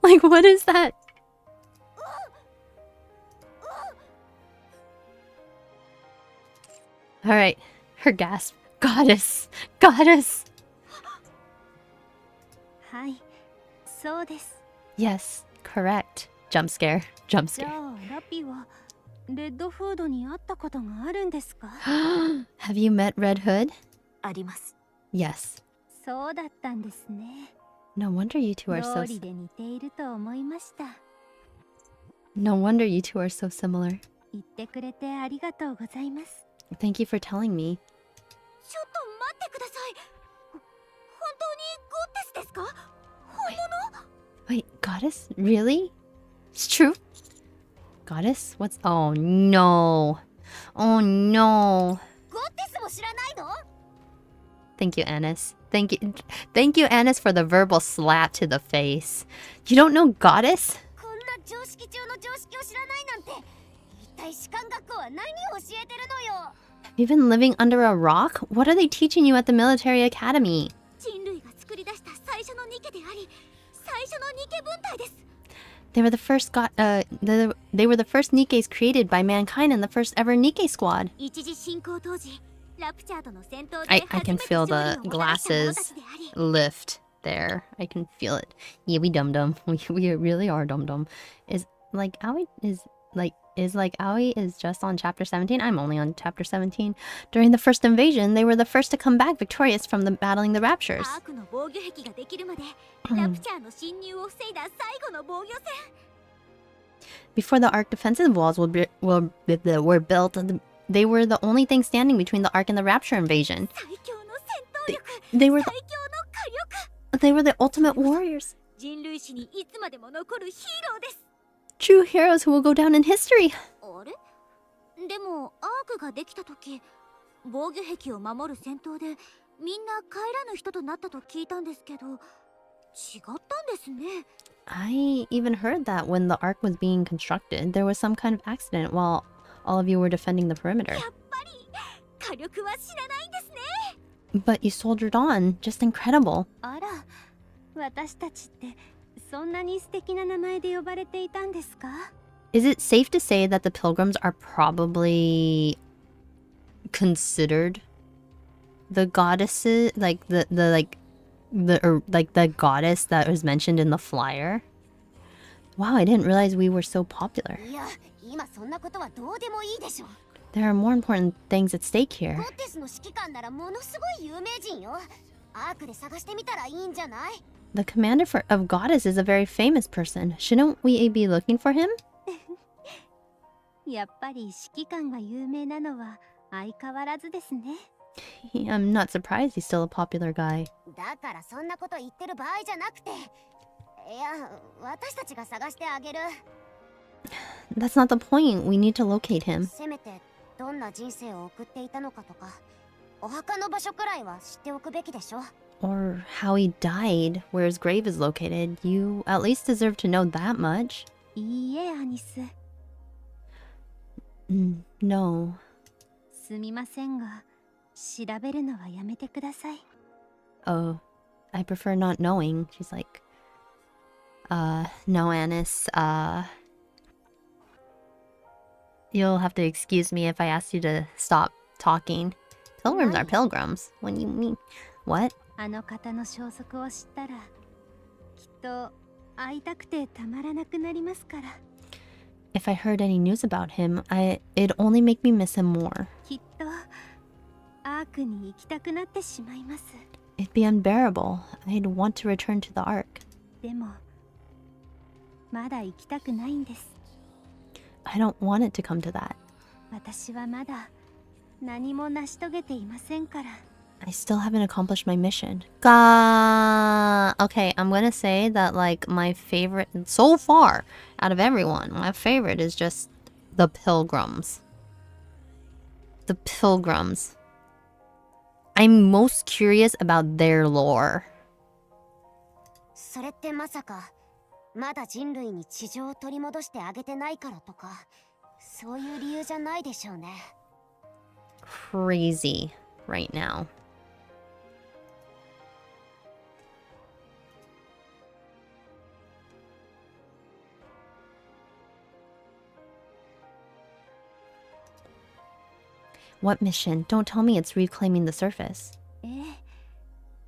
like what is that? Alright, her gasp. Goddess! Goddess! はい、そうです。 Yes, correct. Jump scare. Jump じゃ scare. あラピはレッドフードに会ったことがあるんですか？ Have you met Red Hood? あります。 Yes. そうだったんですね。 No wonder you two are 通 so りで似ていると思いました。 No wonder you two are so similar. 言ってくれてありがとうございます。 Thank you for telling me. ちょっと待ってください。本当にゴッテスですか？本物？ Wait, goddess? Really? It's true? Goddess? What's... Oh no. Oh no. ゴッテスも知らないの？ Thank you, Annis. Thank you, Annis, for the verbal slap to the face. You don't know Goddess? こんな常識中の常識を知らないなんて。一体士官学校は何を教えてるのよ。 Have you been living under a rock? What are they teaching you at the military academy? 人類が作り出した最初のニケであり、最初のニケ分隊です。 They were the first they were the first Nikkes created by mankind and the first ever Nikke squad. 一次侵攻当時、ラプチャーとの戦闘で I can feel the glasses lift there. I can feel it. Yeah, we dum dum. We really are dum dum. Is Aoi is just on chapter 17. I'm only on chapter 17. During the first invasion, they were the first to come back victorious from battling the raptures. アークの防御壁ができるまで、ラプチャーの侵入を防いだ最後の防御戦。 Before the Ark defensive walls were built, they were the only thing standing between the Ark and the Rapture invasion. 最強の戦闘力、 They were 最強の火力。 they were the ultimate warriors. 人類史にいつまでも残るヒーローです。 True heroes who will go down in history. あれ？でもアークができた時、防御壁を守る戦闘でみんな帰らぬ人となったと聞いたんですけど、違ったんですね。 I even heard that when the Ark was being constructed, there was some kind of accident while all of you were defending the perimeter. やっぱり火力は知らないんですね。 But you soldiered on. Just incredible. あら、私たちってそんなに素敵な名前で呼ばれていたんですか？ Is it safe to say that the Pilgrims are probably considered the goddesses, like the goddess that was mentioned in the flyer? Wow, I didn't realize we were so popular. いや、今そんなことはどうでもいいでしょ。 There are more important things at stake here. ゴッテスの指揮官ならものすごい有名人よ。アークで探してみたらいいんじゃない？ The commander of Goddess is a very famous person. Shouldn't we be looking for him? やっぱり指揮官が有名なのは相変わらずですね。 I'm not surprised he's still a popular guy. だからそんなこと言ってる場合じゃなくて、いや、私たちが探してあげる。 That's not the point. We need to locate him. せめてどんな人生を送っていたのかとか、お墓の場所くらいは知っておくべきでしょ。 Or how he died, where his grave is located. You at least deserve to know that much. いいえ、アニス。 No. すみませんが、調べるのはやめてください。 Oh, I prefer not knowing. She's like, no, Annis, you'll have to excuse me if I ask you to stop talking. Pilgrims are pilgrims. What do you mean? What? あの方の消息を知ったら、きっと会いたくてたまらなくなりますから。 If I heard any news about him, it'd only make me miss him more. きっとアークに行きたくなってしまいます。 It'd be unbearable. I'd want to return to the Ark. でもまだ行きたくないんです。 I don't want it to come to that. 私はまだ何も成し遂げていませんから。 I still haven't accomplished my mission. Okay, I'm gonna say that, like, my favorite so far out of everyone, my favorite is just the Pilgrims. The Pilgrims. I'm most curious about their lore. それってまさかまだ人類に地上を取り戻してあげてないからとか、そういう理由じゃないでしょうね。 Crazy right now. What mission? Don't tell me it's reclaiming the surface. ええ、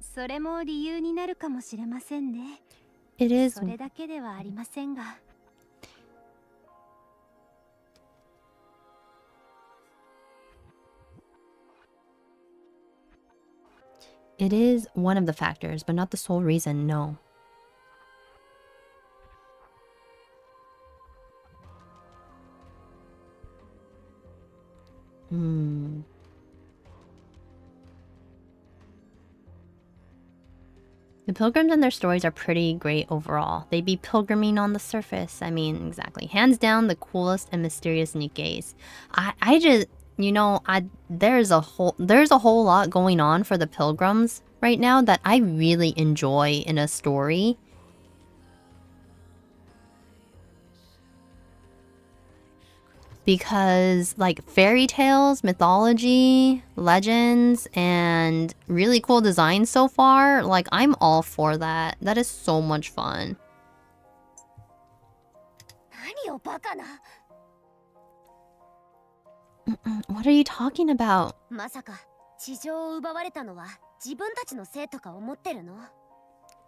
それも理由になるかもしれませんね。 It is. それだけではありませんが。 It is one of the factors, but not the sole reason, no. The Pilgrims and their stories are pretty great overall. They be pilgriming on the surface. I mean, exactly. Hands down, the coolest and mysterious Nikkes. I just, you know, there's a whole lot going on for the Pilgrims right now that I really enjoy in a story. Because, like, fairy tales, mythology, legends, and really cool designs so far, like, I'm all for that. That is so much fun. 何をバカな。 What are you talking about? まさか地上を奪われたのは自分たちのせいとか思ってるの？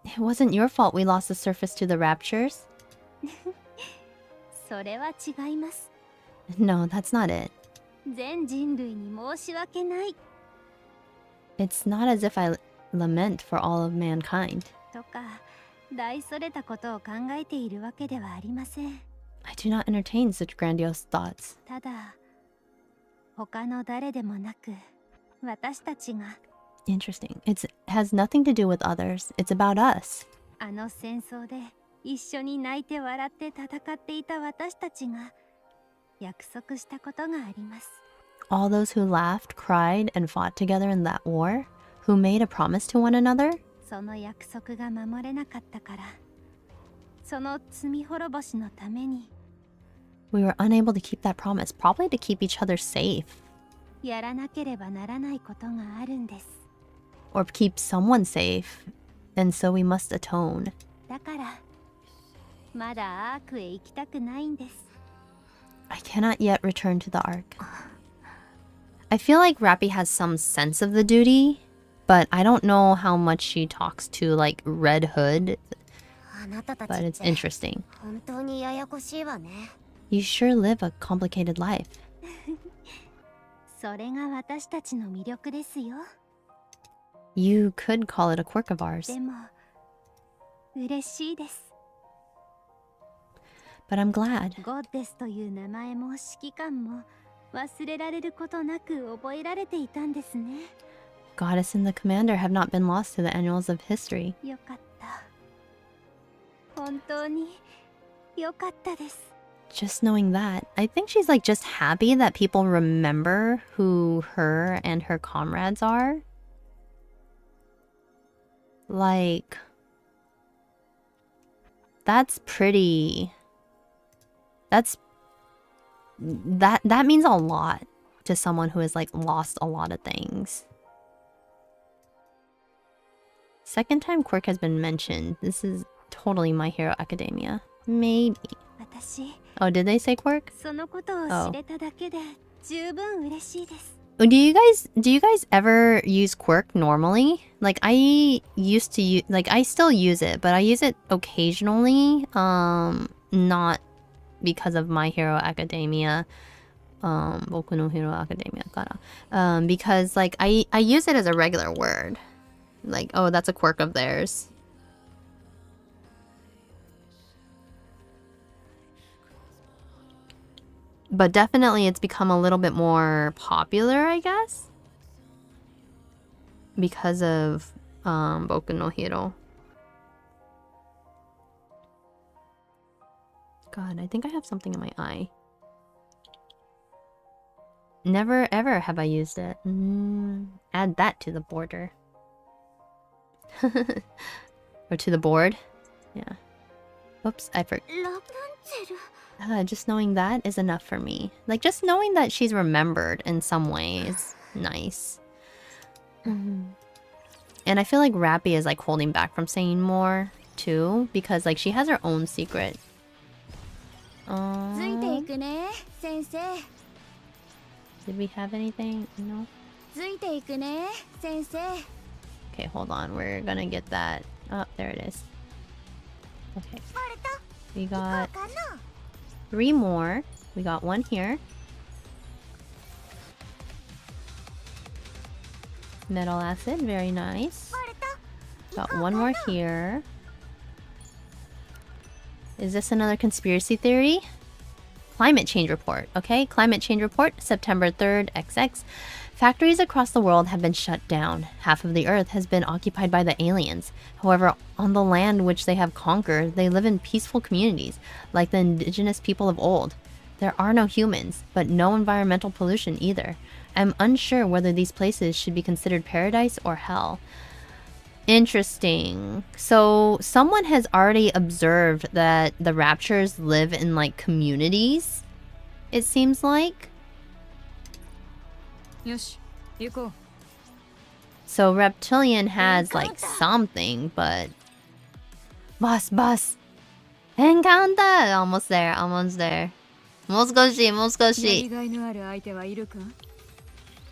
It wasn't your fault we lost the surface to the raptures. それは違います。 No, that's not it. 全人類に申し訳ない。 It's not as if I lament for all of mankind. とか、大それたことを考えているわけではありません。 I do not entertain such grandiose thoughts. ただ、他の誰でもなく、私たちが Interesting. It has nothing to do with others. It's about us. あの戦争で一緒に泣いて笑って戦っていた私たちが約束したことがあります。 All those who laughed, cried, and fought together in that war, who made a promise to one another. その約束が守れなかったから、その罪滅ぼしのために We were unable to keep that promise, probably to keep each other safe. やらなければならないことがあるんです。 Or keep someone safe. And so we must atone. だから、まだアークへ行きたくないんです。 I cannot yet return to the Ark. I feel like Rappy has some sense of the duty, but I don't know how much she talks to, like, Red Hood. あなたたち But っ it's て interesting. 本当にややこしいわね。 You sure live a complicated life. それが私たちの魅力ですよ。 You could call it a quirk of ours. でも、嬉しいです。 But I'm glad. ゴッデスという名前も指揮官も忘れられることなく覚えられていたんですね。 Goddess and the Commander have not been lost to the annals of history. よかった。本当によかったです。 Just knowing that, I think she's like just happy that people remember who her and her comrades are. Like, that's pretty. That means a lot to someone who has like lost a lot of things. Second time quirk has been mentioned. This is totally My Hero Academia. Maybe. 私、 Oh, did they say quirk? そのことを知れただけで十分嬉しいです。 Do you guys ever use quirk normally? Like I used to use, like I still use it, but I use it occasionally. Not because of My Hero Academia. Boku no Hero Academia kara. Because like I use it as a regular word. Like, oh, that's a quirk of theirs. But definitely it's become a little bit more popular, I guess. Because of Boku no Hero. God, I think I have something in my eye. Never ever have I used it. Add that to the border. Or to the board. Yeah. Oops, I forgot. ラプンツェル。Just knowing that is enough for me. Like, just knowing that she's remembered in some way is nice. And I feel like Rappy is like holding back from saying more too, because like she has her own secret. ついていくね先生 Did we have anything? No. ついていくね先生 Okay, hold on. We're gonna get that. Oh, there it is. Okay. We got かな 3 more. We got 1 here. Metal acid, very nice. Got 1 more here. Is this another conspiracy theory? Climate change report. Okay, climate change report, September 3rd, XX. Factories across the world have been shut down. Half of the earth has been occupied by the aliens. However, on the land which they have conquered, they live in peaceful communities, like the indigenous people of old. There are no humans, but no environmental pollution either. I'm unsure whether these places should be considered paradise or hell. Interesting. So someone has already observed that the Raptures live in like communities, it seems like. よし行こう So Reptilian has like something, but... Boss! Encounter! Almost there, almost there. もう少し、もう少し。やりがいのある相手はいるか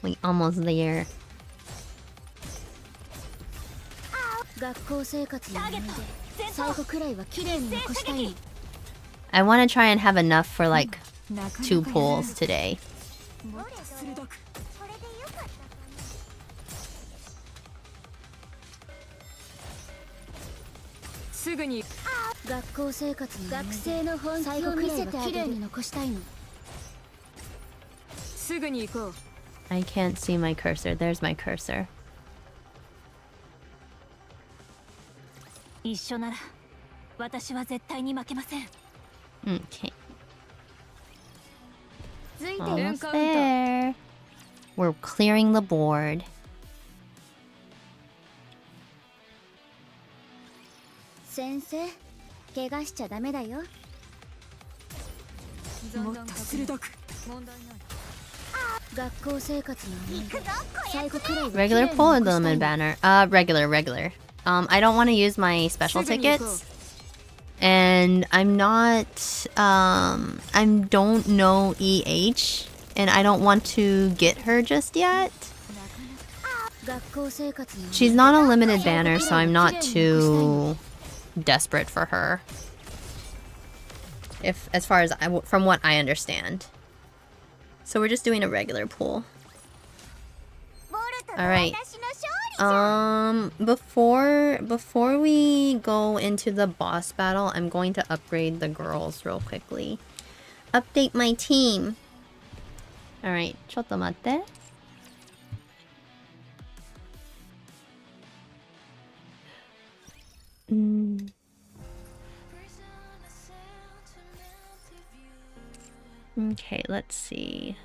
We almost there. 学校生活の思い出最後くらいは綺麗に残したいの I want to try and have enough for like なかなか 2 やる pulls today. もっと鋭くこれでよかったかすぐにな学校生活の学生の本気を見せて綺麗に残したいのすぐに行こう I can't see my cursor. There's my cursor. 一緒なら私は絶対に負けません Okay. ついて Almost there. We're clearing the board. 先生怪我しちゃダメだよもっと鋭く問題ない学校生活の思い出最後くらいは綺麗 Regular に pull or 残 the したい limit の banner? Regular. I don't want to use my special すぐに行こう tickets. And I'm not, I don't know EH. And I don't want to get her just yet. 学校生活の思い出 She's not a limited banner, so I'm not too desperate for her. As far as from what I understand. So we're just doing a regular pull. ボルトと All right. 私の勝利じゃん Before we go into the boss battle, I'm going to upgrade the girls real quickly. Update my team. All right, ちょっと待って. Okay, let's see.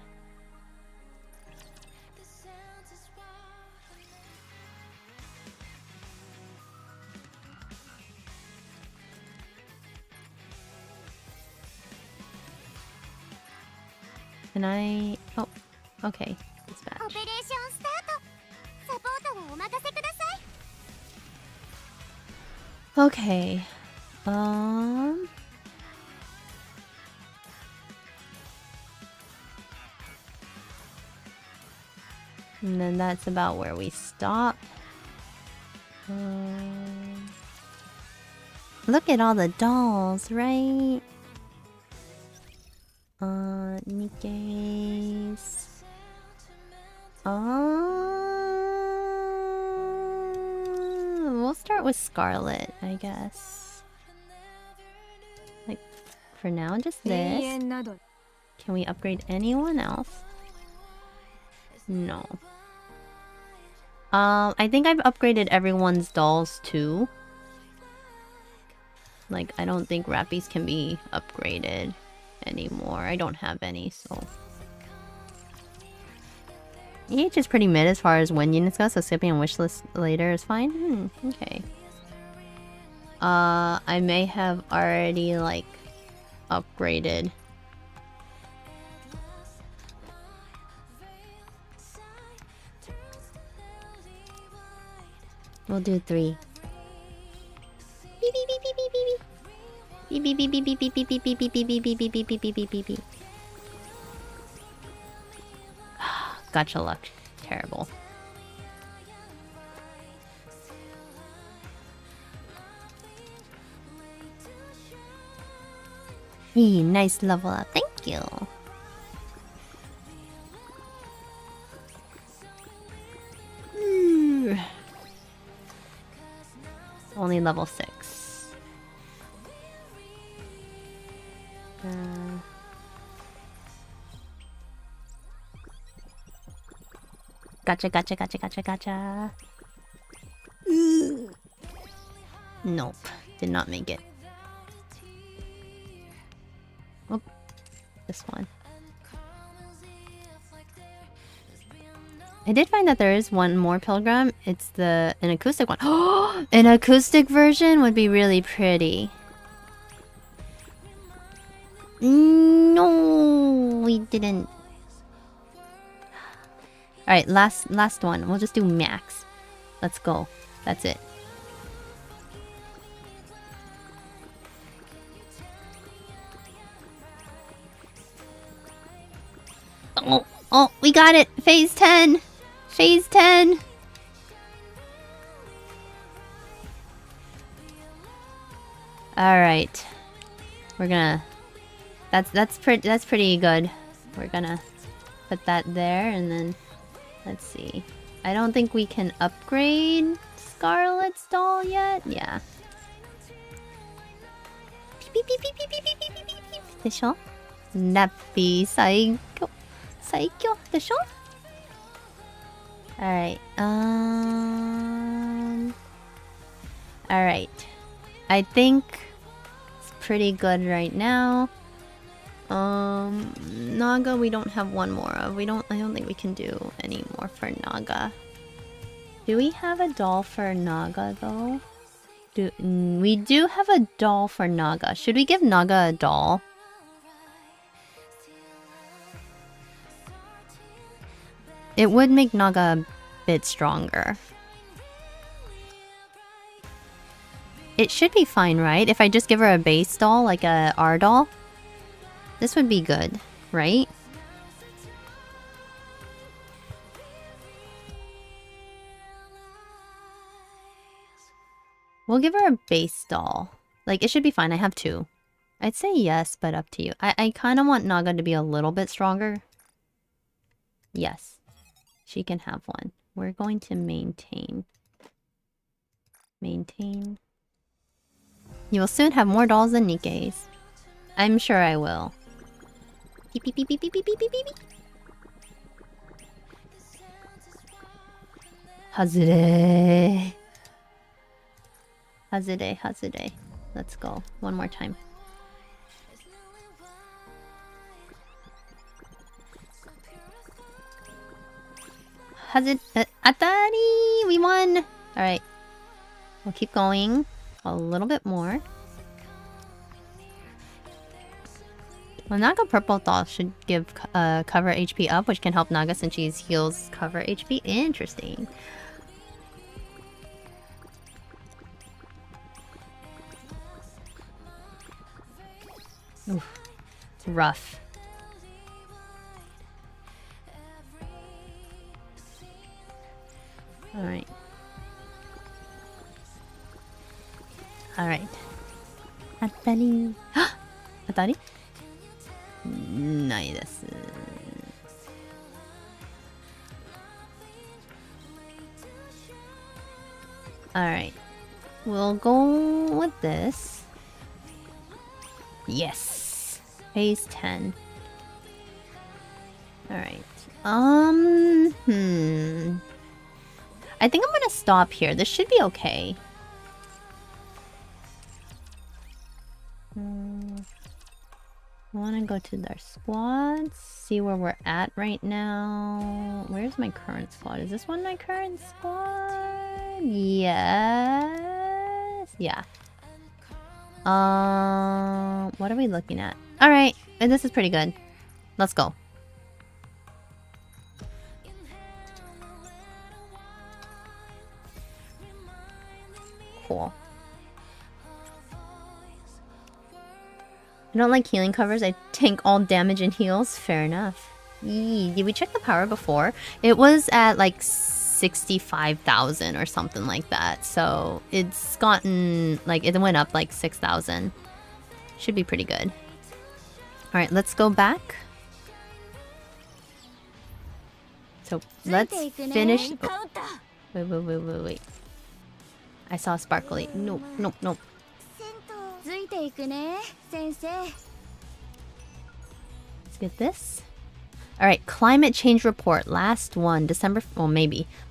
Can I... Oh, okay. Dispatch. オペレーションスタートサポートはお任せください Okay. And then that's about where we stop. Look at all the dolls, right? Nikke's. We'll start with Scarlet, I guess. Like, for now, just 永 this. 遠など Can we upgrade anyone else? No. I think I've upgraded everyone's dolls too. Like, I don't think Rappies can be upgraded anymore. I don't have any, so... EH is pretty mid as far as when units go, so skipping a wishlist later is fine. Okay. I may have already, like... upgraded. We'll do 3. Beep beep beep beep beep beep. Beep beep beep beep beep beep beep beep beep beep beep beep beep beep beep beep beep beep. Gotcha luck. Terrible. Hey, nice level up. Thank you. Only level 6. Gotcha, gotcha, gotcha, gotcha, gotcha. Nope, did not make it. Oh, this one. I did find that there is one more Pilgrim. It's an acoustic one. Oh, an acoustic version would be really pretty. No, we didn't. All right, last one. We'll just do max. Let's go. That's it. Oh, we got it. Phase 10. Phase 10. All right. We're gonna. That's pretty good. We're gonna put that there, and then let's see. I don't think we can upgrade Scarlet's doll yet. Yeah. ピピピピピピピピピピでしょ？ラッピー最強。最強でしょ？ Alright, Alright. I think it's pretty good right now. Naga we don't have one more of. I don't think we can do any more for Naga. Do we have a doll for Naga though? We do have a doll for Naga. Should we give Naga a doll? It would make Naga a bit stronger. It should be fine, right? If I just give her a base doll, like a R doll. This would be good, right? We'll give her a base doll. Like, it should be fine. I have 2. I'd say yes, but up to you. I kind of want Naga to be a little bit stronger. Yes. She can have one. We're going to maintain. Maintain. You will soon have more dolls than Nikke's. I'm sure I will. Beep beep beep beep beep beep beep beep beep. Hazure. Hazure, hazure. Let's go. One more time. Atari! We won! Alright. We'll keep going. A little bit more. Well, Naga Purple Doll should give cover HP up, which can help Naga since she's heals cover HP. Interesting. Oof. Rough. Alright. Alright. Atari. Atari? ないです。Alright. We'll go with this. Yes. Phase 10. Alright. I think I'm gonna stop here. This should be okay. I wanna go to their squads, see where we're at right now. Where's my current squad? Is this one my current squad? Yes. Yeah. What are we looking at? Alright, this is pretty good. Let's go. Cool. I don't like healing covers. I tank all damage and heals. Fair enough. Yee. Did we check the power before? It was at like 65,000 or something like that. So it's gotten like it went up like 6,000. Should be pretty good. All right, let's go back. So let's finish. Oh. Wait. I saw sparkly. Nope. Let's get this. All right, climate change report. Last one, December 15th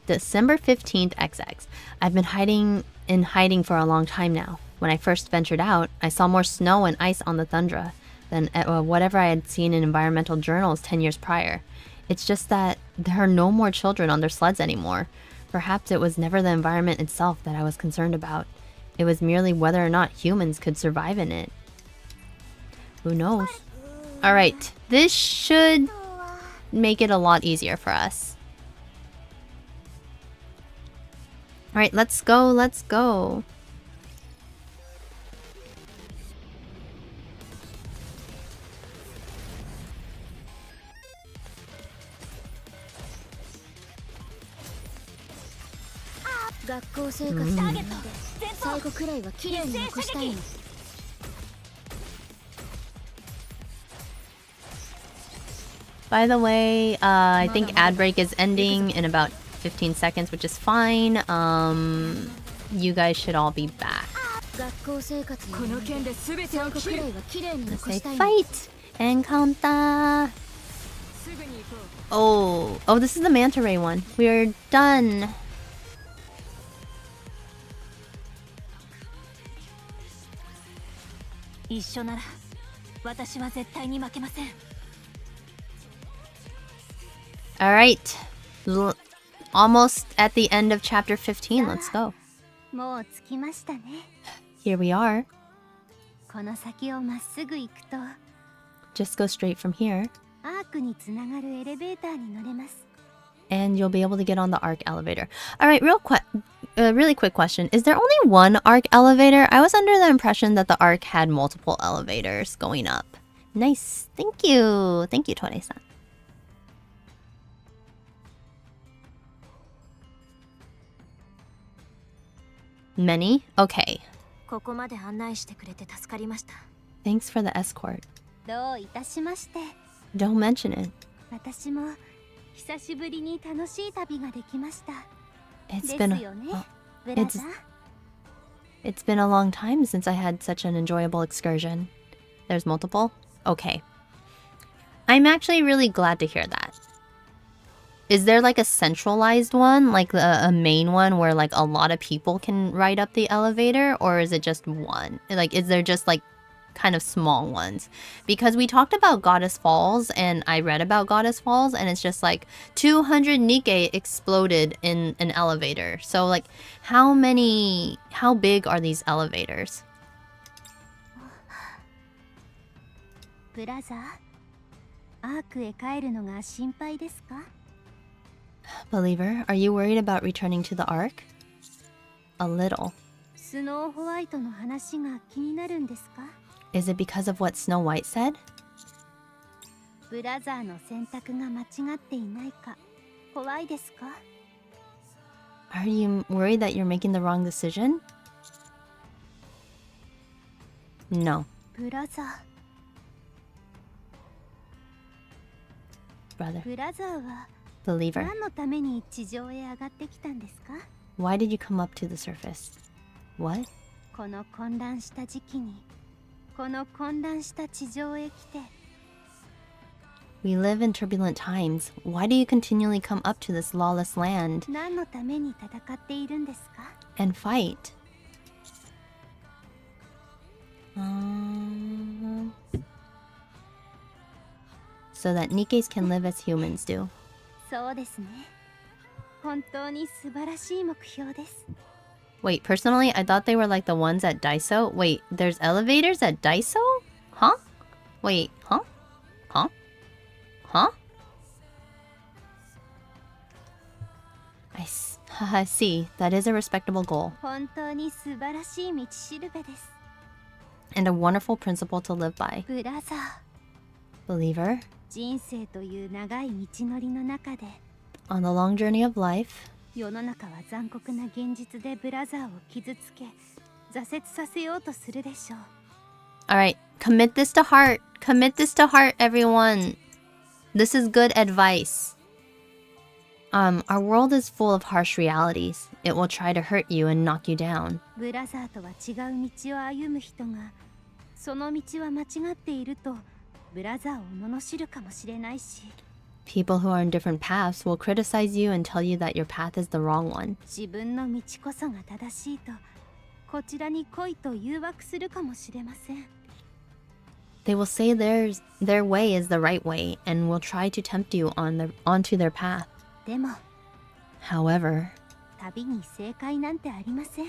XX. I've been hiding for a long time now. When I first ventured out, I saw more snow and ice on the tundra than whatever I had seen in environmental journals 10 years prior. It's just that there are no more children on their sleds anymore. Perhaps it was never the environment itself that I was concerned about. It was merely whether or not humans could survive in it. Who knows? Alright, this should make it a lot easier for us. Alright, let's go. By the way, I think ad break is ending in about 15 seconds, which is fine. You guys should all be back. Let's say fight and counter. Oh, this is the manta ray one. We're done. All right, almost at the end of chapter 15. Let's go. Here we are. Just go straight from here. And you'll be able to get on the arc elevator. All right, really quick question. Is there only one arc elevator? I was under the impression that the arc had multiple elevators going up. Nice. Thank you. Thank you, Tore-san. Many? Okay. Thanks for the escort. Don't mention it. It's been a long time since I had such an enjoyable excursion. There's multiple? Okay. I'm actually really glad to hear that. Is there like a centralized one, like a main one where like a lot of people can ride up the elevator, or is it just one? Like, is there just like kind of small ones? Because we talked about Goddess Falls and I read about Goddess Falls and it's just like 200 NIKKE exploded in an elevator. So like how big are these elevators? Believer, are you worried about returning to the Ark? A little. Is it because of what Snow White said? Are you worried that you're making the wrong decision? No. Brother. Believer. Why did you come up to the surface? What? We live in turbulent times. Why do you continually come up to this lawless land and fight? So that NIKKEs can live as humans do. Wait, personally, I thought they were like the ones at Daiso. Wait, there's elevators at Daiso? Huh? Wait, huh? Huh? Huh? I see. That is a respectable goal. 本当に素晴らしい道しるべです。 And a wonderful principle to live by. ブラザー、 Believer, 人生という長い道のりの中で on the long journey of life, 世の中は残酷な現実でブラザーを傷つけ挫折させようとするでしょう。 alright, commit this to heart. Commit this to heart, everyone. This is good advice. Our world is full of harsh realities. It will try to hurt you and knock you down. ブラザーとは違う道を歩む人がその道は間違っているとブラザーを罵るかもしれないし、 People who are in different paths will criticize you and tell you that your path is the wrong one. 自分の道こそが正しいとこちらに来いと誘惑するかもしれません。 They will say their way is the right way and will try to tempt you onto their path. でも However, 旅に正解なんてありません。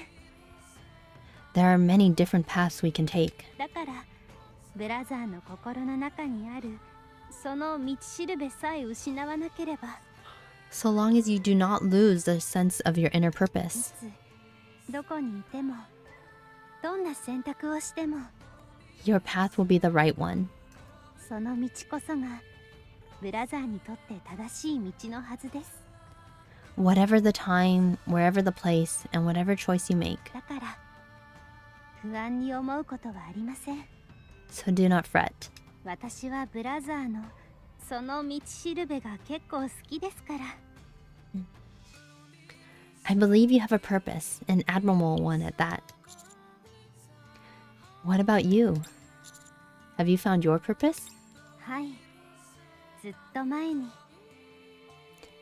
there are many different paths we can take. だからブラザーの心の中にあるその道しるべさえ失わなければ、 So long as you do not lose the sense of your inner い purpose, つどこにいてもどんな選択をしても your path will be the right one. その道こそがブラザーにとって正しい道のはずです。 Whatever the time, wherever the place, and whatever choice you make. だから不安に思うことはありません。 So do not fret. 私はブラザーのその道しるべが結構好きですから。 I believe you have a purpose, an admirable one at that. What about you? Have you found your purpose? はい、ずっと前に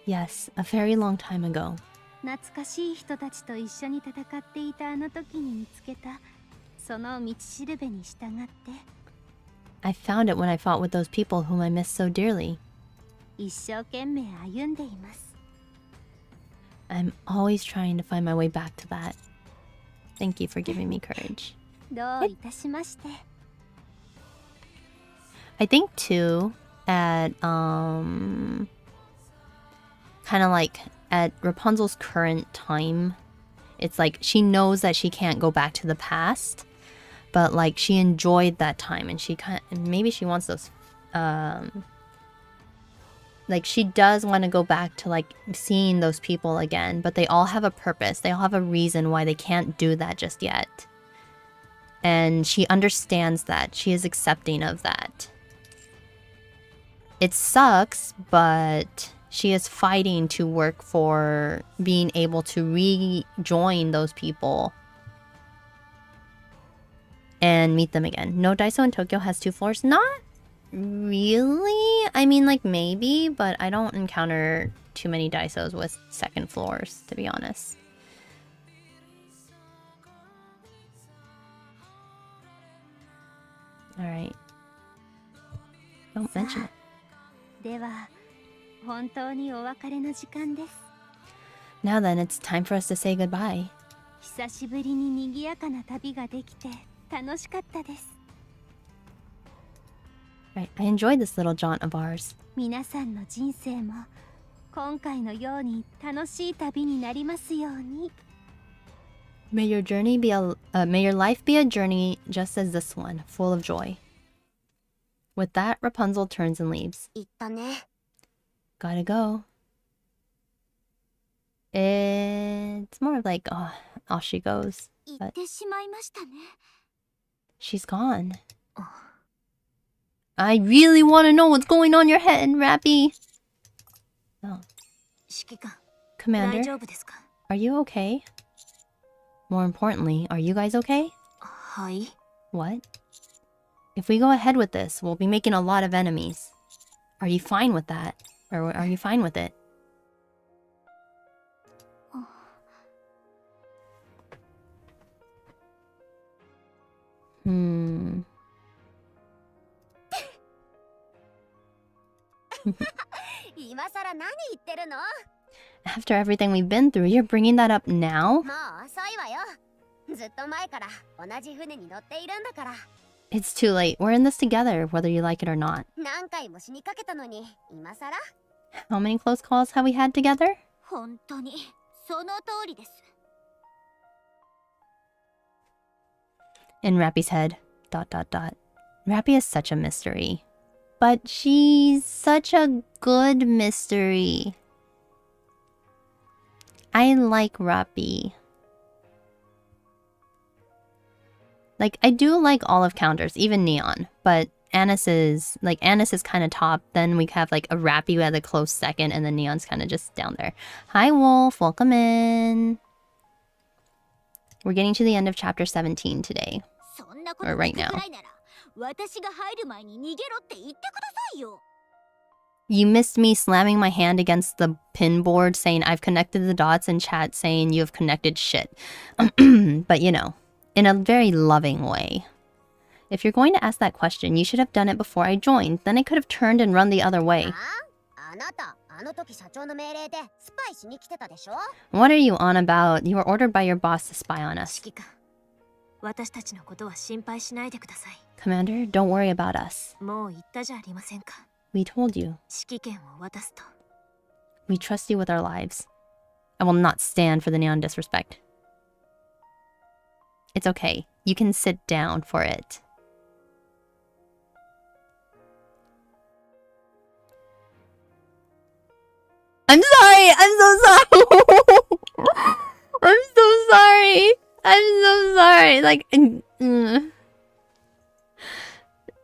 Yes, a very long time ago. 懐かしい人たちと一緒に戦っていたあの時に見つけたその道しるべに従って I found it when I fought with those people whom I miss so dearly. 一生懸命歩んでいます。 I'm always trying to find my way back to that. Thank you for giving me courage. どういたしまして。 I think too, at kind of like at Rapunzel's current time, it's like she knows that she can't go back to the past, but like she enjoyed that time and maybe she wants those like she does want to go back to like seeing those people again, but they all have a purpose. They all have a reason why they can't do that just yet. And she understands that. She is accepting of that. It sucks, but she is fighting to work for being able to rejoin those people and meet them again. No Daiso in Tokyo has 2 floors? Not really. I mean, like maybe, but I don't encounter too many Daisos with 2nd floors, to be honest. Alright. Don't mention it. では本当にお別れの時間です。 Now then, it's time for us to say goodbye. 久しぶりに賑やかな旅ができて楽しかったです。 Right, I enjoyed this little jaunt of ours. 皆さんの人生も今回のように楽しい旅になりますように。 May your life be a journey just as this one, full of joy. With that, Rapunzel turns and leaves. 言ったね。 Gotta go. It's more of like, oh, off she goes. 言ってしまいましたね。 She's gone. I really want to know what's going on in your head, Rappy. Oh. 指揮官、大 Commander, 丈夫ですか？ are you okay? More importantly, are you guys okay? はい。 What? If we go ahead with this, we'll be making a lot of enemies. Are you fine with that? Or are you fine with it? Hmm. 今さら何言ってるの？ After everything we've been through, you're bringing that up now? もう遅いわよ。ずっと前から同じ船に乗っているんだから。 It's too late. We're in this together, whether you like it or not. 何回も死にかけたのに、今さら How many close calls have we had together? 本当にその通りです。 In Rappy's head, ... Rappy is such a mystery. But she's such a good mystery. I like Rappy. Like, I do like all of counters, even Neon. But Anis is kind of top. Then we have like a Rappy who has a close second, and then Neon's kind of just down there. Hi, Wolf. Welcome in. We're getting to the end of chapter 17 today. そんなこと Or right now. くらいなら、私が入る前に逃げろって言ってくださいよ。 You missed me slamming my hand against the pin board saying I've connected the dots and chat saying you have connected shit. But you know, in a very loving way. If you're going to ask that question, you should have done it before I joined. Then I could have turned and run the other way. あなた、あの時社長の命令でスパイしに来てたでしょ。 What are you on about? You were ordered by your boss to spy on us. 指揮官、私たちのことは心配しないでください。 Commander, don't worry about us. もう言ったじゃありませんか。 We told you. 指揮権を渡すと。 We trust you with our lives. I will not stand for the neon disrespect. It's okay. You can sit down for it. I'm sorry! I'm so sorry! I'm so sorry! I'm so sorry! Like,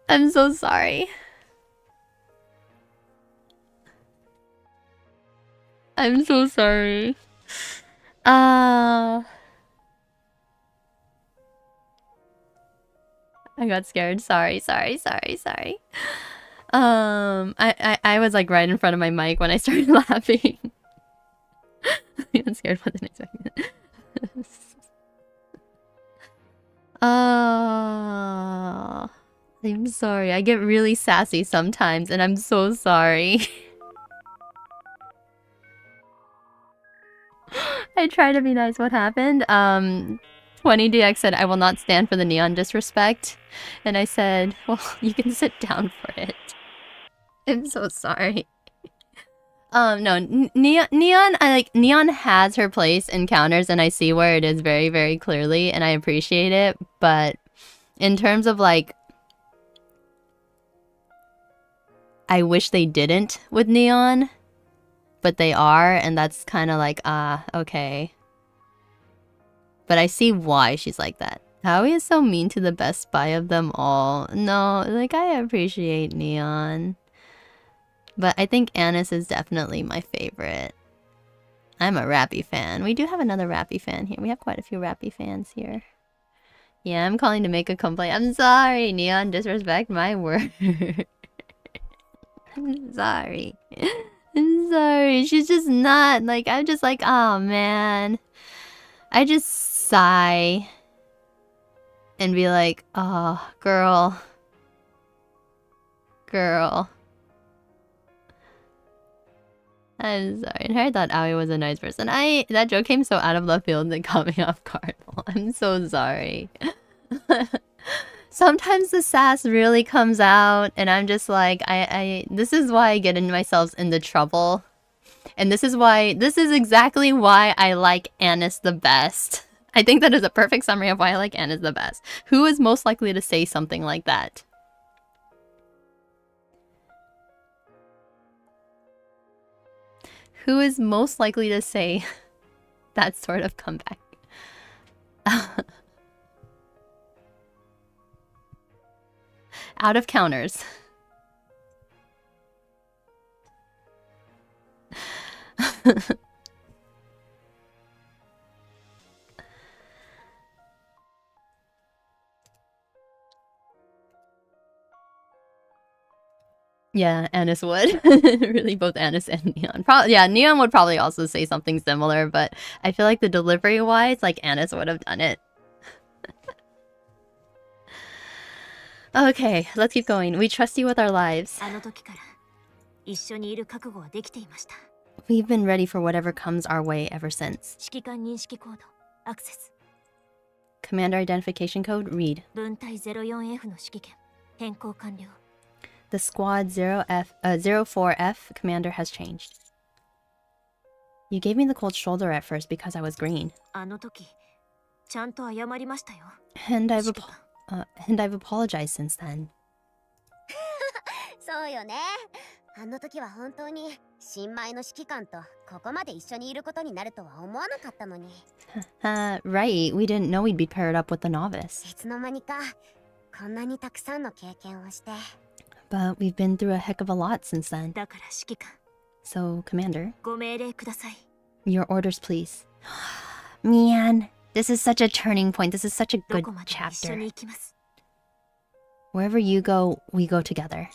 I'm so sorry. I'm so sorry. I got scared. Sorry. I was like right in front of my mic when I started laughing. I got scared, wasn't expecting it. I'm sorry. I get really sassy sometimes, and I'm so sorry. I try to be nice. What happened? 20DX said, I will not stand for the neon disrespect. And I said, well, you can sit down for it. I'm so sorry. No, Neon has her place in counters, and I see where it is very, very clearly, and I appreciate it. But in terms of like, I wish they didn't with Neon, but they are, and that's kind of like, okay. But I see why she's like that. Howie is so mean to the best spy of them all. No, like, I appreciate Neon. But I think Anis is definitely my favorite. I'm a Rappy fan. We do have another Rappy fan here. We have quite a few Rappy fans here. Yeah, I'm calling to make a complaint. I'm sorry, Neon. Disrespect my word. I'm sorry. I'm sorry. She's just not. Like, I'm just like, oh, man. I just sigh and be like, oh, girl. I'm sorry. And I thought Aoi was a nice person. That joke came so out of left field and caught me off guard. I'm so sorry. Sometimes the sass really comes out, and I'm just like, this is why I get myself into trouble. And this is exactly why I like Anis the best. I think that is a perfect summary of why I like Anis the best. Who is most likely to say something like that? Who is most likely to say that sort of comeback? Out of counters. Yeah, Anis would. Really, both Anis and Neon. Yeah, Neon would probably also say something similar, but I feel like the delivery-wise, like, Anis would have done it. Okay, let's keep going. We trust you with our lives. あの時から一緒にいる覚悟はできていました。We've been ready for whatever comes our way ever since. 指揮官認識コードアクセス Commander identification code, read. 分隊 04F の指揮権変更完了 The squad 04F commander has changed. You gave me the cold shoulder at first because I was green. あの時ちゃんと謝りましたよ And I've 指揮官 and I've apologized since then. そうよね。あの時は本当に新米の指揮官とここまで一緒にいることになるとは思わなかったのに。 Right. We didn't know we'd be paired up with the novice. いつの間にかこんなにたくさんの経験をして。 But we've been through a heck of a lot since then. だから指揮官 So, Commander, ご命令ください your orders, please. Man, this is such a turning point. This is such a ど good こまでも一緒 chapter. に行きます Wherever you go, we go together.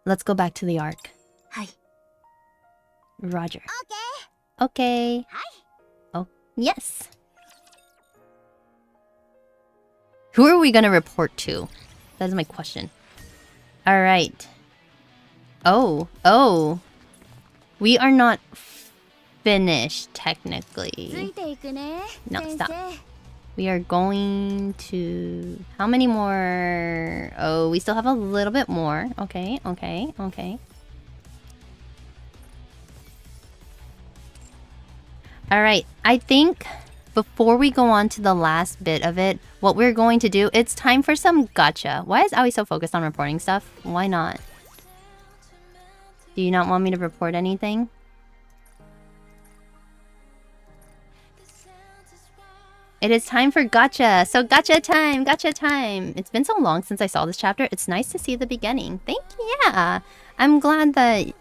Let's go back to the Ark. はい Roger. オッケ Okay. ー。はい。 Oh, yes. Who are we gonna report to? That is my question. All right. Oh. We are not finished, つい technically. ていくね No, 先 stop. 生 We are going to... How many more? Oh, we still have a little bit more. Okay. Alright, I think before we go on to the last bit of it, what we're going to do, it's time for some gacha. Why is Aoi so focused on reporting stuff? Why not? Do you not want me to report anything? It is time for gacha. So gacha time. It's been so long since I saw this chapter. It's nice to see the beginning. Thank you. Yeah. I'm glad that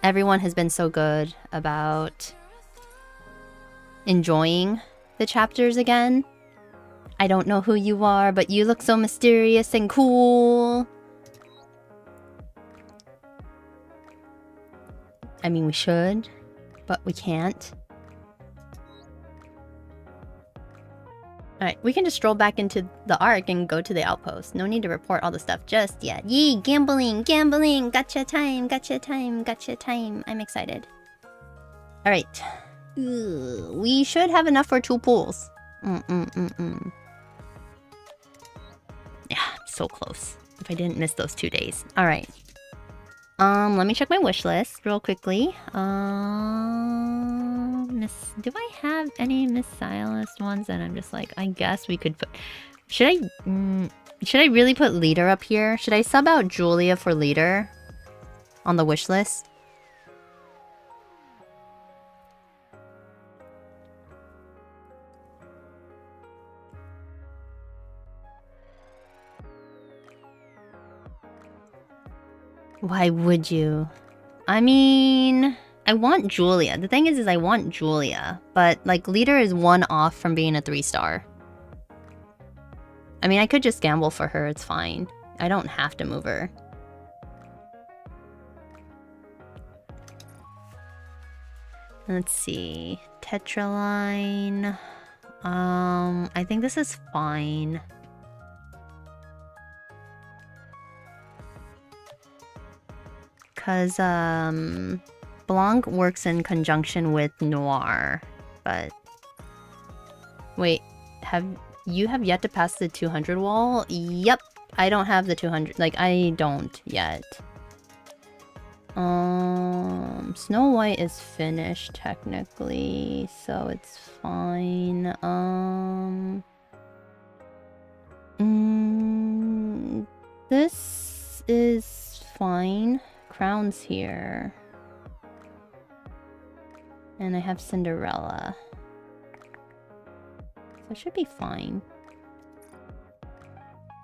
everyone has been so good about enjoying the chapters again. I don't know who you are, but you look so mysterious and cool. I mean, we should, but we can't. Alright, we can just stroll back into the Ark and go to the outpost. No need to report all the stuff just yet. Yee, gambling, gacha time. I'm excited. Alright. We should have enough for 2 pools. Yeah, so close. If I didn't miss those 2 days. Alright. Let me check my wish list real quickly. Do I have any Miss Silas ones that I'm just like, I guess we could put... Should I really put leader up here? Should I sub out Julia for leader on the wish list? Why would you? I mean, I want Julia. The thing is I want Julia. But, like, leader is 1 off from being a 3-star. I mean, I could just gamble for her. It's fine. I don't have to move her. Let's see. Tetraline. I think this is fine. Because, Blanc works in conjunction with Noir, but... Wait, you have yet to pass the 200 wall? Yep, I don't have the 200, like, I don't yet. Snow White is finished, technically, so it's fine. This is fine. Crown's here. And I have Cinderella. So it should be fine.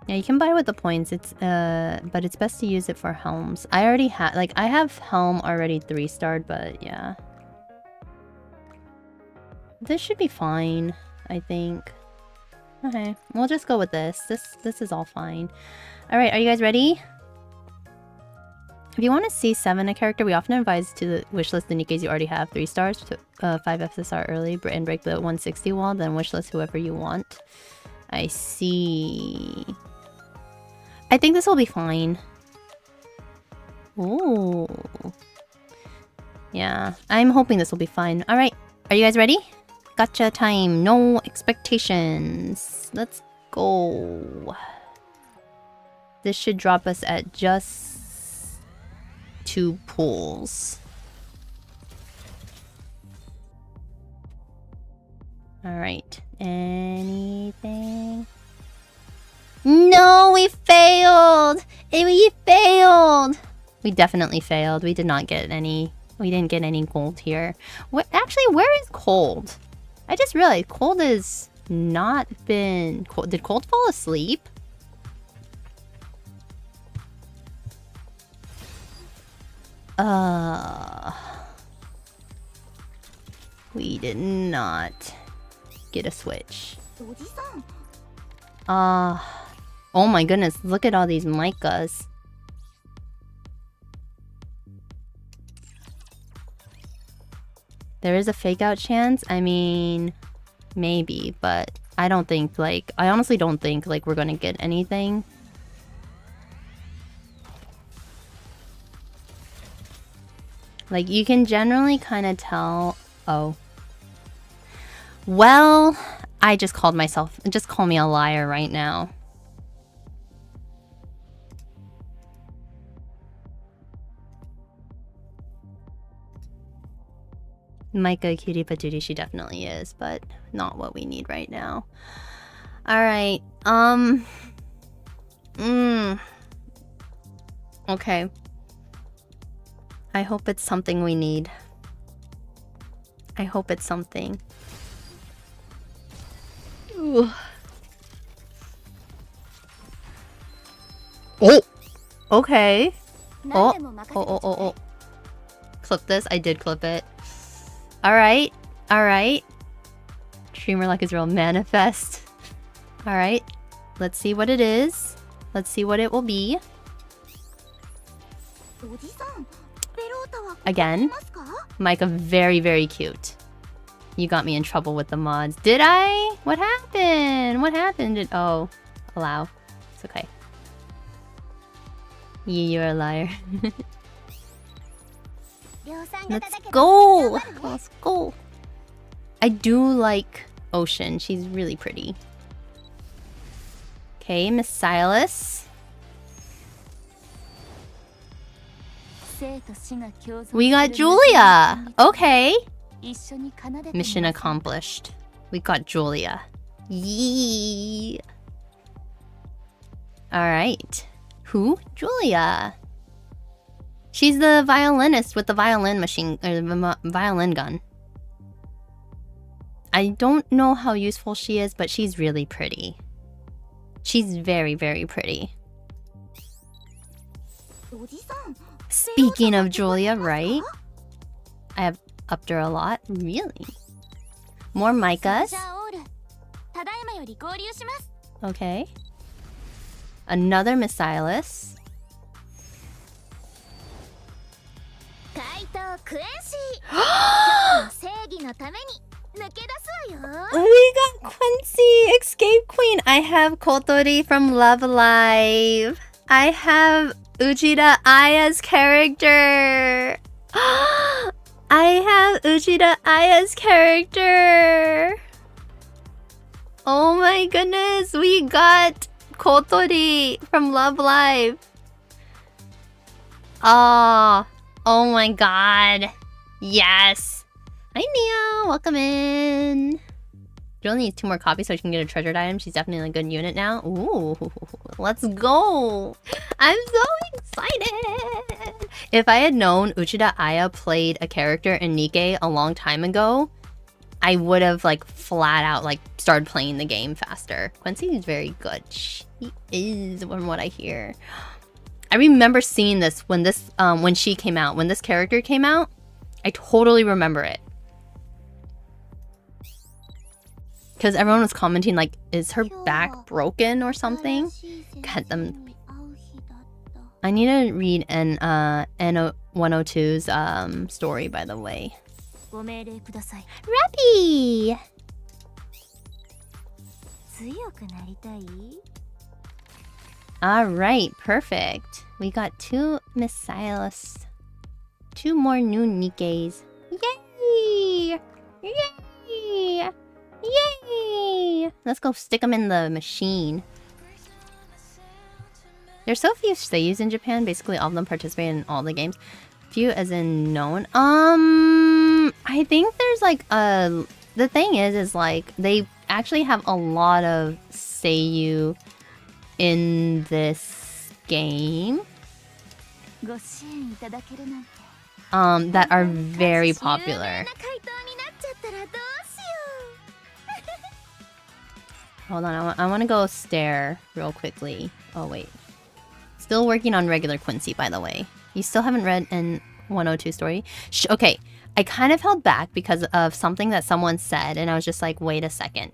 Yeah, you can buy with the points. It's but it's best to use it for helms. I already have, like, I have helm already 3-starred, but yeah. This should be fine, I think. Okay, we'll just go with this. This is all fine. All right, are you guys ready? If you want to see 7 a character, we often advise to the wishlist the Nikke's you already have 3 stars to 5 FSR early and break the 160 wall, then wishlist whoever you want. I see. I think this will be fine. Ooh. Yeah, I'm hoping this will be fine. All right, are you guys ready? Gotcha time. No expectations. Let's go. This should drop us at just 2 pools. All right. Anything? No, we failed. We failed. We definitely failed. We did not get any. We didn't get any gold here. What? Actually, where is Cold? I just realized Cold has not been. Did Cold fall asleep? We did not get a switch. Oh my goodness, look at all these micas. There is a fake out chance. I mean, maybe, but I don't think like, I honestly don't think like we're gonna get anything. Like you can generally kind of tell. Oh. Well, I just called myself, just call me a liar right now. Micah cutie patootie, she definitely is, but not what we need right now. Alright, okay. I hope it's something we need. I hope it's something. Ooh. Oh! Okay. Oh. Clip this. I did clip it. Alright. Alright. Streamer luck is real. Manifest. Alright. Let's see what it is. Let's see what it will be. Again. Micah, very, very cute. You got me in trouble with the mods. Did I? What happened? What happened? Oh. Allow. It's okay. You're a liar. Let's go! Let's go! I do like Ocean. She's really pretty. Okay, Miss Silas. We got Julia! Okay! Mission accomplished. We got Julia. Yee! Alright. Who? Julia! She's the violinist with the violin machine, or the violin gun. I don't know how useful she is, but she's really pretty. She's very, very pretty. Speaking of Julia, right? I have upped her a lot. Really? More Micahs? Okay. Another Miss Silas. We got Quincy, Escape Queen. I have Kotori from Love Live. I have Uchida Aya's character. I have Uchida Aya's character. Oh my goodness, we got Kotori from Love Live. Oh my god. Yes. Hi Nia, welcome in. She only needs 2 more copies so she can get a treasured item. She's definitely a good unit now. Ooh, let's go. I'm so excited. If I had known Uchida Aya played a character in NIKKE a long time ago, I would have like flat out like started playing the game faster. Quincy is very good. She is, from what I hear. I remember seeing this when she came out. When this character came out, I totally remember it. Because everyone was commenting like, is her back broken or something? God, I need to read N102's story, by the way. Rappy! Alright, perfect. We got 2 Miss Silas. 2 more new Nikkes. Yay! Yay! Yay! Let's go stick them in the machine. There's so few seiyus in Japan. Basically, all of them participate in all the games. Few as in known. I think there's like a... The thing is like, they actually have a lot of seiyu in this game. That are very popular. Hold on, I want to go stare real quickly. Oh, wait. Still working on regular Quincy, by the way. You still haven't read N102 story? Okay, I kind of held back because of something that someone said, and I was just like, wait a second.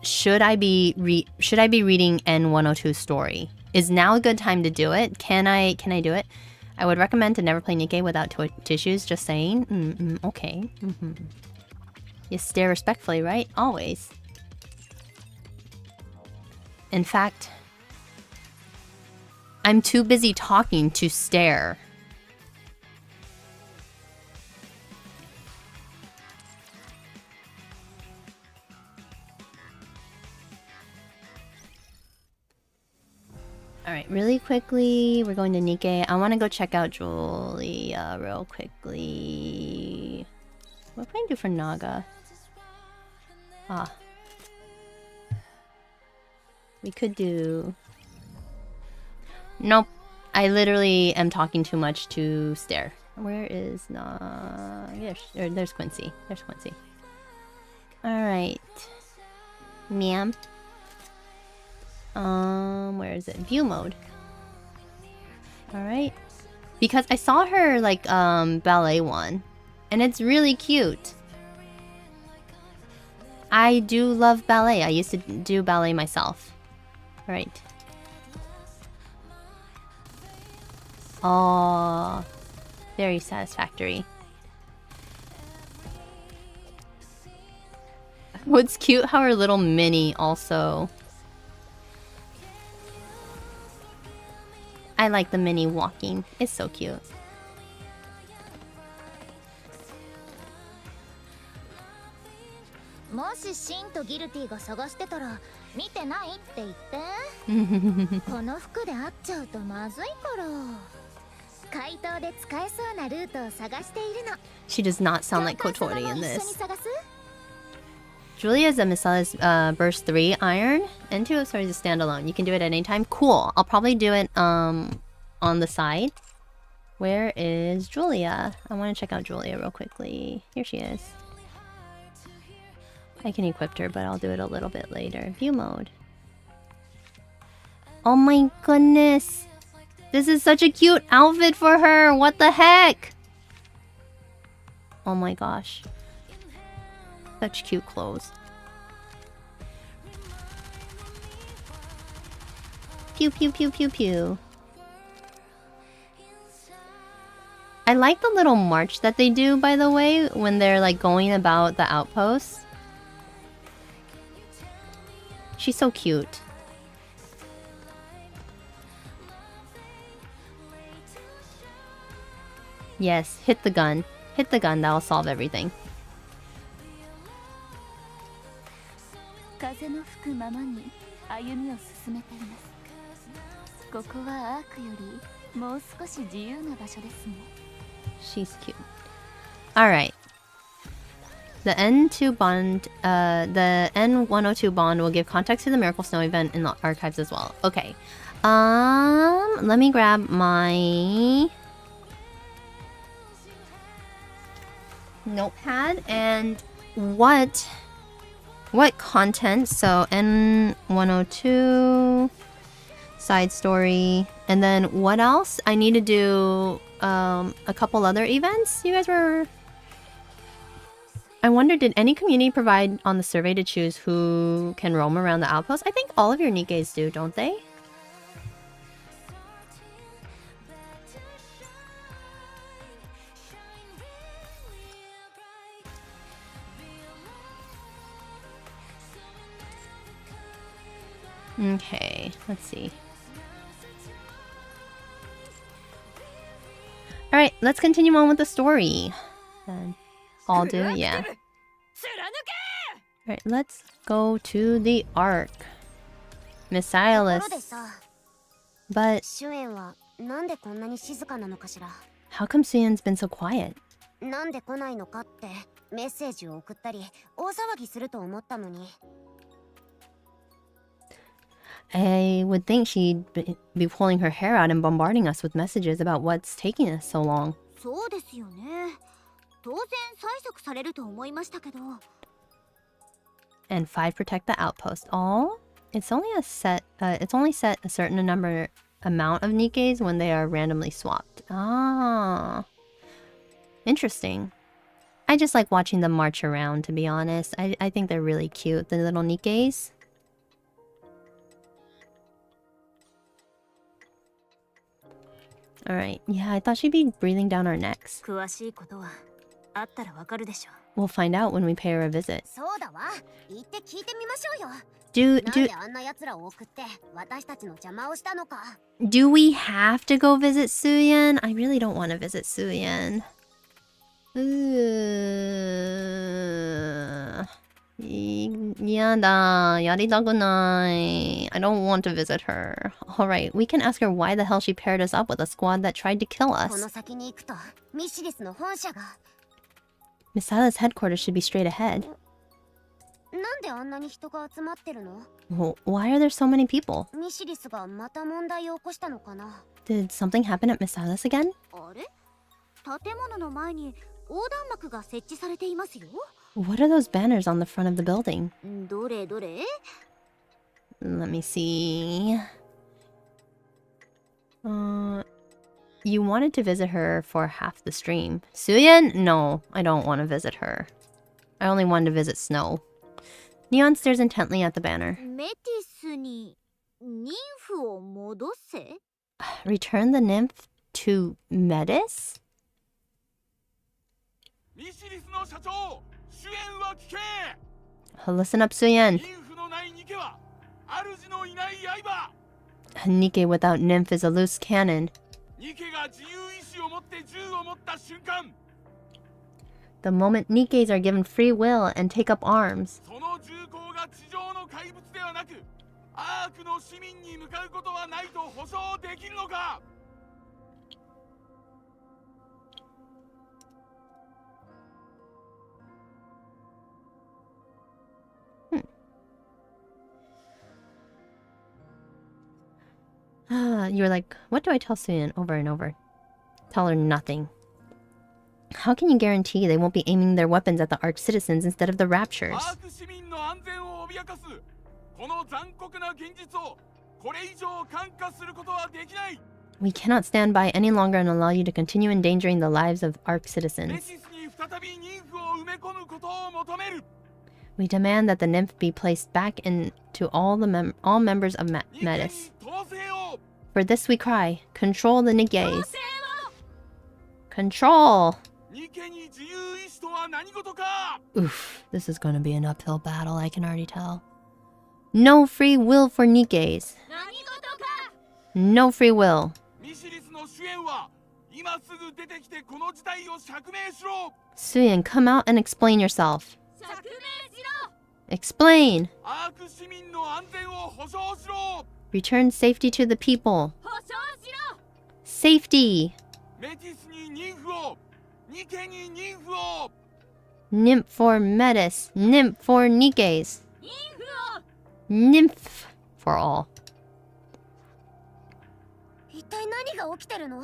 Should I be reading N102 story? Is now a good time to do it? Can I do it? I would recommend to never play Nikkei without tissues, just saying. Okay. You stare respectfully, right? Always. In fact, I'm too busy talking to stare. Alright, really quickly, we're going to Nikkei. I want to go check out Julia real quickly. What can I do for Naga? Ah. We could do... Nope. I literally am talking too much to stare. Where is there's Quincy. There's Quincy. Alright. Ma'am. Where is it? View mode. Alright. Because I saw her, like, ballet one. And it's really cute. I do love ballet. I used to do ballet myself. Right. Oh, very satisfactory. What's cute how her little mini also... I like the mini walking. It's so cute. She does not sound like Kotori in this. Julia is a Misalis Burst 3 Iron. And 2 Stories is standalone. You can do it at any time. Cool. I'll probably do it on the side. Where is Julia? I want to check out Julia real quickly. Here she is. I can equip her, but I'll do it a little bit later. View mode. Oh my goodness. This is such a cute outfit for her. What the heck? Oh my gosh. Such cute clothes. Pew pew pew pew pew. I like the little march that they do, by the way, when they're like going about the outposts. She's so cute. Yes, hit the gun. Hit the gun, that'll solve everything. She's cute. Alright. The N2 bond, the N102 bond will give context to the Miracle Snow event in the archives as well. Okay. Let me grab my notepad and what content. So N102 side story, and then what else? I need to do a couple other events. You guys were... I wonder, did any community provide on the survey to choose who can roam around the outpost? I think all of your Nikkes do, don't they? Okay, let's see. Alright, let's continue on with the story. Then I'll do, yeah. Alright, let's go to the Ark. Miss ところ Silas. でさ、 But シュエンはなんでこんなに静かなのかしら。 how come Suyeon's been so quiet? なんで来ないのかってメッセージを送ったり大騒ぎすると思ったのに。 I would think she'd be pulling her hair out and bombarding us with messages about what's taking us so long. そうですよね。当然催促されると思いましたけど。 And 5 protect the outpost. Oh, it's only set a certain amount of Nikkes when they are randomly swapped. Ah, interesting. I just like watching them march around, to be honest. I think they're really cute, the little Nikkes. Alright, yeah, I thought she'd be breathing down our necks. 詳しいことはあったらわかるでしょ We'll find out when we pay her a visit. そうだわ。行って聞いてみましょうよ。 Do なんであんな奴らを送って私たちの邪魔をしたのか。 we have to go visit Suyeon? I really don't want to visit Suyeon. 야다, 야리다구나이. I don't want to visit her. Alright, we can ask her why the hell she paired us up with a squad that tried to kill こ us. の先に行くとミシリスの本社が。 Miss Silas' headquarters should be straight ahead. なんであんなに人が集まってるの？ Well, why are there so many people? ミシリスがまた問題を起こしたのかな。 Did something happen at Miss Silas again? あれ建物の前に横断幕が設置されていますよ。 What are those banners on the front of the building? どれどれ Let me see. You wanted to visit her for half the stream. Suyeon? No, I don't want to visit her. I only wanted to visit Snow. Neon stares intently at the banner. メティスにニンフを戻せ Return the nymph to Metis? ミシリスの社長、主演は聞け。 Listen up, Suyeon. ニンフのないニケは主のいない刃。 Nikke without nymph is a loose cannon. ニケが自由意志を持って銃を持った瞬間、 The moment Nikkes are given free will and take up arms, その銃口が地上の怪物ではなく、アークの市民に向かうことはないと保証できるのか。 You're like, what do I tell Suyeon over and over? Tell her nothing. How can you guarantee they won't be aiming their weapons at the Ark citizens instead of the Raptures? アーク市民の安全を脅かすこの残酷な現実をこれ以上看過することはできない。 We cannot stand by any longer and allow you to continue endangering the lives of Ark メ citizens. シスに再びニンフを埋め込むことを求める。 We demand that the nymph be placed back into all members of ニケに Metis. 統制を。 For this we cry, control the Nikkes. Control! ニケに自由意志とは何事か。 Oof, this is gonna be an uphill battle, I can already tell. No free will for Nikkes. 何事か No free will. ミシリスの主演は今すぐ出てきてこの事態を釈明しろ。 Suyeon, come out and explain yourself. 釈明しろ Explain! アーク市民の安全を保証しろ。 Return safety to the people. 保証しろ Safety! メティスにニンフを、ニケにニンフを。 Nymph for Metis. Nymph for Nikkes. ニンフを Nymph for all. 一体何が起きてるの？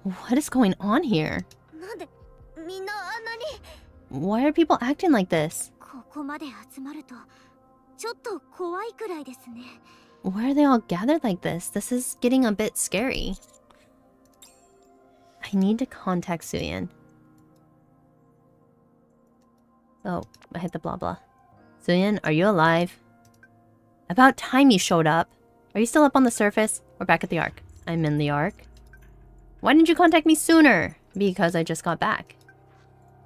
What is going on here? なんでみんなあんなに。 Why are people acting like this? ここまで集まるとちょっと怖いくらいですね Why are they all gathered like this? This is getting a bit scary. I need to contact Suyeon. Oh, I hit the blah blah. Suyeon, are you alive? About time you showed up. Are you still up on the surface? Or back at the Ark? I'm in the Ark. Why didn't you contact me sooner? Because I just got back.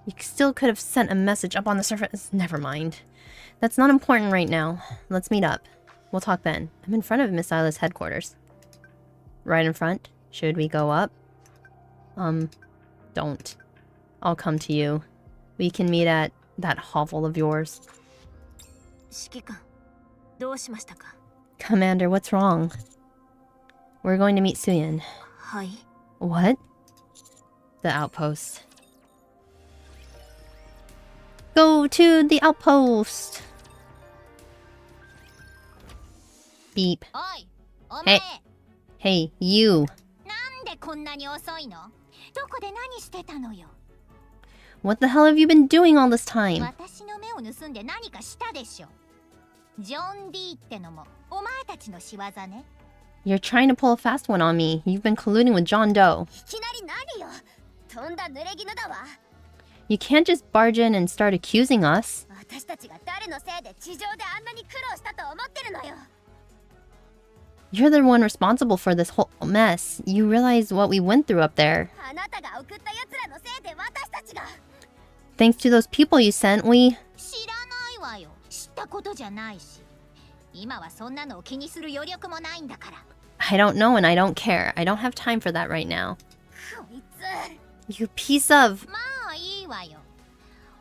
You still could have sent a message up on the surface. Never mind. That's not important right now. Let's meet up. We'll talk then. I'm in front of Miss Silas' headquarters. Right in front? Should we go up? Don't. I'll come to you. We can meet at that hovel of yours. 指揮官、どうしましたか？ Commander, what's wrong? We're going to meet Suyin. はい。 What? The outpost. Go to the outpost! Beep. おい、お前、 Hey, you. なんでこんなに遅いの？どこで何してたのよ。 What the hell have you been doing all this time? 私の目を盗んで何かしたでしょ。ジョン D ってのもお前たちの仕業ね。 You're trying to pull a fast one on me. You've been colluding with John Doe. いきなり何よ。とんだ濡れ衣だわ。 You can't just barge in and start accusing us. 私たちが誰のせいで地上であんなに苦労したと思ってるのよ。 You're the one responsible for this whole mess. You realize what we went through up there. あなたが送った奴らのせいで私たちが。 Thanks to those people you sent, we... 知らないわよ。知ったことじゃないし。今はそんなのを気にする余力もないんだから。 I don't know and I don't care. I don't have time for that right now. こいつ。 You piece of... まあいいわよ。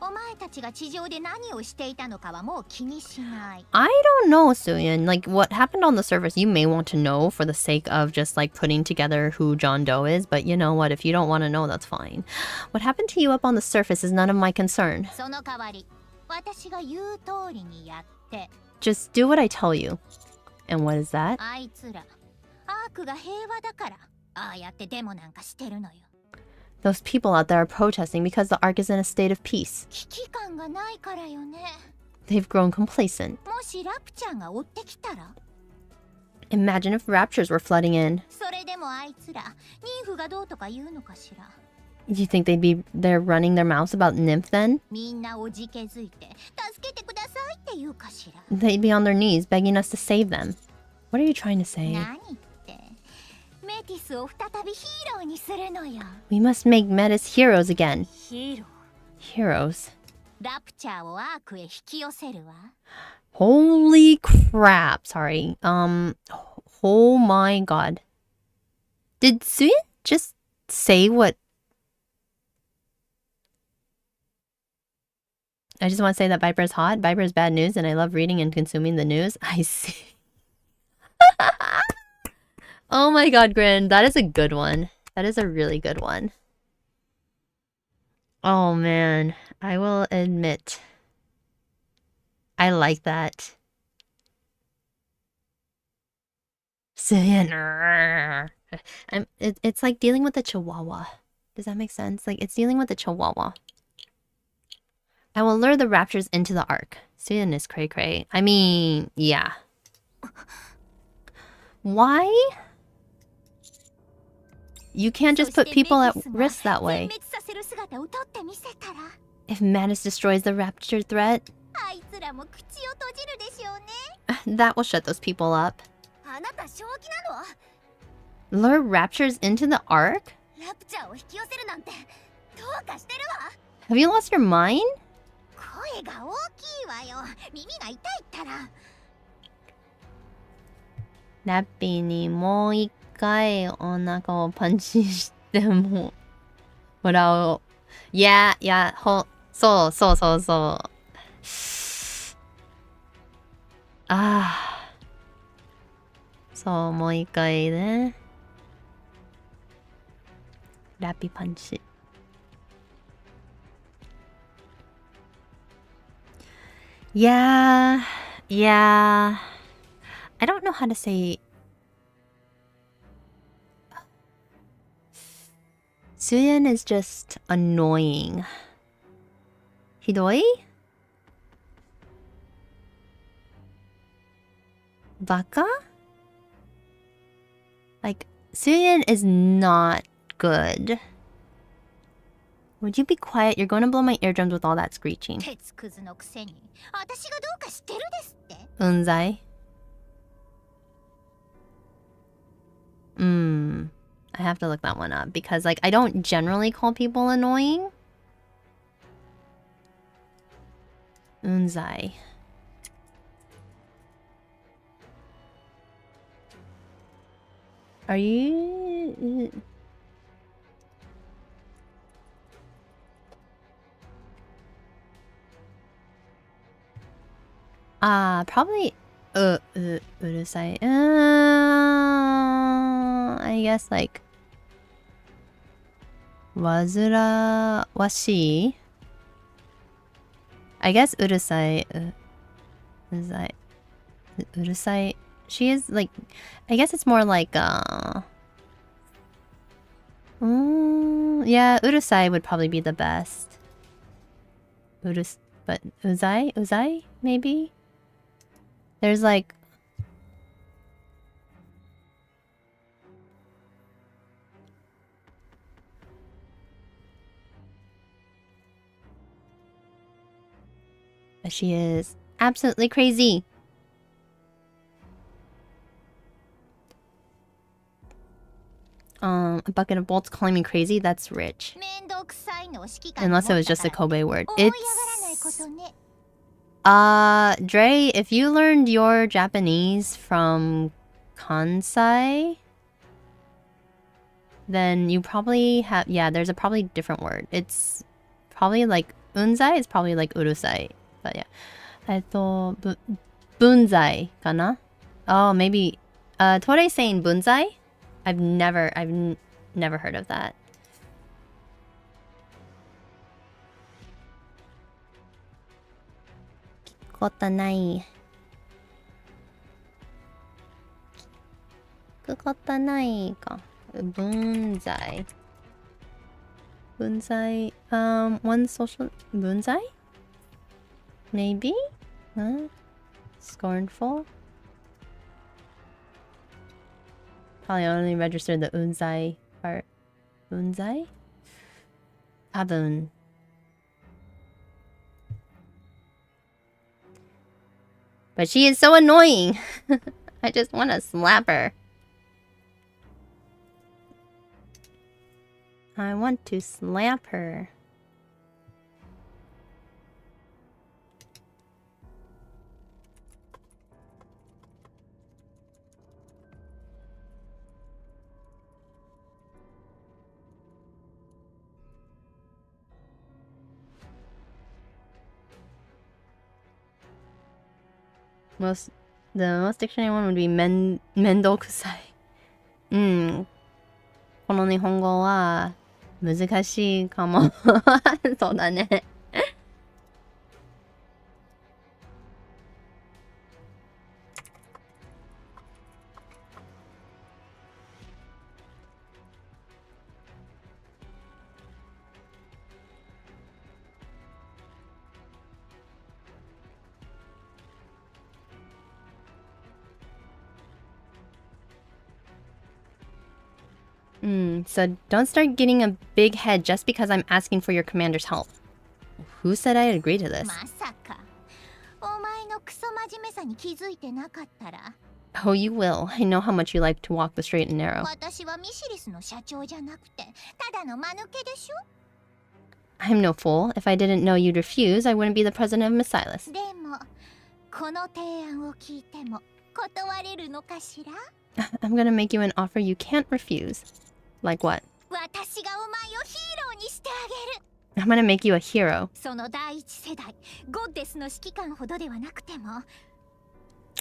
お前たちが地上で何をしていたのかはもう気にしない。 I don't know, Suyin. Like, what happened on the surface, you may want to know for the sake of just, like, putting together who John Doe is. But you know what? If you don't want to know, that's fine. What happened to you up on the surface is none of my concern. その代わり、私が言う通りにやって。 Just do what I tell you. And what is that? あいつら、アークが平和だから、ああやってデモなんかしてるのよ。 Those people out there are protesting because the Ark is in a state of peace. 危機感がないからよね。 They've grown complacent. もしラプチャーが追ってきたら、 Imagine if raptures were flooding in. それでもあいつら、ニンフがどうとか言うのかしら。 You think they're running their mouths about Nymph then? みんなおじけづいて、助けてくださいって言うかしら。 They'd be on their knees begging us to save them. What are you trying to say? 何って、メティスを再びヒーローにするのよ。 We must make Metis heroes again. ヒーロー。 Heroes? ラプチャーをアークへ引き寄せるわ。 Holy crap. Sorry. Oh my god. Did Suyin just say what? I just want to say that Viper is hot. Viper is bad news and I love reading and consuming the news. I see. Oh my god, Grin. That is a good one. That is a really good one. Oh man. I will admit. I like that. It's like dealing with a chihuahua. Does that make sense? Like, it's dealing with a chihuahua. I will lure the raptors into the Ark. Suyin is cray-cray. I mean, yeah. Why? You can't just put people at risk that way. If Manus destroys the raptor threat, that will shut those people up. あなた正気なの？ Lure raptures into the Ark? ラプチャーを引き寄せるなんてどうかしてるわ。 Have you lost your mind? 声が大きいわよ。耳が痛いったら。ラッピーにもう一回お腹をパンチしてもらおう。いや、そうそうそうそう。ああ。そう、もう一回ね。ラッピーパンチ。Yeah. I don't know how to say. Suyin is just annoying. Hidoi? Baka? Like, Suyin is not good. Would you be quiet? You're going to blow my eardrums with all that screeching. 鉄くずのくせに、私がどうか知ってるですって。Unzai? I have to look that one up because, like, I don't generally call people annoying. Unzai. Are you... Probably urusai. I guess like wazurawashi. I guess urusai. Urusai. She is like. I guess it's more like yeah, urusai would probably be the best. But uzai maybe. There's like. But she is absolutely crazy. A bucket of bolts calling me crazy? That's rich. Unless it was just a Kobe word. It's... Dre, if you learned your Japanese from Kansai, then you probably have... Yeah, there's a probably different word. It's probably like... Unzai is probably like urusai. But yeah. Bunzai kana? Oh, maybe... Torei saying bunzai? I've never heard of that. Kotanai. Kotanai ka. Bunzai. Bunzai. One social bunzai? Maybe? Huh? Scornful? Probably only registered the unzai part. Unzai? Tabun. But she is so annoying. I just want to slap her. I want to slap her. The most dictionary one would be mendokusai. この日本語は難しいかも。そうだね。So don't start getting a big head just because I'm asking for your commander's help. Who said I'd agree to this? Oh, you will. I know how much you like to walk the straight and narrow. I'm no fool. If I didn't know you'd refuse, I wouldn't be the president of Miss Silas. I'm gonna make you an offer you can't refuse. Like what? I'm gonna make you a hero.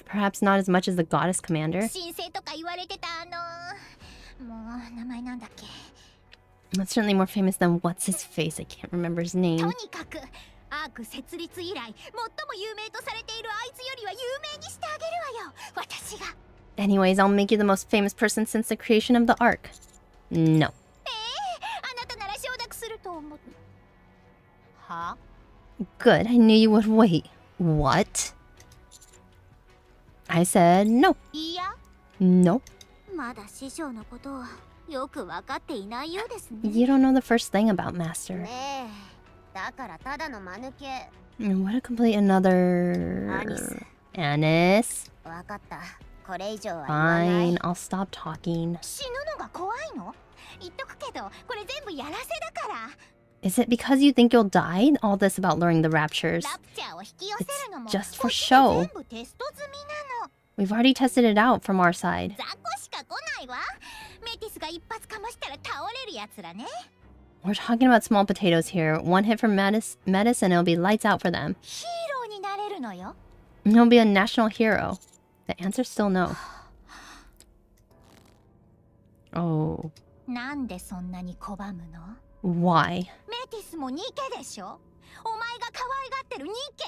Perhaps not as much as the goddess commander. That's certainly more famous than what's his face. I can't remember his name. Anyways, I'll make you the most famous person since the creation of the Ark. No. Good, I knew you would wait. What? I said no. No. You don't know the first thing about Master. What a complete another... Anise. Fine, I'll stop talking. Is it because you think you'll die? All this about luring the raptures. It's just for show. We've already tested it out from our side. We're talking about small potatoes here. One hit from Metis and it'll be lights out for them. He'll be a national hero. The answer's still no. Oh. なんでそんなに拒むの？ Why? メティスもニケでしょ？お前が可愛がってるニケ。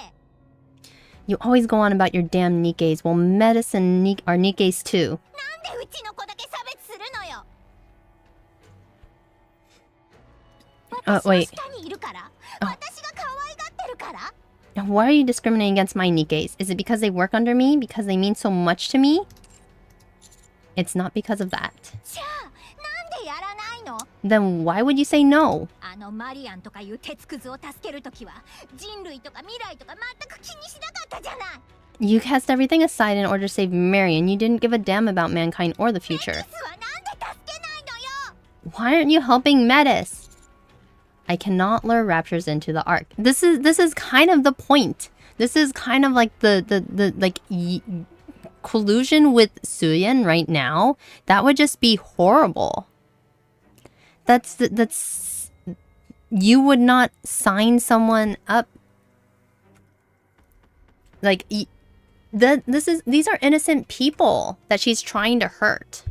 You always go on about your damn Nikkes. Well, medicine are Nikkes too. なんでうちの子だけ差別するのよ。 私の wait. 下にいるから。私が可愛がってるから。 Why are you discriminating against my Nikkes? Is it because they work under me? Because they mean so much to me? It's not because of that. じゃあなんでやらないの？ Then why would you say no? あのマリアンとかいう鉄くずを助けるときは人類とか未来とか全く気にしなかったじゃない。 You cast everything aside in order to save Marion. You didn't give a damn about mankind or the メティ future. スはなんで助けないのよ。 Why aren't you helping Metis? I cannot lure raptors into the ark. This is kind of the point. This is kind of like the like collusion with Suyin right now. That would just be horrible. That's you would not sign someone up like these are innocent people that she's trying to hurt.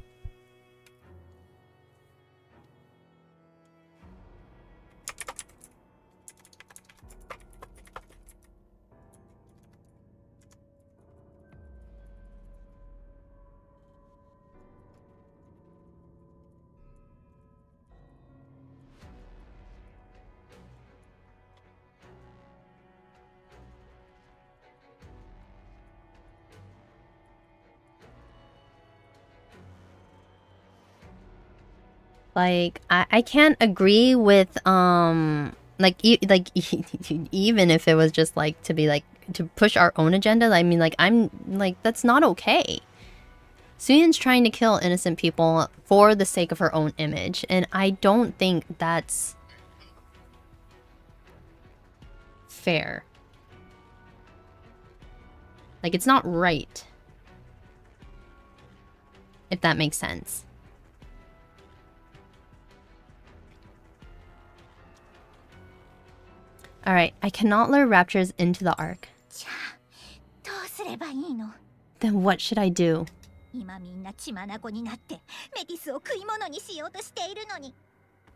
Like I can't agree with like even if it was just like to be like to push our own agenda. I mean, like I'm like that's not okay. Suyin's trying to kill innocent people for the sake of her own image, and I don't think that's fair. Like it's not right. If that makes sense. Alright, I cannot lure raptors into the ark. じゃあどうすればいいの？ Then what should I do? 今みんな血眼になってメティスを食い物にしようとしているのに。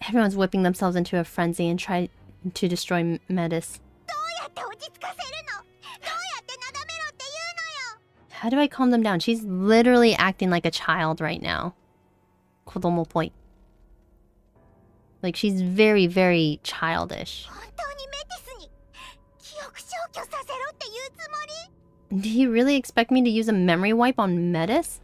Everyone's whipping themselves into a frenzy and try to destroy Metis. どうやって落ち着かせるの？どうやってなだめろって言うのよ。 How do I calm them down? She's literally acting like a child right now. 子供っぽい. Like she's very, very childish. 本当にメティスに記憶消去させろって言うつもり？ Do you really expect me to use a memory wipe on Metis?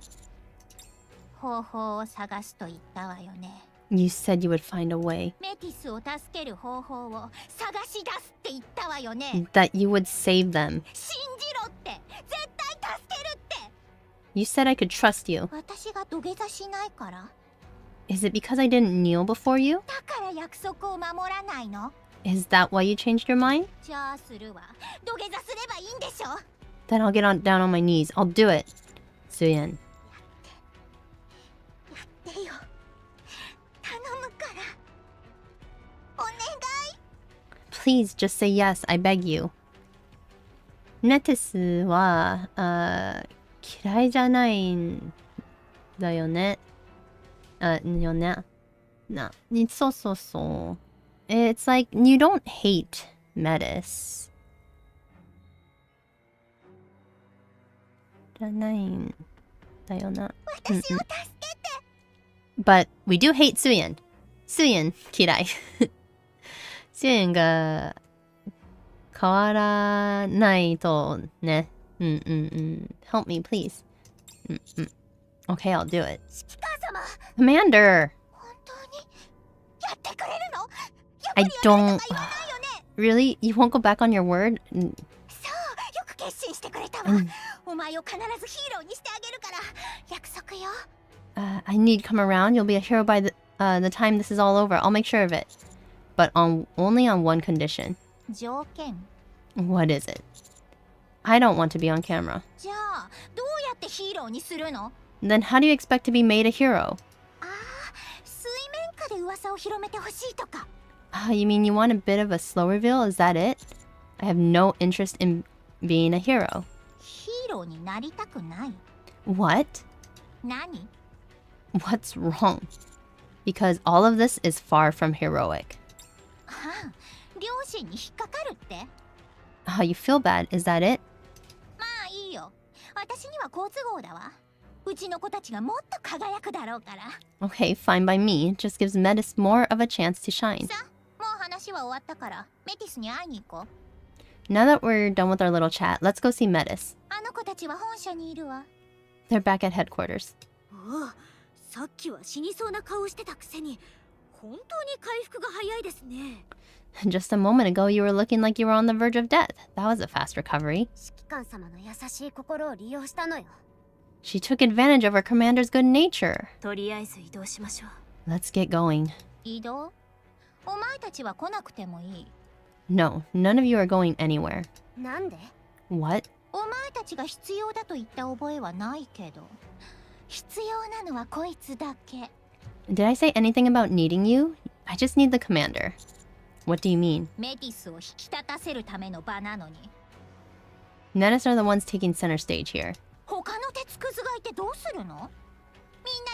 方法を探すと言ったわよね。 You said you would find a way. メティスを助ける方法を探し出すって言ったわよね。 That you would save them. 信じろって絶対助けるって。 You said I could trust you. 私が土下座しないから？ Is it because I didn't kneel before you? だから約束を守らないの？ Is that why you changed your mind? じゃあするわ。土下座すればいいんでしょ？ Then I'll get down on my knees. I'll do it. Suyin. やってよ。頼むから。お願い。 Please just say yes. I beg you. Metis は、嫌いじゃないんだよね。よね。そうそうそう。It's like you don't hate Metis. じゃないんだよな。私を助けて。But we do hate Suyin. Suyin 嫌い。Suyin が変わらないとね。Help me, please. Okay, I'll do it. 指揮官様。 Commander! 本当にやってくれるの？ I やっぱりやられ don't... たか言わないよね。 Really? You won't go back on your word? そう、よく決心してくれたわ。お前を必ずヒーローにしてあげるから。約束よ。I need to come around. You'll be a hero by the time this is all over. I'll make sure of it. But only on one condition. 条件。 What is it? I don't want to be on camera. じゃあ、どうやってヒーローにするの？ Then how do you expect to be made a hero? ああ、水面下で噂を広めてほしいとか。You mean you want a bit of a slow reveal? Is that it? I have no interest in being a hero. ヒーローになりたくない。 What? 何？ What's wrong? Because all of this is far from heroic. はあ、両親に引っかかるって。 How you feel bad, is that it? まあいいよ。私には好都合だわ。うちの子たちがもっと輝くだろうから。 Okay, fine by me. It just gives Metis more of a chance to shine. さあ、もう話は終わったからメティスに会いに行こう。 Now that we're done with our little chat, let's go see Metis. あの子たちは本社にいるわ。 They're back at headquarters. おお、さっきは死にそうな顔してたくせに本当に回復が早いですね。 Just a moment ago, you were looking like you were on the verge of death. That was a fast recovery. 指揮官様の優しい心を利用したのよ。 She took advantage of her commander's good nature. とりあえず移動しましょう。 Let's get going. 移動？お前たちは来なくてもいい。 No, none of you are going anywhere. なんで？ What? お前たちが必要だと言った覚えはないけど、必要なのはこいつだけ。 Did I say anything about needing you? I just need the commander. What do you mean? メティスを引き立たせるための場なのに。 Metis are the ones taking center stage here. 他の鉄くずがいてどうするの？みんな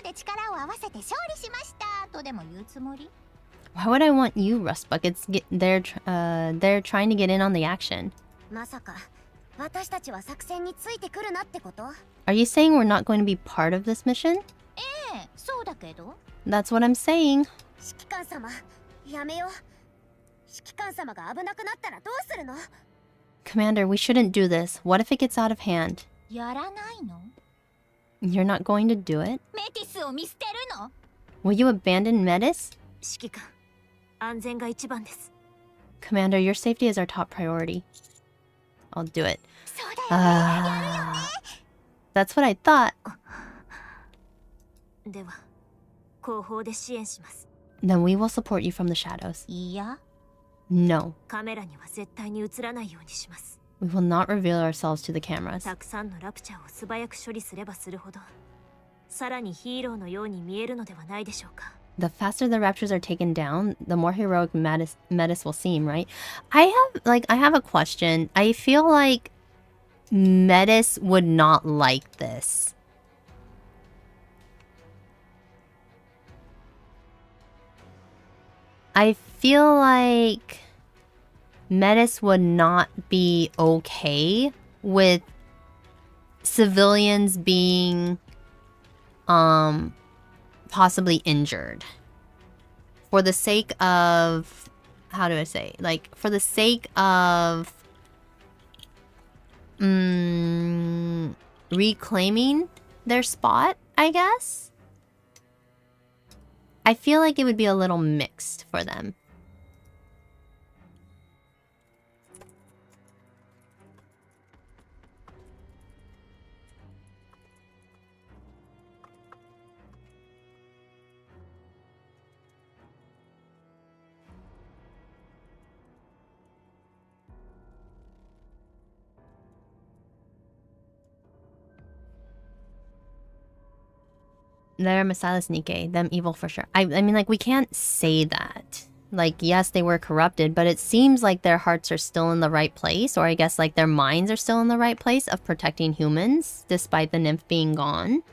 で力を合わせて勝利しましたとでも言うつもり？ Why would I want you, Rust Buckets? They're trying to get in on the action. まさか私たちは作戦についてくるなってこと？ Are you saying we're not going to be part of this mission? ええ、そうだけど。 That's what I'm saying. 指揮官様、やめよう。指揮官様が危なくなったらどうするの？ Commander, we shouldn't do this. What if it gets out of hand? やらないの？ You're not going to do it? メティスを見捨てるの？ Will you abandon Metis? 指揮官、安全が一番です。 Commander, your safety is our top priority. I'll do it. そうだよね。やるよね。 That's what I thought. では、後方で支援します。 Then we will support you from the shadows. いや、 No, カメラには絶対に映らないようにします。 we will not reveal ourselves to the cameras. たくさんのラプチャーを素早く処理すればするほど、さらにヒーローのように見えるのではないでしょうか。 The faster the raptures are taken down, the more heroic Metis will seem, right? I have a question. I feel like Metis would not like this. I feel like Metis would not be okay with civilians being possibly injured for the sake of, how do I say, like for the sake of reclaiming their spot, I guess. I feel like it would be a little mixed for them. They're Messiah's NIKKE, them evil for sure. I mean, like, we can't say that. Like, yes, they were corrupted, but it seems like their hearts are still in the right place, or I guess, like, their minds are still in the right place of protecting humans, despite the nymph being gone.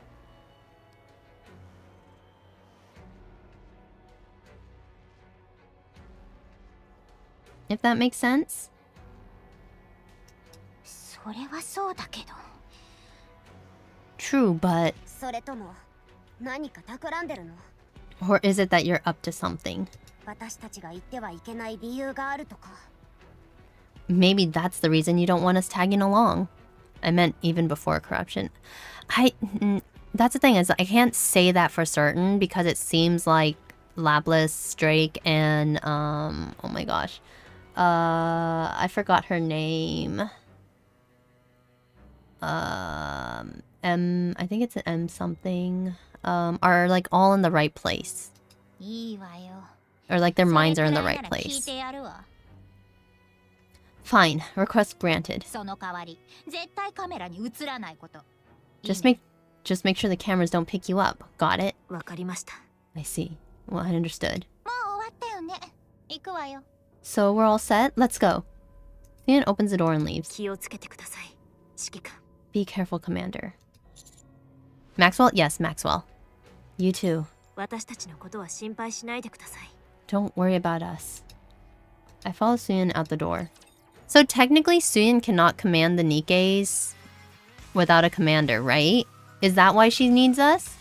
If that makes sense? それはそうだけど。 True, but... それとも何か企んでるの？ Or is it that you're up to something? 私たちが言ってはいけない理由があるとか。 Maybe that's the reason you don't want us tagging along. I meant even before corruption. That's the thing, is I can't say that for certain because it seems like Laplace, Drake, and oh my gosh. I forgot her name. I think it's an M something. Are like all in the right place. いいわよ。 Or like their minds are in the それ right くらいなら聞い place. てやるわ。 Fine, request granted. その代わり、絶対カメラに映らないこと。 Just make sure the cameras don't pick you up. Got it? わかりました。 I see. Well, I understood. もう終わったよね。行くわよ。 So we're all set? Let's go. Ian opens the door and leaves. 気をつけてください、指揮官。Be careful, Commander. Maxwell? Yes, Maxwell. You too. 私たちのことは心配しないでください。 Don't worry about us. I follow Suyin out the door. So technically, Suyin cannot command the Nikkes without a commander, right? Is that why she needs us?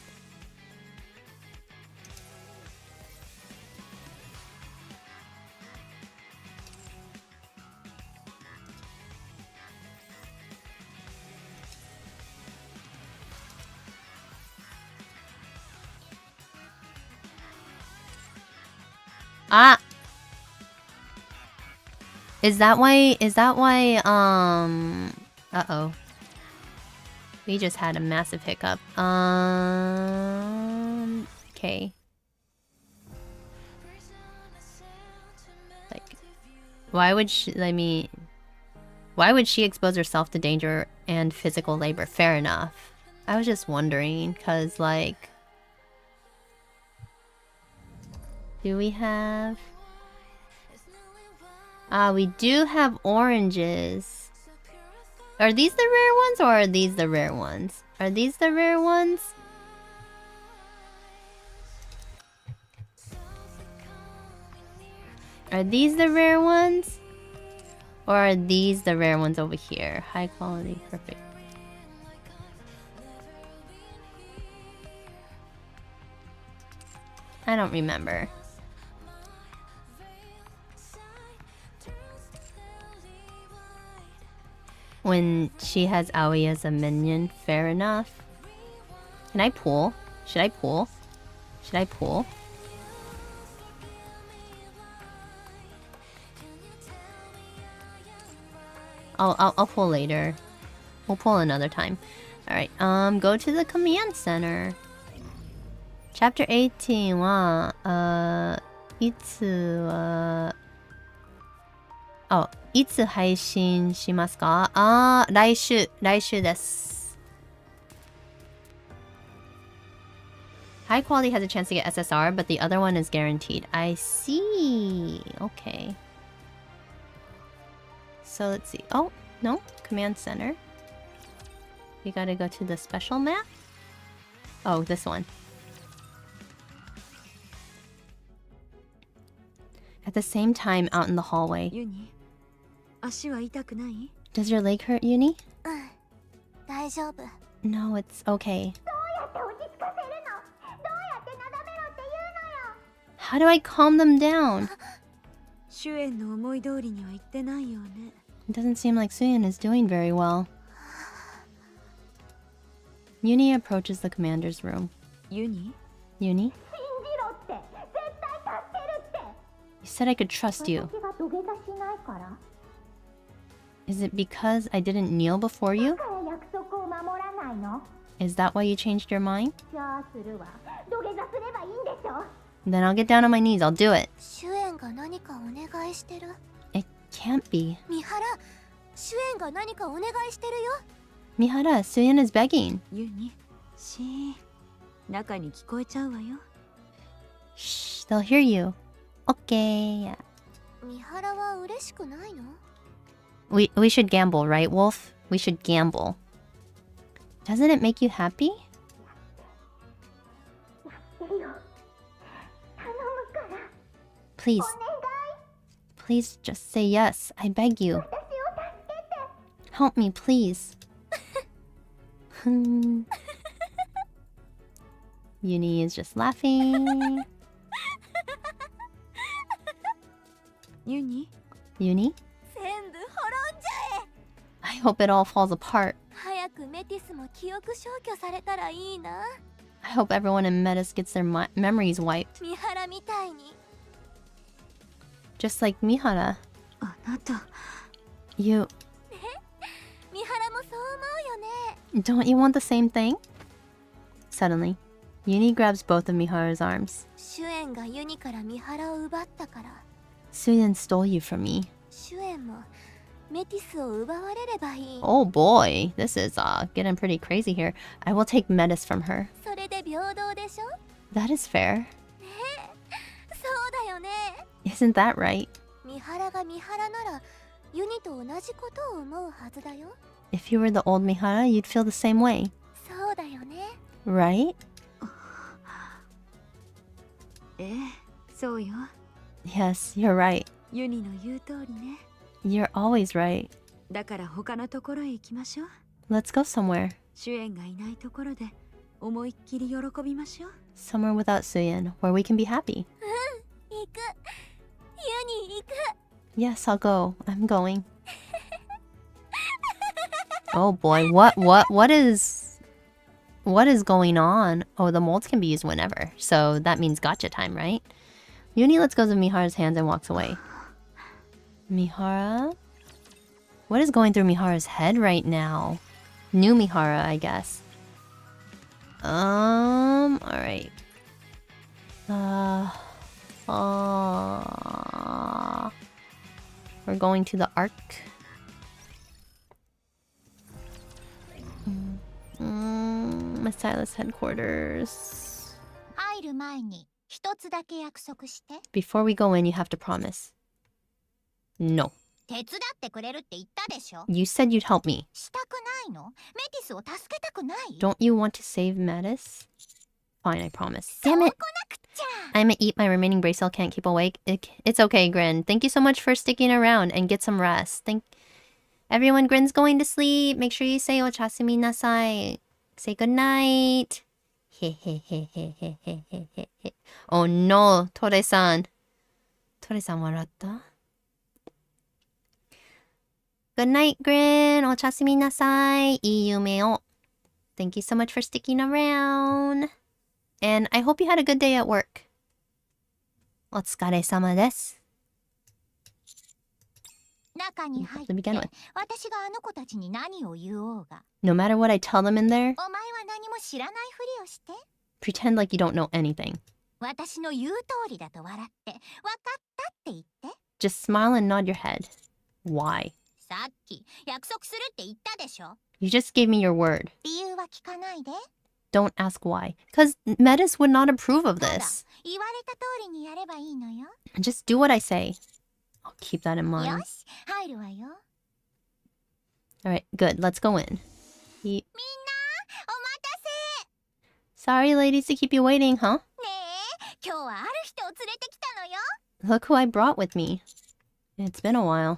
Ah! Is that why, uh-oh. We just had a massive hiccup. Okay. Like, why would she expose herself to danger and physical labor? Fair enough. I was just wondering, cause like... Do we have... we do have oranges. Are these the rare ones or are these the rare ones? Are these the rare ones? Are these the rare ones? Or are these the rare ones over here? High quality, perfect. I don't remember. When she has Aoi as a minion, fair enough. Can I pull? Should I pull? Should I pull? I'll pull later. We'll pull another time. Alright, go to the command center. Chapter 18 wa, いつ配信しますか？来週です。High quality has a chance to get SSR, but the other one is guaranteed. I see. Okay. So let's see. Oh, no. Command center. We gotta go to the special map. Oh, this one. At the same time, out in the hallway. Does your leg hurt, Uni? 大丈夫。 No, it's okay. How do I calm them down? It doesn't seem like Suyin is doing very well. Uni approaches the commander's room. Uni? You said I could trust you. Is it because I didn't kneel before you? Is that why you changed your mind? Then I'll get down on my knees. I'll do it. It can't be. Mihara, Suyin is begging. Shh, they'll hear you. Okay. We should gamble, right, Wolf? We should gamble. Doesn't it make you happy? Please. Please just say yes. I beg you. Help me, please. Uni is just laughing. Uni? I hope it all falls apart. I hope everyone in Metis gets their memories wiped. Just like Mihara. You... Don't you want the same thing? Suddenly, Uni grabs both of Mihara's arms. Suyin stole you from me. Oh boy, this is getting pretty crazy here. I will take Metis from her. That is fair. Isn't that right? If you were the old Mihara, you'd feel the same way. そうだよね。 Right? ええ、そうよ。 Yes, you're right. ユニの言う通りね。 You're always right. だから他のところへ行きましょう。 Let's go somewhere. 主演がいないところで思いっきり喜びましょう。 Somewhere without Suyin, where we can be happy. 行く。ユニ行く。 Yes, I'll go. I'm going. Oh boy, what is going on? Oh, the molds can be used whenever. So that means gotcha time, right? Yuni lets go of Mihara's hands and walks away. Mihara? What is going through Mihara's head right now? New Mihara, I guess. Alright. We're going to the Ark. Silas headquarters. 入る前に一つだけ約束して。 Before we go in, you have to promise. No. 手伝ってくれるって言ったでしょ。 You said you'd help me. したくないの？メティスを助けたくない？ Don't you want to save Mattis? Fine, I promise. そう Damn 来な it! くっちゃ。 I'ma eat my remaining brace cell, can't keep awake. It's okay, Grin. Thank you so much for sticking around and get some rest. Everyone, Grin's going to sleep. Make sure you say ochasumi nasai. Say goodnight. Oh no, Tore-san. Tore-san waratta? Good night, Grin. Ochasumi nasai. Ii yume o. Thank you so much for sticking around. And I hope you had a good day at work. Otsukare-sama desu. 中に入っ To て begin with. 私があの子たちに何を言おうが。 No matter what I tell them in there, お前は何も知らないふりをして。 pretend like you don't know anything. 私の言う通りだと笑って分かったって言って。 Just smile and nod your head. Why? さっき約束するって言ったでしょ。 You just gave me your word. 理由は聞かないで。 Don't ask why. Because Metis would not approve of そうだ。 this. 言われた通りにやればいいのよ。 Just do what I say. I'll keep that in よ mind. し、入るわよ。 Alright, good. Let's go in. みんな、お待た Sorry, ladies, to keep you waiting, huh? せ。ねえ、今日はある人を連れてきたのよ。 Look who I brought with me. It's been a while.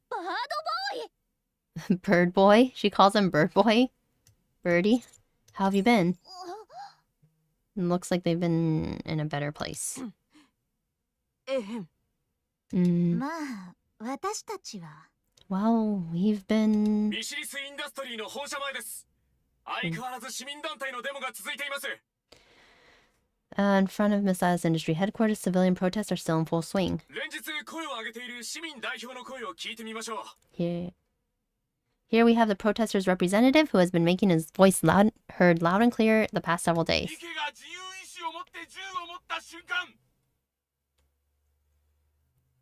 バードボーイ。 Bird boy? She calls him bird boy? Birdie? How have you been? Looks like they've been in a better place. まあ、私たちは。 Well, we've been... ミシリスインダストリーの本社前です。相変わらず市民団体のデモが続いています。in front of Misa's industry headquarters, civilian protests are still in full swing. 連日声を上げている市民代表の声を聞いてみましょう。 Here we have the protesters' representative who has been making his voice heard loud and clear the past several days. ニケが自由意志を持って銃を持った瞬間、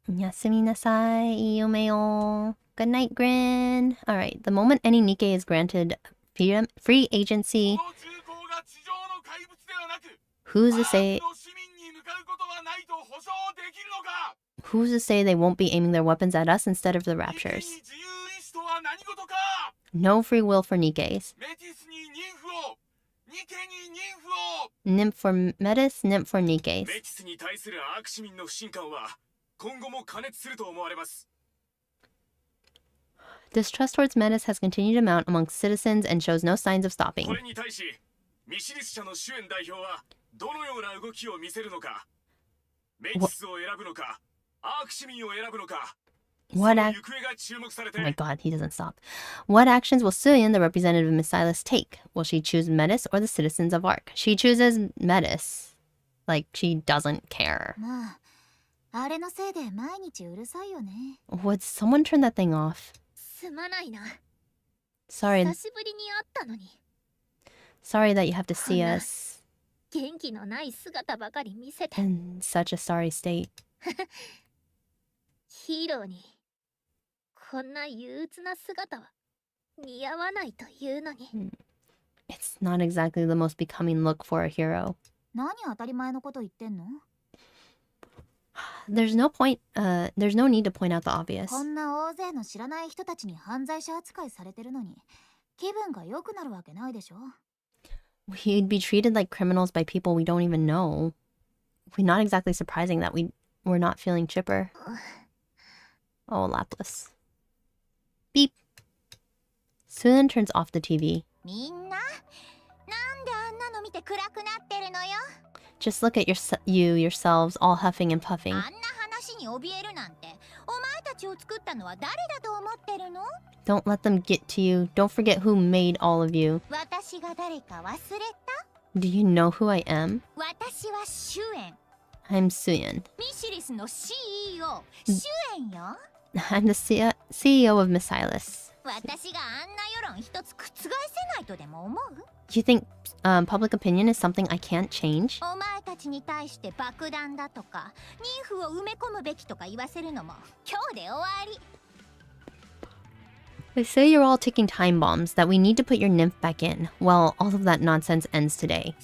Yasumi nasai, iyume o. Good night, Grin. Alright, the moment any Nikkei is granted free agency, この銃口が地上の怪物ではなく、 who's to say の市民に向かうことはないと保証できるのか。 who's to say they won't be aiming their weapons at us instead of the ニケに raptures? 自由意志とは何事か。 No free will for Nikkeis. メティスに妊婦を、ニケに妊婦を。 Nymph for Metis, nymph for メ Nikkeis. ティスに対するアーク市民の不信感は今後も過熱すると思われます。 Distrust towards Metis has continued to mount amongst citizens and shows no signs of こ stopping. れに対し、ミシリス社の主演代表はどのような動きを見せるのか。メティスを選ぶのか、アーク市民を選ぶのか。 What その ac- 行方が注目されて。 Oh my god, he doesn't stop. What actions will Suyin, the representative of Miss Silas, take? Will she choose Metis or the citizens of Ark? She chooses Metis. Like, she doesn't care. まあ、あれのせいで毎日うるさいよね。 Would someone turn that thing off? すまないな。 Sorry, 久しぶりに会ったのに。 sorry that you have to see us 元気のない姿ばかり見せて。 in such a sorry state. ヒーローにこんな憂鬱な姿は似合わないというのに。 It's not exactly the most becoming look for a hero. 何当たり前のこと言ってんの？ there's no point, there's no need to point out the obvious. こんな大勢の知らない人たちに犯罪者扱いされてるのに気分が良くなるわけないでしょ。 We'd be treated like criminals by people we don't even know. Not exactly surprising that we're not feeling chipper. Oh, Lapis. Beep. Susan turns off the TV. みんな、なんであんなの見て暗くなってるのよ。 Just look at yourselves all huffing and puffing. あんな話に怯えるなんて、お前たちを作ったのは誰だと思ってるの？ Don't let them get to you. Don't forget who made all of you. 私が誰か忘れた？ Do you know who I am? 私はシュエン。 I'm Suyan. ミシリスの CEO、シュエンよ。 I'm the CEO of Miss Silas. 私があんな世論一つ覆せないとでも思う？ You think public opinion is something I can't change? お前たちに対して爆弾だとか妊婦を埋め込むべきとか言わせるのも今日で終わり。 They say you're all ticking time bombs, that we need to put your nymph back in. Well, all of that nonsense ends today.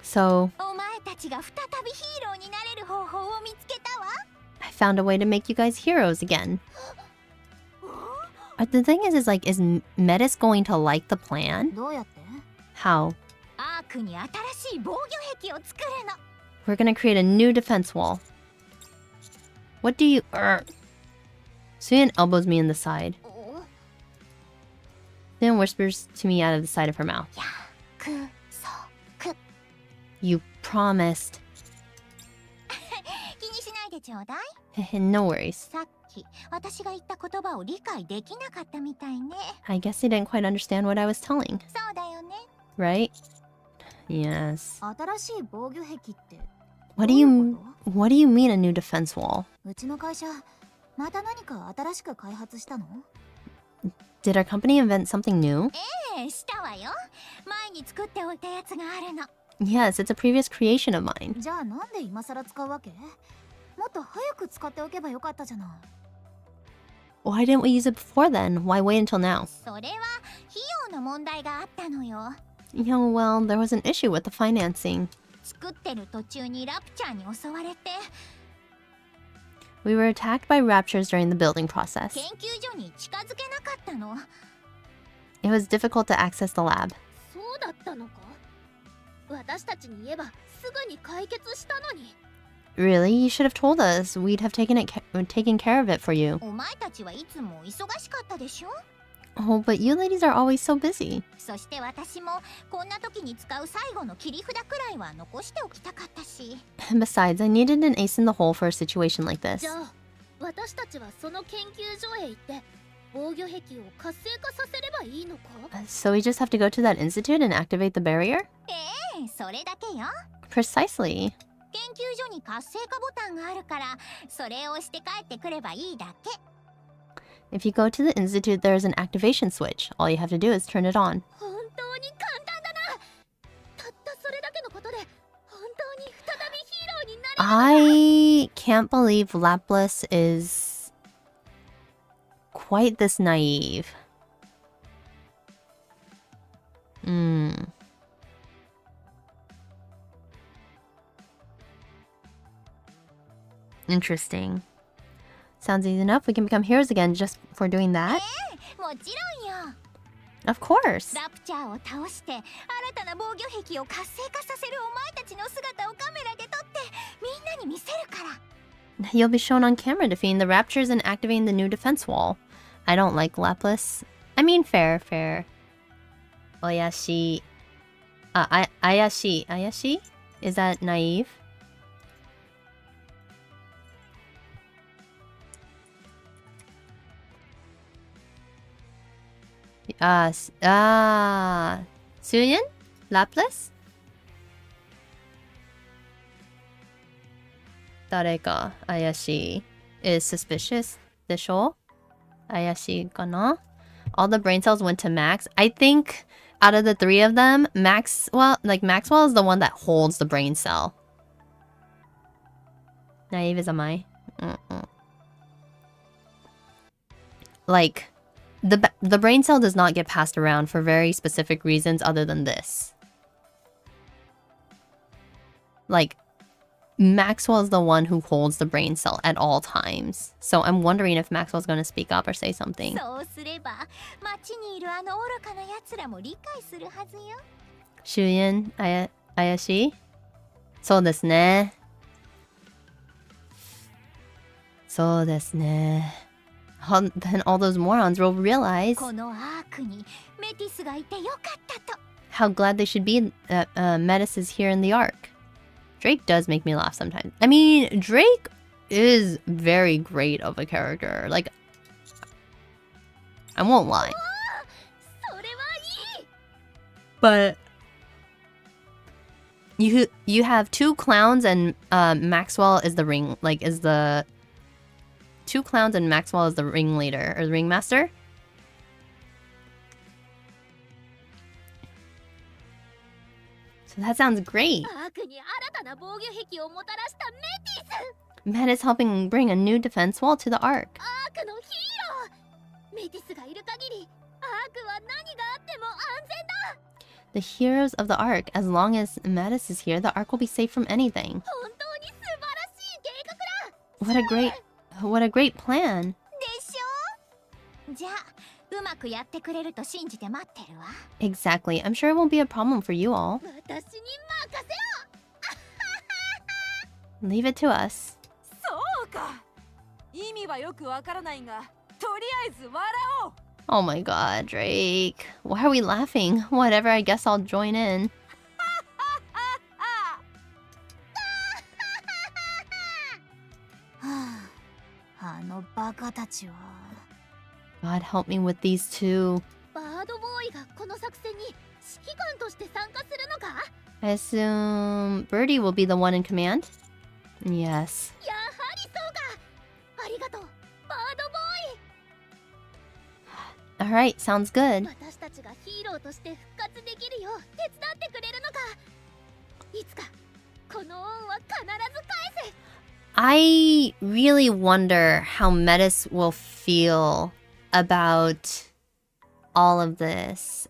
So, お前たちが再びヒーローになれる方法を見つけたわ。 I found a way to make you guys heroes again. The thing is like, is Metis going to like the plan? どうやって？ How? アークに新しい防御壁を作るの。 We're gonna create a new defense wall. What do you... Suyan elbows me in the side. Then whispers to me out of the side of her mouth. くそく。 You promised. 気にしないでちょうだい。 No worries. さっき私が言った言葉を理解できなかったみたいね。 I guess they didn't quite understand what I was telling. そうだよね。 Right? Yes. 新しい防御壁って What do you mean a new defense wall? うちの会社また何か新しく開発したの？ Did our company invent something new? したわよ。前に作っておいたやつがあるの。 Yes, it's a previous creation of mine. じゃあなんで今更使うわけ？もっと早く使っておけばよかったじゃない。 Why didn't we use it before then? Why wait until now? それは費用の問題があったのよ。 Yeah, well, there was an issue with the financing. 作ってる途中にラプチャーに襲われて、 We were attacked by raptures during the building process. 研究所に近づけなかったの。 It was difficult to access the lab. そうだったのか。私たちに言えばすぐに解決したのに。 Really? You should have told us. We'd have taken care of it for you. お前たちはいつも忙しかったでしょ。 Oh, but you ladies are always so busy. そして私もこんな時に使う最後の切り札くらいは残しておきたかったし。 Besides, I needed an ace in the hole for a situation like this. じゃあ私たちはその研究所へ行って防御壁を活性化させればいいのか？ So we just have to go to that institute and activate the barrier? それだけよ。 Precisely. 研究所に活性化ボタンがあるからそれを押して帰ってくればいいだけ。 If you go to the institute, there is an activation switch. All you have to do is turn it on. 本当に簡単だな。たったそれだけのことで本当に再びヒーローになれる。 I can't believe Lapis is quite this naive. Interesting. Sounds easy enough. We can become heroes again just for doing that. もちろんよ。 Of course. ラプチャーを倒して新たな防御壁を活性化させるお前たちの姿をカメラで撮ってみんなに見せるから。 You'll be shown on camera defeating the raptures and activating the new defense wall. I don't like Lapis. I mean, fair. Oyashi. Ayashi. Ayashi? Is that naive? Suyin? Lapis? 誰か怪しい is suspicious でしょ怪しいかな All the brain cells went to Max. I think out of the three of them, Maxwell is the one that holds the brain cell. Naive as am I? Like, the brain cell does not get passed around for very specific reasons other than this. Like, Maxwell is the one who holds the brain cell at all times. So I'm wondering if Maxwell's going to speak up or say something. そうすれば町にいるあの愚かな奴らも理解するはずよ。シュエン、怪しい？そうですね。そうですね。Then all those morons will realize このアークにメティスがいてよかったと。 how glad they should be that Metis is here in the Ark. Drake does make me laugh sometimes. I mean, Drake is very great of a character. Like, I won't lie. それはいい。 But you have two clowns and Maxwell is the ring, like, is the... Two clowns and Maxwell is the ringleader, or the ringmaster. So that sounds great. アークに新たな防御壁をもたらしたメティス。 Matt is helping bring a new defense wall to the Ark. アークのヒーロー。メティスがいる限り、アークは何があっても安全だ。 The heroes of the Ark. As long as Mattis is here, the Ark will be safe from anything. 本当に素晴らしい計画だ。 What a great plan. でしょ。じゃあ、うまくやってくれると信じて待ってるわ。 Exactly. I'm sure it won't be a problem for you all. 私に任せよ。 Leave it to us. そうか。意味はよくわからないが、とりあえず笑おう。 Oh my god, Drake. Why are we laughing? Whatever, I guess I'll join in. あのバカたちは。 God help me with these two. バードボーイがこの作戦に指揮官として参加するのか。 I assume Birdie will be the one in command? Yes. やはりそうか。ありがとう、バードボーイ。 Alright, sounds good. 私たちがヒーローとして復活できるよう手伝ってくれるのか。いつかこの恩は必ず返せ。 I really wonder how Metis will feel about all of this.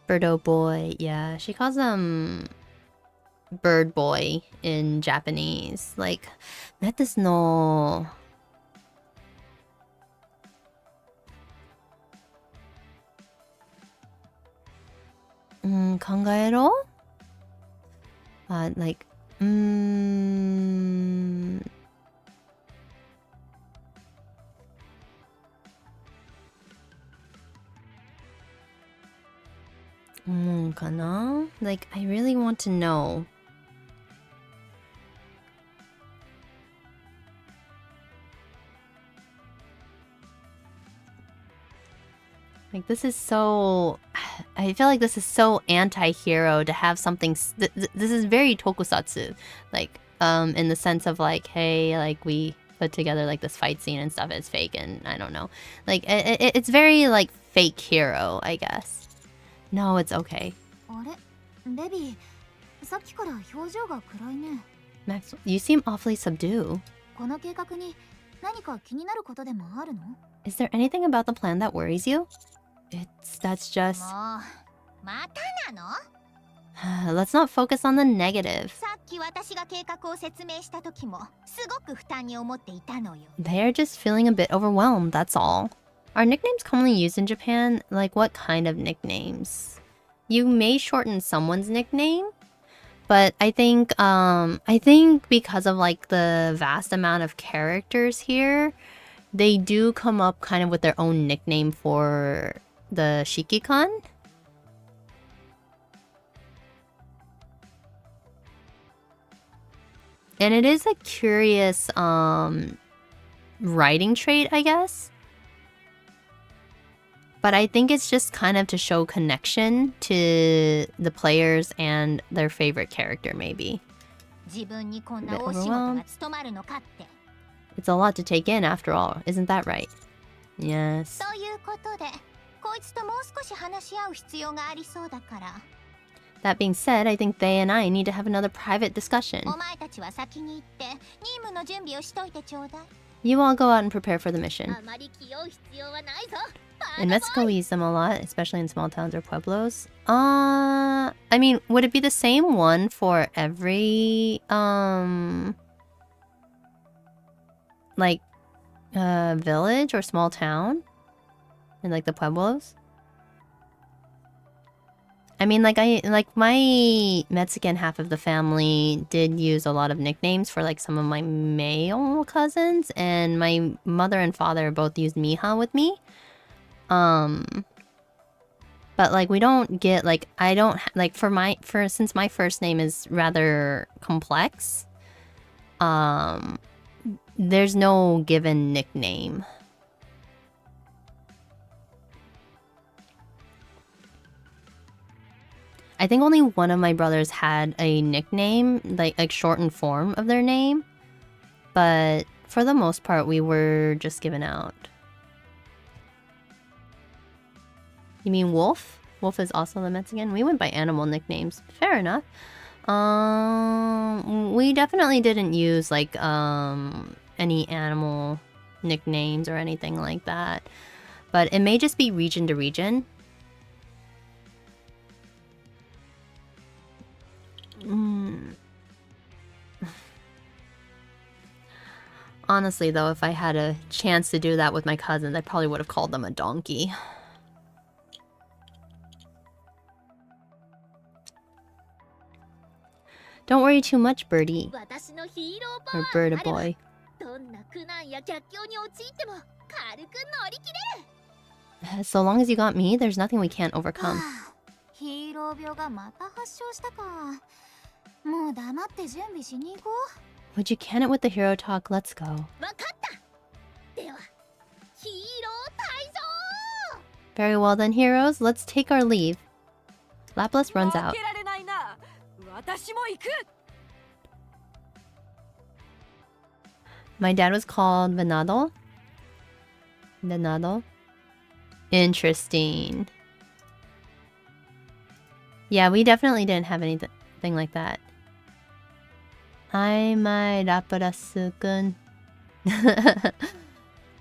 'Birdo boy. Yeah, she calls him bird boy in Japanese. Like, Metis no... Kangaero? Like, kana? Like, I really want to know. Like, this is so... I feel like this is so anti-hero to have something... This is very tokusatsu. Like, in the sense of like, hey, like, we put together like this fight scene and stuff is fake and I don't know. Like, it's very like fake hero, I guess. No, it's okay. あれ、ベビー、さっきから表情が暗いね。 Max, you seem awfully subdued. この計画に何か気になることでもあるの？ Is there anything about the plan that worries you? That's just... もうまたなの？ Let's not focus on the negative. さっき私が計画を説明した時もすごく負担に思っていたのよ。 They are just feeling a bit overwhelmed, that's all. Are nicknames commonly used in Japan? Like, what kind of nicknames? You may shorten someone's nickname, but I think because of like the vast amount of characters here, they do come up kind of with their own nickname for the Shikikan. And it is a curious writing trait, I guess. But I think it's just kind of to show connection to the players and their favorite character, maybe. 自分にこんな大仕事が務まるのかって。 It's a lot to take in after all, isn't that right? Yes. ということで、こいつともう少し話し合う必要がありそうだから。 That being said, I think they and I need to have another private discussion. お前たちは先に行って任務の準備をしといてちょうだい。You all go out and prepare for the mission. あまり気負う必要はないぞ。 In Mexico, we use them a lot, especially in small towns or pueblos. I mean, would it be the same one for every, like, village or small town? In, like, the pueblos? I mean, like, my Mexican half of the family did use a lot of nicknames for, like, some of my male cousins, and my mother and father both used mija with me. But like we don't get like I don't like since my first name is rather complex, there's no given nickname. I think only one of my brothers had a nickname, like shortened form of their name, but for the most part we were just given out. You mean Wolf? Wolf is also the Mexican. We went by animal nicknames. Fair enough. We definitely didn't use like any animal nicknames or anything like that. But it may just be region to region. Honestly though, if I had a chance to do that with my cousins, I probably would have called them a donkey. Don't worry too much, birdie. 私のヒーローパ Or ワー bird が a あれば boy. どんな苦難や逆境に陥っても軽く乗り切れる。 So long as you got me, there's nothing we can't overcome. ヒーロー病がまた発症したか。もう黙って準備しに行こう。 Would you can it with the hero talk? Let's go. わかった。ではヒーロー退場。 Very well then, heroes. Let's take our leave. Laplas runs out. 負けられないな。私も行く。 My dad was called Venado. Venado. Interesting. Yeah, we definitely didn't have anything like that. Amai Lapras-kun.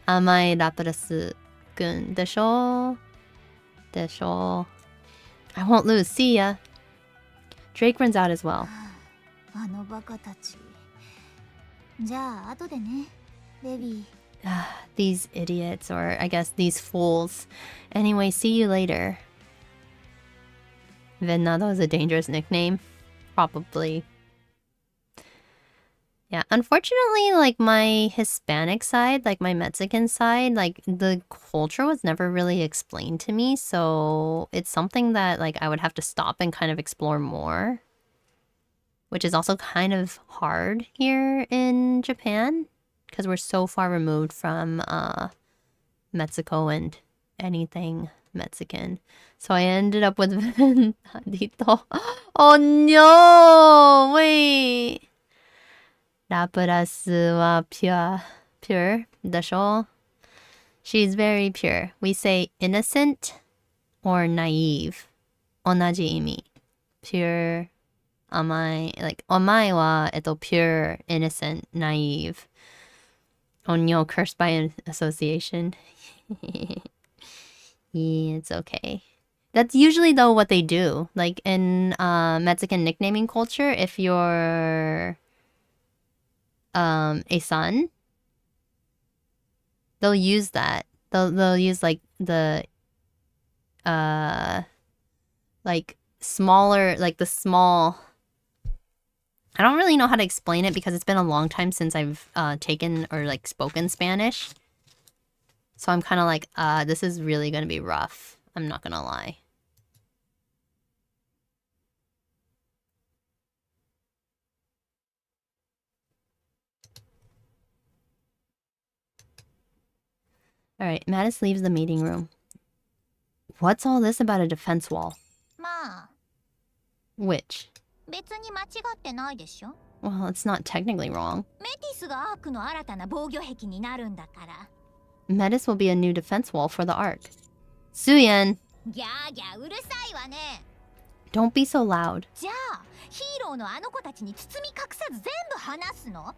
Amai Lapras-kun. Desho. Desho. I won't lose. See ya. Drake runs out as well. あのバカたち。じゃあ後でね、ベビー。These idiots, or I guess these fools. Anyway, see you later. Venado is a dangerous nickname. Probably. Yeah, unfortunately, like my Hispanic side, like my Mexican side, like the culture was never really explained to me. So it's something that like I would have to stop and kind of explore more. Which is also kind of hard here in Japan. Because we're so far removed from Mexico and anything Mexican. So I ended up with Venadito. Oh no! Wait! Lapras wa pure. Desho. She's very pure. We say innocent or naive. 同じ意味. Pure, amai. Like, amai wa, pure, innocent, naive. Onyo, cursed by association. Yeah, it's okay. That's usually though what they do. Like in Mexican nicknaming culture, if you're a son, they'll use that. They'll use like the like smaller, like the small. I don't really know how to explain it because it's been a long time since I've taken or like spoken Spanish. So I'm kind of like, this is really gonna be rough. I'm not gonna lie. Alright, Mattis leaves the meeting room. What's all this about a defense wall? まあ、 Which? 別に間違ってないでしょ。 Well, it's not technically wrong. メティスがアークの新たな防御壁になるんだから。 Metis will be a new defense wall for the Ark. Suyen! ギャーギャーうるさいわね。 Don't be so loud. じゃあ、ヒーローのあの子たちに包み隠さず全部話すの？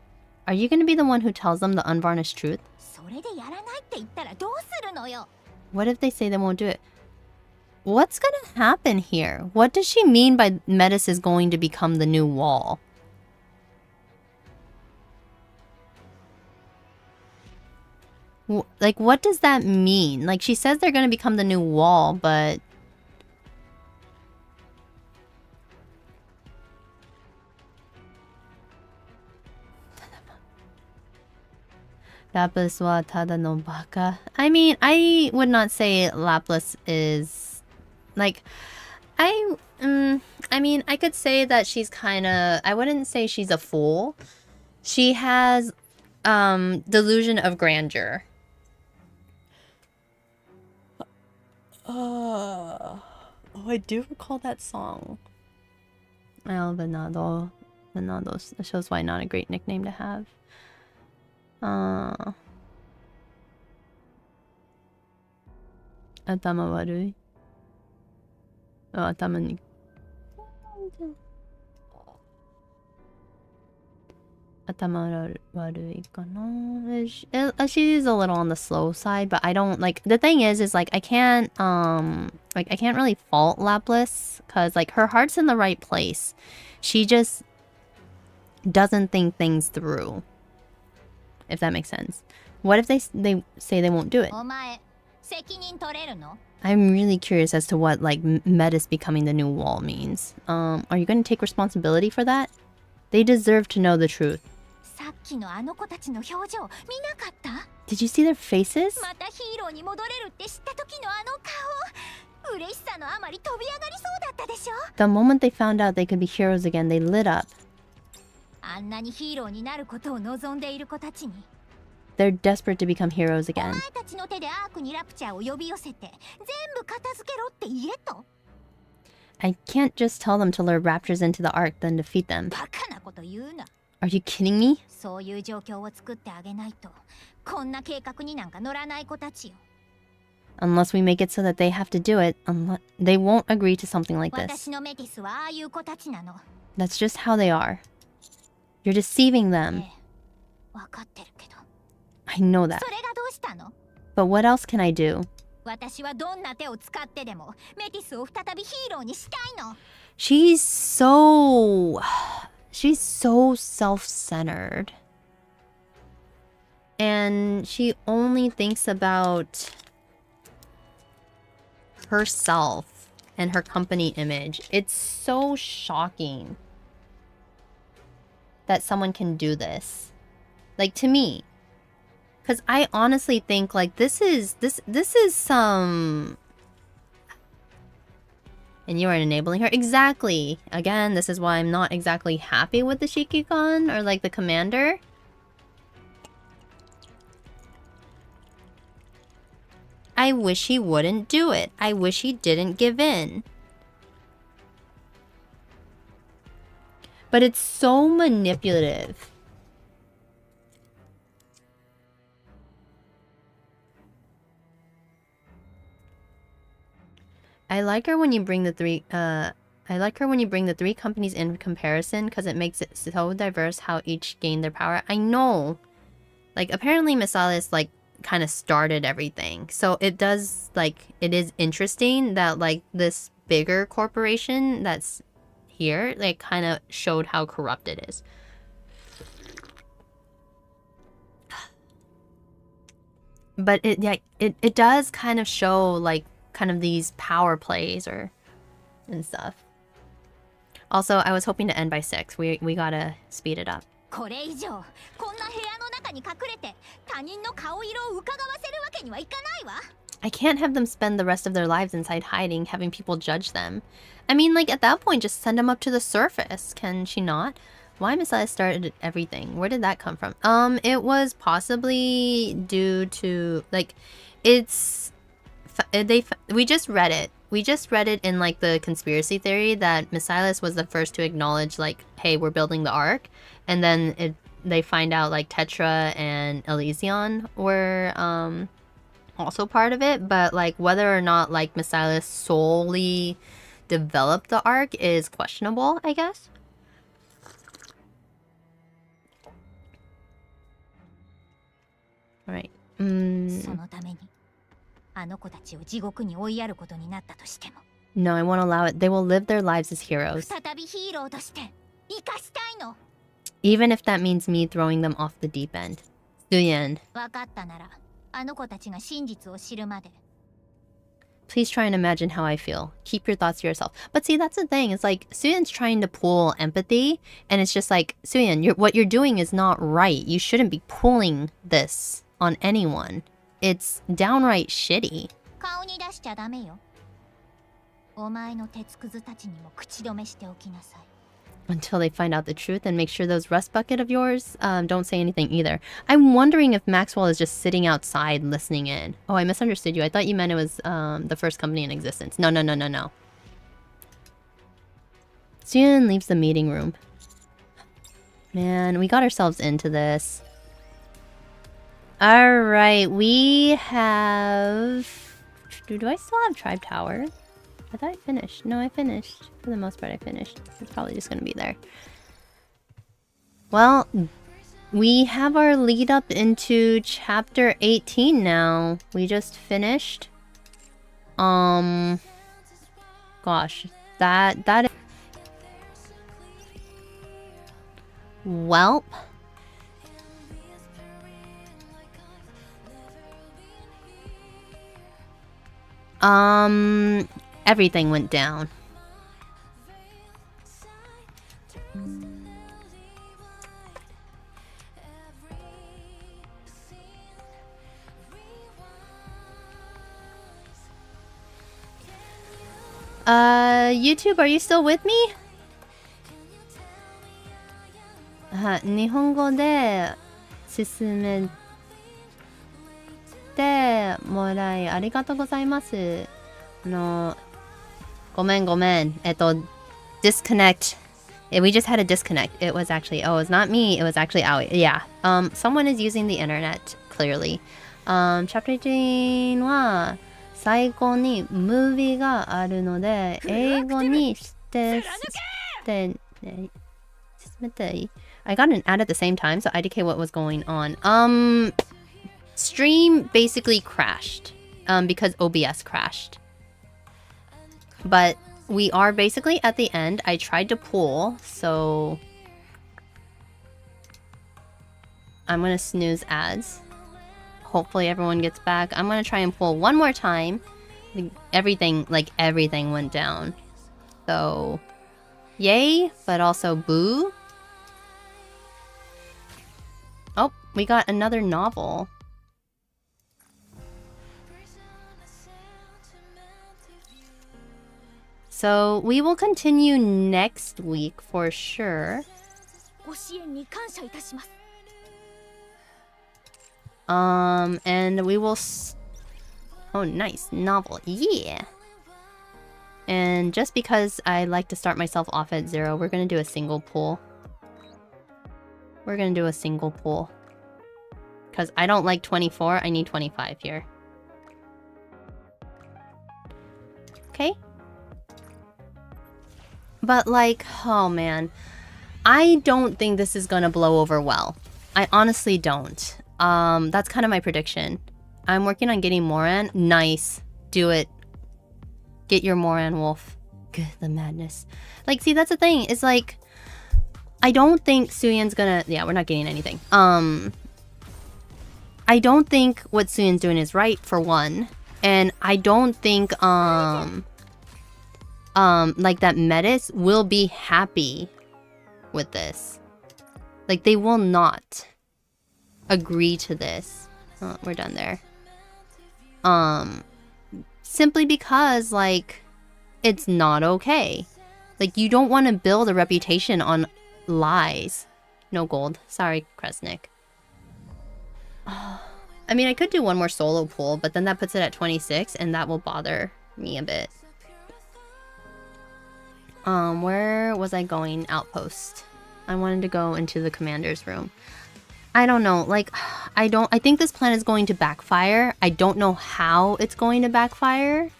Are you gonna be the one who tells them the unvarnished truth? それでやらないって言ったらどうするのよ。 What if they say they won't do it? What's gonna happen here? What does she mean by Metis is going to become the new wall? Like, what does that mean? Like, she says they're gonna become the new wall, but... Lapis wa tada no baka. I mean, I would not say Lapis is... Like, I mean, I could say that she's kind of... I wouldn't say she's a fool. She has delusion of grandeur. Oh, I do recall that song. El Venado. Venados. That shows why not a great nickname to have. Atama warui. Oh, atama ni. Atama warui kana. She's a little on the slow side, but I don't like. The thing is like I can't like I can't really fault Lapis because like her heart's in the right place. She just doesn't think things through. If that makes sense. What if they say they won't do it? お前責任取れるの？ I'm really curious as to what like Metis becoming the new wall means. Are you going to take responsibility for that? They deserve to know the truth. さっきのあの子たちの表情見なかった？ Did you see their faces? またヒーローに戻れるって知った時のあの顔。嬉しさのあまり飛び上がりそうだったでしょ？ The moment they found out they could be heroes again, they lit up. あんなにヒーローになることを望んでいる子たちに。 They're desperate to become heroes お again. 前たちの手でアークにラプチャーを呼び寄せて全部片付けろって言えと。 I can't just tell them to lure raptors into the ark, then defeat them. バカなこと言うな。 Are you kidding me? そういう状況を作ってあげないとこんな計画になんか乗らない子たちよ。 Unless we make it so that they have to do it, they won't agree to something like this. 私のメティスはああいう子たちなの。 That's just how they are. You're deceiving them. ええ、分かってるけど。 I know that. それがどうしたの？ But what else can I do? 私はどんな手を使ってでもメティスを再びヒーローにしたいの。 She's so self-centered. And she only thinks about herself and her company image. It's so shocking that someone can do this. Like, to me. Because I honestly think, like, this is some... And you are enabling her? Exactly! Again, this is why I'm not exactly happy with the Shikikon, or, like, the commander. I wish he wouldn't do it. I wish he didn't give in. But it's so manipulative. I like her when you bring the three companies in comparison because it makes it so diverse how each gain their power. I know. Like, apparently Misalis, like, kind of started everything. So it does, like, it is interesting that, like, this bigger corporation that's here, like, kind of showed how corrupt it is. But it does kind of show, like, kind of these power plays and stuff. Also, I was hoping to end by 6. We gotta speed it up. これ以上こんな部屋の中に隠れて他人の顔色を伺わせるわけにはいかないわ。 I can't have them spend the rest of their lives inside hiding, having people judge them. I mean, like, at that point, just send them up to the surface. Can she not? Why Messiah started everything? Where did that come from? It was possibly due to, like, we just read it. We just read it in, like, the conspiracy theory that Messiah was the first to acknowledge, like, hey, we're building the Ark. And then they find out, like, Tetra and Elysion were also part of it. But, like, whether or not, like, Messiah solely developed the Ark is questionable, I guess. Alright. そのためにあの子たちを地獄に追いやることになったとしても No, I won't allow it. They will live their lives as heroes. 再びヒーローとして生かしたいの。 Even if that means me throwing them off the deep end. Suyin, 分かったならあの子たちが真実を知るまで please try and imagine how I feel. Keep your thoughts to yourself. But see, that's the thing. It's like Suyin's trying to pull empathy, and it's just like, Suyin, what you're doing is not right. You shouldn't be pulling this on anyone. It's downright shitty. 顔に出しちゃダメよ。お前の鉄くずたちにも口止めしておきなさい。 Until they find out the truth, and make sure those rust bucket of yours don't say anything either. I'm wondering if Maxwell is just sitting outside listening in. Oh, I misunderstood you. I thought you meant it was the first company in existence. No. Suyun leaves the meeting room. Man, we got ourselves into this. Alright, we have... Do I still have Tribe Tower? I thought I finished. No, I finished. For the most part, I finished. It's probably just gonna be there. Well, we have our lead up into chapter 18 now. We just finished. Gosh, that. Welp. Everything went down. YouTube, are you still with me? 日本語で進めてもらいありがとうございます。ごめん。disconnect. We just had a disconnect. It was actually, it's not me. It was actually Aoi. Yeah. Someone is using the internet, clearly. Chapter 18は最後にムービーがあるので、英語にして進めていい? I got an ad at the same time, so IDK what was going on. Stream basically crashed. Because OBS crashed. But we are basically at the end. I tried to pull, so I'm gonna snooze ads. Hopefully everyone gets back. I'm gonna try and pull one more time. Everything went down. So, yay, but also boo. Oh, we got another novel. So we will continue next week for sure. And we will oh, nice novel. Yeah. And just because I like to start myself off at 0, we're gonna do a single pull. We're gonna do a single pull. Because I don't like 24, I need 25 here. Okay. But like, oh man. I don't think this is gonna blow over well. I honestly don't. That's kind of my prediction. I'm working on getting Moran. Nice. Do it. Get your Moran wolf. Good, the madness. Like, see, that's the thing. It's like, I don't think Suyin's gonna... Yeah, we're not getting anything. I don't think what Suyin's doing is right, for one. And I don't think, like, that Metis will be happy with this. Like, they will not agree to this. Oh, we're done there. Simply because, like, it's not okay. Like, you don't want to build a reputation on lies. No gold. Sorry, Kresnik. I mean, I could do one more solo pull, but then that puts it at 26, and that will bother me a bit. Where was I going? Outpost. I wanted to go into the commander's room. I don't know, like, I think this plan is going to backfire. I don't know how it's going to backfire.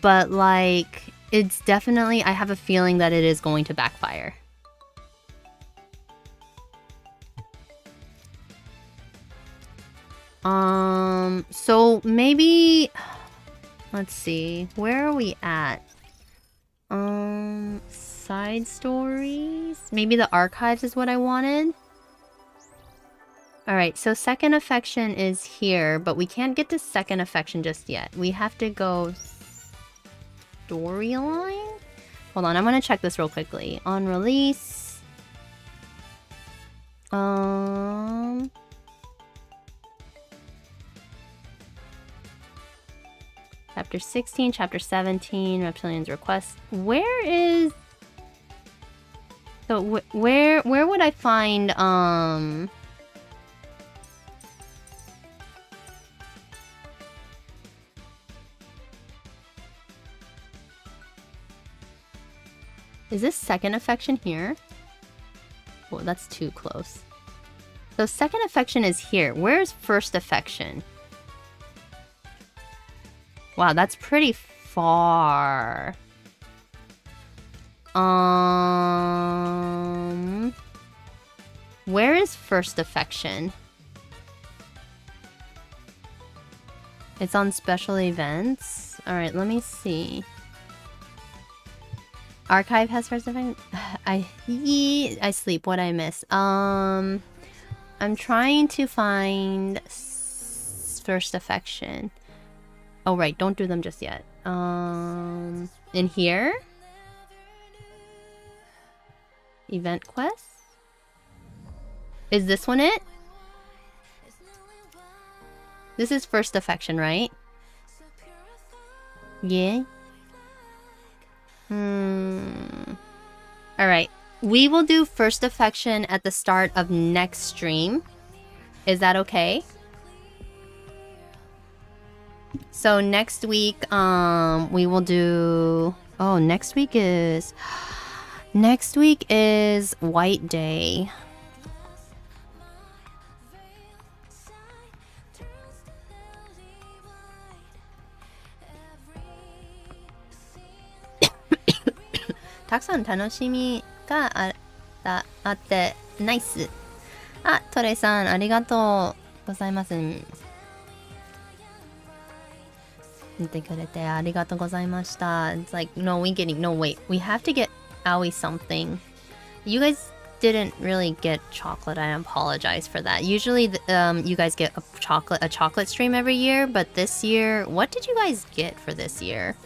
But, like, it's definitely, I have a feeling that it is going to backfire. So maybe... Let's see. Where are we at? Side stories? Maybe the archives is what I wanted? Alright, so second affection is here, but we can't get to second affection just yet. We have to go... storyline? Hold on, I'm gonna check this real quickly. On release... Chapter 16, Chapter 17, Reptilian's Request. Where is... So, where would I find, Is this second affection here? Oh, that's too close. So second affection is here. Where's first affection? Wow, that's pretty far. Where is first affection? It's on special events. All right, let me see. Archive has first affection. I sleep. What I miss? I'm trying to find first affection. Oh right, don't do them just yet. In here? Event quest? Is this one it? This is first affection, right? Yeah. Alright. We will do first affection at the start of next stream. Is that okay? So next week, we will do... Oh, next week is White Day. Takusan tanoshimi ga atte nice. Ah, Tore-san, arigatou gozaimasu. 見てくれてありがとうございました. It's like, no, wait. We have to get Aoi something. You guys didn't really get chocolate. I apologize for that. Usually, you guys get a chocolate stream every year, but this year, what did you guys get for this year?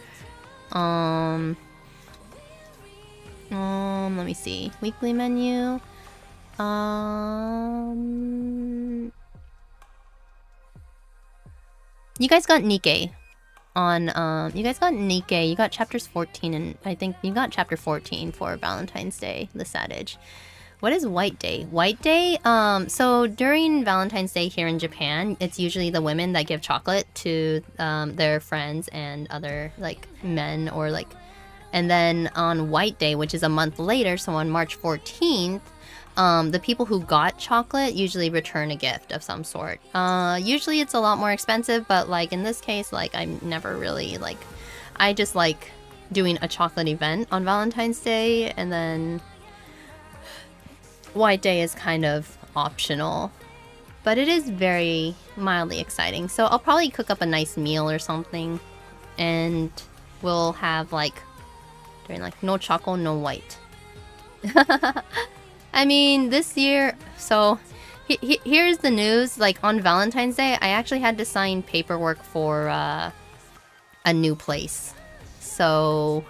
Let me see. Weekly menu. You guys got NIKKE. You guys got NIKKE. You got chapters 14 and I think you got chapter 14 for Valentine's Day, the Saturday. What is White Day? White Day, so during Valentine's Day here in Japan, it's usually the women that give chocolate to their friends and other like men or like, and then on White Day, which is a month later, so on March 14th, the people who got chocolate usually return a gift of some sort. Usually it's a lot more expensive, but like in this case, like I'm never really like, I just like doing a chocolate event on Valentine's Day, and then White Day is kind of optional. But it is very mildly exciting. So I'll probably cook up a nice meal or something, and we'll have like, during like no chocolate, no white. I mean, this year, so here's the news. Like on Valentine's Day, I actually had to sign paperwork for a new place. So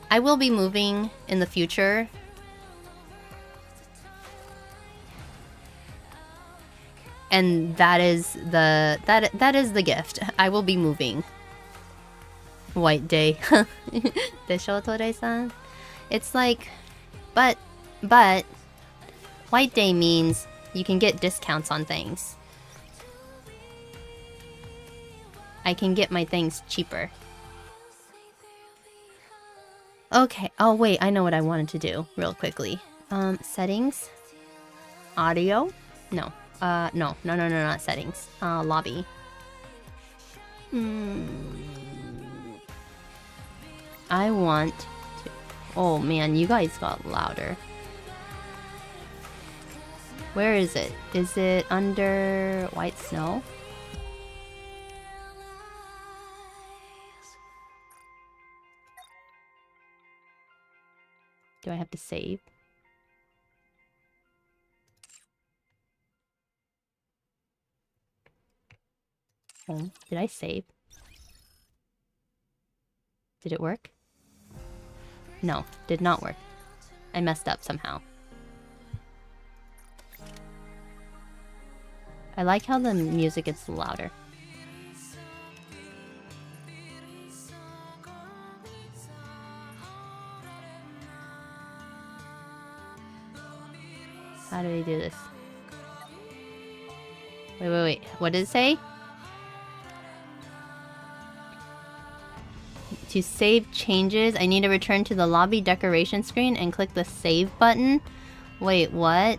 I will be moving in the future. And that is the gift. I will be moving. White Day. Desho, Tore-san? It's like, but White Day means you can get discounts on things. I can get my things cheaper. Okay. Oh wait, I know what I wanted to do real quickly. Settings. Audio? No. No, not settings. Lobby. I want to... Oh man, you guys got louder. Where is it? Is it under White Snow? Do I have to save? Home. Did I save? Did it work? No, did not work. I messed up somehow. I like how the music gets louder. How do we do this? Wait. What did it say? To save changes, I need to return to the lobby decoration screen and click the save button. Wait, what?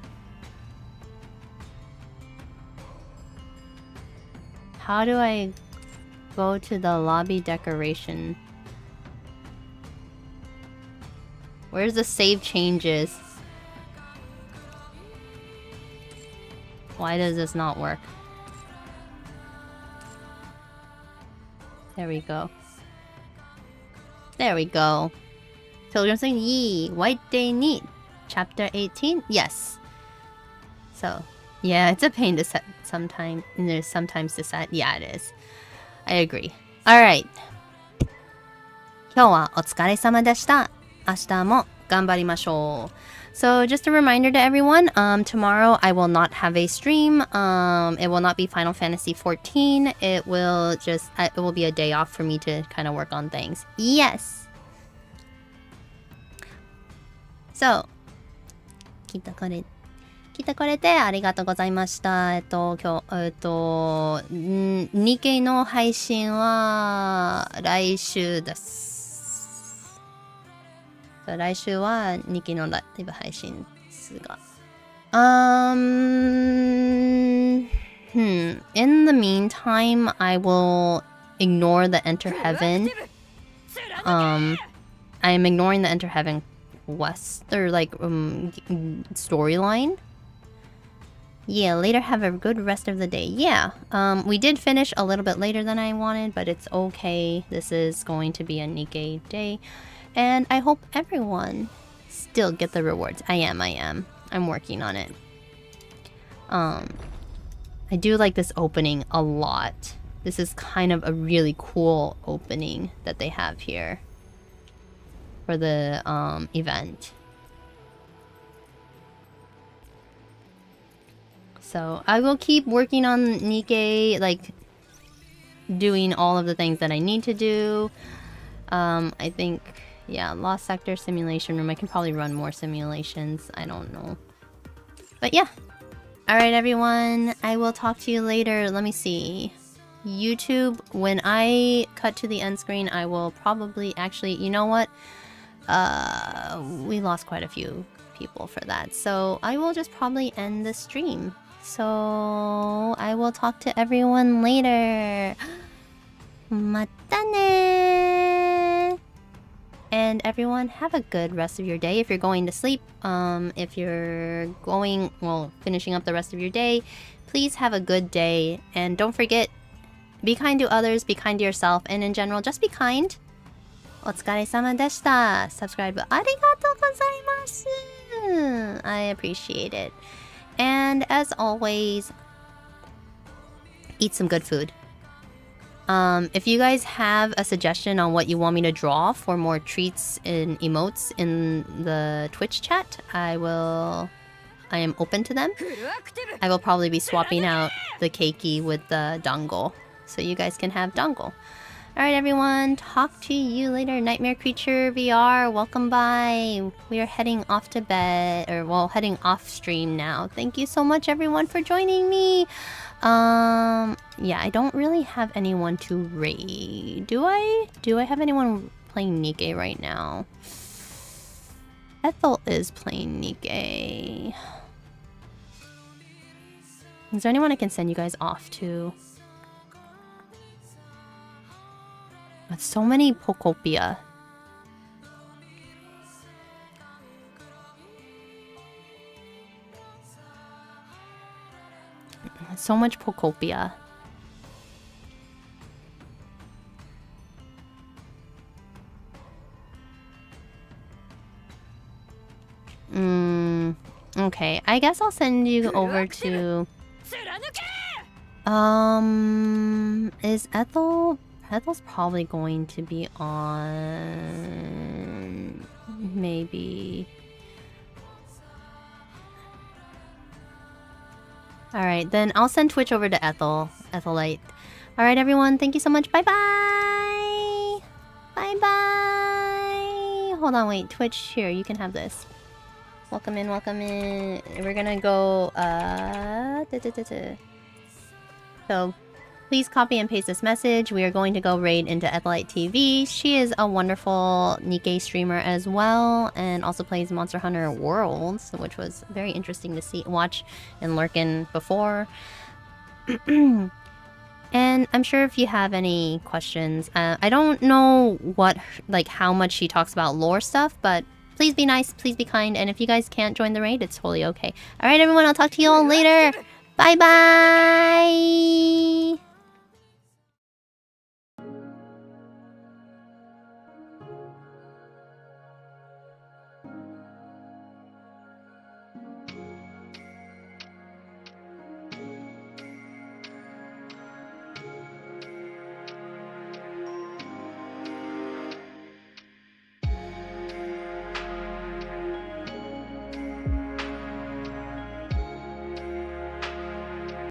How do I go to the lobby decoration? Where's the save changes? Why does this not work? There we go. There we go. Pilgrims and Yee. White Day Neat. Chapter 18? Yes. So, yeah, it's a pain to set sometimes. And there's sometimes to set. Yeah, it is. I agree. Alright. 今日はお疲れ様でした。明日も頑張りましょう。So just a reminder to everyone, tomorrow I will not have a stream. It will not be Final Fantasy XIV. It will be a day off for me to kind of work on things. Yes. So, 聞いたこれてありがとうございました。今日、日経の配信は来週です。来週は日記のライブ配信ですが。In the meantime, I will ignore the Enter Heaven. I am ignoring the Enter Heaven quest or like storyline. Yeah, later have a good rest of the day. Yeah, we did finish a little bit later than I wanted, but it's okay. This is going to be a Nikkei day. And I hope everyone still get the rewards. I am. I'm working on it. I do like this opening a lot. This is kind of a really cool opening that they have here for the event. So I will keep working on Nikkei, like doing all of the things that I need to do. I think, yeah, Lost Sector Simulation Room. I can probably run more simulations. I don't know. But yeah. Alright, everyone. I will talk to you later. Let me see. YouTube, when I cut to the end screen, I will probably actually... You know what? We lost quite a few people for that. So I will just probably end the stream. So I will talk to everyone later. Mata ne! And everyone, have a good rest of your day. If you're going to sleep, if you're going, well, finishing up the rest of your day, please have a good day. And don't forget, be kind to others, be kind to yourself, and in general, just be kind. お疲れ様でした。Subscribe ありがとうございます。I appreciate it. And as always, eat some good food. If you guys have a suggestion on what you want me to draw for more treats and emotes in the Twitch chat, I am open to them. I will probably be swapping out the keiki with the dango, so you guys can have dango. Alright everyone, talk to you later. Nightmare Creature VR, welcome by. We are heading off to bed, or well, heading off stream now. Thank you so much everyone for joining me. Yeah, I don't really have anyone to raid. Do I? Do I have anyone playing Nikkei right now? Ethel is playing Nikkei. Is there anyone I can send you guys off to? So many Pokopia. So much Pokopia. Okay, I guess I'll send you over to... Is Ethel... Ethel's probably going to be on... Maybe... Alright, then I'll send Twitch over to Ethel. Ethelite. Alright, everyone. Thank you so much. Bye-bye! Bye-bye! Hold on, wait. Twitch, here. You can have this. Welcome in, welcome in. We're gonna go, So, please copy and paste this message. We are going to go raid into Ethelite TV. She is a wonderful NIKKE streamer as well, and also plays Monster Hunter Worlds, which was very interesting to watch and lurk in before. And I'm sure if you have any questions, I don't know how much she talks about lore stuff, but please be nice, please be kind, and if you guys can't join the raid, it's totally okay. Alright everyone, I'll talk to you all later. Bye bye!